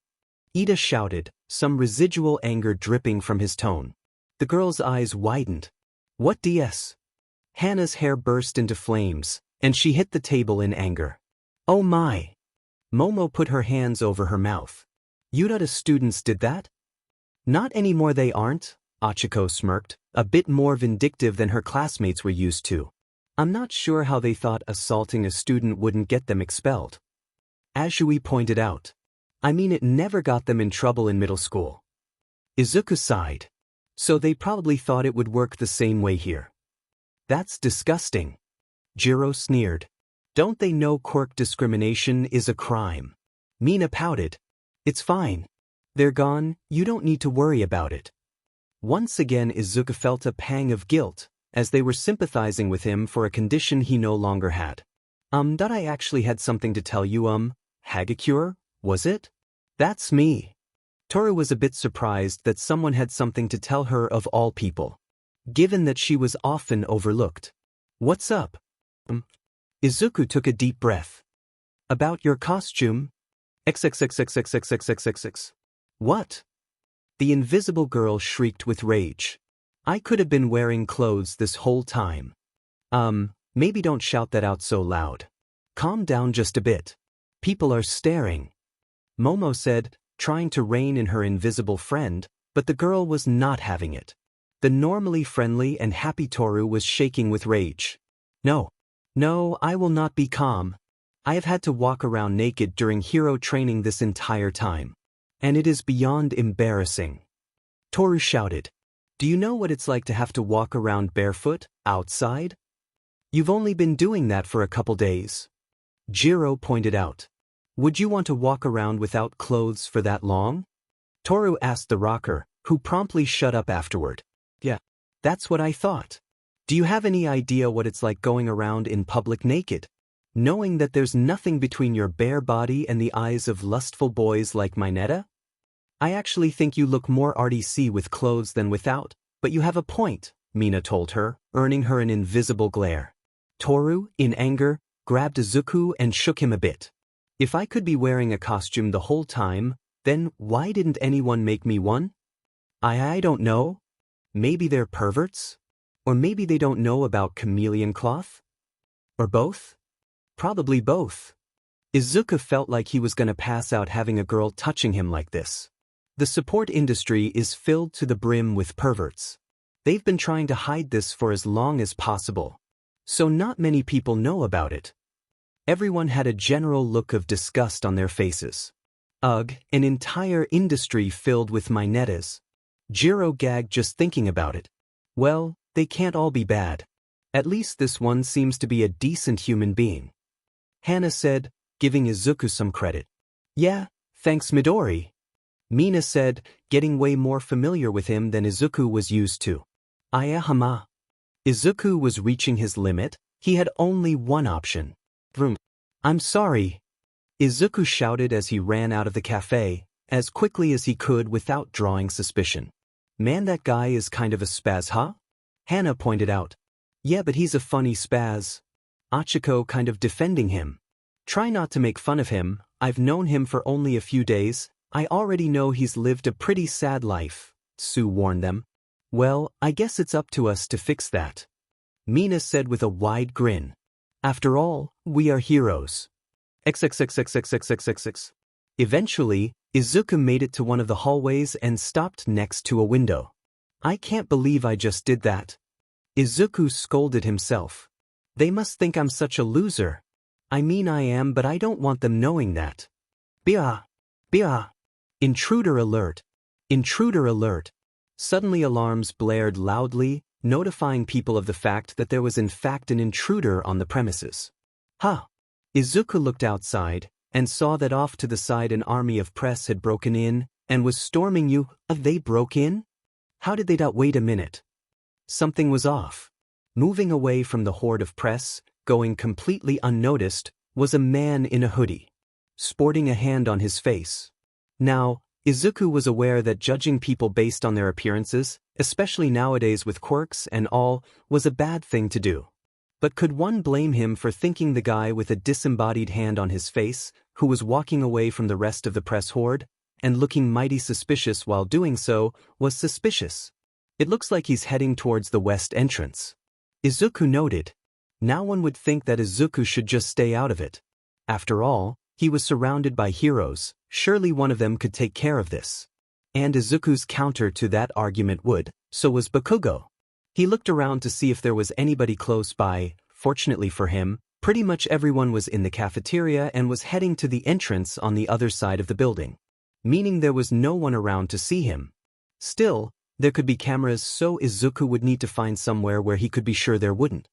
Ida shouted, some residual anger dripping from his tone. The girl's eyes widened. What DS? Hana's hair burst into flames, and she hit the table in anger. Oh my! Momo put her hands over her mouth. Yurata students did that? Not anymore they aren't, Achiko smirked, a bit more vindictive than her classmates were used to. I'm not sure how they thought assaulting a student wouldn't get them expelled. Azui pointed out. I mean it never got them in trouble in middle school. Izuku sighed. So they probably thought it would work the same way here. That's disgusting. Jiro sneered. Don't they know quirk discrimination is a crime? Mina pouted. It's fine. They're gone, you don't need to worry about it. Once again Izuku felt a pang of guilt, as they were sympathizing with him for a condition he no longer had. That I actually had something to tell you, Hagakure, was it? That's me. Toru was a bit surprised that someone had something to tell her of all people, given that she was often overlooked. What's up? Izuku took a deep breath. About your costume? XXXXXXXXXX. What? The invisible girl shrieked with rage. I could have been wearing clothes this whole time. Maybe don't shout that out so loud. Calm down just a bit. People are staring. Momo said, trying to rein in her invisible friend, but the girl was not having it. The normally friendly and happy Toru was shaking with rage. No, I will not be calm. I have had to walk around naked during hero training this entire time. And it is beyond embarrassing. Toru shouted. Do you know what it's like to have to walk around barefoot, outside? You've only been doing that for a couple days. Jiro pointed out. Would you want to walk around without clothes for that long? Toru asked the rocker, who promptly shut up afterward. Yeah, that's what I thought. Do you have any idea what it's like going around in public naked? Knowing that there's nothing between your bare body and the eyes of lustful boys like Mineta? I actually think you look more artsy with clothes than without, but you have a point, Mina told her, earning her an invisible glare. Toru, in anger, grabbed Izuku and shook him a bit. If I could be wearing a costume the whole time, then why didn't anyone make me one? I don't know. Maybe they're perverts? Or maybe they don't know about chameleon cloth? Or both? Probably both. Izuku felt like he was going to pass out having a girl touching him like this. The support industry is filled to the brim with perverts. They've been trying to hide this for as long as possible. So not many people know about it. Everyone had a general look of disgust on their faces. Ugh, an entire industry filled with Minetas. Jiro gagged just thinking about it. Well, they can't all be bad. At least this one seems to be a decent human being. Hana said, giving Izuku some credit. Yeah, thanks Midori. Mina said, getting way more familiar with him than Izuku was used to. Ayahama. Izuku was reaching his limit, he had only one option. Vroom. I'm sorry. Izuku shouted as he ran out of the cafe, as quickly as he could without drawing suspicion. Man, that guy is kind of a spaz, huh? Hana pointed out. Yeah, but he's a funny spaz. Achiko kind of defending him. Try not to make fun of him, I've known him for only a few days, I already know he's lived a pretty sad life, Sue warned them. Well, I guess it's up to us to fix that. Mina said with a wide grin. After all, we are heroes. XXXXXXXXX. Eventually, Izuku made it to one of the hallways and stopped next to a window. I can't believe I just did that. Izuku scolded himself. They must think I'm such a loser. I mean I am, but I don't want them knowing that. Bia! Bia! Intruder alert! Intruder alert! Suddenly alarms blared loudly, notifying people of the fact that there was in fact an intruder on the premises. Ha! Izuku looked outside, and saw that off to the side an army of press had broken in, and was storming you. They broke in? How did they wait a minute? Something was off. Moving away from the horde of press, going completely unnoticed, was a man in a hoodie, sporting a hand on his face. Now, Izuku was aware that judging people based on their appearances, especially nowadays with quirks and all, was a bad thing to do. But could one blame him for thinking the guy with a disembodied hand on his face, who was walking away from the rest of the press horde, and looking mighty suspicious while doing so, was suspicious? It looks like he's heading towards the west entrance. Izuku noted. Now one would think that Izuku should just stay out of it. After all, he was surrounded by heroes, surely one of them could take care of this. And Izuku's counter to that argument would, so was Bakugo. He looked around to see if there was anybody close by. Fortunately for him, pretty much everyone was in the cafeteria and was heading to the entrance on the other side of the building, meaning there was no one around to see him. Still, there could be cameras, so Izuku would need to find somewhere where he could be sure there wouldn't.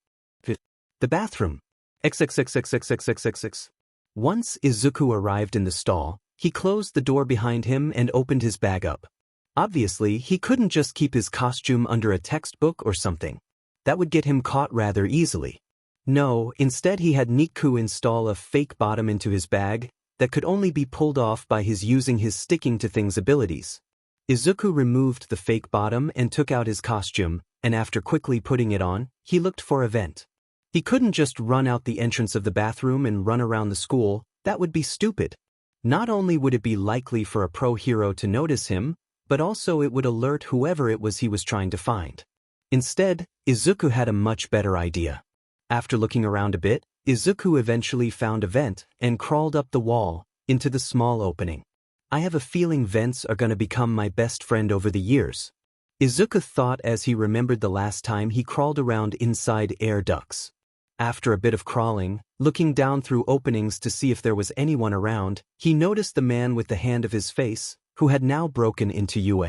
The bathroom. XXXXXXXXX. Once Izuku arrived in the stall, he closed the door behind him and opened his bag up. Obviously, he couldn't just keep his costume under a textbook or something. That would get him caught rather easily. No, instead he had Niku install a fake bottom into his bag that could only be pulled off by his using his sticking to things abilities. Izuku removed the fake bottom and took out his costume, and after quickly putting it on, he looked for a vent. He couldn't just run out the entrance of the bathroom and run around the school. That would be stupid. Not only would it be likely for a pro hero to notice him, but also it would alert whoever it was he was trying to find. Instead, Izuku had a much better idea. After looking around a bit, Izuku eventually found a vent and crawled up the wall, into the small opening. I have a feeling vents are gonna become my best friend over the years. Izuku thought as he remembered the last time he crawled around inside air ducts. After a bit of crawling, looking down through openings to see if there was anyone around, he noticed the man with the hand of his face, who had now broken into Yue.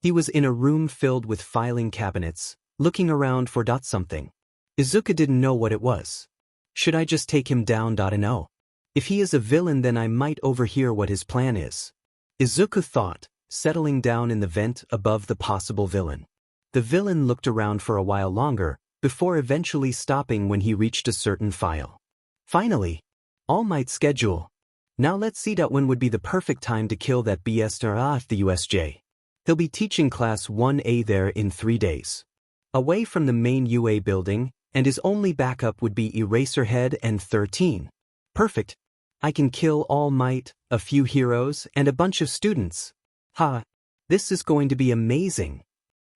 He was in a room filled with filing cabinets, looking around for something. Izuku didn't know what it was. Should I just take him down? No. If he is a villain, then I might overhear what his plan is. Izuku thought, settling down in the vent above the possible villain. The villain looked around for a while longer, before eventually stopping when he reached a certain file. Finally! All Might schedule. Now let's see when would be the perfect time to kill that BS at the USJ. He'll be teaching class 1A there in 3 days. Away from the main UA building, and his only backup would be Eraserhead and 13. Perfect. I can kill All Might, a few heroes, and a bunch of students. Ha! This is going to be amazing.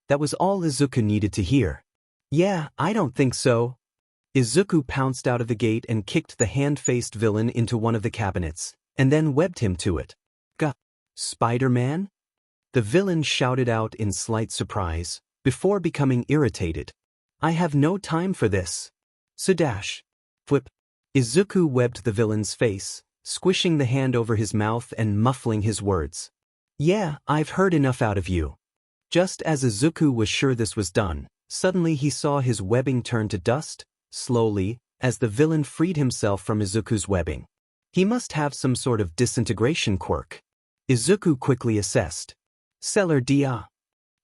That was all Izuku needed to hear. Yeah, I don't think so. Izuku pounced out of the gate and kicked the hand-faced villain into one of the cabinets, and then webbed him to it. Gah! Spider-Man? The villain shouted out in slight surprise, before becoming irritated. I have no time for this. Sudash. Whip. Izuku webbed the villain's face, squishing the hand over his mouth and muffling his words. Yeah, I've heard enough out of you. Just as Izuku was sure this was done, suddenly he saw his webbing turn to dust, slowly, as the villain freed himself from Izuku's webbing. He must have some sort of disintegration quirk. Izuku quickly assessed. Seller dia.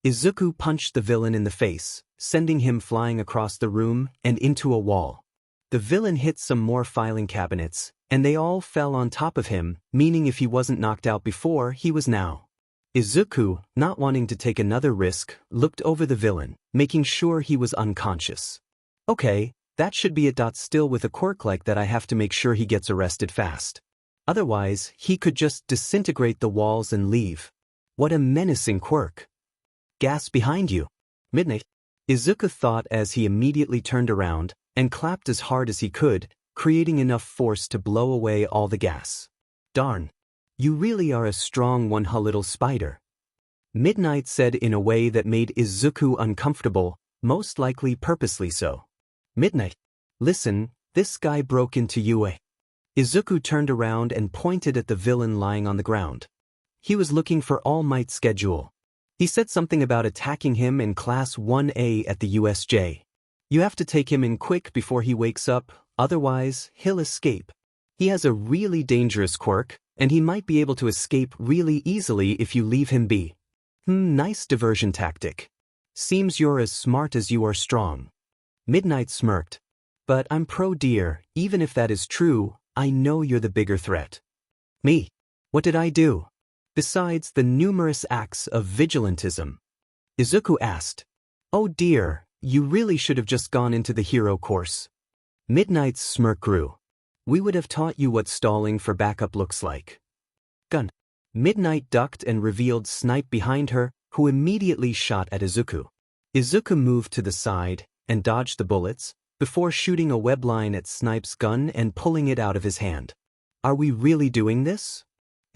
Izuku punched the villain in the face, sending him flying across the room and into a wall. The villain hit some more filing cabinets, and they all fell on top of him, meaning if he wasn't knocked out before, he was now. Izuku, not wanting to take another risk, looked over the villain, making sure he was unconscious. Okay, that should be it. Still, with a quirk like that, I have to make sure he gets arrested fast. Otherwise, he could just disintegrate the walls and leave. What a menacing quirk. Gas behind you. Midnight. Izuku thought as he immediately turned around and clapped as hard as he could, creating enough force to blow away all the gas. Darn. You really are a strong one, little spider. Midnight said in a way that made Izuku uncomfortable, most likely purposely so. Midnight. Listen, this guy broke into UA. Izuku turned around and pointed at the villain lying on the ground. He was looking for All Might's schedule. He said something about attacking him in Class 1A at the USJ. You have to take him in quick before he wakes up, otherwise, he'll escape. He has a really dangerous quirk, and he might be able to escape really easily if you leave him be. Nice diversion tactic. Seems you're as smart as you are strong. Midnight smirked. But I'm pro dear, even if that is true, I know you're the bigger threat. Me? What did I do? Besides the numerous acts of vigilantism? Izuku asked. Oh dear, you really should have just gone into the hero course. Midnight's smirk grew. We would have taught you what stalling for backup looks like. Gun. Midnight ducked and revealed Snipe behind her, who immediately shot at Izuku. Izuku moved to the side and dodged the bullets, before shooting a webline at Snipe's gun and pulling it out of his hand. Are we really doing this?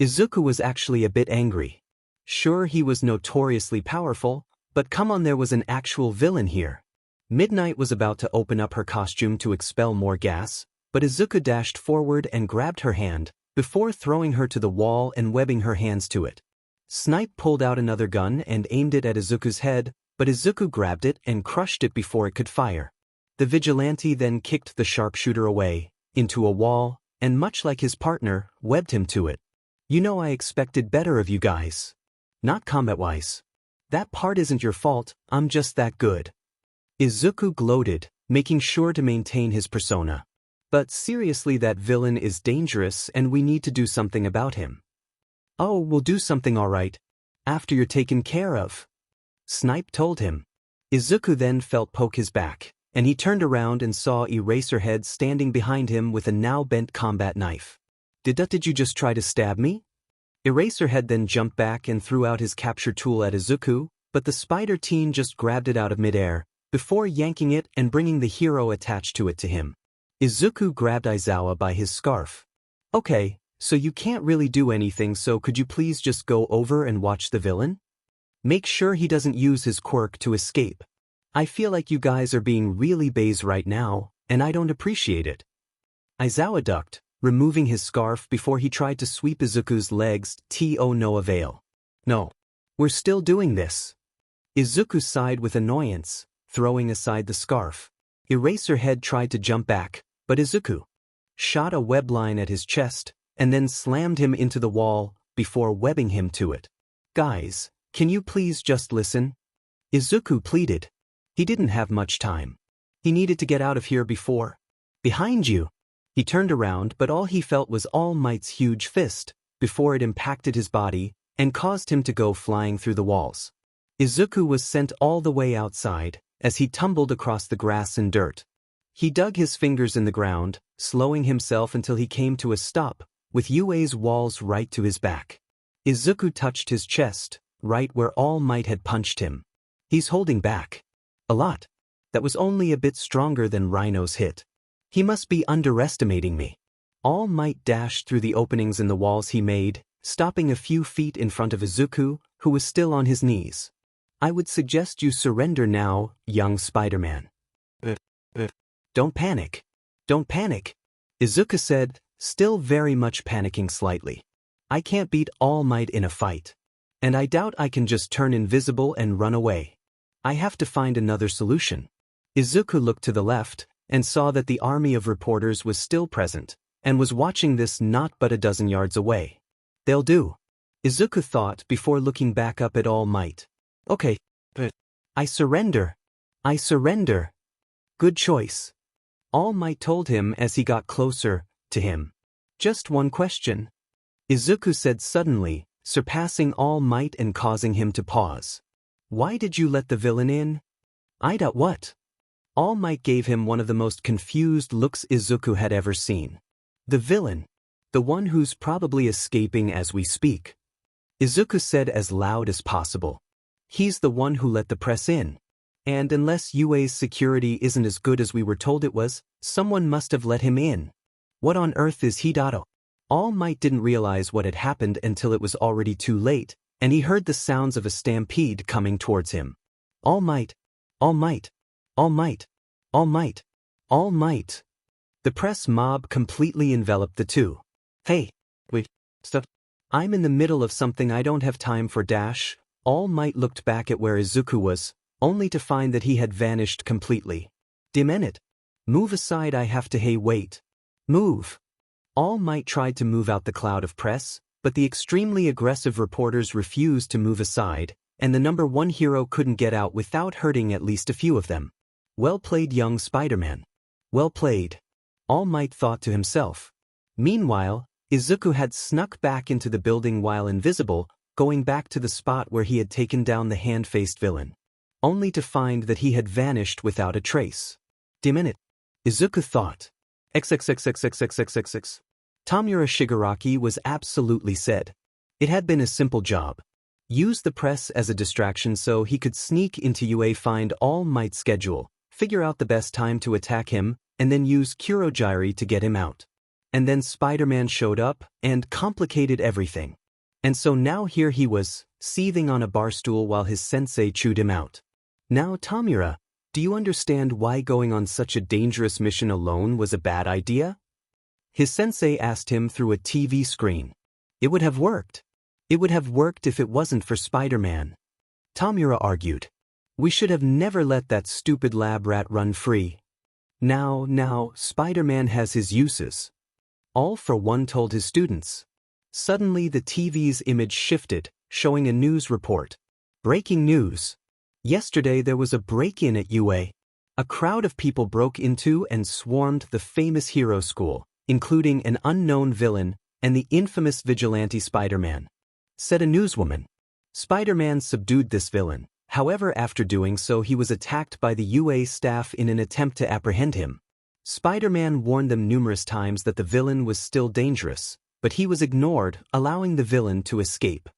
Izuku was actually a bit angry. Sure, he was notoriously powerful, but come on, there was an actual villain here. Midnight was about to open up her costume to expel more gas, but Izuku dashed forward and grabbed her hand, before throwing her to the wall and webbing her hands to it. Snipe pulled out another gun and aimed it at Izuku's head, but Izuku grabbed it and crushed it before it could fire. The vigilante then kicked the sharpshooter away, into a wall, and much like his partner, webbed him to it. You know, I expected better of you guys. Not combat-wise. That part isn't your fault, I'm just that good. Izuku gloated, making sure to maintain his persona. But seriously, that villain is dangerous and we need to do something about him. Oh, we'll do something alright. After you're taken care of. Snipe told him. Izuku then felt poke his back, and he turned around and saw Eraserhead standing behind him with a now bent combat knife. Did you just try to stab me? Eraserhead then jumped back and threw out his capture tool at Izuku, but the spider teen just grabbed it out of midair, before yanking it and bringing the hero attached to it to him. Izuku grabbed Aizawa by his scarf. Okay, so you can't really do anything, so could you please just go over and watch the villain? Make sure he doesn't use his quirk to escape. I feel like you guys are being really baze right now, and I don't appreciate it. Aizawa ducked, removing his scarf before he tried to sweep Izuku's legs, to no avail. No. We're still doing this. Izuku sighed with annoyance, throwing aside the scarf. Eraserhead tried to jump back, but Izuku shot a webline at his chest, and then slammed him into the wall, before webbing him to it. Guys, can you please just listen? Izuku pleaded. He didn't have much time. He needed to get out of here before. Behind you. He turned around, but all he felt was All Might's huge fist, before it impacted his body, and caused him to go flying through the walls. Izuku was sent all the way outside, as he tumbled across the grass and dirt. He dug his fingers in the ground, slowing himself until he came to a stop, with UA's walls right to his back. Izuku touched his chest, right where All Might had punched him. He's holding back. A lot. That was only a bit stronger than Rhino's hit. He must be underestimating me. All Might dashed through the openings in the walls he made, stopping a few feet in front of Izuku, who was still on his knees. I would suggest you surrender now, young Spider-Man. Don't panic. Don't panic. Izuku said, still very much panicking slightly. I can't beat All Might in a fight. And I doubt I can just turn invisible and run away. I have to find another solution. Izuku looked to the left, and saw that the army of reporters was still present, and was watching this not but a dozen yards away. They'll do. Izuku thought before looking back up at All Might. Okay, but I surrender. I surrender. Good choice. All Might told him as he got closer to him. Just one question. Izuku said suddenly, surpassing All Might and causing him to pause. Why did you let the villain in? I doubt what? All Might gave him one of the most confused looks Izuku had ever seen. The villain. The one who's probably escaping as we speak. Izuku said as loud as possible. He's the one who let the press in. And unless UA's security isn't as good as we were told it was, someone must have let him in. What on earth is he? All Might didn't realize what had happened until it was already too late, and he heard the sounds of a stampede coming towards him. All Might. All Might. All Might. All Might. All Might. The press mob completely enveloped the two. Hey, wait, stop. I'm in the middle of something I don't have time for dash. All Might looked back at where Izuku was, only to find that he had vanished completely. Damn it. Move aside, I have to. Hey, wait. Move. All Might tried to move out the cloud of press, but the extremely aggressive reporters refused to move aside, and the number one hero couldn't get out without hurting at least a few of them. Well played, young Spider-Man. Well played. All Might thought to himself. Meanwhile, Izuku had snuck back into the building while invisible, going back to the spot where he had taken down the hand-faced villain. Only to find that he had vanished without a trace. Damn it. Izuku thought. XXXXXXXXX. Tamura Shigaraki was absolutely said. It had been a simple job. Use the press as a distraction so he could sneak into UA, find All Might's schedule, figure out the best time to attack him, and then use Kurogiri to get him out. And then Spider-Man showed up and complicated everything. And so now here he was, seething on a bar stool while his sensei chewed him out. Now Tamura, do you understand why going on such a dangerous mission alone was a bad idea? His sensei asked him through a TV screen. It would have worked. It would have worked if it wasn't for Spider-Man. Tamura argued. We should have never let that stupid lab rat run free. Now, Spider-Man has his uses. All for one told his students. Suddenly the TV's image shifted, showing a news report. Breaking news. Yesterday there was a break-in at UA. A crowd of people broke into and swarmed the famous hero school, including an unknown villain and the infamous vigilante Spider-Man. Said a newswoman. Spider-Man subdued this villain. However, after doing so he was attacked by the UA staff in an attempt to apprehend him. Spider-Man warned them numerous times that the villain was still dangerous, but he was ignored, allowing the villain to escape.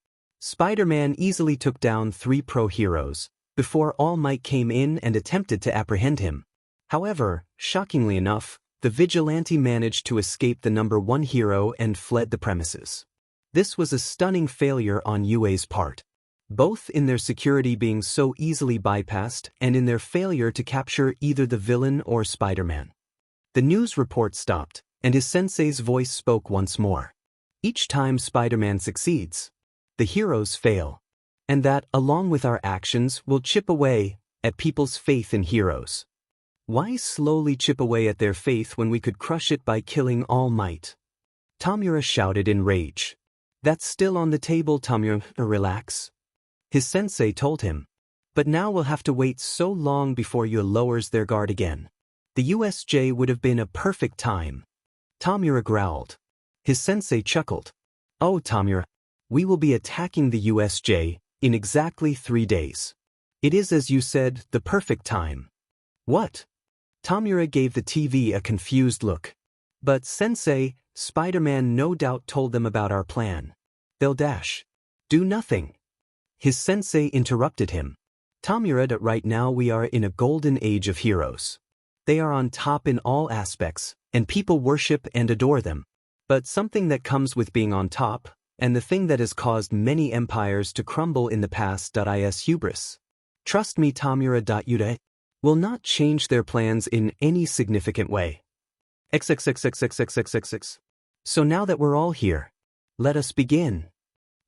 Spider-Man easily took down 3 pro heroes, before All Might came in and attempted to apprehend him. However, shockingly enough, the vigilante managed to escape the number 1 hero and fled the premises. This was a stunning failure on UA's part, both in their security being so easily bypassed and in their failure to capture either the villain or Spider-Man. The news report stopped, and his sensei's voice spoke once more. Each time Spider-Man succeeds, the heroes fail. And that, along with our actions, will chip away at people's faith in heroes. Why slowly chip away at their faith when we could crush it by killing All Might? Tamura shouted in rage. That's still on the table, Tamura, relax. His sensei told him. But now we'll have to wait so long before you lowers their guard again. The USJ would have been a perfect time. Tamura growled. His sensei chuckled. Oh, Tamura, we will be attacking the USJ in exactly 3 days. It is, as you said, the perfect time. What? Tamura gave the TV a confused look. But Sensei, Spider-Man no doubt told them about our plan. They'll do nothing. His sensei interrupted him. Tamura, right now we are in a golden age of heroes. They are on top in all aspects, and people worship and adore them. But something that comes with being on top, and the thing that has caused many empires to crumble in the past, is hubris. Trust me, Tamura. Will not change their plans in any significant way. XXXXXXXXX. So now that we're all here, let us begin.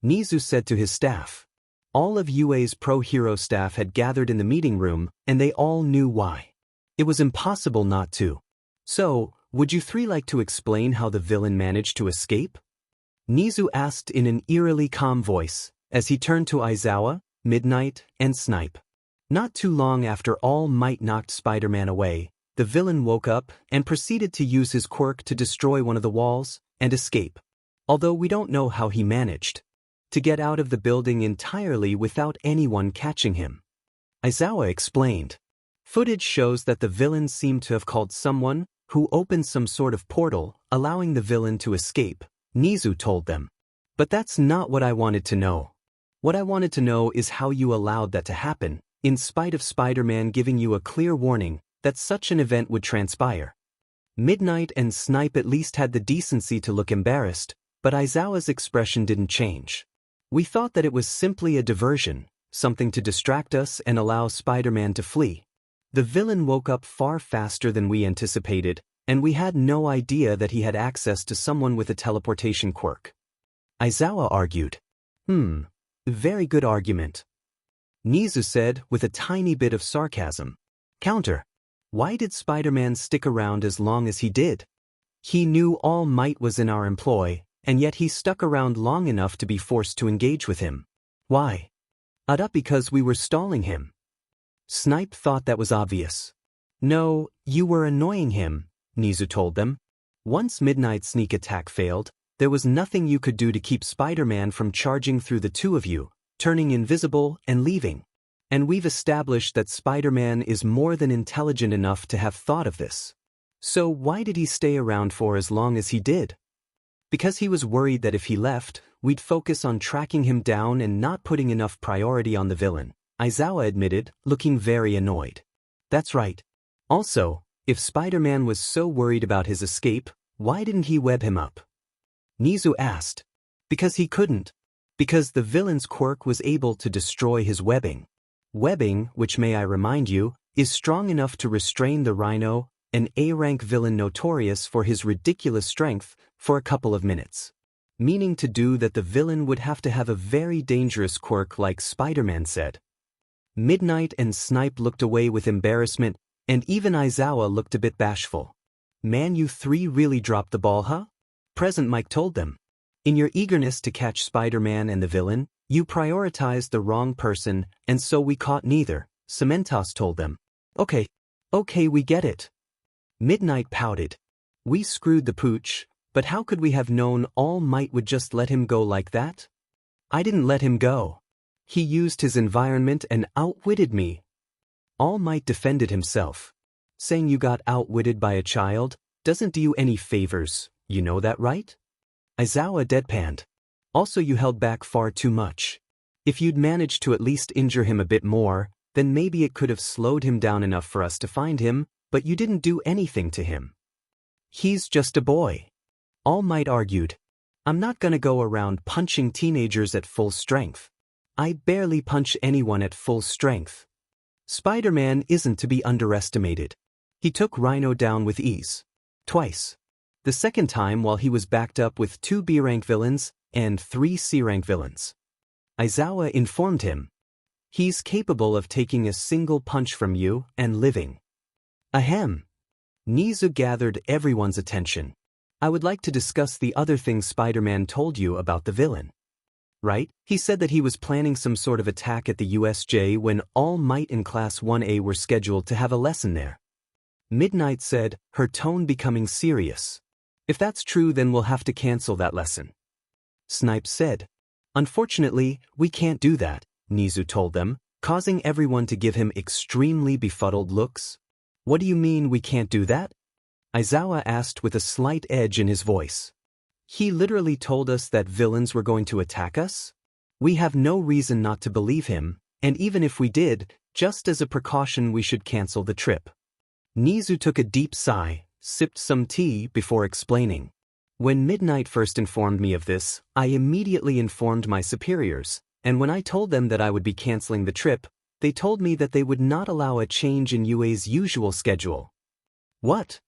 Nizu said to his staff. All of UA's pro-hero staff had gathered in the meeting room, and they all knew why. It was impossible not to. So, would you 3 like to explain how the villain managed to escape? Nizu asked in an eerily calm voice, as he turned to Aizawa, Midnight, and Snipe. Not too long after All Might knocked Spider-Man away, the villain woke up and proceeded to use his quirk to destroy one of the walls and escape. Although we don't know how he managed to get out of the building entirely without anyone catching him. Aizawa explained. Footage shows that the villain seemed to have called someone who opened some sort of portal, allowing the villain to escape, Nizu told them. But that's not what I wanted to know. What I wanted to know is how you allowed that to happen, in spite of Spider-Man giving you a clear warning that such an event would transpire. Midnight and Snipe at least had the decency to look embarrassed, but Aizawa's expression didn't change. We thought that it was simply a diversion, something to distract us and allow Spider-Man to flee. The villain woke up far faster than we anticipated, and we had no idea that he had access to someone with a teleportation quirk. Aizawa argued. Very good argument. Nizu said with a tiny bit of sarcasm. Counter. Why did Spider-Man stick around as long as he did? He knew All Might was in our employ, and yet he stuck around long enough to be forced to engage with him. Why? Because we were stalling him. Snipe thought that was obvious. No, you were annoying him, Nizu told them. Once Midnight's sneak attack failed, there was nothing you could do to keep Spider-Man from charging through the two of you, turning invisible and leaving. And we've established that Spider-Man is more than intelligent enough to have thought of this. So why did he stay around for as long as he did? Because he was worried that if he left, we'd focus on tracking him down and not putting enough priority on the villain, Aizawa admitted, looking very annoyed. That's right. Also, if Spider-Man was so worried about his escape, why didn't he web him up? Nizu asked. Because he couldn't. Because the villain's quirk was able to destroy his webbing. Webbing, which may I remind you, is strong enough to restrain the Rhino, an A-rank villain notorious for his ridiculous strength, for a couple of minutes. Meaning to do that the villain would have to have a very dangerous quirk like Spider-Man said. Midnight and Snipe looked away with embarrassment, and even Aizawa looked a bit bashful. Man, you three really dropped the ball, huh? Present Mike told them. In your eagerness to catch Spider-Man and the villain, you prioritized the wrong person, and so we caught neither, Cementos told them. Okay, we get it. Midnight pouted. We screwed the pooch, but how could we have known All Might would just let him go like that? I didn't let him go. He used his environment and outwitted me. All Might defended himself. Saying you got outwitted by a child doesn't do you any favors, you know that, right? Aizawa deadpanned. Also, you held back far too much. If you'd managed to at least injure him a bit more, then maybe it could have slowed him down enough for us to find him, but you didn't do anything to him. He's just a boy. All Might argued. I'm not gonna go around punching teenagers at full strength. I barely punch anyone at full strength. Spider-Man isn't to be underestimated. He took Rhino down with ease. Twice. The second time while he was backed up with 2 B-rank villains and 3 C-rank villains. Aizawa informed him. He's capable of taking a single punch from you and living. Ahem. Nizu gathered everyone's attention. I would like to discuss the other things Spider-Man told you about the villain. Right? He said that he was planning some sort of attack at the USJ when All Might and Class 1A were scheduled to have a lesson there. Midnight said, her tone becoming serious. If that's true, then we'll have to cancel that lesson. Snipe said. Unfortunately, we can't do that, Nizu told them, causing everyone to give him extremely befuddled looks. What do you mean we can't do that? Aizawa asked with a slight edge in his voice. He literally told us that villains were going to attack us? We have no reason not to believe him, and even if we did, just as a precaution we should cancel the trip. Nizu took a deep sigh, sipped some tea before explaining. When Midnight first informed me of this, I immediately informed my superiors, and when I told them that I would be canceling the trip, they told me that they would not allow a change in UA's usual schedule. What?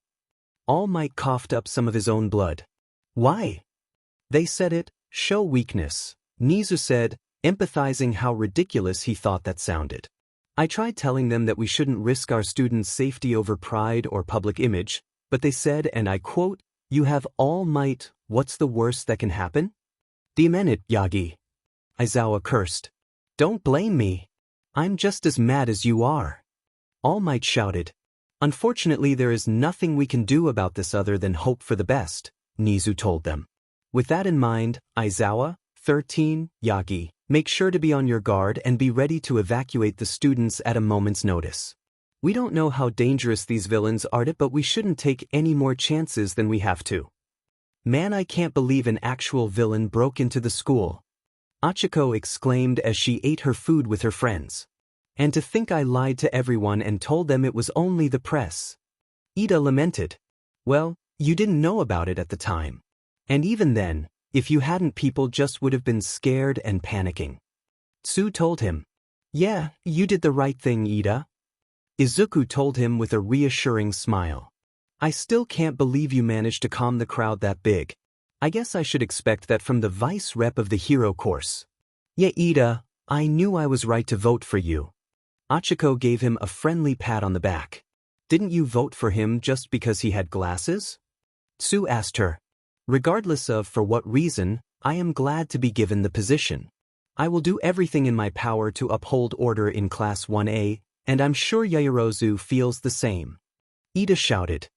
All Might coughed up some of his own blood. Why? They said it, show weakness, Nizu said, empathizing how ridiculous he thought that sounded. I tried telling them that we shouldn't risk our students' safety over pride or public image, but they said, and I quote, you have All Might, what's the worst that can happen? Demon it, Yagi. Aizawa cursed. Don't blame me. I'm just as mad as you are. All Might shouted. Unfortunately, there is nothing we can do about this other than hope for the best, Nizu told them. With that in mind, Aizawa, 13, Yagi, make sure to be on your guard and be ready to evacuate the students at a moment's notice. We don't know how dangerous these villains are, but we shouldn't take any more chances than we have to. Man, I can't believe an actual villain broke into the school. Achiko exclaimed as she ate her food with her friends. And to think I lied to everyone and told them it was only the press. Ida lamented. Well, you didn't know about it at the time. And even then, if you hadn't, people just would have been scared and panicking. Tsu told him. Yeah, you did the right thing, Ida. Izuku told him with a reassuring smile. I still can't believe you managed to calm the crowd that big. I guess I should expect that from the vice rep of the hero course. Yeah, Ida, I knew I was right to vote for you. Achiko gave him a friendly pat on the back. Didn't you vote for him just because he had glasses? Tsu asked her. Regardless of for what reason, I am glad to be given the position. I will do everything in my power to uphold order in Class 1A, and I'm sure Yaoyorozu feels the same. Ida shouted.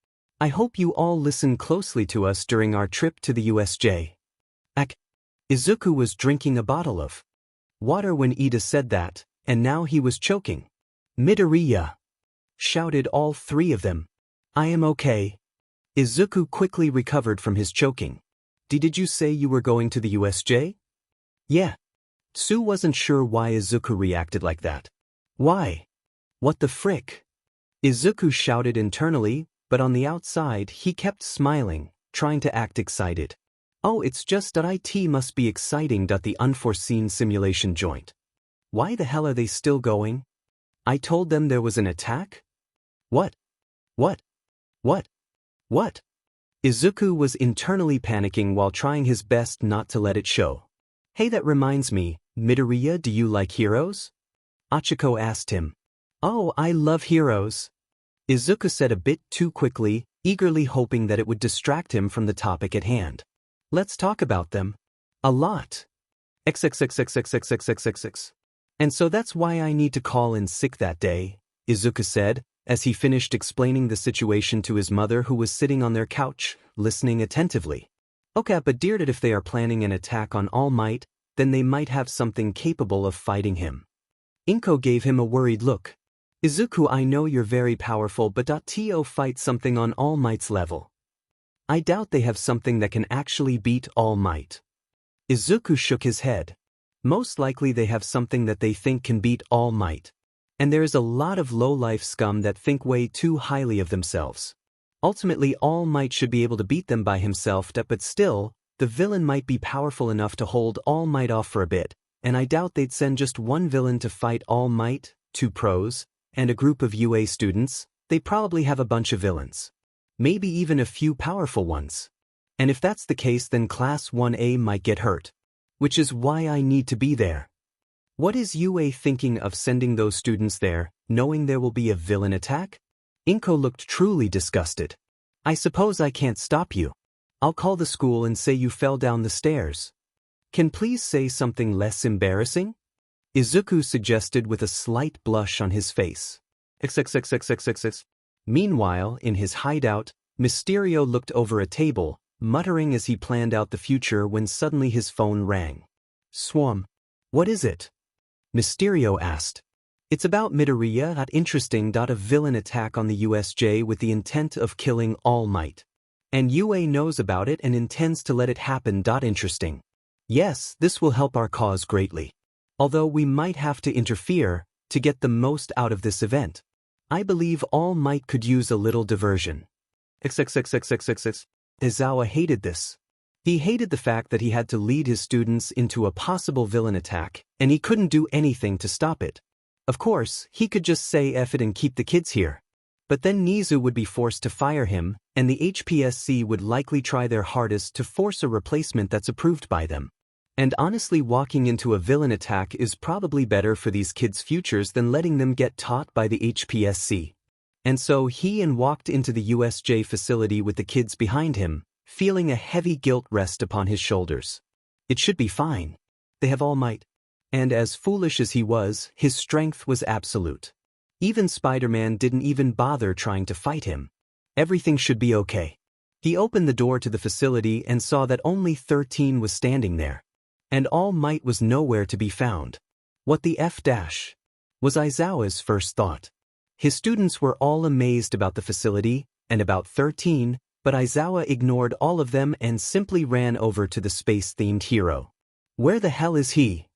I hope you all listen closely to us during our trip to the USJ. Izuku was drinking a bottle of water when Ida said that, and now he was choking. Midoriya! Shouted all three of them. I am okay. Izuku quickly recovered from his choking. Did you say you were going to the USJ? Yeah. Tsu wasn't sure why Izuku reacted like that. Why? What the frick? Izuku shouted internally, but on the outside he kept smiling, trying to act excited. Oh, it's just that it must be exciting. The unforeseen simulation joint. Why the hell are they still going? I told them there was an attack? What? Izuku was internally panicking while trying his best not to let it show. Hey, that reminds me, Midoriya, do you like heroes? Achiko asked him. Oh, I love heroes. Izuku said a bit too quickly, eagerly hoping that it would distract him from the topic at hand. Let's talk about them. A lot. XXXXXXXXXX. And so that's why I need to call in sick that day, Izuku said, as he finished explaining the situation to his mother who was sitting on their couch, listening attentively. Okay, but dear, if they are planning an attack on All Might, then they might have something capable of fighting him. Inko gave him a worried look. Izuku, I know you're very powerful, but to fight something on All Might's level. I doubt they have something that can actually beat All Might. Izuku shook his head. Most likely they have something that they think can beat All Might. And there is a lot of low-life scum that think way too highly of themselves. Ultimately, All Might should be able to beat them by himself, but still, the villain might be powerful enough to hold All Might off for a bit, and I doubt they'd send just one villain to fight All Might, 2 pros, and a group of UA students. They probably have a bunch of villains. Maybe even a few powerful ones. And if that's the case, then Class 1A might get hurt. Which is why I need to be there. What is UA thinking of sending those students there, knowing there will be a villain attack? Inko looked truly disgusted. I suppose I can't stop you. I'll call the school and say you fell down the stairs. Can please say something less embarrassing? Izuku suggested with a slight blush on his face. XXXXXXX. Meanwhile, in his hideout, Mysterio looked over a table, muttering as he planned out the future when suddenly his phone rang. Swam. What is it? Mysterio asked. It's about Midoriya. Interesting. A villain attack on the USJ with the intent of killing All Might. And UA knows about it and intends to let it happen. Interesting. Yes, this will help our cause greatly. Although we might have to interfere to get the most out of this event. I believe All Might could use a little diversion. XXXXXXX. Izawa hated this. He hated the fact that he had to lead his students into a possible villain attack, and he couldn't do anything to stop it. Of course, he could just say F it and keep the kids here. But then Nizu would be forced to fire him, and the HPSC would likely try their hardest to force a replacement that's approved by them. And honestly, walking into a villain attack is probably better for these kids' futures than letting them get taught by the HPSC. And so he walked into the USJ facility with the kids behind him, feeling a heavy guilt rest upon his shoulders. It should be fine. They have All Might. And as foolish as he was, his strength was absolute. Even Spider-Man didn't even bother trying to fight him. Everything should be okay. He opened the door to the facility and saw that only 13 was standing there. And All Might was nowhere to be found. What the F dash? Was Aizawa's first thought. His students were all amazed about the facility, and about 13, but Aizawa ignored all of them and simply ran over to the space-themed hero. Where the hell is he?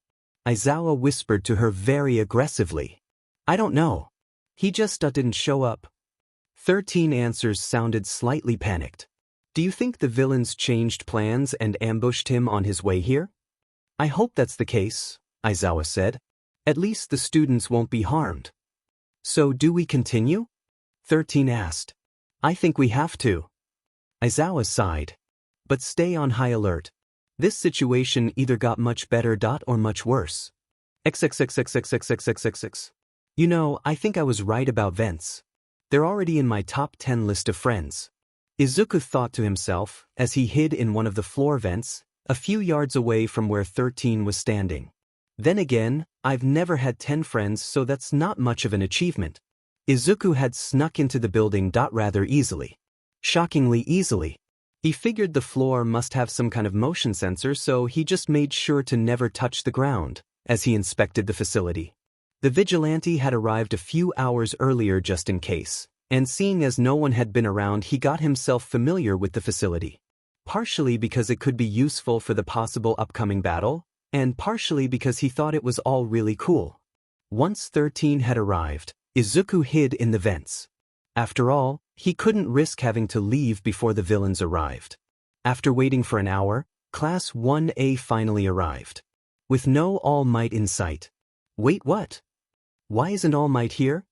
Aizawa whispered to her very aggressively. I don't know. He just didn't show up. 13 answers sounded slightly panicked. Do you think the villains changed plans and ambushed him on his way here? I hope that's the case, Aizawa said. At least the students won't be harmed. So do we continue? 13 asked. I think we have to. Aizawa sighed. But stay on high alert. This situation either got much better or much worse. XXXXXXXXXX. You know, I think I was right about vents. They're already in my top 10 list of friends. Izuku thought to himself as he hid in one of the floor vents, a few yards away from where 13 was standing. Then again, I've never had 10 friends, so that's not much of an achievement. Izuku had snuck into the building rather easily. Shockingly easily. He figured the floor must have some kind of motion sensor, so he just made sure to never touch the ground as he inspected the facility. The vigilante had arrived a few hours earlier just in case, and seeing as no one had been around, he got himself familiar with the facility. Partially because it could be useful for the possible upcoming battle, and partially because he thought it was all really cool. Once 13 had arrived, Izuku hid in the vents. After all, he couldn't risk having to leave before the villains arrived. After waiting for an hour, Class 1A finally arrived. With no All Might in sight. Wait, what? Why isn't All Might here?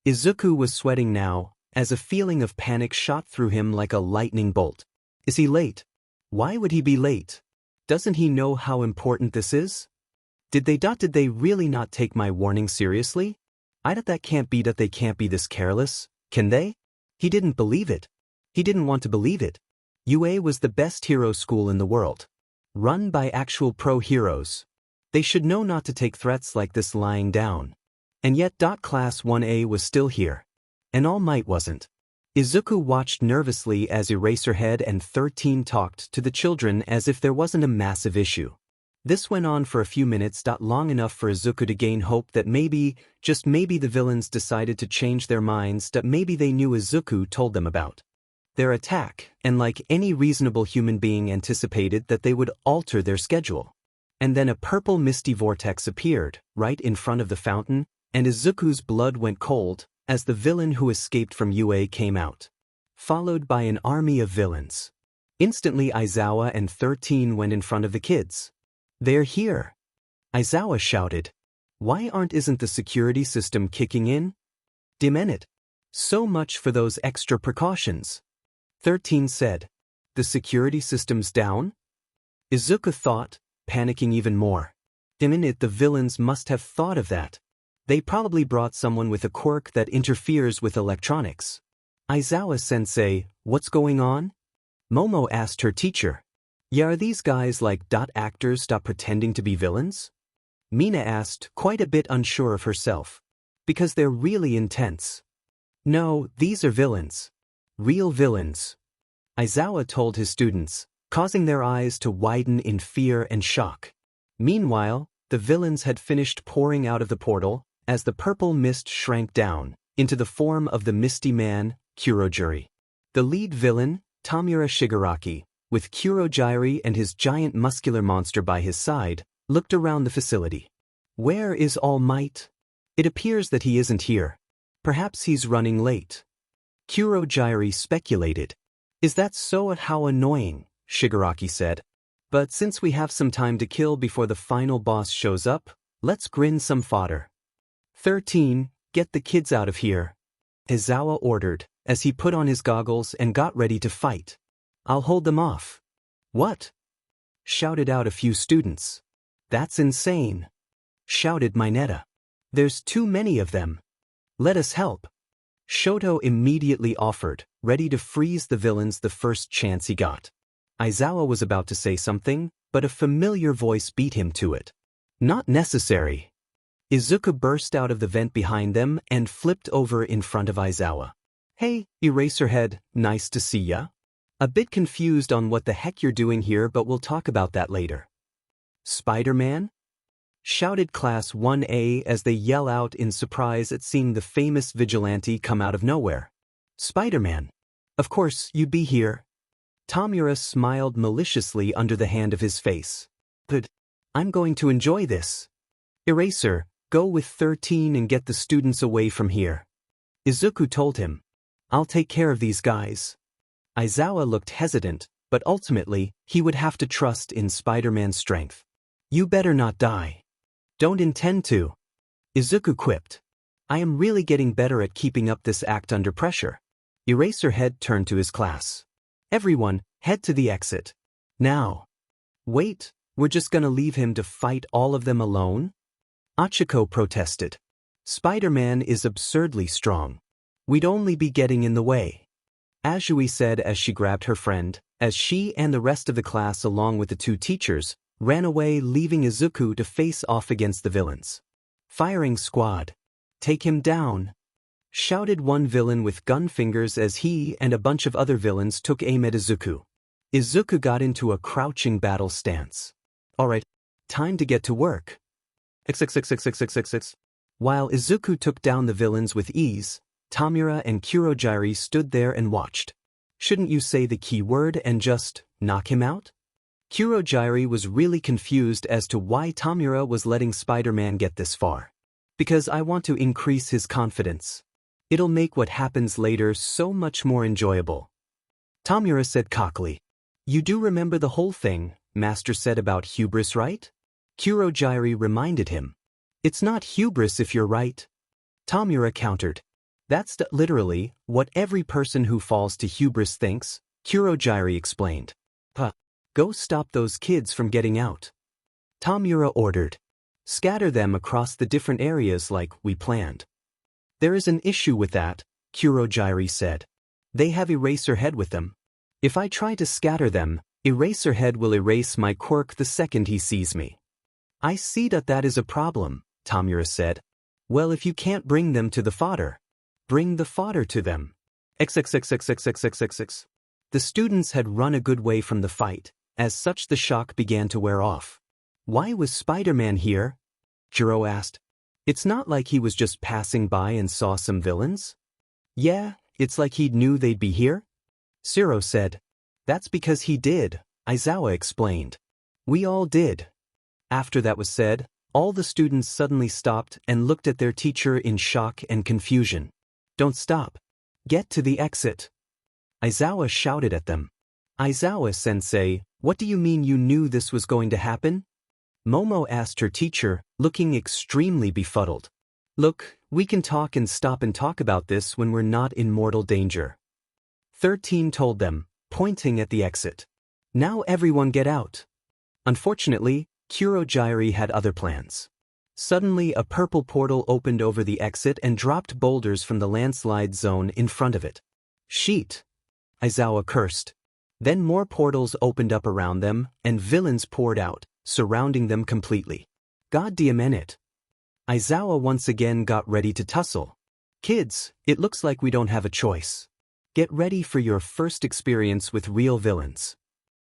Izuku was sweating now, as a feeling of panic shot through him like a lightning bolt. Is he late? Why would he be late? Doesn't he know how important this is? Did they really not take my warning seriously? That can't be that they can't be this careless, can they? He didn't believe it. He didn't want to believe it. UA was the best hero school in the world. Run by actual pro heroes. They should know not to take threats like this lying down. And yet Class 1A was still here. And All Might wasn't. Izuku watched nervously as Eraserhead and 13 talked to the children as if there wasn't a massive issue. This went on for a few minutes, long enough for Izuku to gain hope that maybe, just maybe the villains decided to change their minds, that maybe they knew Izuku told them about their attack, and like any reasonable human being anticipated that they would alter their schedule. And then a purple misty vortex appeared, right in front of the fountain, and Izuku's blood went cold, as the villain who escaped from UA came out. Followed by an army of villains. Instantly Aizawa and 13 went in front of the kids. They're here. Aizawa shouted. Isn't the security system kicking in? Damn it. So much for those extra precautions. 13 said. The security system's down? Izuku thought, panicking even more. Damn it, the villains must have thought of that. They probably brought someone with a quirk that interferes with electronics. Aizawa-sensei, what's going on? Momo asked her teacher. Yeah, are these guys like actors pretending to be villains? Mina asked, quite a bit unsure of herself. Because they're really intense. No, these are villains. Real villains. Aizawa told his students, causing their eyes to widen in fear and shock. Meanwhile, the villains had finished pouring out of the portal, as the purple mist shrank down, into the form of the Misty Man, Kurojiri. The lead villain, Tamura Shigaraki, with Kurojiri and his giant muscular monster by his side, looked around the facility. Where is All Might? It appears that he isn't here. Perhaps he's running late. Kurojiri speculated. Is that so? How annoying, Shigaraki said. But since we have some time to kill before the final boss shows up, let's grin some fodder. 13, get the kids out of here. Aizawa ordered, as he put on his goggles and got ready to fight. I'll hold them off. What? Shouted out a few students. That's insane. Shouted Mineta. There's too many of them. Let us help. Shoto immediately offered, ready to freeze the villains the first chance he got. Aizawa was about to say something, but a familiar voice beat him to it. Not necessary. Izuku burst out of the vent behind them and flipped over in front of Aizawa. Hey, Eraserhead, nice to see ya. A bit confused on what the heck you're doing here, but we'll talk about that later. Spider-Man? Shouted Class 1A as they yell out in surprise at seeing the famous vigilante come out of nowhere. Spider-Man. Of course, you'd be here. Tamura smiled maliciously under the hand of his face. Good. I'm going to enjoy this. Eraser, go with 13 and get the students away from here. Izuku told him. I'll take care of these guys. Aizawa looked hesitant, but ultimately, he would have to trust in Spider-Man's strength. You better not die. Don't intend to. Izuku quipped. I am really getting better at keeping up this act under pressure. Eraserhead turned to his class. Everyone, head to the exit. Now. Wait, we're just gonna leave him to fight all of them alone? Achiko protested. Spider-Man is absurdly strong. We'd only be getting in the way. Azui said as she grabbed her friend, as she and the rest of the class along with the two teachers ran away, leaving Izuku to face off against the villains. Firing squad. Take him down, shouted one villain with gun fingers as he and a bunch of other villains took aim at Izuku. Izuku got into a crouching battle stance. Alright, time to get to work. XXXXXXXX. While Izuku took down the villains with ease, Tamura and Kurogiri stood there and watched. Shouldn't you say the key word and just knock him out? Kurogiri was really confused as to why Tamura was letting Spider-Man get this far. Because I want to increase his confidence. It'll make what happens later so much more enjoyable. Tamura said cockily. You do remember the whole thing Master said about hubris, right? Kurogiri reminded him. It's not hubris if you're right. Tamura countered. That's literally what every person who falls to hubris thinks, Kurogiri explained. Go stop those kids from getting out. Tamura ordered. Scatter them across the different areas like we planned. There is an issue with that, Kurogiri said. They have Eraserhead with them. If I try to scatter them, Eraserhead will erase my Quirk the second he sees me. I see that is a problem, Tamura said. Well, if you can't bring them to the fodder, bring the fodder to them. XXXXXXXXX. The students had run a good way from the fight. As such, the shock began to wear off. Why was Spider-Man here? Jiro asked. It's not like he was just passing by and saw some villains. Yeah, it's like he knew they'd be here. Zero said. That's because he did, Aizawa explained. We all did. After that was said, all the students suddenly stopped and looked at their teacher in shock and confusion. Don't stop. Get to the exit. Aizawa shouted at them. Aizawa-sensei, what do you mean you knew this was going to happen? Momo asked her teacher, looking extremely befuddled. Look, we can talk and stop and talk about this when we're not in mortal danger. 13 told them, pointing at the exit. Now everyone get out. Unfortunately, Kurogiri had other plans. Suddenly a purple portal opened over the exit and dropped boulders from the landslide zone in front of it. Sheet! Aizawa cursed. Then more portals opened up around them, and villains poured out, surrounding them completely. Goddamn it. Aizawa once again got ready to tussle. Kids, it looks like we don't have a choice. Get ready for your first experience with real villains.